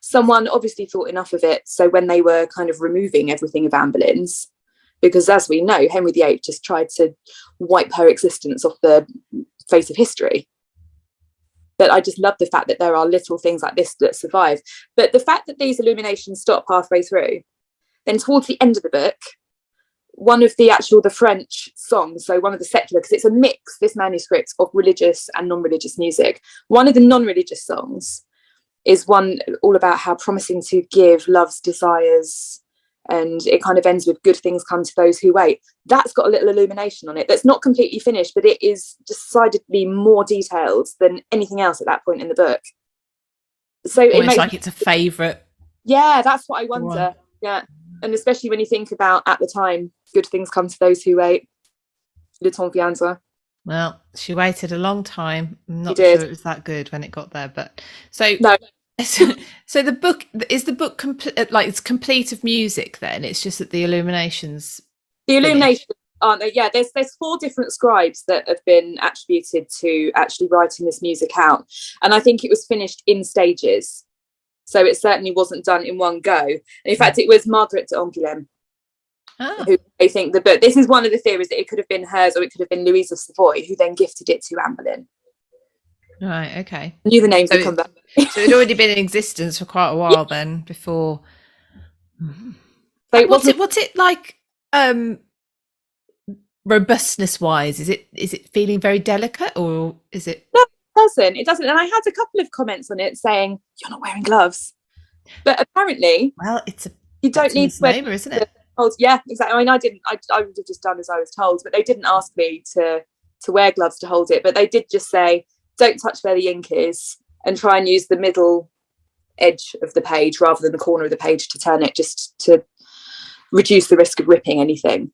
Someone obviously thought enough of it. So when they were kind of removing everything of Anne Boleyn's, because as we know, Henry VIII just tried to wipe her existence off the face of history. But I just love the fact that there are little things like this that survive. But the fact that these illuminations stop halfway through, then towards the end of the book, one of the French songs, so one of the secular, because it's a mix, this manuscript, of religious and non-religious music. One of the non-religious songs is one all about how promising to give love's desires, and it kind of ends with good things come to those who wait. That's got a little illumination on it that's not completely finished, but it is decidedly more detailed than anything else at that point in the book. So it makes like it's a favourite. Yeah, that's what I wonder. Yeah, and especially when you think about at the time, good things come to those who wait. Le temps viendra. Well, she waited a long time. I'm not did. sure it was that good when it got there, but so no. So the book is like it's complete of music. Then it's just that the illuminations aren't there? Yeah, there's 4 different scribes that have been attributed to actually writing this music out, and I think it was finished in stages. So it certainly wasn't done in one go. And in fact, it was Margaret d'Angoulême who I think the book. This is one of the theories that it could have been hers, or it could have been Louise of Savoy, who then gifted it to Anne Boleyn. Right. Okay. I knew the names would come back. So it'd already been in existence for quite a while then before. So what's it like robustness wise? Is it feeling very delicate, or is it? No, it doesn't. And I had a couple of comments on it saying you're not wearing gloves, but apparently, well, you don't need to wear, isn't it? Yeah, exactly. I mean, I didn't. I would have just done as I was told, but they didn't ask me to wear gloves to hold it. But they did just say, don't touch where the ink is, and try and use the middle edge of the page rather than the corner of the page to turn it, just to reduce the risk of ripping anything.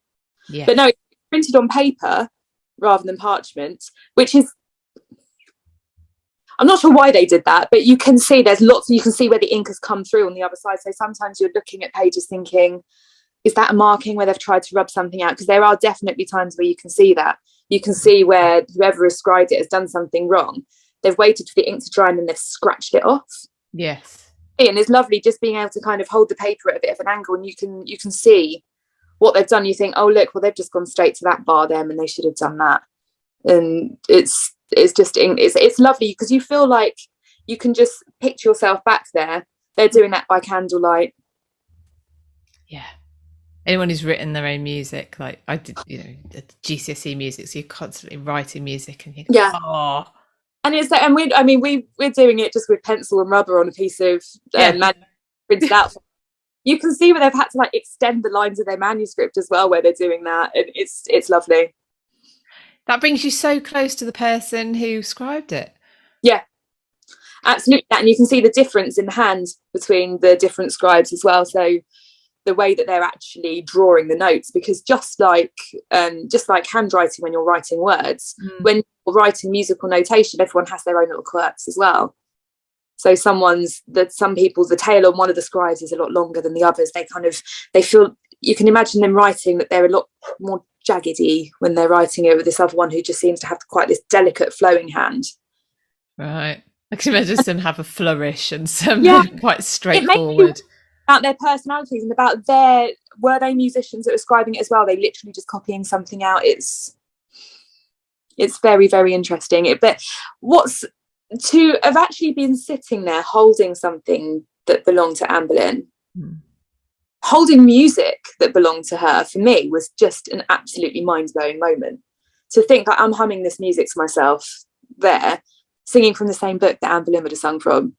Yeah. But no, it's printed on paper rather than parchment, which is, I'm not sure why they did that, but you can see there's lots, and you can see where the ink has come through on the other side. So sometimes you're looking at pages thinking, is that a marking where they've tried to rub something out? Because there are definitely times where you can see that. You can see where whoever has scribed it has done something wrong. They've waited for the ink to dry and then they've scratched it off. Yes. And it's lovely just being able to kind of hold the paper at a bit of an angle, and you can see what they've done. You think, oh look, well they've just gone straight to that bar there, and they should have done that. And it's lovely because you feel like you can just picture yourself back there. They're doing that by candlelight. Yeah. Anyone who's written their own music, like I did, the GCSE music, so you're constantly writing music, and you go, oh. And it's like, and we're doing it just with pencil and rubber on a piece of printed out. You can see where they've had to like extend the lines of their manuscript as well, where they're doing that, and it's lovely. That brings you so close to the person who scribed it. Yeah, absolutely. And you can see the difference in the hand between the different scribes as well. So the way that they're actually drawing the notes, because just like handwriting when you're writing words, when you're writing musical notation, everyone has their own little quirks as well. So some people's, the tail on one of the scribes is a lot longer than the others. They feel, you can imagine them writing that they're a lot more jaggedy when they're writing it, with this other one who just seems to have quite this delicate flowing hand. Right. I can imagine some have a flourish and some quite straightforward. About their personalities and about were they musicians that were scribing it as well? They literally just copying something out. It's very, very interesting. But what's to have actually been sitting there holding something that belonged to Anne Boleyn, holding music that belonged to her, for me was just an absolutely mind-blowing moment. To think that I'm humming this music to myself there, singing from the same book that Anne Boleyn would have sung from.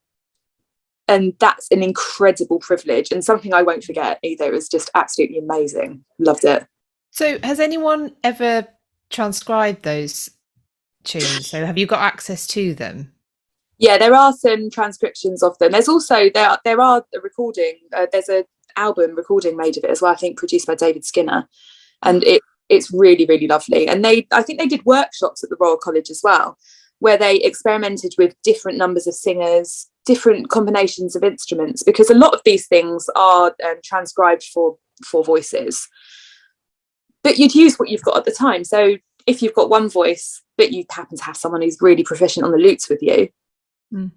And that's an incredible privilege and something I won't forget either. It was just absolutely amazing. Loved it. So has anyone ever transcribed those tunes? So have you got access to them? Yeah, there are some transcriptions of them. There's also there are a recording. There's an album recording made of it as well, I think, produced by David Skinner, and it's really, really lovely. And I think they did workshops at the Royal College as well, where they experimented with different numbers of singers, different combinations of instruments, because a lot of these things are transcribed for voices, but you'd use what you've got at the time. So if you've got one voice but you happen to have someone who's really proficient on the lutes with you,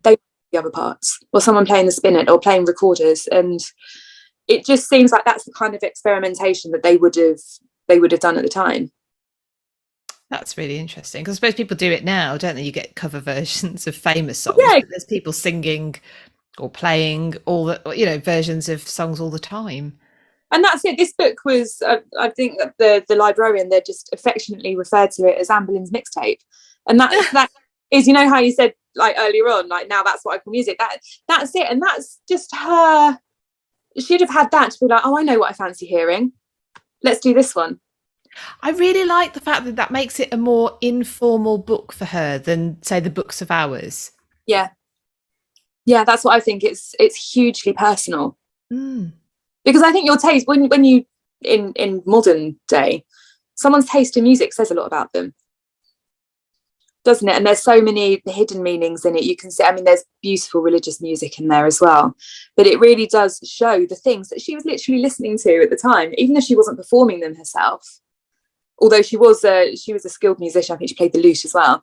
they do the other parts, or someone playing the spinet or playing recorders. And it just seems like that's the kind of experimentation that they would have done at the time. That's really interesting, because I suppose people do it now, don't they? You get cover versions of famous songs. Yeah. There's people singing or playing all the versions of songs all the time. And that's it. This book was, I think that the librarian, they're just affectionately referred to it as Anne Boleyn's mixtape. And that is, you know how you said like earlier on, like now that's what I call music. That's it. And that's just her. She'd have had that to be like, oh, I know what I fancy hearing. Let's do this one. I really like the fact that makes it a more informal book for her than, say, the books of hours. Yeah, that's what I think. It's hugely personal. Because I think your taste, when you in modern day, someone's taste in music says a lot about them, doesn't it? And there's so many hidden meanings in it. You can see, I mean, there's beautiful religious music in there as well, but it really does show the things that she was literally listening to at the time, even if she wasn't performing them herself. Although she was a skilled musician, I think she played the lute as well.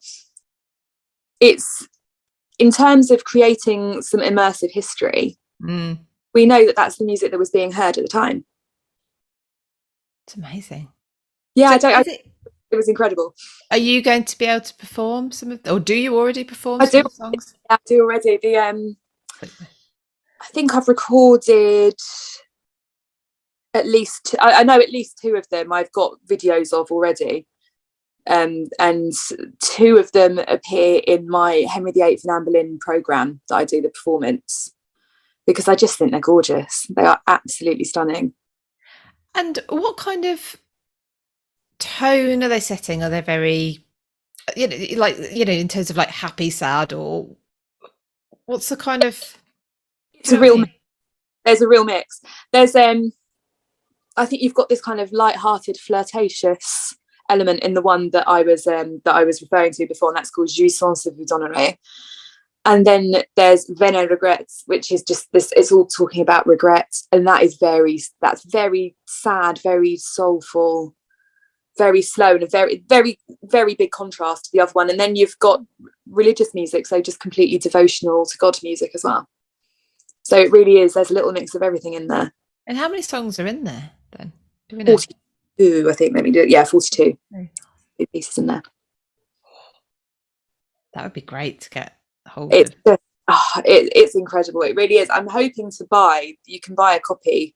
It's, in terms of creating some immersive history, we know that that's the music that was being heard at the time. It's amazing. Yeah, so it was incredible. Are you going to be able to perform some of, or do you already perform some of the songs? I do already. I think I've recorded at least, I know at least 2 of them I've got videos of already. And 2 of them appear in my Henry VIII and Anne Boleyn programme that I do the performance, because I just think they're gorgeous. They are absolutely stunning. And what kind of tone are they setting? Are they very, in terms of like happy, sad, or what's the kind of? It's a real. There's a real mix. There's I think you've got this kind of light-hearted, flirtatious element in the one that I was referring to before, and that's called Jouissance vous donnerai. And then there's Veine et Regrets, which is just this, it's all talking about regrets. And that's very sad, very soulful, very slow, and a very, very, very big contrast to the other one. And then you've got religious music, so just completely devotional to God music as well. So it really is, there's a little mix of everything in there. And how many songs are in there then? Do we know? 42, I think. Let me do it. Yeah, 42 pieces in there. That would be great to get hold of. It's incredible. It really is. I'm hoping you can buy a copy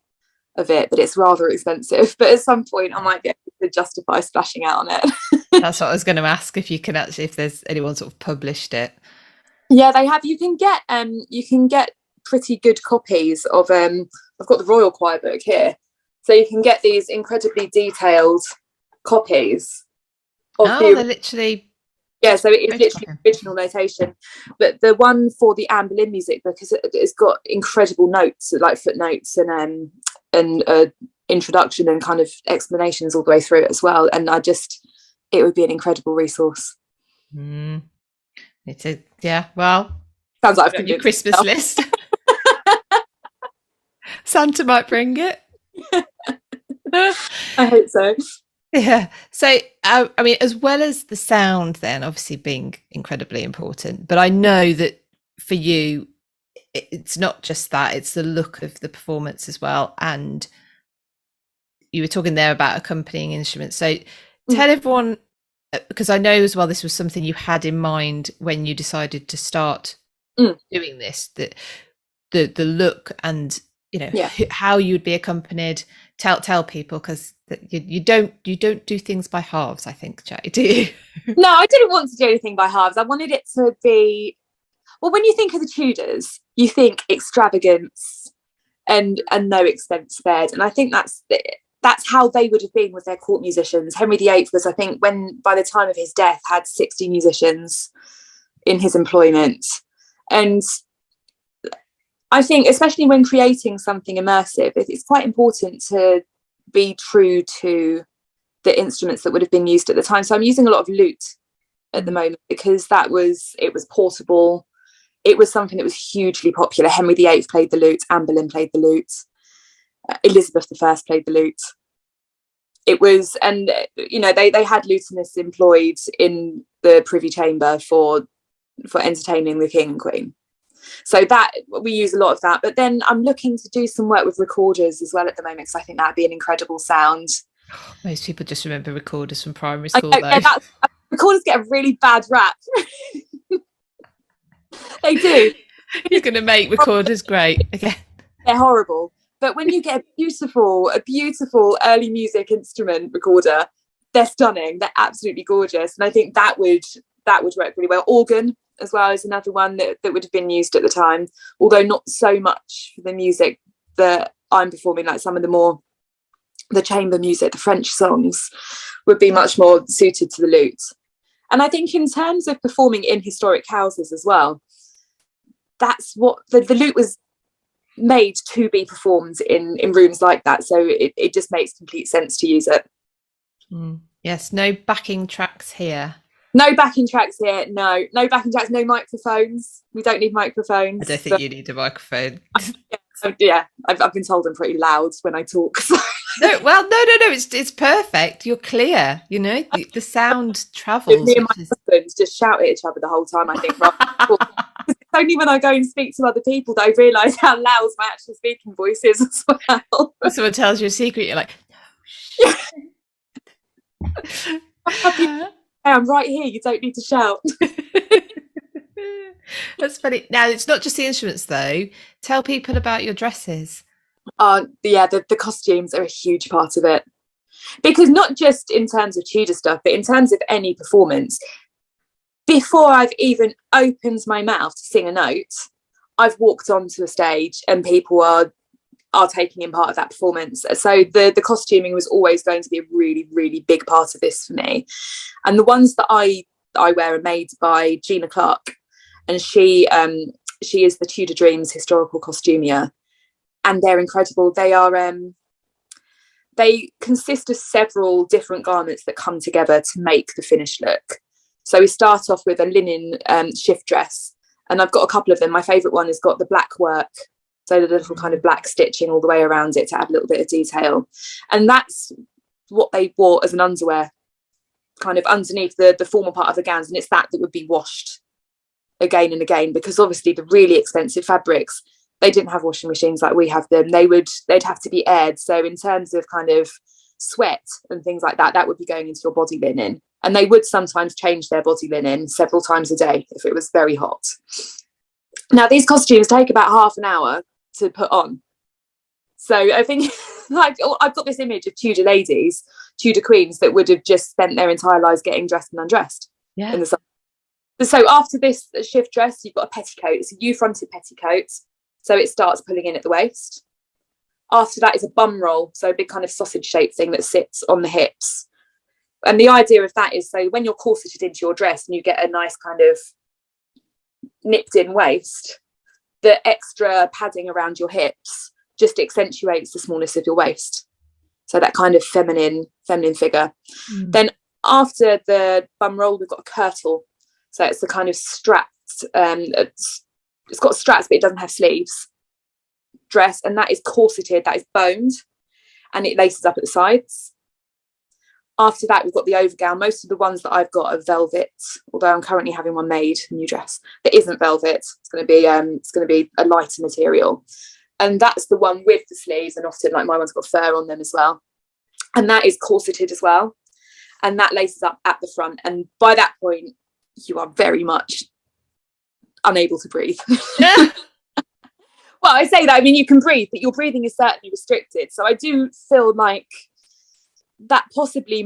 of it, but it's rather expensive. But at some point I might be able to justify splashing out on it. That's what I was going to ask, if you can actually, if there's anyone sort of published it. Yeah, they have. You can get pretty good copies of I've got the Royal Choir book here, so you can get these incredibly detailed copies of they're literally. Yeah, so it is literally original notation. But the one for the Anne Boleyn music book it's got incredible notes, like footnotes and introduction and kind of explanations all the way through it as well. And it would be an incredible resource. It's well, sounds like I've got your Christmas list. Santa might bring it. I hope so. Yeah. So, I mean, as well as the sound then obviously being incredibly important, but I know that for you, it's not just that, it's the look of the performance as well. And you were talking there about accompanying instruments. So tell everyone, because I know as well, this was something you had in mind when you decided to start doing this, that the look and, how you would be accompanied. Tell people, because you don't do things by halves, I think, Jay, do you? No, I didn't want to do anything by halves. I wanted it to be, Well, when you think of the Tudors, you think extravagance and no expense spared, and I think that's how they would have been with their court musicians. Henry VIII was, I think, by the time of his death, had 60 musicians in his employment. And I think, especially when creating something immersive, it's quite important to be true to the instruments that would have been used at the time. So I'm using a lot of lute at the moment because it was portable. It was something that was hugely popular. Henry VIII played the lute, Anne Boleyn played the lute, Elizabeth I played the lute. It was, and they had lutenists employed in the Privy Chamber for entertaining the King and Queen. So that we use a lot of that. But then I'm looking to do some work with recorders as well at the moment, because I think that'd be an incredible sound. Most people just remember recorders from primary school, though. Yeah, recorders get a really bad rap. They do. You're going to make recorders great again. They're horrible. But when you get a beautiful early music instrument recorder, they're stunning. They're absolutely gorgeous. And I think that would work really well. Organ as well is another one that would have been used at the time, although not so much for the music that I'm performing, like some of the chamber music, the French songs would be much more suited to the lute. And I think in terms of performing in historic houses as well, that's what the lute was made to be performed in rooms like that. So it just makes complete sense to use it. Yes, no backing tracks here. No backing tracks here. No backing tracks. No microphones. We don't need microphones. I don't think you need a microphone. Yeah, I've been told I'm pretty loud when I talk. So. No. It's perfect. You're clear. You know, the sound travels. Me and my husband just shout at each other the whole time. I think. It's only when I go and speak to other people that I realise how loud my actual speaking voice is as well. When someone tells you a secret, you're like, no. I'm right here. You don't need to shout. That's funny. Now, it's not just the instruments, though. Tell people about your dresses. The costumes are a huge part of it, because not just in terms of Tudor stuff, but in terms of any performance. Before I've even opened my mouth to sing a note, I've walked onto a stage and people are taking in part of that performance. So the costuming was always going to be a really, really big part of this for me. And the ones that I wear are made by Gina Clark, and she is the Tudor Dreams historical costumier, and they're incredible. They consist of several different garments that come together to make the finished look. So we start off with a linen shift dress, and I've got a couple of them. My favourite one has got the black work, so the little kind of black stitching all the way around it to add a little bit of detail. And that's what they wore as an underwear, kind of underneath the formal part of the gowns. And it's that would be washed again and again, because obviously the really expensive fabrics, they didn't have washing machines like we have them. They'd have to be aired. So in terms of kind of sweat and things like that would be going into your body linen. And they would sometimes change their body linen several times a day if it was very hot. Now, these costumes take about half an hour to put on. So I think like I've got this image of Tudor ladies, Tudor queens, that would have just spent their entire lives getting dressed and undressed in the sun. So after this shift dress, you've got a petticoat. It's a U-fronted petticoat. So it starts pulling in at the waist. After that is a bum roll, so a big kind of sausage-shaped thing that sits on the hips. And the idea of that is, so when you're corseted into your dress and you get a nice kind of nipped-in waist, the extra padding around your hips just accentuates the smallness of your waist. So that kind of feminine figure. Then after the bum roll, we've got a kirtle. So it's the kind of strapped, it's got straps, but it doesn't have sleeves dress, and that is corseted, that is boned, and it laces up at the sides. After that, we've got the overgown. Most of the ones that I've got are velvet, although I'm currently having one made, a new dress that isn't velvet. It's going to be a lighter material, and that's the one with the sleeves, and often like my one's got fur on them as well, and that is corseted as well, and that laces up at the front, and by that point you are very much unable to breathe. Well, I say that, I mean, you can breathe, but your breathing is certainly restricted. So I do feel like that possibly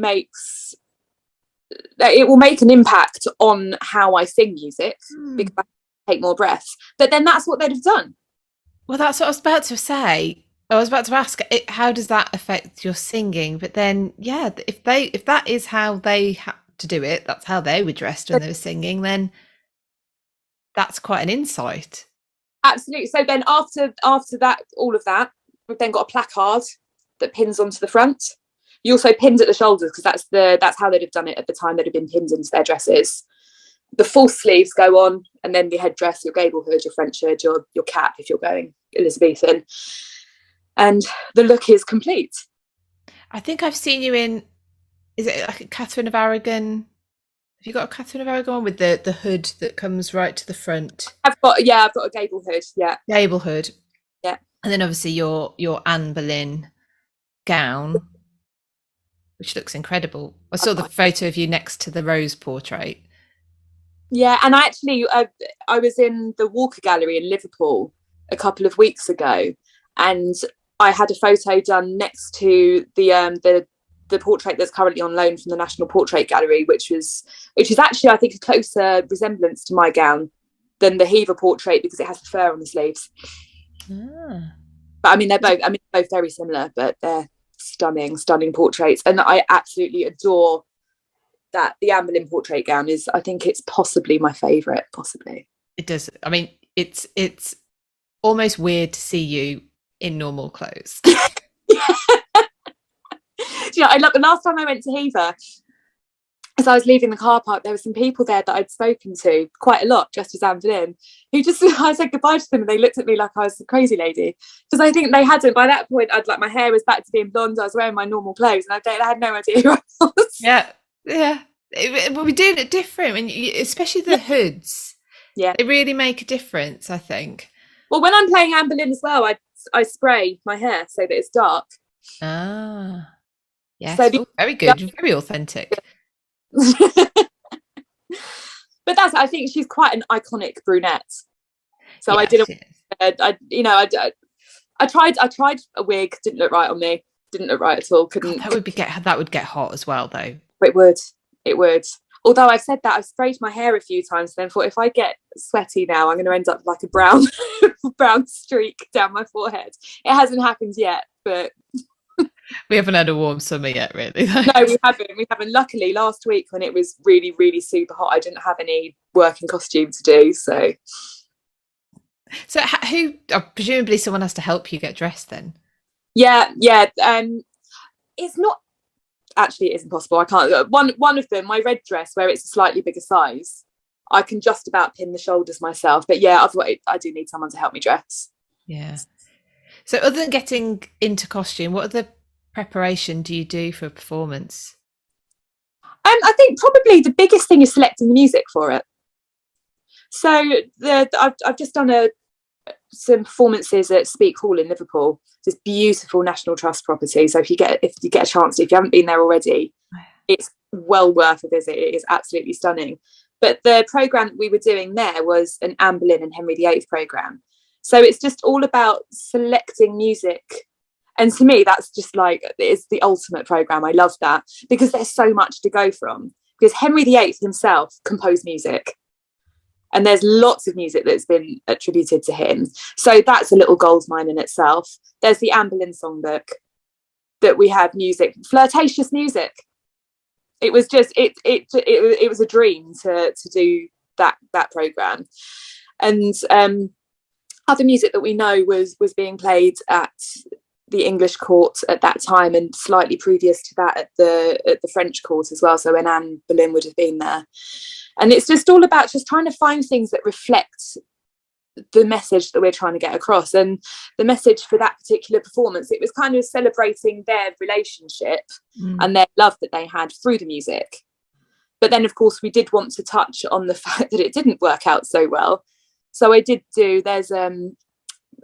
it will make an impact on how I sing music, because take more breaths. But then that's what they'd have done. Well, that's what I was about to say. I was about to ask, how does that affect your singing? But then, yeah, if that is how they had to do it, that's how they were dressed when they were singing, then that's quite an insight. Absolutely. So then after that, all of that, we've then got a placard that pins onto the front. You also pinned at the shoulders, because that's how they'd have done it at the time. They'd have been pinned into their dresses. The false sleeves go on, and then the headdress, your gable hood, your French hood, your cap if you're going Elizabethan, and the look is complete. I think I've seen you in, is it like a Catherine of Aragon? Have you got a Catherine of Aragon one with the hood that comes right to the front? I've got a gable hood. Yeah, gable hood. Yeah, and then obviously your Anne Boleyn gown, which looks incredible. I saw the photo of you next to the Rose portrait. Yeah, and I was in the Walker Gallery in Liverpool a couple of weeks ago, and I had a photo done next to the portrait that's currently on loan from the National Portrait Gallery, which is actually, I think, a closer resemblance to my gown than the Hever portrait, because it has the fur on the sleeves. But I mean, they're both very similar, but they're stunning portraits, and I absolutely adore that. The Anne Boleyn portrait gown is, I think it's possibly my favourite. Possibly. It does. I mean, it's almost weird to see you in normal clothes. You know, I love the last time I went to Hever, as I was leaving the car park, there were some people there that I'd spoken to quite a lot, just as Anne Boleyn, who I said goodbye to them, and they looked at me like I was a crazy lady, because I think they hadn't, by that point, my hair was back to being blonde, I was wearing my normal clothes, and I had no idea who I was. Yeah. But we did it different, especially the hoods. Yeah, they really make a difference, I think. Well, when I'm playing Anne Boleyn as well, I spray my hair so that it's dark. Yes. So very good, very authentic. But I think she's quite an iconic brunette. So yes, I tried a wig, didn't look right on me, didn't look right at all. Couldn't. God, that would get hot as well, though. It would. Although I've said that, I've sprayed my hair a few times, and then thought, if I get sweaty now, I'm going to end up like a brown streak down my forehead. It hasn't happened yet, but we haven't had a warm summer yet, really. No, we haven't. Luckily, last week when it was really, really super hot, I didn't have any working costume to do. So who? Presumably, someone has to help you get dressed then. Yeah. It's not. Actually, it isn't possible. I can't. One of them, my red dress, where it's a slightly bigger size, I can just about pin the shoulders myself. But yeah, otherwise, I do need someone to help me dress. Yeah. So other than getting into costume, what other preparation do you do for a performance? I think probably the biggest thing is selecting the music for it. So I've just done some performances at Speak Hall in Liverpool. This beautiful National Trust property. So if you get a chance, if you haven't been there already, it's well worth a visit. It is absolutely stunning. But the programme that we were doing there was an Anne Boleyn and Henry VIII programme. So it's just all about selecting music. And to me, that's just it's the ultimate programme. I love that, because there's so much to go from. Because Henry VIII himself composed music, and there's lots of music that's been attributed to him. So that's a little goldmine in itself. There's the Anne Boleyn songbook, that we have music, flirtatious music. It was just, it was a dream to do that programme. And other music that we know was being played at the English court at that time, and slightly previous to that at the French court as well. So when Anne Boleyn would have been there. And it's just all about just trying to find things that reflect the message that we're trying to get across. And the message for that particular performance, it was kind of celebrating their relationship and their love that they had through the music. But then, of course, we did want to touch on the fact that it didn't work out so well. So I did there's I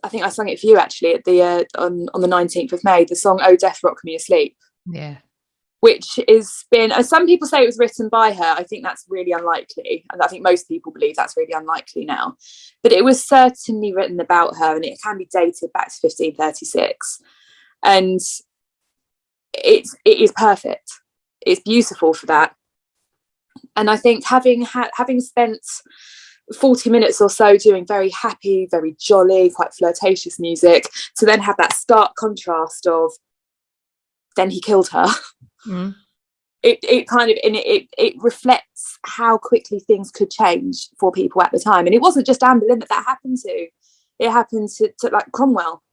think I sung it for you actually at the on the 19th of May, the song "Oh Death Rock Me Asleep." Yeah. Which has been, some people say it was written by her. I think that's really unlikely. And I think most people believe that's really unlikely now. But it was certainly written about her, and it can be dated back to 1536. And it is perfect. It's beautiful for that. And I think having spent 40 minutes or so doing very happy, very jolly, quite flirtatious music, to then have that stark contrast of then he killed her. Mm. It kind of, and it reflects how quickly things could change for people at the time. And it wasn't just Anne Boleyn that happened to. It happened to like Cromwell.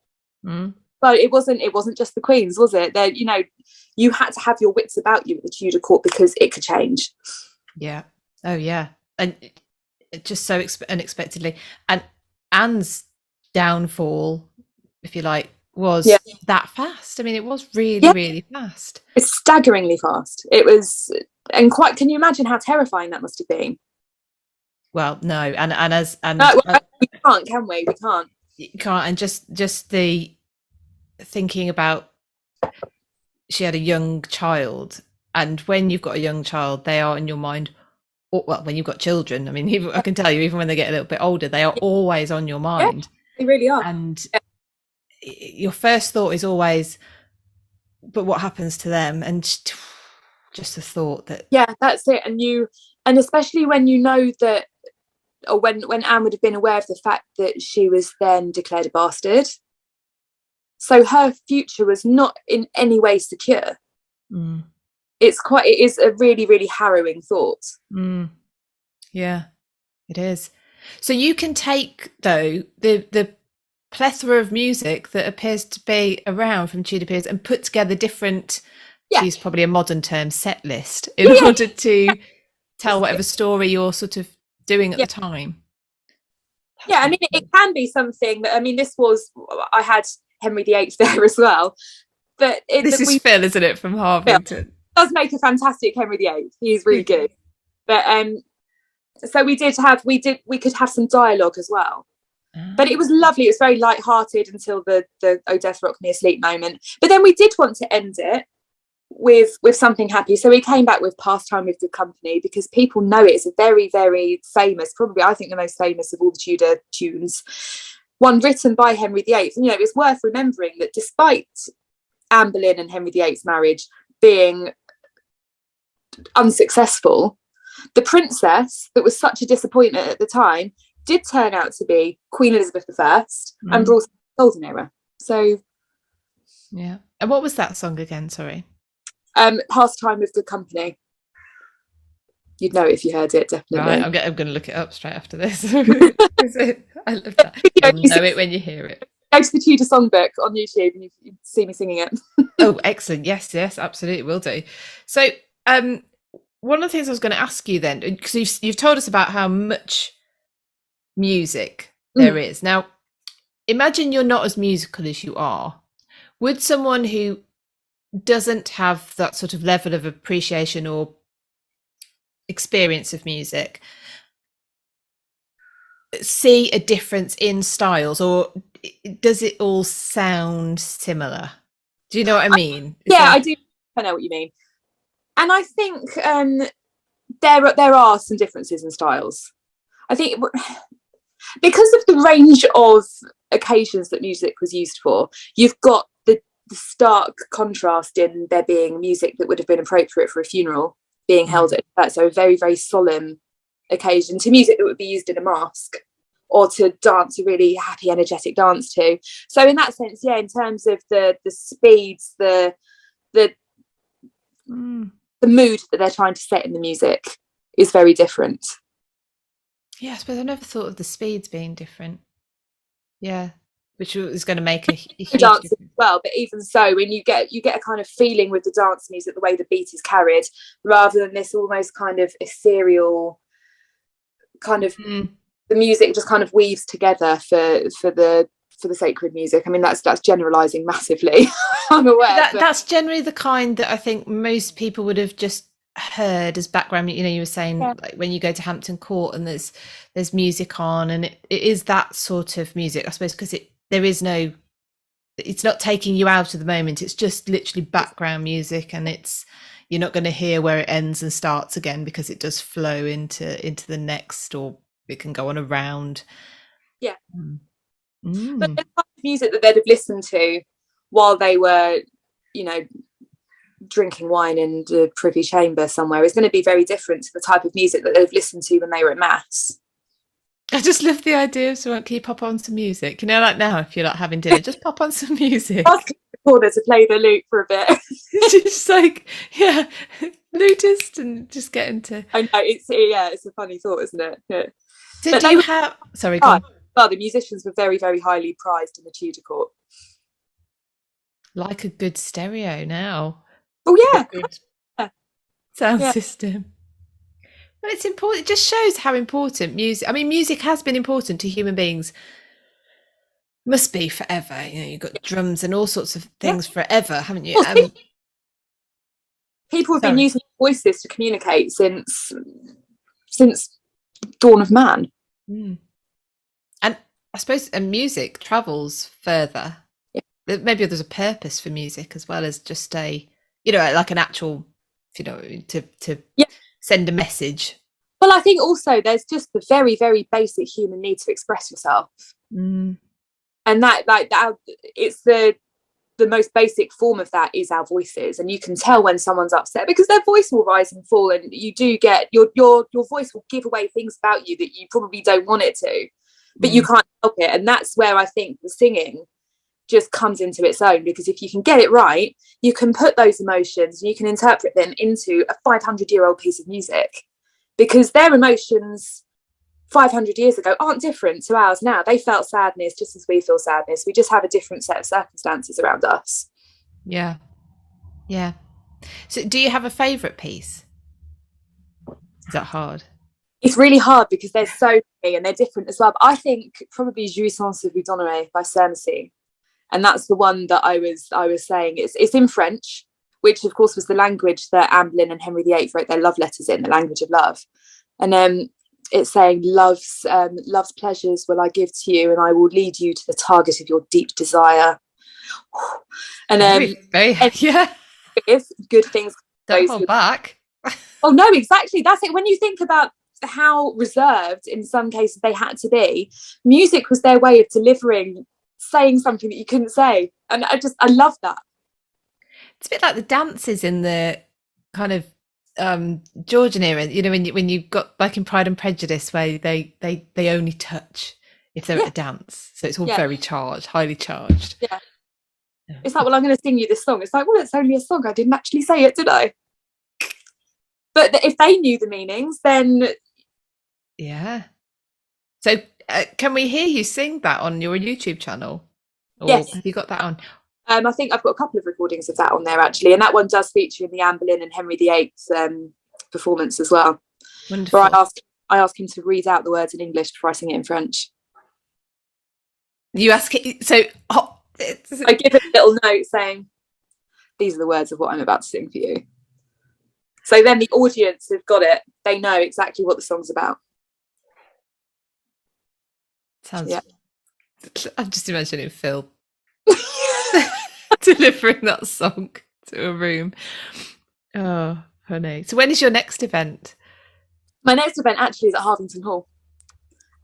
Mm. But it wasn't just the Queens, was it? That, you know, you had to have your wits about you at the Tudor court because it could change. Yeah. Oh yeah. And just so unexpectedly. And Anne's downfall, if you like, was that fast. I mean, it was really fast. It's staggeringly fast. It was, and quite, can you imagine how terrifying that must have been? Well, no, and we can't, can we? We can't. You can't. And just the thinking about, she had a young child, and when you've got a young child, they are in your mind. Well, when you've got children, I mean, I can tell you, even when they get a little bit older, they are always on your mind. Yeah, they really are. And your first thought is always, but what happens to them? And just the thought that, yeah, that's it. And especially when you know that, or when Anne would have been aware of the fact that she was then declared a bastard, so her future was not in any way secure. Mm. It is a really harrowing thought. Mm. Yeah, it is. So you can take, though, the plethora of music that appears to be around from Tudor periods and put together different, to use probably a modern term, set list in order to tell whatever story you're sort of doing at the time. Yeah, I mean, it can be something that, I mean, I had Henry VIII there as well, but this is Phil, isn't it, from Harvington? Does make a fantastic Henry VIII. He's really good. But so we could have some dialogue as well. But it was lovely. It was very light-hearted until the "Oh Death Rock Me Asleep" moment. But then we did want to end it with something happy. So we came back with "Pastime with Good Company" because people know it. It's a very, very famous, probably I think the most famous of all the Tudor tunes. One written by Henry VIII. And, you know, it's worth remembering that despite Anne Boleyn and Henry VIII's marriage being unsuccessful, the princess that was such a disappointment at the time did turn out to be Queen Elizabeth I and brought the golden era. So yeah. And what was that song again? Sorry. "Pastime with Good Company." You'd know it if you heard it, definitely. Right, I'm going to look it up straight after this. I love that. You'll know it when you hear it. Go to the Tudor Songbook on YouTube and you see me singing it. Oh, excellent. Yes, absolutely, will do. So one of the things I was going to ask you then, because you've told us about how much music there is. Now, imagine you're not as musical as you are. Would someone who doesn't have that sort of level of appreciation or experience of music see a difference in styles, or does it all sound similar? Do you know what I mean? I do. I know what you mean. And I think there are some differences in styles. I think because of the range of occasions that music was used for, you've got the stark contrast in there being music that would have been appropriate for a funeral being held at that, so a very, very solemn occasion, to music that would be used in a masque or to dance a really happy, energetic dance to. So in that sense, yeah, in terms of the speeds, the mood that they're trying to set in the music is very different. Yeah, I suppose I never thought of the speeds being different. Yeah, which is going to make a huge dance difference as well. But even so, when you get a kind of feeling with the dance music, the way the beat is carried, rather than this almost kind of ethereal kind of the music just kind of weaves together for the sacred music. I mean, that's generalizing massively. I'm aware that's generally the kind that I think most people would have just heard as background. You know, you were saying like when you go to Hampton Court and there's music on, and it is that sort of music, I suppose, because it's not taking you out of the moment. It's just literally background music, and you're not going to hear where it ends and starts again, because it does flow into the next, or it can go on a round. Yeah. But the type of music that they'd have listened to while they were, you know, drinking wine in the privy chamber somewhere is going to be very different to the type of music that they've listened to when they were at mass. I just love the idea of someone, can you pop on some music? You know, like now, if you're not having dinner, just pop on some music. Ask the recorder to play the lute for a bit. Just like, yeah, lutist and just get into. I know, it's a funny thought, isn't it? Yeah. So But do you have, sorry, go on. Well, the musicians were very, very highly prized in the Tudor court. Like a good stereo now. Oh, yeah. Good sound system. Well, it's important. It just shows how important music, I mean, music has been important to human beings. Must be forever. You know, you've got drums and all sorts of things forever, haven't you? People have been using voices to communicate since dawn of man. And I suppose music travels further. Yeah. Maybe there's a purpose for music as well as just a, you know, like an actual, you know, to send a message. Well, I think also there's just the very, very basic human need to express yourself. And that it's the most basic form of that is our voices, and you can tell when someone's upset because their voice will rise and fall, and you do get your voice will give away things about you that you probably don't want it to, but you can't help it. And that's where I think the singing just comes into its own, because if you can get it right, you can put those emotions and you can interpret them into a 500-year-old piece of music, because their emotions 500 years ago aren't different to ours now. They felt sadness just as we feel sadness. We just have a different set of circumstances around us. Yeah. So do you have a favourite piece? Is that hard? It's really hard because there's so many and they're different as well. But I think probably Jouissance of Boudonnerie by Sermesy. And that's the one that I was saying. It's in French, which of course was the language that Anne Boleyn and Henry VIII wrote their love letters in, the language of love. And it's saying, love's pleasures will I give to you, and I will lead you to the target of your deep desire. And if good things don't hold back. Oh no, exactly. That's it. When you think about how reserved in some cases they had to be, music was their way of saying something that you couldn't say. And I love that. It's a bit like the dances in the kind of Georgian era, you know, when you've got like in Pride and Prejudice where they only touch if they're at a dance, so it's all very charged, highly charged. It's like, well, I'm going to sing you this song. It's like, well, it's only a song, I didn't actually say it, did I? But if they knew the meanings, then so can we hear you sing that on your YouTube channel, or have you got that on? I think I've got a couple of recordings of that on there actually, and that one does feature in the Anne Boleyn and Henry VIII performance as well. Wonderful. Where I ask him to read out the words in English before I sing it in French. You ask it, so I give it a little note saying, "These are the words of what I'm about to sing for you." So then the audience have got it; they know exactly what the song's about. Sounds. Yeah. I'm just imagining Phil delivering that song to a room. Oh, funny. So when is your next event? My next event actually is at Harvington Hall.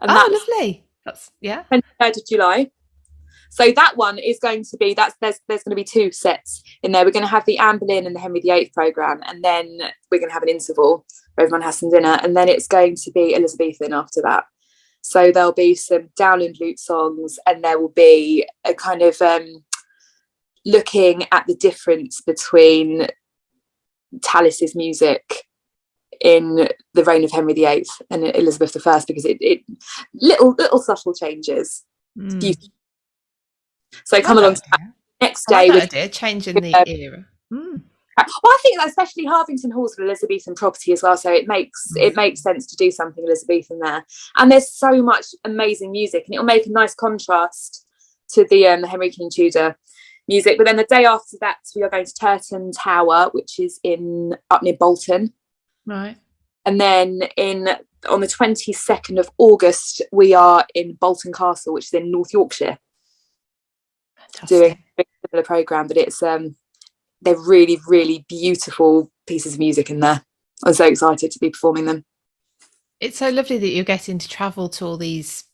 And that's lovely. That's 23rd of July. So that one is going to be, there's going to be two sets in there. We're going to have the Anne Boleyn and the Henry VIII programme, and then we're going to have an interval where everyone has some dinner, and then it's going to be Elizabethan after that. So there'll be some downland lute songs, and there will be a kind of looking at the difference between Tallis's music in the reign of Henry VIII and Elizabeth I, because it little subtle changes. So come along to that next day. Changing the era. Well, I think that especially Harvington Hall's an Elizabethan property as well, so it makes sense to do something Elizabethan there. And there's so much amazing music, and it'll make a nice contrast to the Henry King Tudor music. But then the day after that, we are going to Turton Tower, which is up near Bolton. Right. And then on the 22nd of August, we are in Bolton Castle, which is in North Yorkshire. Fantastic. Doing a similar programme, but it's they're really, really beautiful pieces of music in there. I'm so excited to be performing them. It's so lovely that you're getting to travel to all these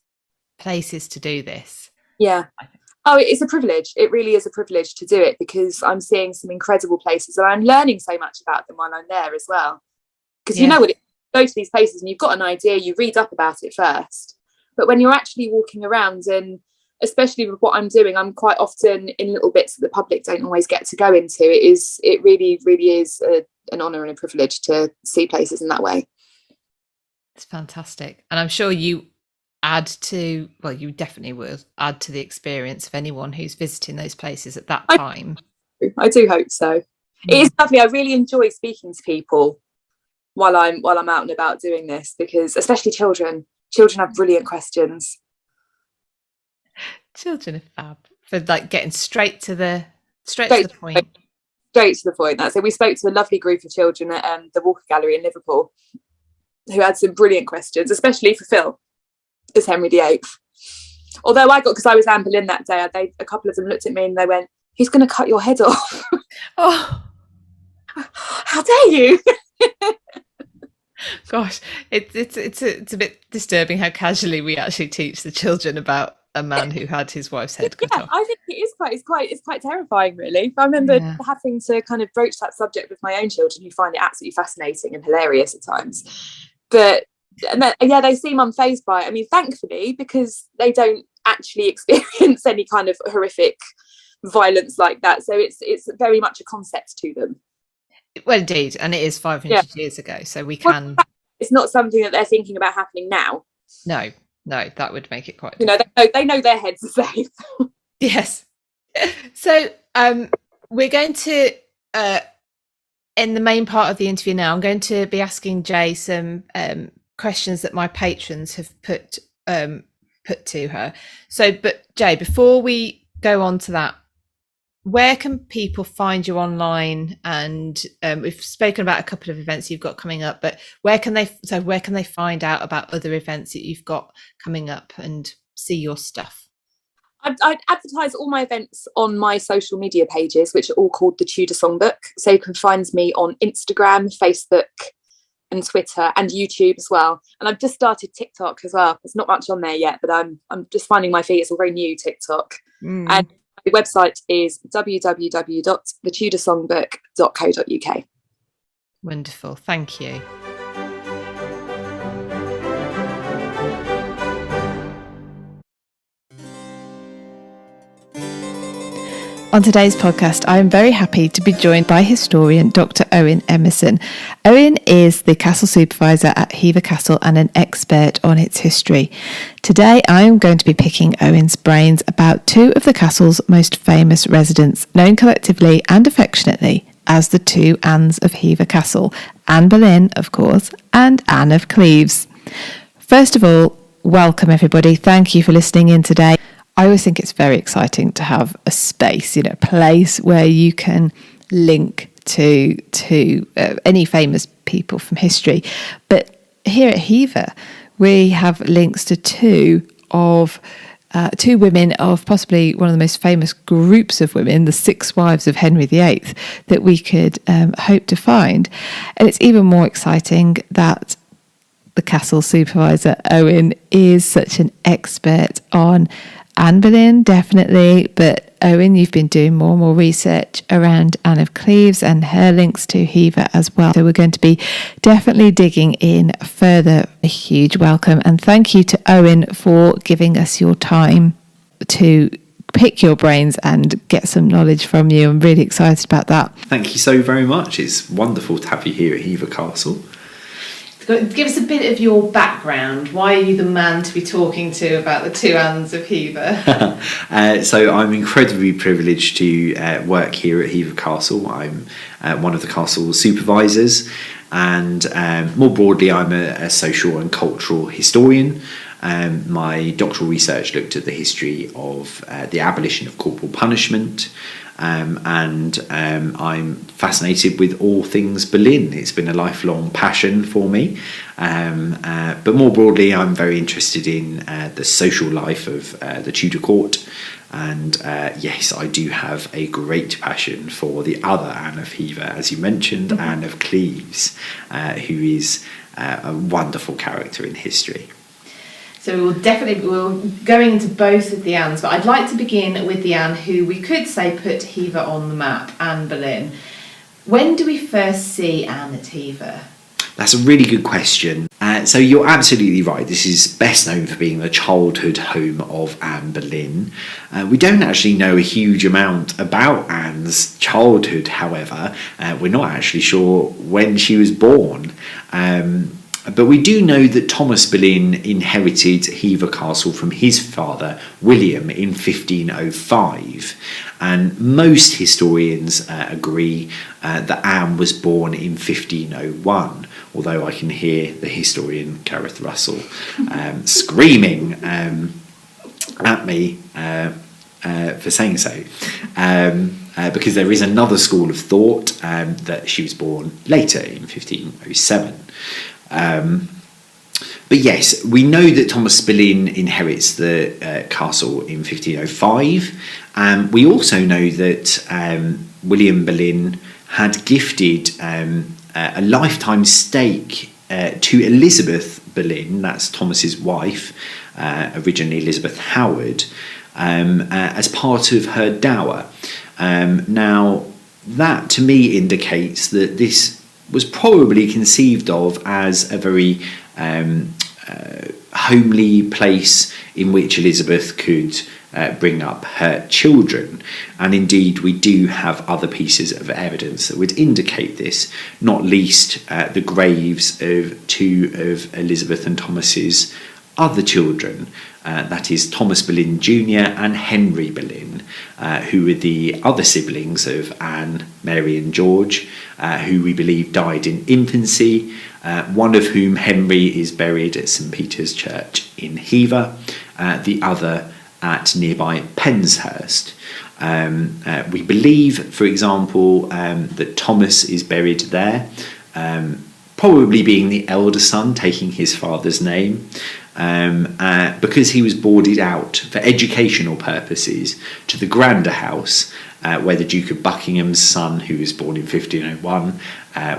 places to do this. Yeah. Oh, it's a privilege. It really is a privilege to do it, because I'm seeing some incredible places and I'm learning so much about them while I'm there as well. Because you know what, you go to these places and you've got an idea, you read up about it first, But when you're actually walking around, and especially with what I'm doing, I'm quite often in little bits that the public don't always get to go into. It really, really is an honour and a privilege to see places in that way. It's fantastic. And I'm sure you you definitely will add to the experience of anyone who's visiting those places at that time. I do hope so. It is lovely. I really enjoy speaking to people while I'm out and about doing this, because especially children have brilliant questions. Children are fab for like getting straight to the point. Straight to the point. That's it. We spoke to a lovely group of children at the Walker Gallery in Liverpool who had some brilliant questions, especially for Phil as Henry VIII. Although because I was Anne Boleyn that day, a couple of them looked at me and they went, "He's going to cut your head off." Oh, how dare you! Gosh, it's a bit disturbing how casually we actually teach the children about a man who had his wife's head cut off. I think it's quite terrifying, really. I remember having to kind of broach that subject with my own children, who find it absolutely fascinating and hilarious at times. But they seem unfazed by it. I mean, thankfully, because they don't actually experience any kind of horrific violence like that, so it's very much a concept to them. Well, indeed, and it is 500 years ago, so we can. It's not something that they're thinking about happening now. No, that would make it quite. They know their heads are safe. Yes. So, we're going to in the main part of the interview now. I'm going to be asking Jay some questions that my patrons have put to her. So, but Jay, before we go on to that, where can people find you online? And we've spoken about a couple of events you've got coming up, but where can they find out about other events that you've got coming up and see your stuff? I advertise all my events on my social media pages, which are all called the Tudor Songbook. So you can find me on Instagram, Facebook and Twitter and YouTube as well. And I've just started TikTok as well. There's not much on there yet, but I'm just finding my feet. It's a very new TikTok. And the website is www.thetudorsongbook.co.uk. Wonderful. Thank you. On today's podcast, I am very happy to be joined by historian Dr. Owen Emmerson. Owen is the castle supervisor at Hever Castle and an expert on its history. Today, I am going to be picking Owen's brains about two of the castle's most famous residents, known collectively and affectionately as the two Annes of Hever Castle, Anne Boleyn, of course, and Anne of Cleves. First of all, welcome everybody. Thank you for listening in today. I always think it's very exciting to have a space, a place where you can link to any famous people from history. But here at Hever, we have links to two women of possibly one of the most famous groups of women, the 6 wives of Henry VIII, that we could hope to find. And it's even more exciting that the castle supervisor, Owen, is such an expert on Anne Boleyn, definitely, but Owen, you've been doing more and more research around Anne of Cleves and her links to Hever as well. So we're going to be definitely digging in further. A huge welcome and thank you to Owen for giving us your time to pick your brains and get some knowledge from you. I'm really excited about that. Thank you so very much. It's wonderful to have you here at Hever Castle. Give us a bit of your background. Why are you the man to be talking to about the two Annes of Hever? So I'm incredibly privileged to work here at Hever Castle. I'm one of the castle's supervisors, and more broadly I'm a social and cultural historian. My doctoral research looked at the history of the abolition of corporal punishment, and I'm fascinated with all things Boleyn. It's been a lifelong passion for me, but more broadly I'm very interested in the social life of the Tudor court, and yes, I do have a great passion for the other Anne of Hever, as you mentioned, Anne of Cleves, who is a wonderful character in history. So we'll go into both of the Annes, but I'd like to begin with the Anne who we could say put Hever on the map, Anne Boleyn. When do we first see Anne at Hever? That's a really good question. So you're absolutely right. This is best known for being the childhood home of Anne Boleyn. We don't actually know a huge amount about Anne's childhood, however. We're not actually sure when she was born. But we do know that Thomas Boleyn inherited Hever Castle from his father, William, in 1505. And most historians agree that Anne was born in 1501, although I can hear the historian Gareth Russell screaming at me for saying so. Because there is another school of thought that she was born later in 1507. But yes, we know that Thomas Boleyn inherits the castle in 1505. We also know that William Boleyn had gifted a lifetime stake to Elizabeth Boleyn, that's Thomas's wife, originally Elizabeth Howard, as part of her dower. Now, that to me indicates that this was probably conceived of as a very homely place in which Elizabeth could bring up her children. And indeed, we do have other pieces of evidence that would indicate this, not least the graves of two of Elizabeth and Thomas's other children, that is Thomas Boleyn Jr. and Henry Boleyn, who were the other siblings of Anne, Mary and George, who we believe died in infancy, one of whom, Henry, is buried at St Peter's Church in Hever, the other at nearby Penshurst. We believe, for example, that Thomas is buried there, probably being the elder son, taking his father's name, because he was boarded out for educational purposes to the grander house where the Duke of Buckingham's son, who was born in 1501,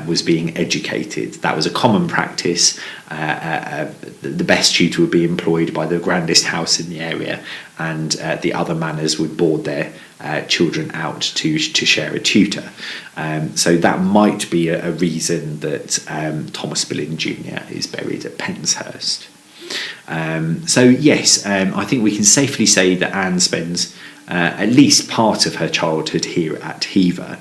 was being educated. That was a common practice. The best tutor would be employed by the grandest house in the area, and the other manors would board their children out to share a tutor. So that might be a reason that Thomas Boleyn Jr. is buried at Penshurst. So yes, I think we can safely say that Anne spends at least part of her childhood here at Hever,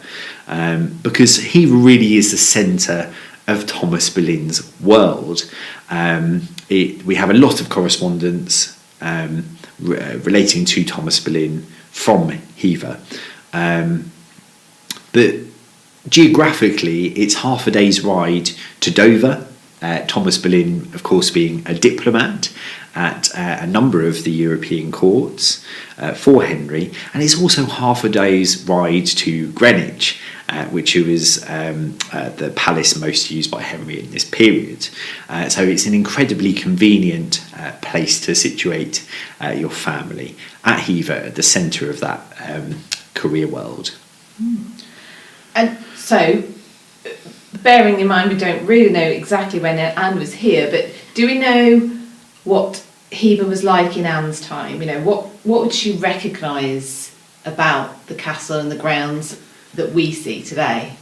because Hever really is the centre of Thomas Boleyn's world. We have a lot of correspondence relating to Thomas Boleyn from Hever, but geographically it's half a day's ride to Dover. Thomas Boleyn, of course, being a diplomat at a number of the European courts for Henry, and it's also half a day's ride to Greenwich, which was the palace most used by Henry in this period. So it's an incredibly convenient place to situate your family at Hever, at the centre of that career world. And so, bearing in mind we don't really know exactly when Anne was here, but do we know what Hever was like in Anne's time? You know, what would she recognise about the castle and the grounds that we see today?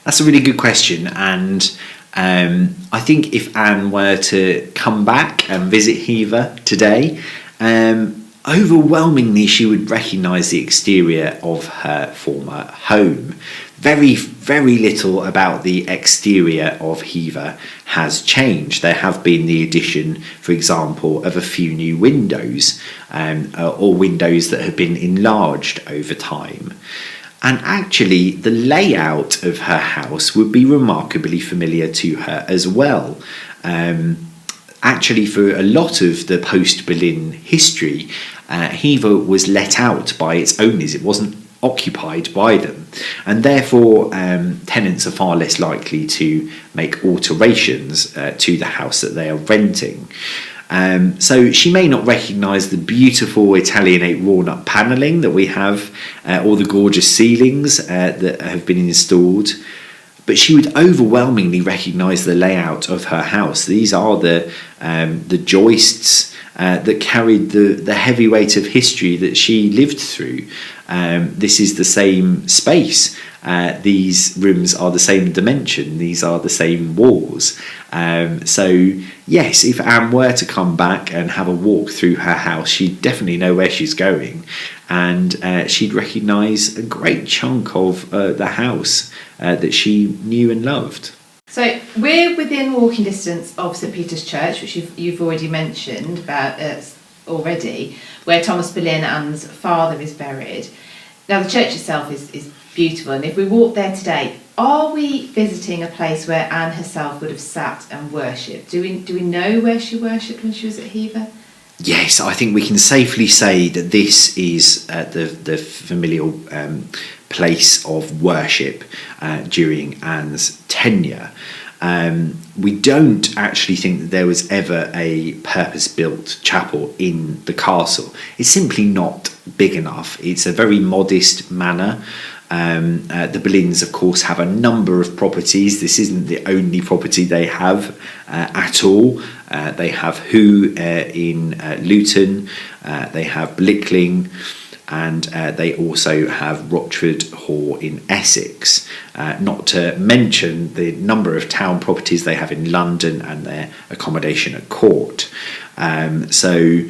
That's a really good question, and I think if Anne were to come back and visit Hever today, overwhelmingly she would recognise the exterior of her former home. Very, very little about the exterior of Hever has changed. There have been the addition, for example, of a few new windows, or windows that have been enlarged over time. And actually, the layout of her house would be remarkably familiar to her as well. Actually, for a lot of the post-Boleyn history, Hever was let out by its owners. It wasn't occupied by them, and therefore tenants are far less likely to make alterations to the house that they are renting. So she may not recognise the beautiful Italianate walnut panelling that we have, or the gorgeous ceilings that have been installed, but she would overwhelmingly recognise the layout of her house. These are the joists that carried the heavy weight of history that she lived through. This is the same space these rooms are the same dimension, these are the same walls. So yes, if Anne were to come back and have a walk through her house, she'd definitely know where she's going, and she'd recognise a great chunk of the house that she knew and loved. So we're within walking distance of St Peter's Church, which you've already mentioned about already, where Thomas Boleyn, Anne's father, is buried. Now the church itself is beautiful, and if we walk there today, are we visiting a place where Anne herself would have sat and worshipped? Do we know where she worshipped when she was at Hever? Yes, I think we can safely say that this is the familial place of worship during Anne's tenure. We don't actually think that there was ever a purpose-built chapel in the castle. It's simply not big enough. It's a very modest manor. The Boleyns, of course, have a number of properties. This isn't the only property they have at all. They have Hoo in Luton, they have Blickling, and they also have Rochford Hall in Essex, not to mention the number of town properties they have in London and their accommodation at court. So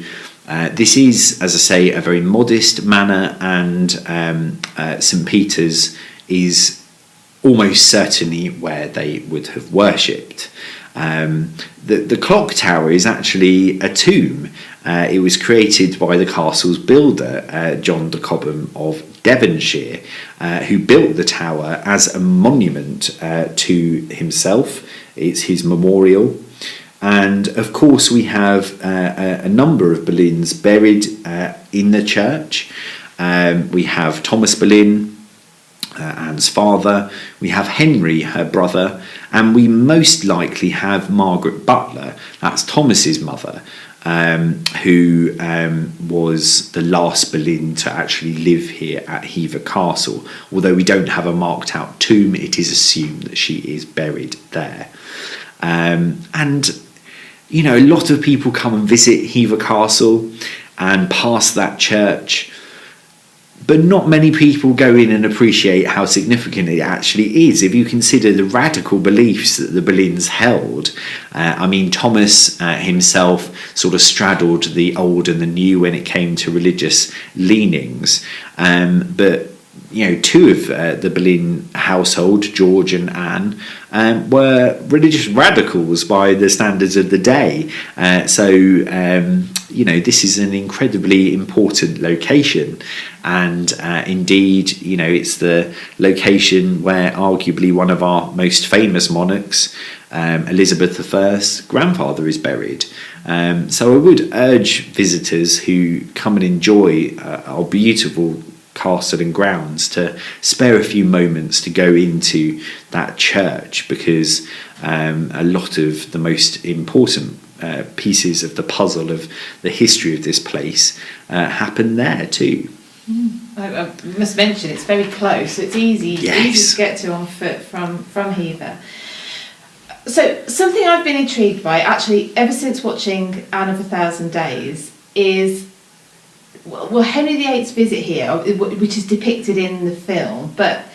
this is, as I say, a very modest manor, and St Peter's is almost certainly where they would have worshipped. The clock tower is actually a tomb. It was created by the castle's builder, John de Cobham of Devonshire, who built the tower as a monument to himself. It's his memorial. And of course we have a number of Boleyns buried in the church. We have Thomas Boleyn, Anne's father, we have Henry, her brother, and we most likely have Margaret Butler, that's Thomas's mother, who was the last Boleyn to actually live here at Hever Castle. Although we don't have a marked out tomb, it is assumed that she is buried there. And you know, a lot of people come and visit Hever Castle and pass that church, but not many people go in and appreciate how significant it actually is if you consider the radical beliefs that the Boleyns held. I mean, Thomas himself sort of straddled the old and the new when it came to religious leanings, but you know, two of the Boleyn household, George and Anne, were religious radicals by the standards of the day. So you know, this is an incredibly important location, and indeed, you know, it's the location where arguably one of our most famous monarchs, Elizabeth I's grandfather, is buried. So I would urge visitors who come and enjoy our beautiful castle and grounds to spare a few moments to go into that church, because a lot of the most important pieces of the puzzle of the history of this place happen there too. I must mention it's very close, so it's easy, Yes. easy to get to on foot from Hever. So something I've been intrigued by actually ever since watching Anne of a Thousand Days is, well, Henry VIII's visit here, which is depicted in the film, but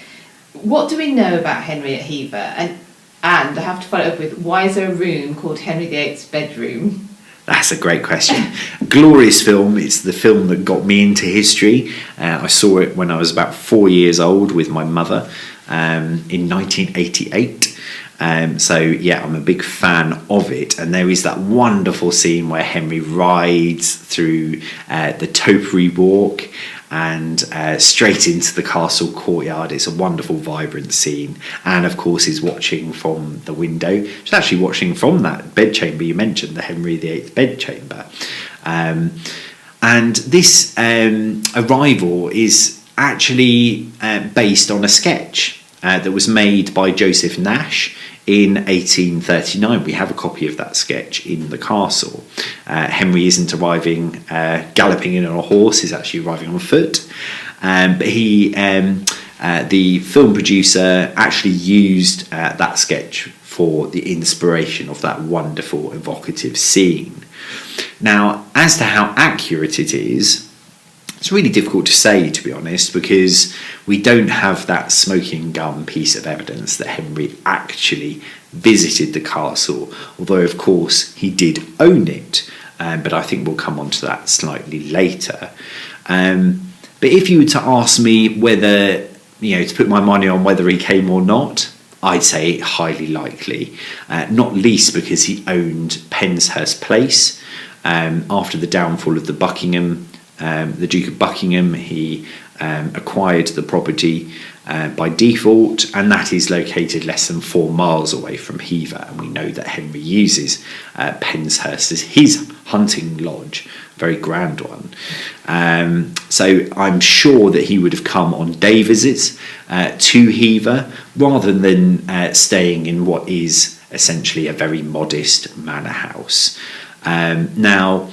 what do we know about Henry at Hever? And I have to follow up with, why is there a room called Henry VIII's bedroom? That's a great question. Glorious film. It's the film that got me into history. I saw it when I was about 4 years old with my mother in 1988. So yeah, I'm a big fan of it, and there is that wonderful scene where Henry rides through the topiary walk and straight into the castle courtyard. It's a wonderful, vibrant scene, and of course is watching from the window. She's actually watching from that bedchamber you mentioned, the Henry VIII bedchamber. And this arrival is actually based on a sketch that was made by Joseph Nash in 1839. We have a copy of that sketch in the castle. Henry isn't arriving galloping in on a horse, he's actually arriving on foot. But the film producer actually used that sketch for the inspiration of that wonderful, evocative scene. Now, as to how accurate it is, It's really difficult to say, to be honest, because we don't have that smoking gun piece of evidence that Henry actually visited the castle, although of course he did own it, but I think we'll come on to that slightly later. But if you were to ask me whether, to put my money on whether he came or not, I'd say highly likely, not least because he owned Penshurst Place. After the downfall of the Duke of Buckingham, he acquired the property by default, and that is located less than 4 miles away from Hever, and we know that Henry uses Penshurst as his hunting lodge, a very grand one. So I'm sure that he would have come on day visits to Hever rather than staying in what is essentially a very modest manor house. Now,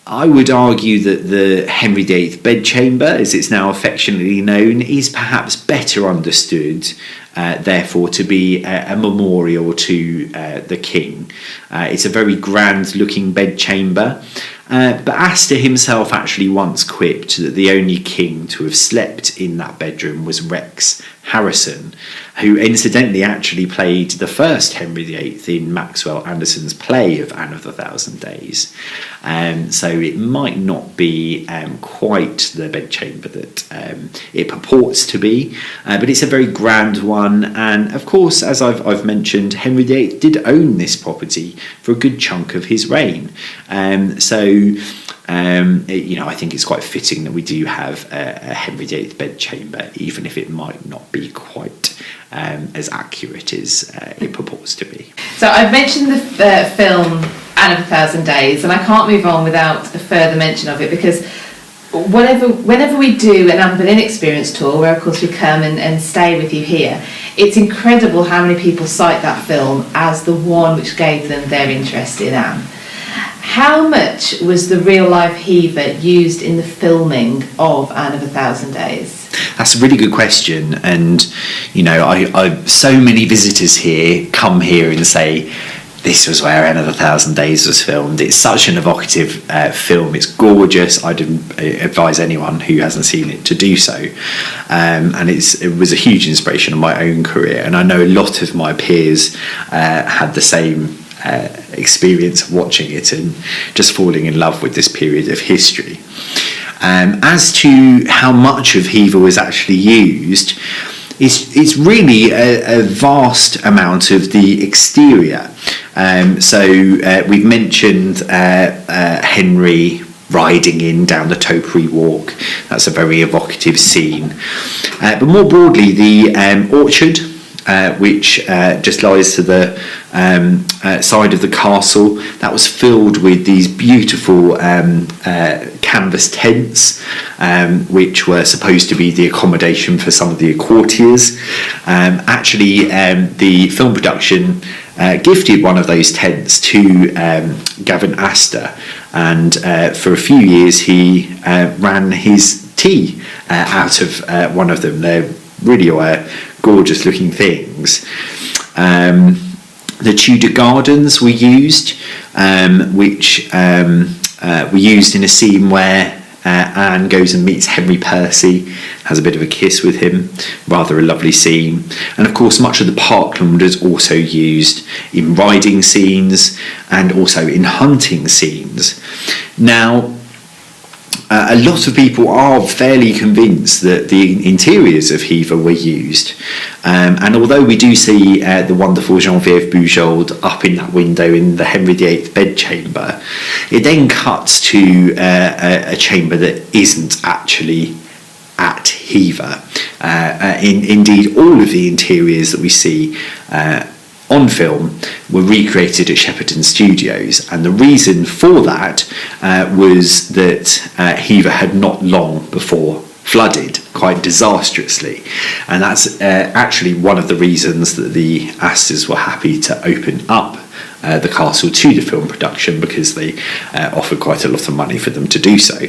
I would argue that the Henry VIII bedchamber, as it's now affectionately known, is perhaps better understood, therefore, to be a memorial to the king. It's a very grand-looking bedchamber, but Astor himself actually once quipped that the only king to have slept in that bedroom was Rex Harrison, who incidentally actually played the first Henry VIII in Maxwell Anderson's play of Anne of the Thousand Days. So it might not be quite the bedchamber that it purports to be, but it's a very grand one. And of course, as I've mentioned, Henry VIII did own this property for a good chunk of his reign. I think it's quite fitting that we do have a Henry VIII bedchamber, even if it might not be quite as accurate as it purports to be. So I've mentioned the film Anne of a Thousand Days, and I can't move on without a further mention of it, because whenever we do an Anne Boleyn experience tour, where of course we come and stay with you here, it's incredible how many people cite that film as the one which gave them their interest in Anne. How much was the real-life Hever used in the filming of Anne of a Thousand Days? That's a really good question, and I so many visitors here come here and say this was where Anne of a Thousand Days was filmed. It's such an evocative film. It's gorgeous. I'd advise anyone who hasn't seen it to do so, and it was a huge inspiration of my own career, and I know a lot of my peers had the same experience of watching it and just falling in love with this period of history. As to how much of Hever was actually used, it's really a vast amount of the exterior. We've mentioned Henry riding in down the Topiary Walk. That's a very evocative scene. But more broadly, the orchard, which just lies to the side of the castle, that was filled with these beautiful canvas tents, which were supposed to be the accommodation for some of the courtiers. The film production gifted one of those tents to Gavin Astor, and for a few years he ran his tea out of one of them. They really were gorgeous looking things. The Tudor gardens were used, which were used in a scene where Anne goes and meets Henry Percy, has a bit of a kiss with him, rather a lovely scene. And of course much of the parkland was also used in riding scenes and also in hunting scenes. Now, a lot of people are fairly convinced that the interiors of Hever were used, and although we do see the wonderful Geneviève Bujold up in that window in the Henry VIII bedchamber, it then cuts to a chamber that isn't actually at Hever. Indeed, all of the interiors that we see on film were recreated at Shepperton Studios, and the reason for that was that Hever had not long before flooded quite disastrously, and that's actually one of the reasons that the Astors were happy to open up the castle to the film production, because they offered quite a lot of money for them to do so.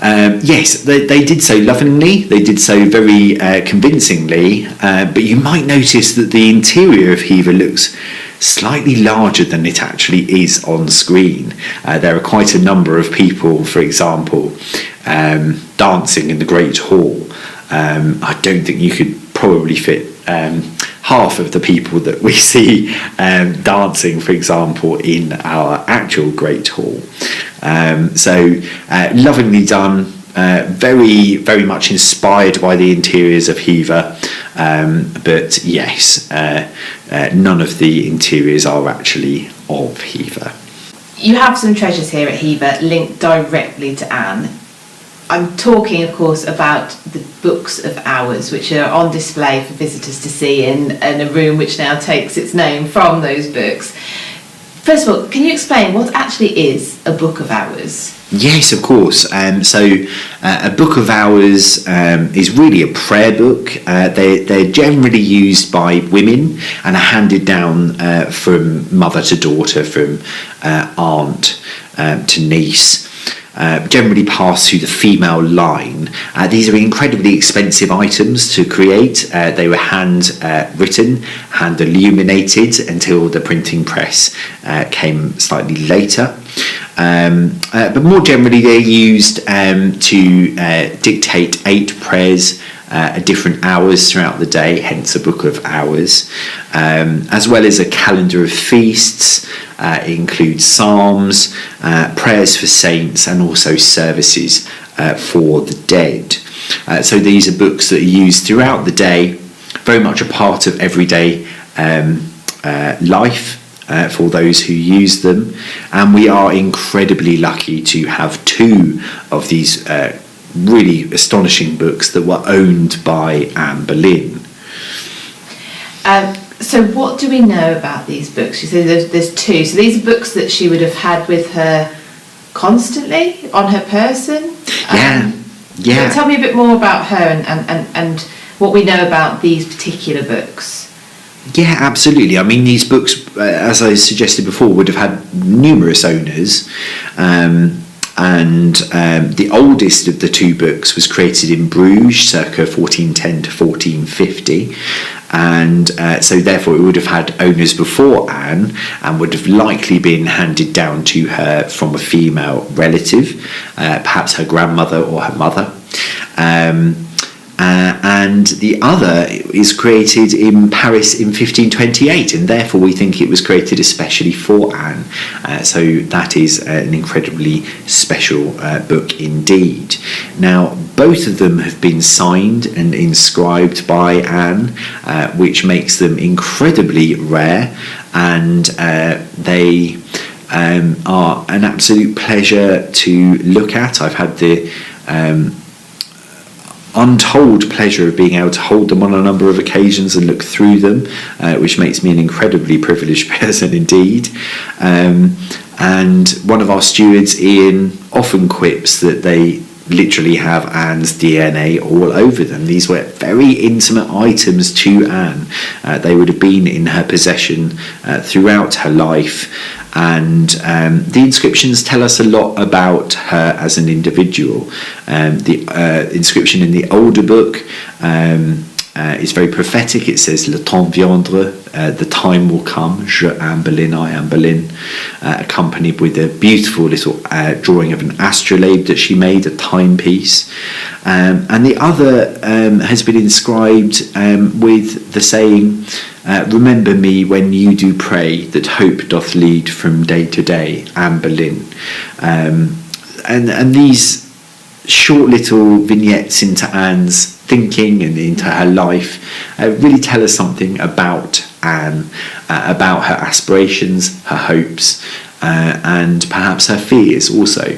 Yes, they did so lovingly, they did so very convincingly, but you might notice that the interior of Hever looks slightly larger than it actually is on screen. There are quite a number of people, for example, dancing in the Great Hall. I don't think you could probably fit half of the people that we see dancing, for example, in our actual Great Hall. So lovingly done, very, very much inspired by the interiors of Hever, but yes, none of the interiors are actually of Hever. You have some treasures here at Hever linked directly to Anne. I'm talking, of course, about the books of hours, which are on display for visitors to see in a room which now takes its name from those books. First of all, can you explain what actually is a book of hours? Yes, of course. So a book of hours is really a prayer book. They're generally used by women and are handed down from mother to daughter, from aunt to niece. Generally pass through the female line. These are incredibly expensive items to create. They were hand written, hand illuminated until the printing press came slightly later. But more generally, they're used to dictate 8 prayers at different hours throughout the day, hence a book of hours, as well as a calendar of feasts. It includes psalms, prayers for saints, and also services for the dead. So these are books that are used throughout the day, very much a part of everyday life for those who use them. And we are incredibly lucky to have 2 of these really astonishing books that were owned by Anne Boleyn. So what do we know about these books? You say there's 2. So these are books that she would have had with her constantly on her person? Yeah. So tell me a bit more about her and what we know about these particular books. Yeah, absolutely. I mean, these books, as I suggested before, would have had numerous owners. And the oldest of the 2 books was created in Bruges circa 1410 to 1450, and so therefore it would have had owners before Anne and would have likely been handed down to her from a female relative, perhaps her grandmother or her mother. And the other is created in Paris in 1528, and therefore we think it was created especially for Anne. So that is an incredibly special book indeed. Now, both of them have been signed and inscribed by Anne, which makes them incredibly rare, and they are an absolute pleasure to look at. I've had the untold pleasure of being able to hold them on a number of occasions and look through them, which makes me an incredibly privileged person indeed. And one of our stewards, Ian, often quips that they literally have Anne's DNA all over them. These were very intimate items to Anne. They would have been in her possession throughout her life. And the inscriptions tell us a lot about her as an individual. The inscription in the older book is very prophetic. It says, "Le temps viendra," the time will come, "Je Anne Boleyn, I Anne Boleyn," accompanied with a beautiful little drawing of an astrolabe that she made, a timepiece. And the other has been inscribed with the saying, "Remember me when you do pray, that hope doth lead from day to day, Anne Boleyn." And these short little vignettes into Anne's thinking and into her life really tell us something about Anne, about her aspirations, her hopes, and perhaps her fears also.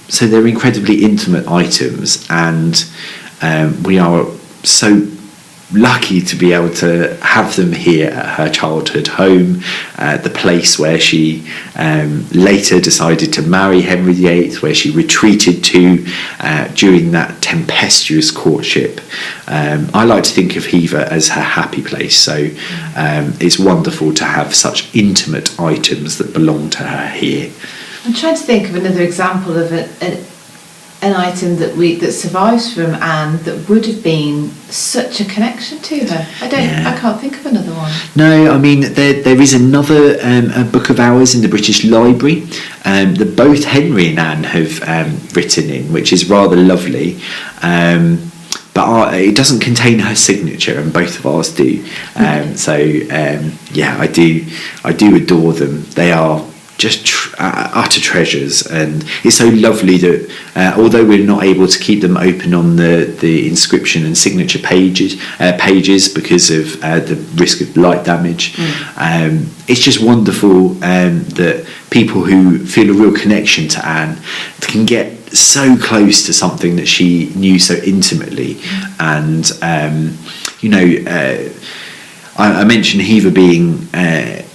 So they're incredibly intimate items, and we are so lucky to be able to have them here at her childhood home, the place where she later decided to marry Henry VIII, where she retreated to during that tempestuous courtship. I like to think of Hever as her happy place, so it's wonderful to have such intimate items that belong to her here. I'm trying to think of another example of an item that survives from Anne that would have been such a connection to her? I can't think of another one. No, I mean there is another a book of hours in the British Library that both Henry and Anne have written in, which is rather lovely. But it doesn't contain her signature, and both of ours do. I do adore them. They are just utter treasures, and it's so lovely that although we're not able to keep them open on the inscription and signature pages because of the risk of light damage, it's just wonderful that people who feel a real connection to Anne can get so close to something that she knew so intimately. And I mentioned Hever being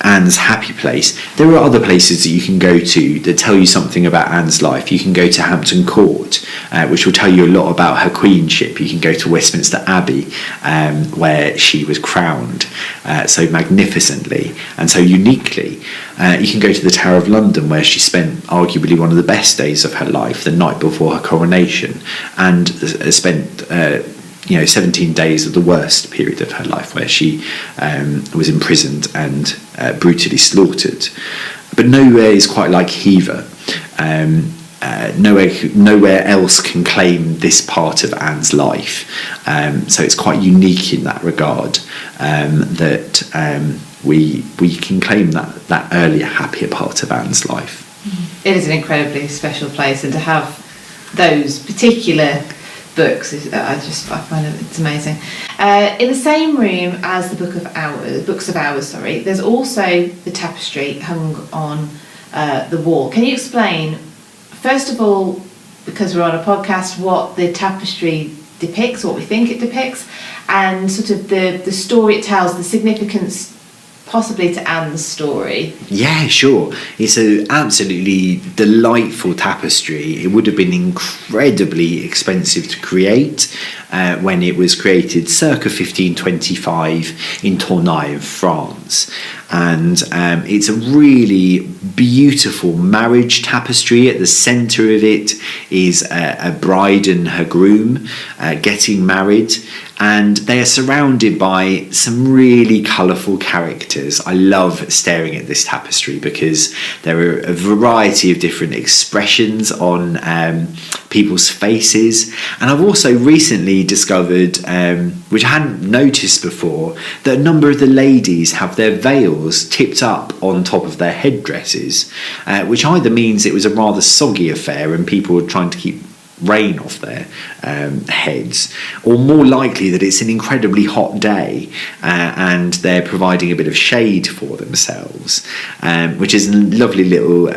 Anne's happy place. There are other places that you can go to that tell you something about Anne's life. You can go to Hampton Court, which will tell you a lot about her queenship. You can go to Westminster Abbey, where she was crowned so magnificently and so uniquely. You can go to the Tower of London, where she spent arguably one of the best days of her life, the night before her coronation, and spent 17 days of the worst period of her life, where she was imprisoned and brutally slaughtered. But nowhere is quite like Hever. Nowhere else can claim this part of Anne's life. So it's quite unique in that regard, that we can claim that earlier, happier part of Anne's life. It is an incredibly special place, and to have those particular books, I find it's amazing. In the same room as the books of hours, there's also the tapestry hung on the wall. Can you explain, first of all, because we're on a podcast, what the tapestry depicts, what we think it depicts, and sort of the story it tells, the significance possibly to Anne's story? Yeah, sure. It's an absolutely delightful tapestry. It would have been incredibly expensive to create when it was created circa 1525 in Tournai in France. And it's a really beautiful marriage tapestry. At the centre of it is a bride and her groom getting married, and they are surrounded by some really colourful characters. I love staring at this tapestry because there are a variety of different expressions on people's faces. And I've also recently discovered, which I hadn't noticed before, that a number of the ladies have their veils tipped up on top of their headdresses, which either means it was a rather soggy affair and people were trying to keep rain off their heads, or more likely that it's an incredibly hot day and they're providing a bit of shade for themselves, which is a lovely little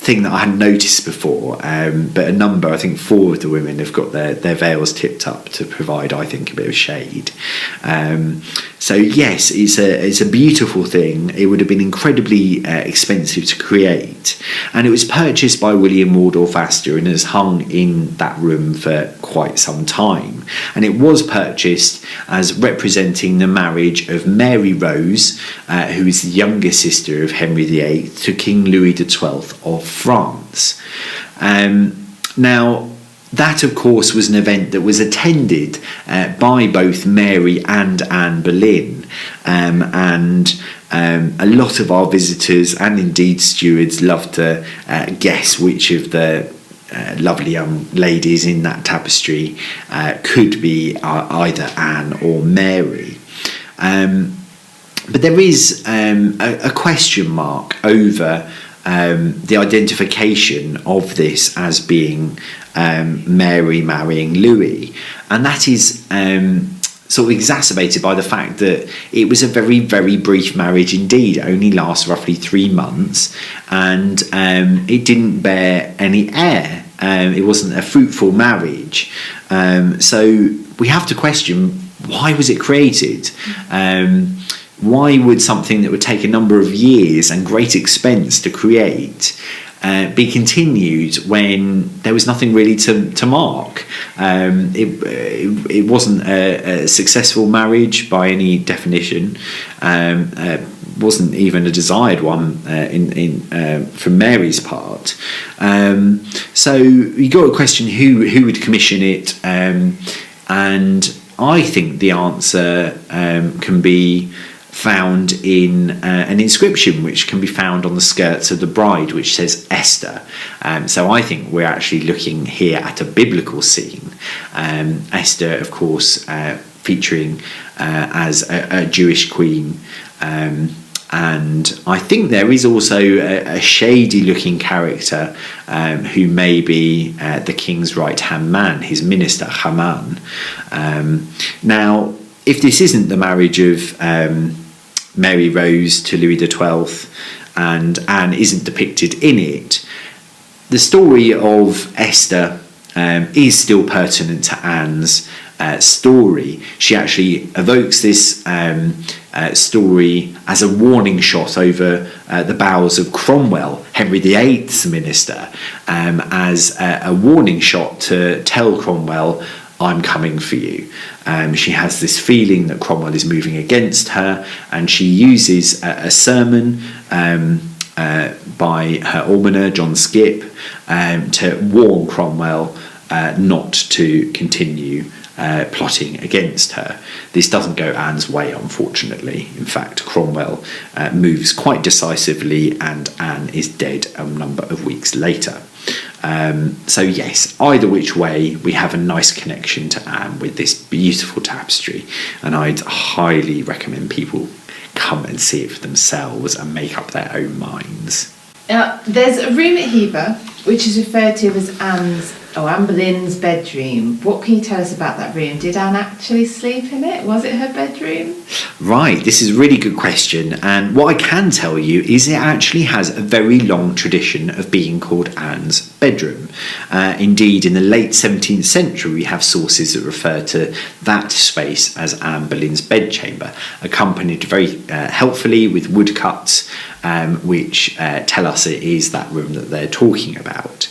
thing that I hadn't noticed before, but a number, I think 4 of the women have got their veils tipped up to provide, I think, a bit of shade. So yes, it's a beautiful thing. It would have been incredibly expensive to create, and it was purchased by William Waldorf Astor and has hung in that room for quite some time. And it was purchased as representing the marriage of Mary Rose, who is the younger sister of Henry VIII, to King Louis XII of France. Now, that, of course, was an event that was attended by both Mary and Anne Boleyn, and a lot of our visitors and indeed stewards love to guess which of the lovely young ladies in that tapestry could be either Anne or Mary. But there is a question mark over the identification of this as being Mary marrying Louis, and that is sort of exacerbated by the fact that it was a very, very brief marriage indeed. It only lasts roughly 3 months, and it didn't bear any heir. It wasn't a fruitful marriage, so we have to question, why was it created? Why would something that would take a number of years and great expense to create be continued when there was nothing really to mark? It wasn't a successful marriage by any definition. wasn't even a desired one from Mary's part. So you got to question who would commission it, and I think the answer can be found in an inscription which can be found on the skirts of the bride, which says Esther. So I think we're actually looking here at a biblical scene. Esther, of course, featuring as a Jewish queen. And I think there is also a shady-looking character who may be the king's right-hand man, his minister, Haman. Now, if this isn't the marriage of Mary Rose to Louis XII, and Anne isn't depicted in it, the story of Esther is still pertinent to Anne's story. She actually evokes this story as a warning shot over the bowels of Cromwell, Henry VIII's minister, as a warning shot to tell Cromwell, I'm coming for you. She has this feeling that Cromwell is moving against her, and she uses a sermon by her almoner, John Skipp, to warn Cromwell not to continue plotting against her. This doesn't go Anne's way, unfortunately. In fact, Cromwell moves quite decisively, and Anne is dead a number of weeks later. So yes, either which way, we have a nice connection to Anne with this beautiful tapestry, and I'd highly recommend people come and see it for themselves and make up their own minds. Now, there's a room at Hever which is referred to as Anne Boleyn's bedroom. What can you tell us about that room? Did Anne actually sleep in it? Was it her bedroom? Right, this is a really good question, and what I can tell you is it actually has a very long tradition of being called Anne's bedroom. Indeed, in the late 17th century, we have sources that refer to that space as Anne Boleyn's bedchamber, accompanied very helpfully with woodcuts, which tell us it is that room that they're talking about.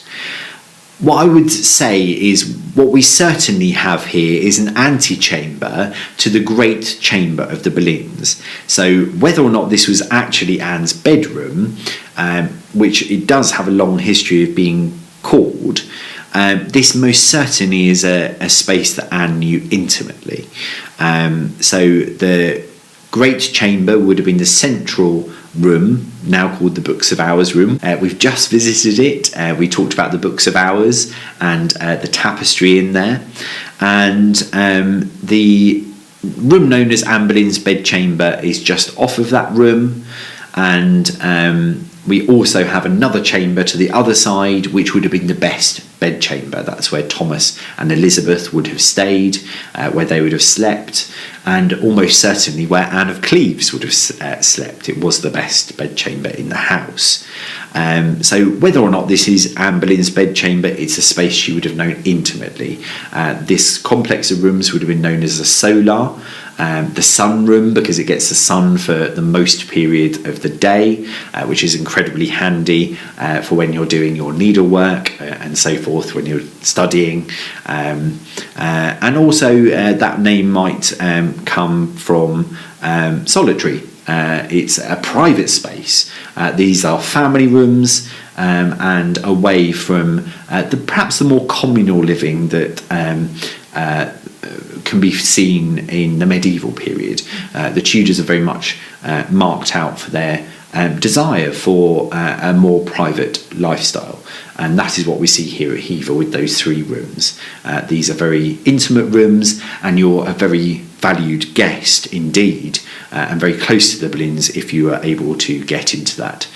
What I would say is what we certainly have here is an antechamber to the great chamber of the Boleyns. So whether or not this was actually Anne's bedroom, which it does have a long history of being called, this most certainly is a space that Anne knew intimately. So the great chamber would have been the central room, now called the Books of Hours room. We've just visited it. We talked about the Books of Hours and the tapestry in there. And the room known as Anne Boleyn's bedchamber is just off of that room. And we also have another chamber to the other side, which would have been the best bedchamber. That's where Thomas and Elizabeth would have stayed, where they would have slept, and almost certainly where Anne of Cleves would have slept. It was the best bedchamber in the house. So whether or not this is Anne Boleyn's bedchamber, it's a space she would have known intimately. This complex of rooms would have been known as a solar, the sun room, because it gets the sun for the most period of the day, which is incredibly handy for when you're doing your needlework and so forth, when you're studying. And also that name might come from solitary. It's a private space. These are family rooms and away from perhaps the more communal living that can be seen in the medieval period. The Tudors are very much marked out for their desire for a more private lifestyle, and that is what we see here at Hever with those three rooms. These are very intimate rooms, and you're a very valued guest indeed, and very close to the Boleyns if you are able to get into that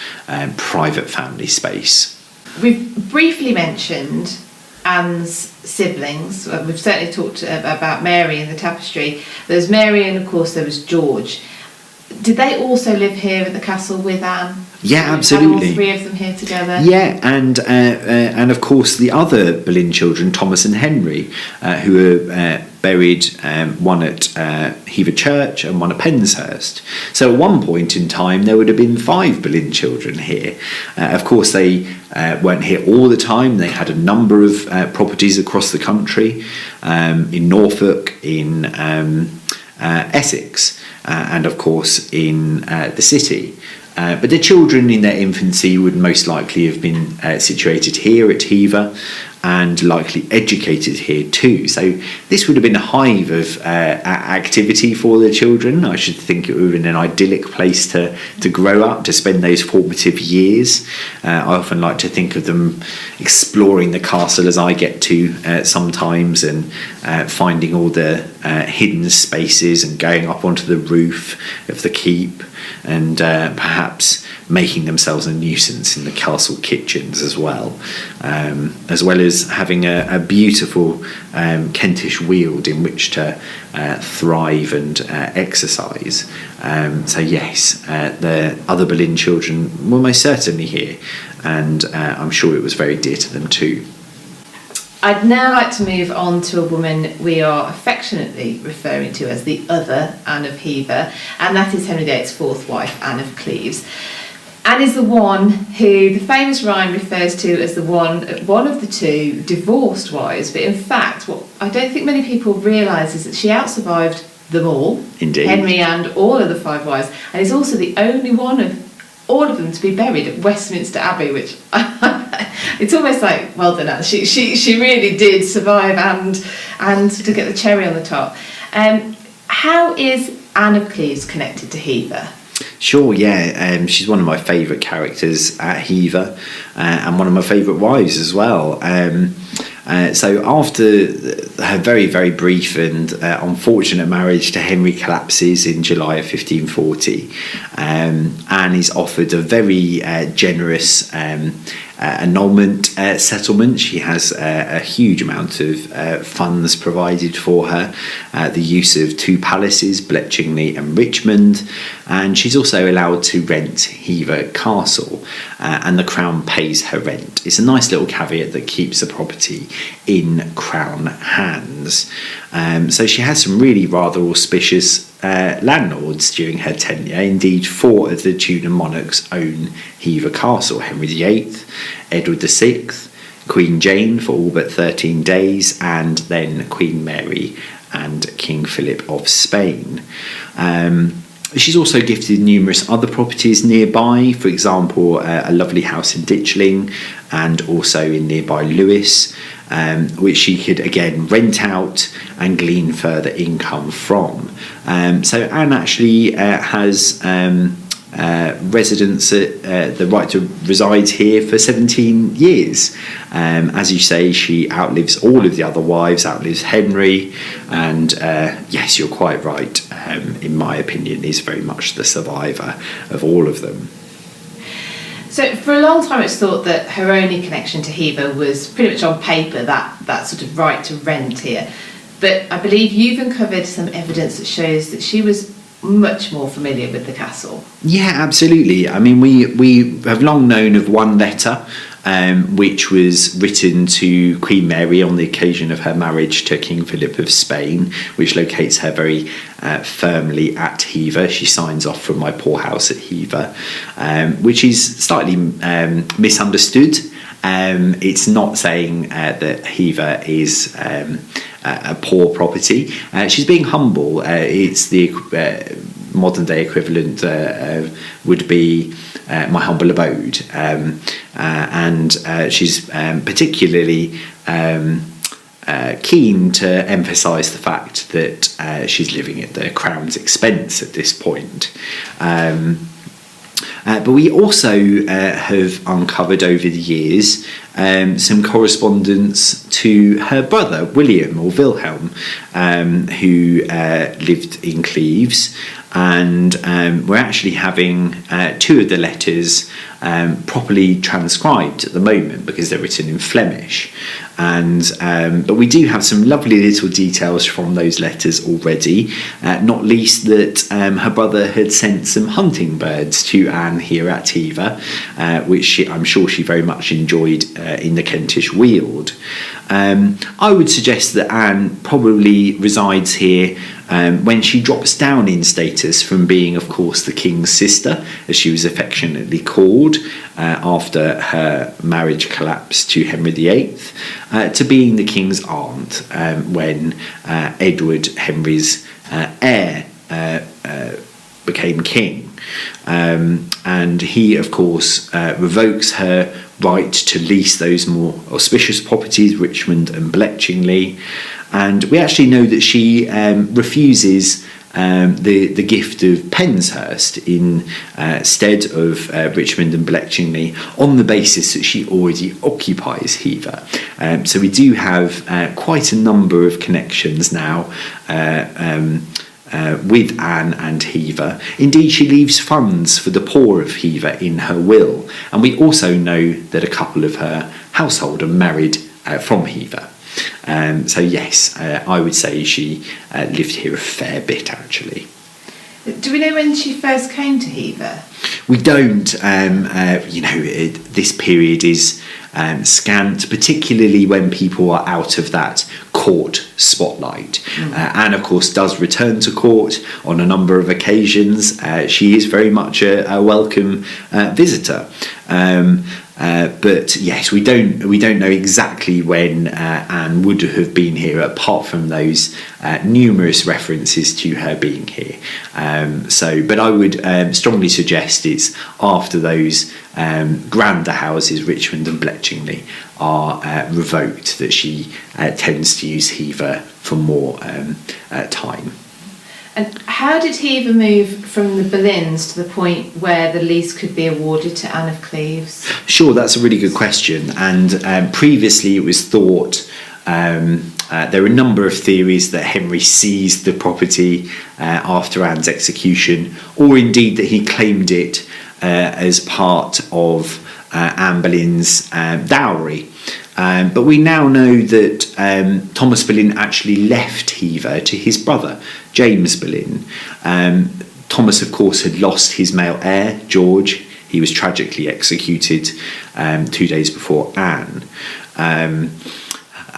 private family space. We've briefly mentioned Anne's siblings. We've certainly talked about Mary in the tapestry. There's Mary, and of course there was George. Did they also live here at the castle with Anne? Yeah, absolutely. All three of them here together. Yeah, and of course the other Boleyn children, Thomas and Henry, who were buried, one at Hever Church and one at Penshurst. So at one point in time there would have been 5 Boleyn children here. Of course they weren't here all the time. They had a number of properties across the country, in Norfolk, in Essex, and of course in the city. But the children in their infancy would most likely have been situated here at Hever, and likely educated here too. So this would have been a hive of activity for the children. I should think it would have been an idyllic place to grow up, to spend those formative years. I often like to think of them exploring the castle as I get to sometimes, and finding all the hidden spaces and going up onto the roof of the keep, and perhaps making themselves a nuisance in the castle kitchens as well as having a beautiful Kentish weald in which to thrive and exercise. So yes, the other Boleyn children were most certainly here, and I'm sure it was very dear to them too. I'd now like to move on to a woman we are affectionately referring to as the other Anne of Hever, and that is Henry VIII's fourth wife, Anne of Cleves. Anne is the one who the famous rhyme refers to as the one of the two divorced wives, but in fact what I don't think many people realise is that she outsurvived them all. Indeed. Henry and all of the five wives, and is also the only one of all of them to be buried at Westminster Abbey, which it's almost like, well done, Anne. She really did survive and to get the cherry on the top. How is Anne of Cleves connected to Hever? Sure, yeah. She's one of my favourite characters at Hever, and one of my favourite wives as well. So after her very, very brief and unfortunate marriage to Henry collapses in July of 1540, Anne is offered a very generous annulment settlement. She has a huge amount of funds provided for her, the use of two palaces, Bletchingley and Richmond, and she's also allowed to rent Hever Castle, and the Crown pays her rent. It's a nice little caveat that keeps the property in Crown hands. So she has some really rather auspicious landlords during her tenure. Indeed, 4 of the Tudor monarchs own Hever Castle: Henry VIII, Edward VI, Queen Jane for all but 13 days, and then Queen Mary and King Philip of Spain. She's also gifted numerous other properties nearby, for example, a lovely house in Ditchling, and also in nearby Lewes, which she could again rent out and glean further income from. So Anne actually has residence, the right to reside here for 17 years. As you say, she outlives all of the other wives, outlives Henry, and yes, you're quite right, in my opinion, is very much the survivor of all of them. So for a long time it's thought that her only connection to Hever was pretty much on paper, that sort of right to rent here. But I believe you've uncovered some evidence that shows that she was much more familiar with the castle. Yeah, absolutely. I mean, we have long known of one letter which was written to Queen Mary on the occasion of her marriage to King Philip of Spain, which locates her very firmly at Hever. She signs off from my poor house at Hever, which is slightly misunderstood. It's not saying that Hever is a poor property. She's being humble. It's the modern day equivalent would be my humble abode, and she's particularly keen to emphasise the fact that she's living at the Crown's expense at this point. But we also have uncovered over the years some correspondence to her brother William, or Wilhelm, who lived in Cleves, and we're actually having 2 of the letters properly transcribed at the moment because they're written in Flemish, but we do have some lovely little details from those letters already, not least that her brother had sent some hunting birds to Anne here at Hever, which I'm sure she very much enjoyed in the Kentish Weald. I would suggest that Anne probably resides here when she drops down in status from being, of course, the king's sister, as she was affectionately called after her marriage collapse to Henry VIII, to being the king's aunt when Edward, Henry's heir, became king. And he, of course, revokes her right to lease those more auspicious properties, Richmond and Bletchingley. And we actually know that she refuses the gift of Penshurst instead of Richmond and Bletchingley on the basis that she already occupies Hever. So we do have quite a number of connections now with Anne and Hever. Indeed, she leaves funds for the poor of Hever in her will, and we also know that a couple of her household are married from Hever. So yes, I would say she lived here a fair bit, actually. Do we know when she first came to Hever? We don't. This period is scant, particularly when people are out of that court spotlight. Anne, of course, does return to court on a number of occasions. She is very much a welcome visitor. But yes, we don't know exactly when Anne would have been here, apart from those numerous references to her being here. But I would strongly suggest it's after those grander houses, Richmond and Bletchingley, are revoked, that she tends to use Hever for more time. And how did Hever move from the Boleyns to the point where the lease could be awarded to Anne of Cleves? Sure, that's a really good question. And previously it was thought, there are a number of theories, that Henry seized the property after Anne's execution, or indeed that he claimed it as part of Anne Boleyn's dowry. But we now know that Thomas Boleyn actually left Hever to his brother, James Boleyn. Thomas, of course, had lost his male heir, George. He was tragically executed 2 days before Anne.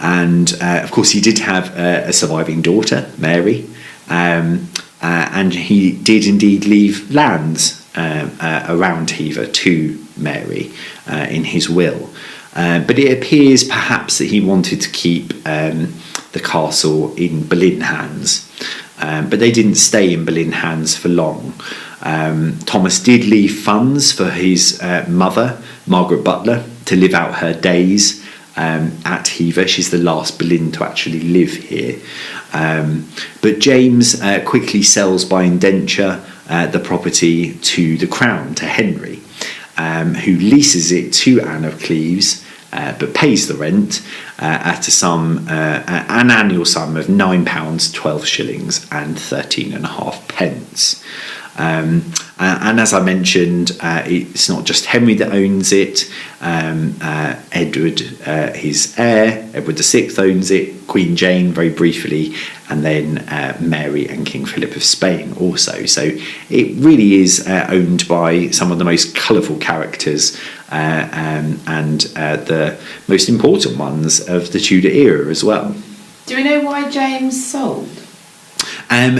Of course, he did have a surviving daughter, Mary. And he did indeed leave lands around Hever to Mary in his will. But it appears perhaps that he wanted to keep the castle in Boleyn hands. But they didn't stay in Boleyn hands for long. Thomas did leave funds for his mother, Margaret Butler, to live out her days at Hever. She's the last Boleyn to actually live here. But James quickly sells by indenture the property to the Crown, to Henry, who leases it to Anne of Cleves, but pays the rent at an annual sum of £9, 12 shillings and 13.5 pence. And as I mentioned, it's not just Henry that owns it. Edward, his heir, Edward VI owns it, Queen Jane very briefly, and then Mary and King Philip of Spain also. So it really is owned by some of the most colourful characters and the most important ones of the Tudor era as well. Do we know why James sold?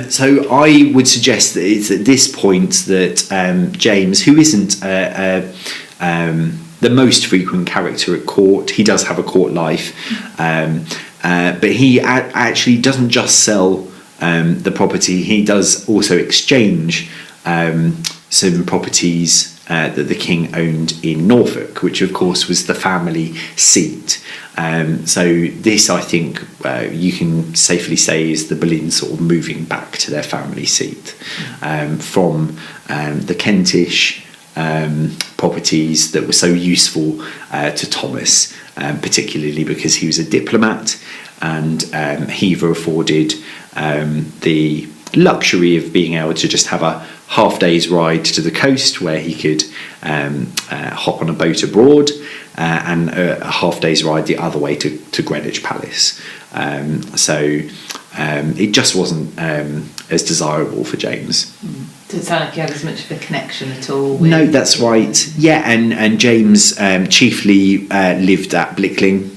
So I would suggest that it's at this point that James, who isn't the most frequent character at court, he does have a court life, but he actually doesn't just sell the property, he does also exchange some properties that the king owned in Norfolk, which of course was the family seat. So this, I think, you can safely say is the Boleyn sort of moving back to their family seat from the Kentish properties that were so useful to Thomas, particularly because he was a diplomat, and Hever afforded the luxury of being able to just have a half day's ride to the coast where he could hop on a boat abroad, and a half day's ride the other way to Greenwich Palace. So it just wasn't as desirable for James. Does it sound like you had as much of a connection at all? With... No, that's right. Yeah, and James chiefly lived at Blickling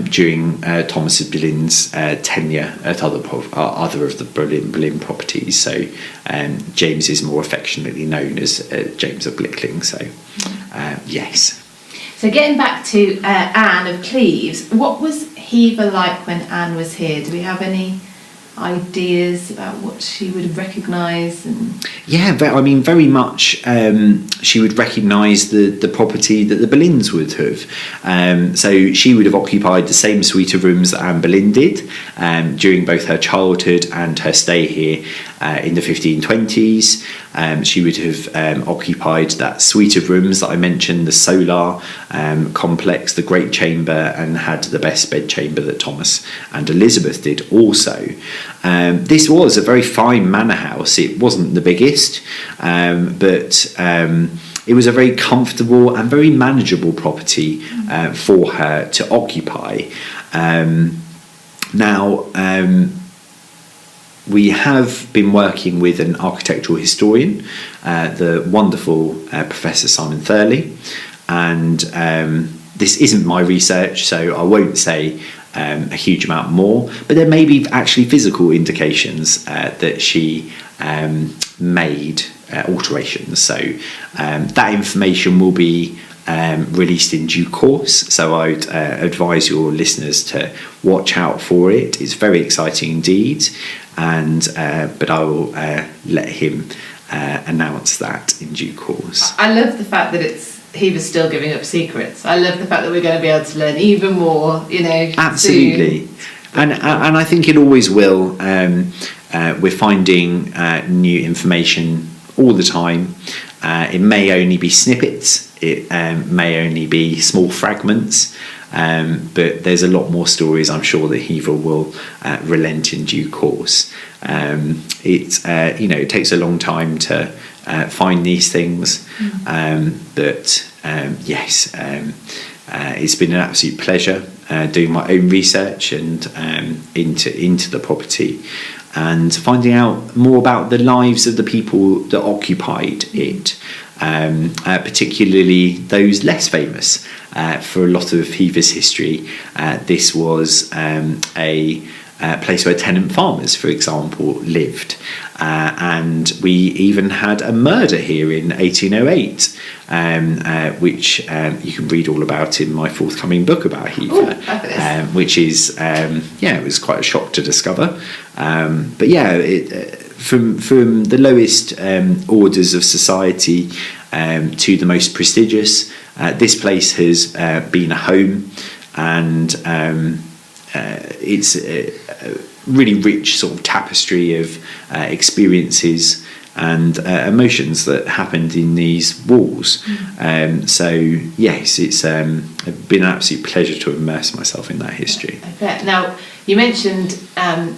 during Thomas of Boleyn's tenure at other of the Boleyn properties. So James is more affectionately known as James of Blickling. So yes. So getting back to Anne of Cleves, what was Hever like when Anne was here? Do we have any ideas about what she would recognise? Yeah, I mean, very much she would recognise the property that the Boleyns would have. So she would have occupied the same suite of rooms that Anne Boleyn did during both her childhood and her stay here in the 1520s. She would have occupied that suite of rooms that I mentioned, the solar complex, the great chamber, and had the best bedchamber that Thomas and Elizabeth did also. This was a very fine manor house. It wasn't the biggest, but it was a very comfortable and very manageable property for her to occupy. We have been working with an architectural historian, the wonderful Professor Simon Thurley, and this isn't my research, so I won't say a huge amount more, but there may be actually physical indications that she made alterations. So that information will be released in due course, so I'd advise your listeners to watch out for it. It's very exciting indeed, and but I will let him announce that in due course. I love the fact that he was still giving up secrets. I love the fact that we're going to be able to learn even more, Absolutely. soon. And I think it always will. We're finding new information all the time. It may only be snippets, it may only be small fragments, but there's a lot more stories I'm sure that Hever will relent in due course. It takes a long time to find these things, but yes, it's been an absolute pleasure doing my own research and into the property and finding out more about the lives of the people that occupied it, particularly those less famous. For a lot of Hever's history, this was a place where tenant farmers, for example, lived. And we even had a murder here in 1808, which you can read all about in my forthcoming book about Hever, which is, it was quite a shock to discover. But yeah, from the lowest orders of society to the most prestigious, this place has been a home, and it's a really rich sort of tapestry of experiences and emotions that happened in these walls. So yes, it's been an absolute pleasure to immerse myself in that history. I bet. Now, you mentioned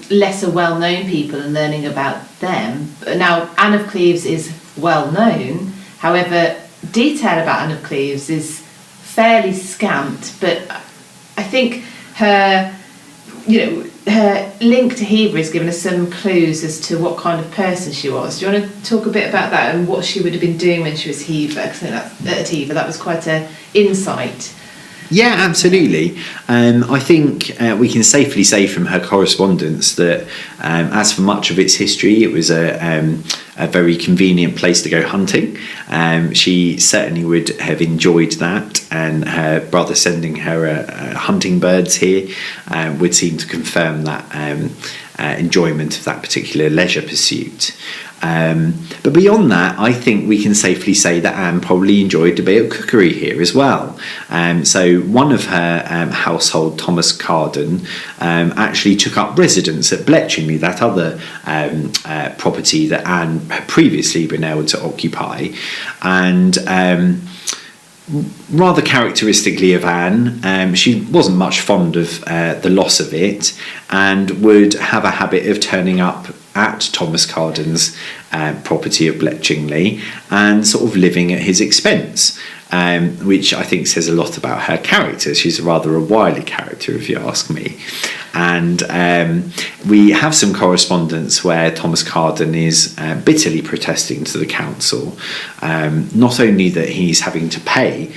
lesser well-known people and learning about them. Now, Anne of Cleves is well known. However, detail about Anne of Cleves is fairly scant, but I think her link to Hever has given us some clues as to what kind of person she was. Do you want to talk a bit about that and what she would have been doing when she was Hever? Because I think at Hever that was quite an insight. Yeah, absolutely. I think we can safely say from her correspondence that as for much of its history, it was a very convenient place to go hunting. She certainly would have enjoyed that, and her brother sending her hunting birds here would seem to confirm that enjoyment of that particular leisure pursuit. But beyond that, I think we can safely say that Anne probably enjoyed a bit of cookery here as well. So one of her household, Thomas Carden, actually took up residence at Bletchingley, that other property that Anne had previously been able to occupy. And rather characteristically of Anne, she wasn't much fond of the loss of it, and would have a habit of turning up at Thomas Carden's property of Bletchingley and sort of living at his expense. which I think says a lot about her character. She's rather a wily character, if you ask me. And we have some correspondence where Thomas Cardan is bitterly protesting to the council, not only that he's having to pay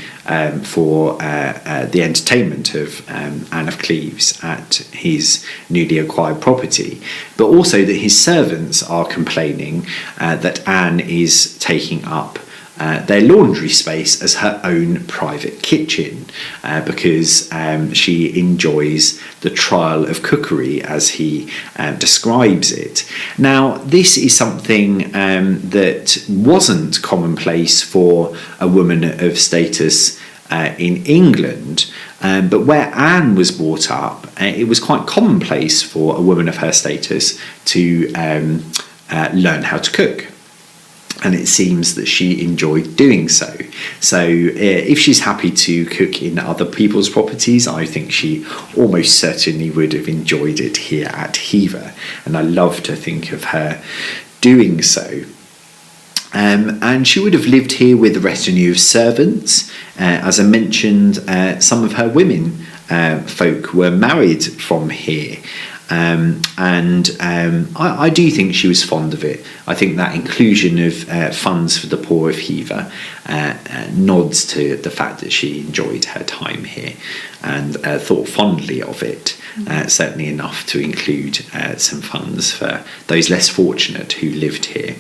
for the entertainment of Anne of Cleves at his newly acquired property, but also that his servants are complaining that Anne is taking up their laundry space as her own private kitchen, because she enjoys the trial of cookery, as he describes it. Now, this is something that wasn't commonplace for a woman of status in England, but where Anne was brought up, it was quite commonplace for a woman of her status to learn how to cook. And it seems that she enjoyed doing so. So if she's happy to cook in other people's properties, I think she almost certainly would have enjoyed it here at Hever. And I love to think of her doing so. And she would have lived here with a retinue of servants. As I mentioned, some of her women folk were married from here. I do think she was fond of it. I think that inclusion of funds for the poor of Hever nods to the fact that she enjoyed her time here and thought fondly of it, certainly enough to include some funds for those less fortunate who lived here.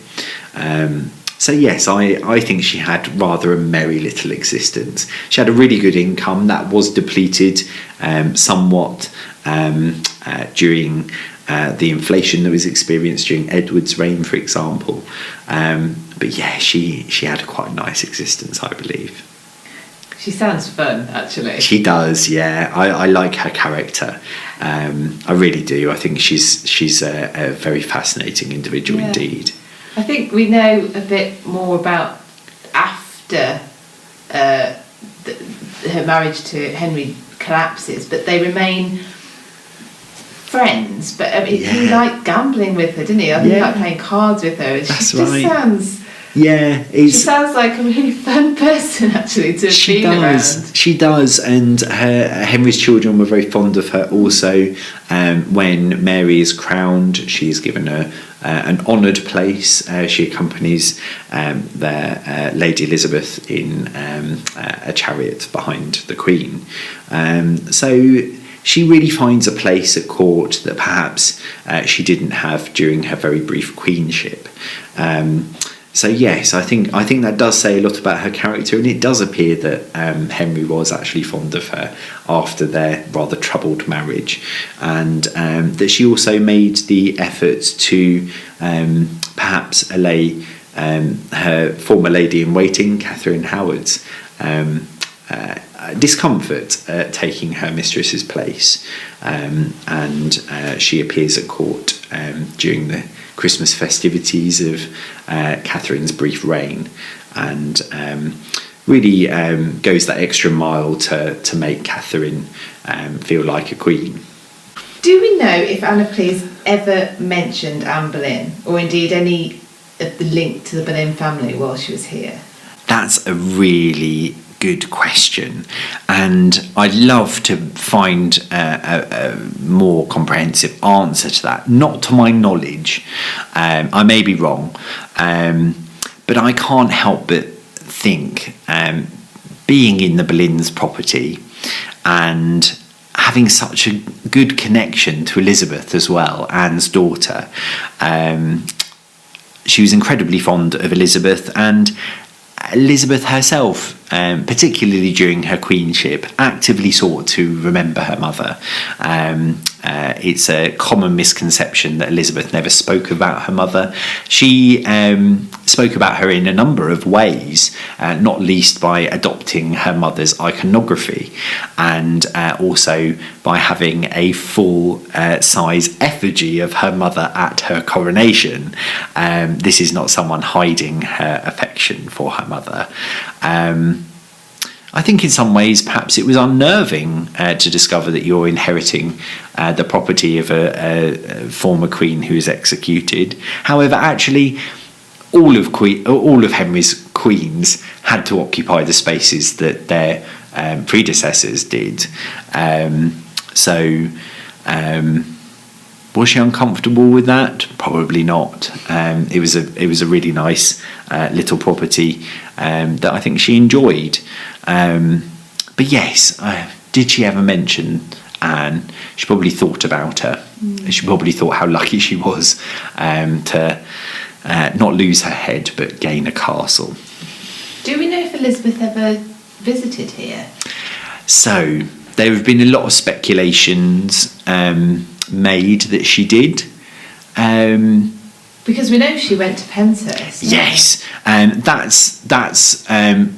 So yes, I think she had rather a merry little existence. She had a really good income that was depleted somewhat during the inflation that was experienced during Edward's reign, for example. But yeah, she had a quite nice existence, I believe. She sounds fun, actually. She does, yeah. I like her character. I really do. I think she's a very fascinating individual indeed. I think we know a bit more about after her marriage to Henry collapses, but they remain friends. But I mean, he liked gambling with her, didn't he? I think he liked playing cards with her. That's she just sounds... Yeah, she sounds like a really fun person, actually, to have been around. She does, and Henry's children were very fond of her also. When Mary is crowned, she is given an honoured place. She accompanies their Lady Elizabeth in a chariot behind the Queen. So she really finds a place at court that perhaps she didn't have during her very brief queenship. So yes, I think that does say a lot about her character, and it does appear that Henry was actually fond of her after their rather troubled marriage, and that she also made the effort to perhaps allay her former lady-in-waiting, Catherine Howard's, discomfort at taking her mistress's place, and she appears at court during the Christmas festivities of Catherine's brief reign, and really goes that extra mile to make Catherine feel like a queen. Do we know if Anne of Cleves ever mentioned Anne Boleyn, or indeed any of the link to the Boleyn family while she was here? That's a really good question, and I'd love to find a more comprehensive answer to that. Not to my knowledge, I may be wrong, but I can't help but think, being in the Boleyns' property and having such a good connection to Elizabeth as well, Anne's daughter, she was incredibly fond of Elizabeth, and Elizabeth herself, particularly during her queenship, actively sought to remember her mother. It's a common misconception that Elizabeth never spoke about her mother. She spoke about her in a number of ways, not least by adopting her mother's iconography, and also by having a full-size effigy of her mother at her coronation. This is not someone hiding her affection for her mother. I think in some ways perhaps it was unnerving to discover that you're inheriting the property of a former queen who is executed. However, actually, all of Henry's queens had to occupy the spaces that their predecessors did. Was she uncomfortable with that? Probably not. It was a really nice little property that I think she enjoyed. But yes, did she ever mention Anne? She probably thought about her. She probably thought how lucky she was to not lose her head but gain a castle. Do we know if Elizabeth ever visited here? So there have been a lot of speculations made that she did. Because we know she went to Penshurst. Yes, that's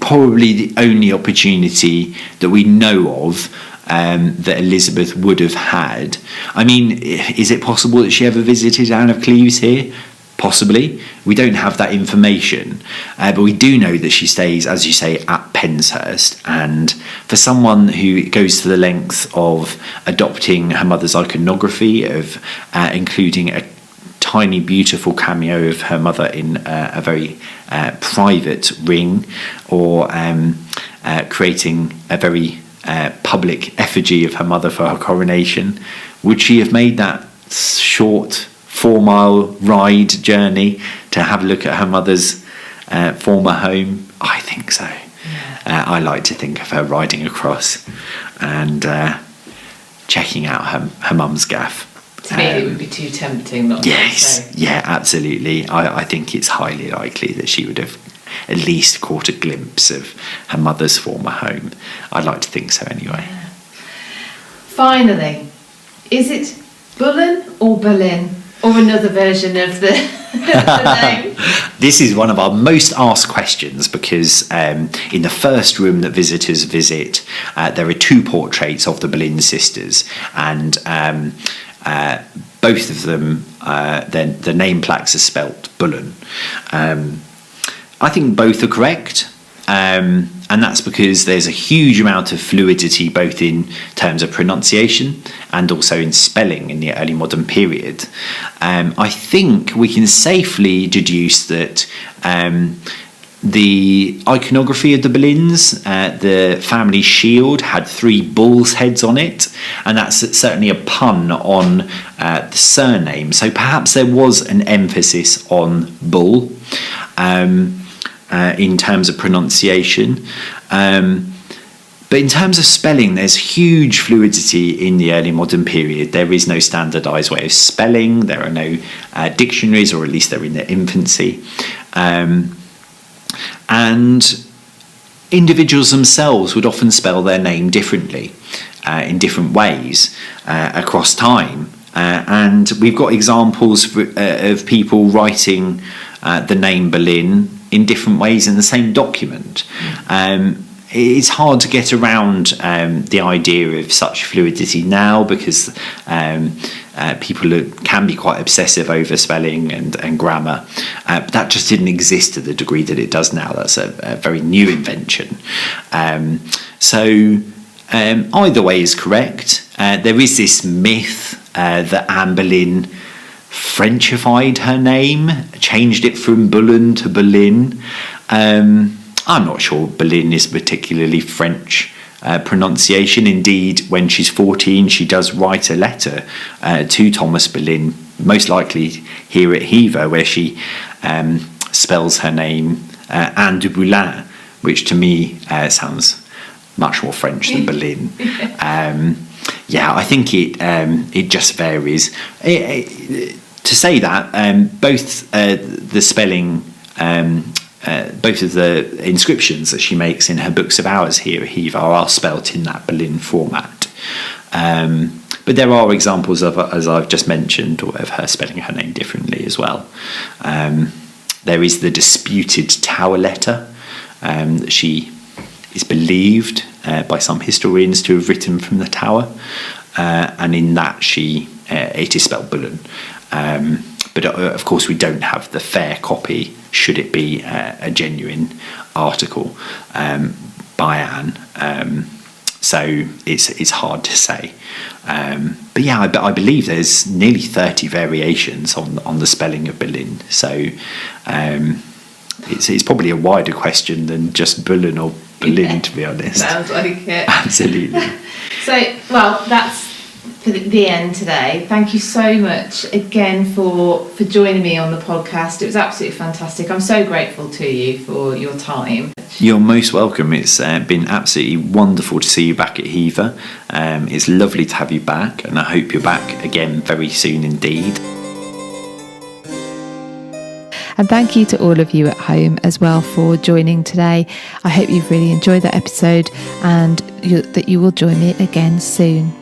probably the only opportunity that we know of that Elizabeth would have had. I mean, is it possible that she ever visited Anne of Cleves here? Possibly. We don't have that information, but we do know that she stays, as you say, at Penshurst. And for someone who goes to the length of adopting her mother's iconography, of including a tiny, beautiful cameo of her mother in a very private ring, or creating a very public effigy of her mother for her coronation, would she have made that short 4-mile ride journey to have a look at her mother's former home? I think so. Yeah. I like to think of her riding across and checking out her mum's gaff. To me, it would be too tempting not to. Yes, yeah, absolutely. I think it's highly likely that she would have at least caught a glimpse of her mother's former home. I'd like to think so anyway. Yeah. Finally, is it Bullen or Boleyn? Or another version of the name? This is one of our most asked questions because in the first room that visitors visit, there are 2 portraits of the Boleyn sisters, and both of them, the name plaques are spelt Bullen. I think both are correct. And that's because there's a huge amount of fluidity both in terms of pronunciation and also in spelling in the early modern period. I think we can safely deduce that the iconography of the Boleyns, the family shield, had 3 bulls' heads on it, and that's certainly a pun on the surname. So perhaps there was an emphasis on bull. In terms of pronunciation, but in terms of spelling, there's huge fluidity in the early modern period. There is no standardised way of spelling. There are no dictionaries, or at least they're in their infancy, and individuals themselves would often spell their name differently in different ways across time, and we've got examples of people writing the name Boleyn in different ways in the same document. It's hard to get around the idea of such fluidity now because people can be quite obsessive over spelling and grammar. But that just didn't exist to the degree that it does now. That's a very new invention. So either way is correct. There is this myth that Anne Boleyn Frenchified her name, changed it from Bullen to Boleyn. I'm not sure Boleyn is particularly French pronunciation. Indeed, when she's 14, she does write a letter to Thomas Boleyn, most likely here at Hever, where she spells her name Anne de Boulin, which to me sounds much more French than Boleyn. I think it just varies. To say that, both the spelling, both of the inscriptions that she makes in her books of hours here at Hever are spelt in that Boleyn format. But there are examples of, as I've just mentioned, of her spelling her name differently as well. There is the disputed Tower letter that she is believed by some historians to have written from the Tower, and in that it is spelled Bullen. But of course we don't have the fair copy, should it be a genuine article by Anne. So it's hard to say. But yeah, I believe there's nearly 30 variations on the spelling of Boleyn. So It's probably a wider question than just Bullen or Boleyn, to be honest. Sounds like it. Absolutely. So, well, that's for the end today. Thank you so much again for joining me on the podcast. It was absolutely fantastic. I'm so grateful to you for your time. You're most welcome. It's been absolutely wonderful to see you back at Hever. It's lovely to have you back, and I hope you're back again very soon indeed. And thank you to all of you at home as well for joining today. I hope you've really enjoyed that episode and that you will join me again soon.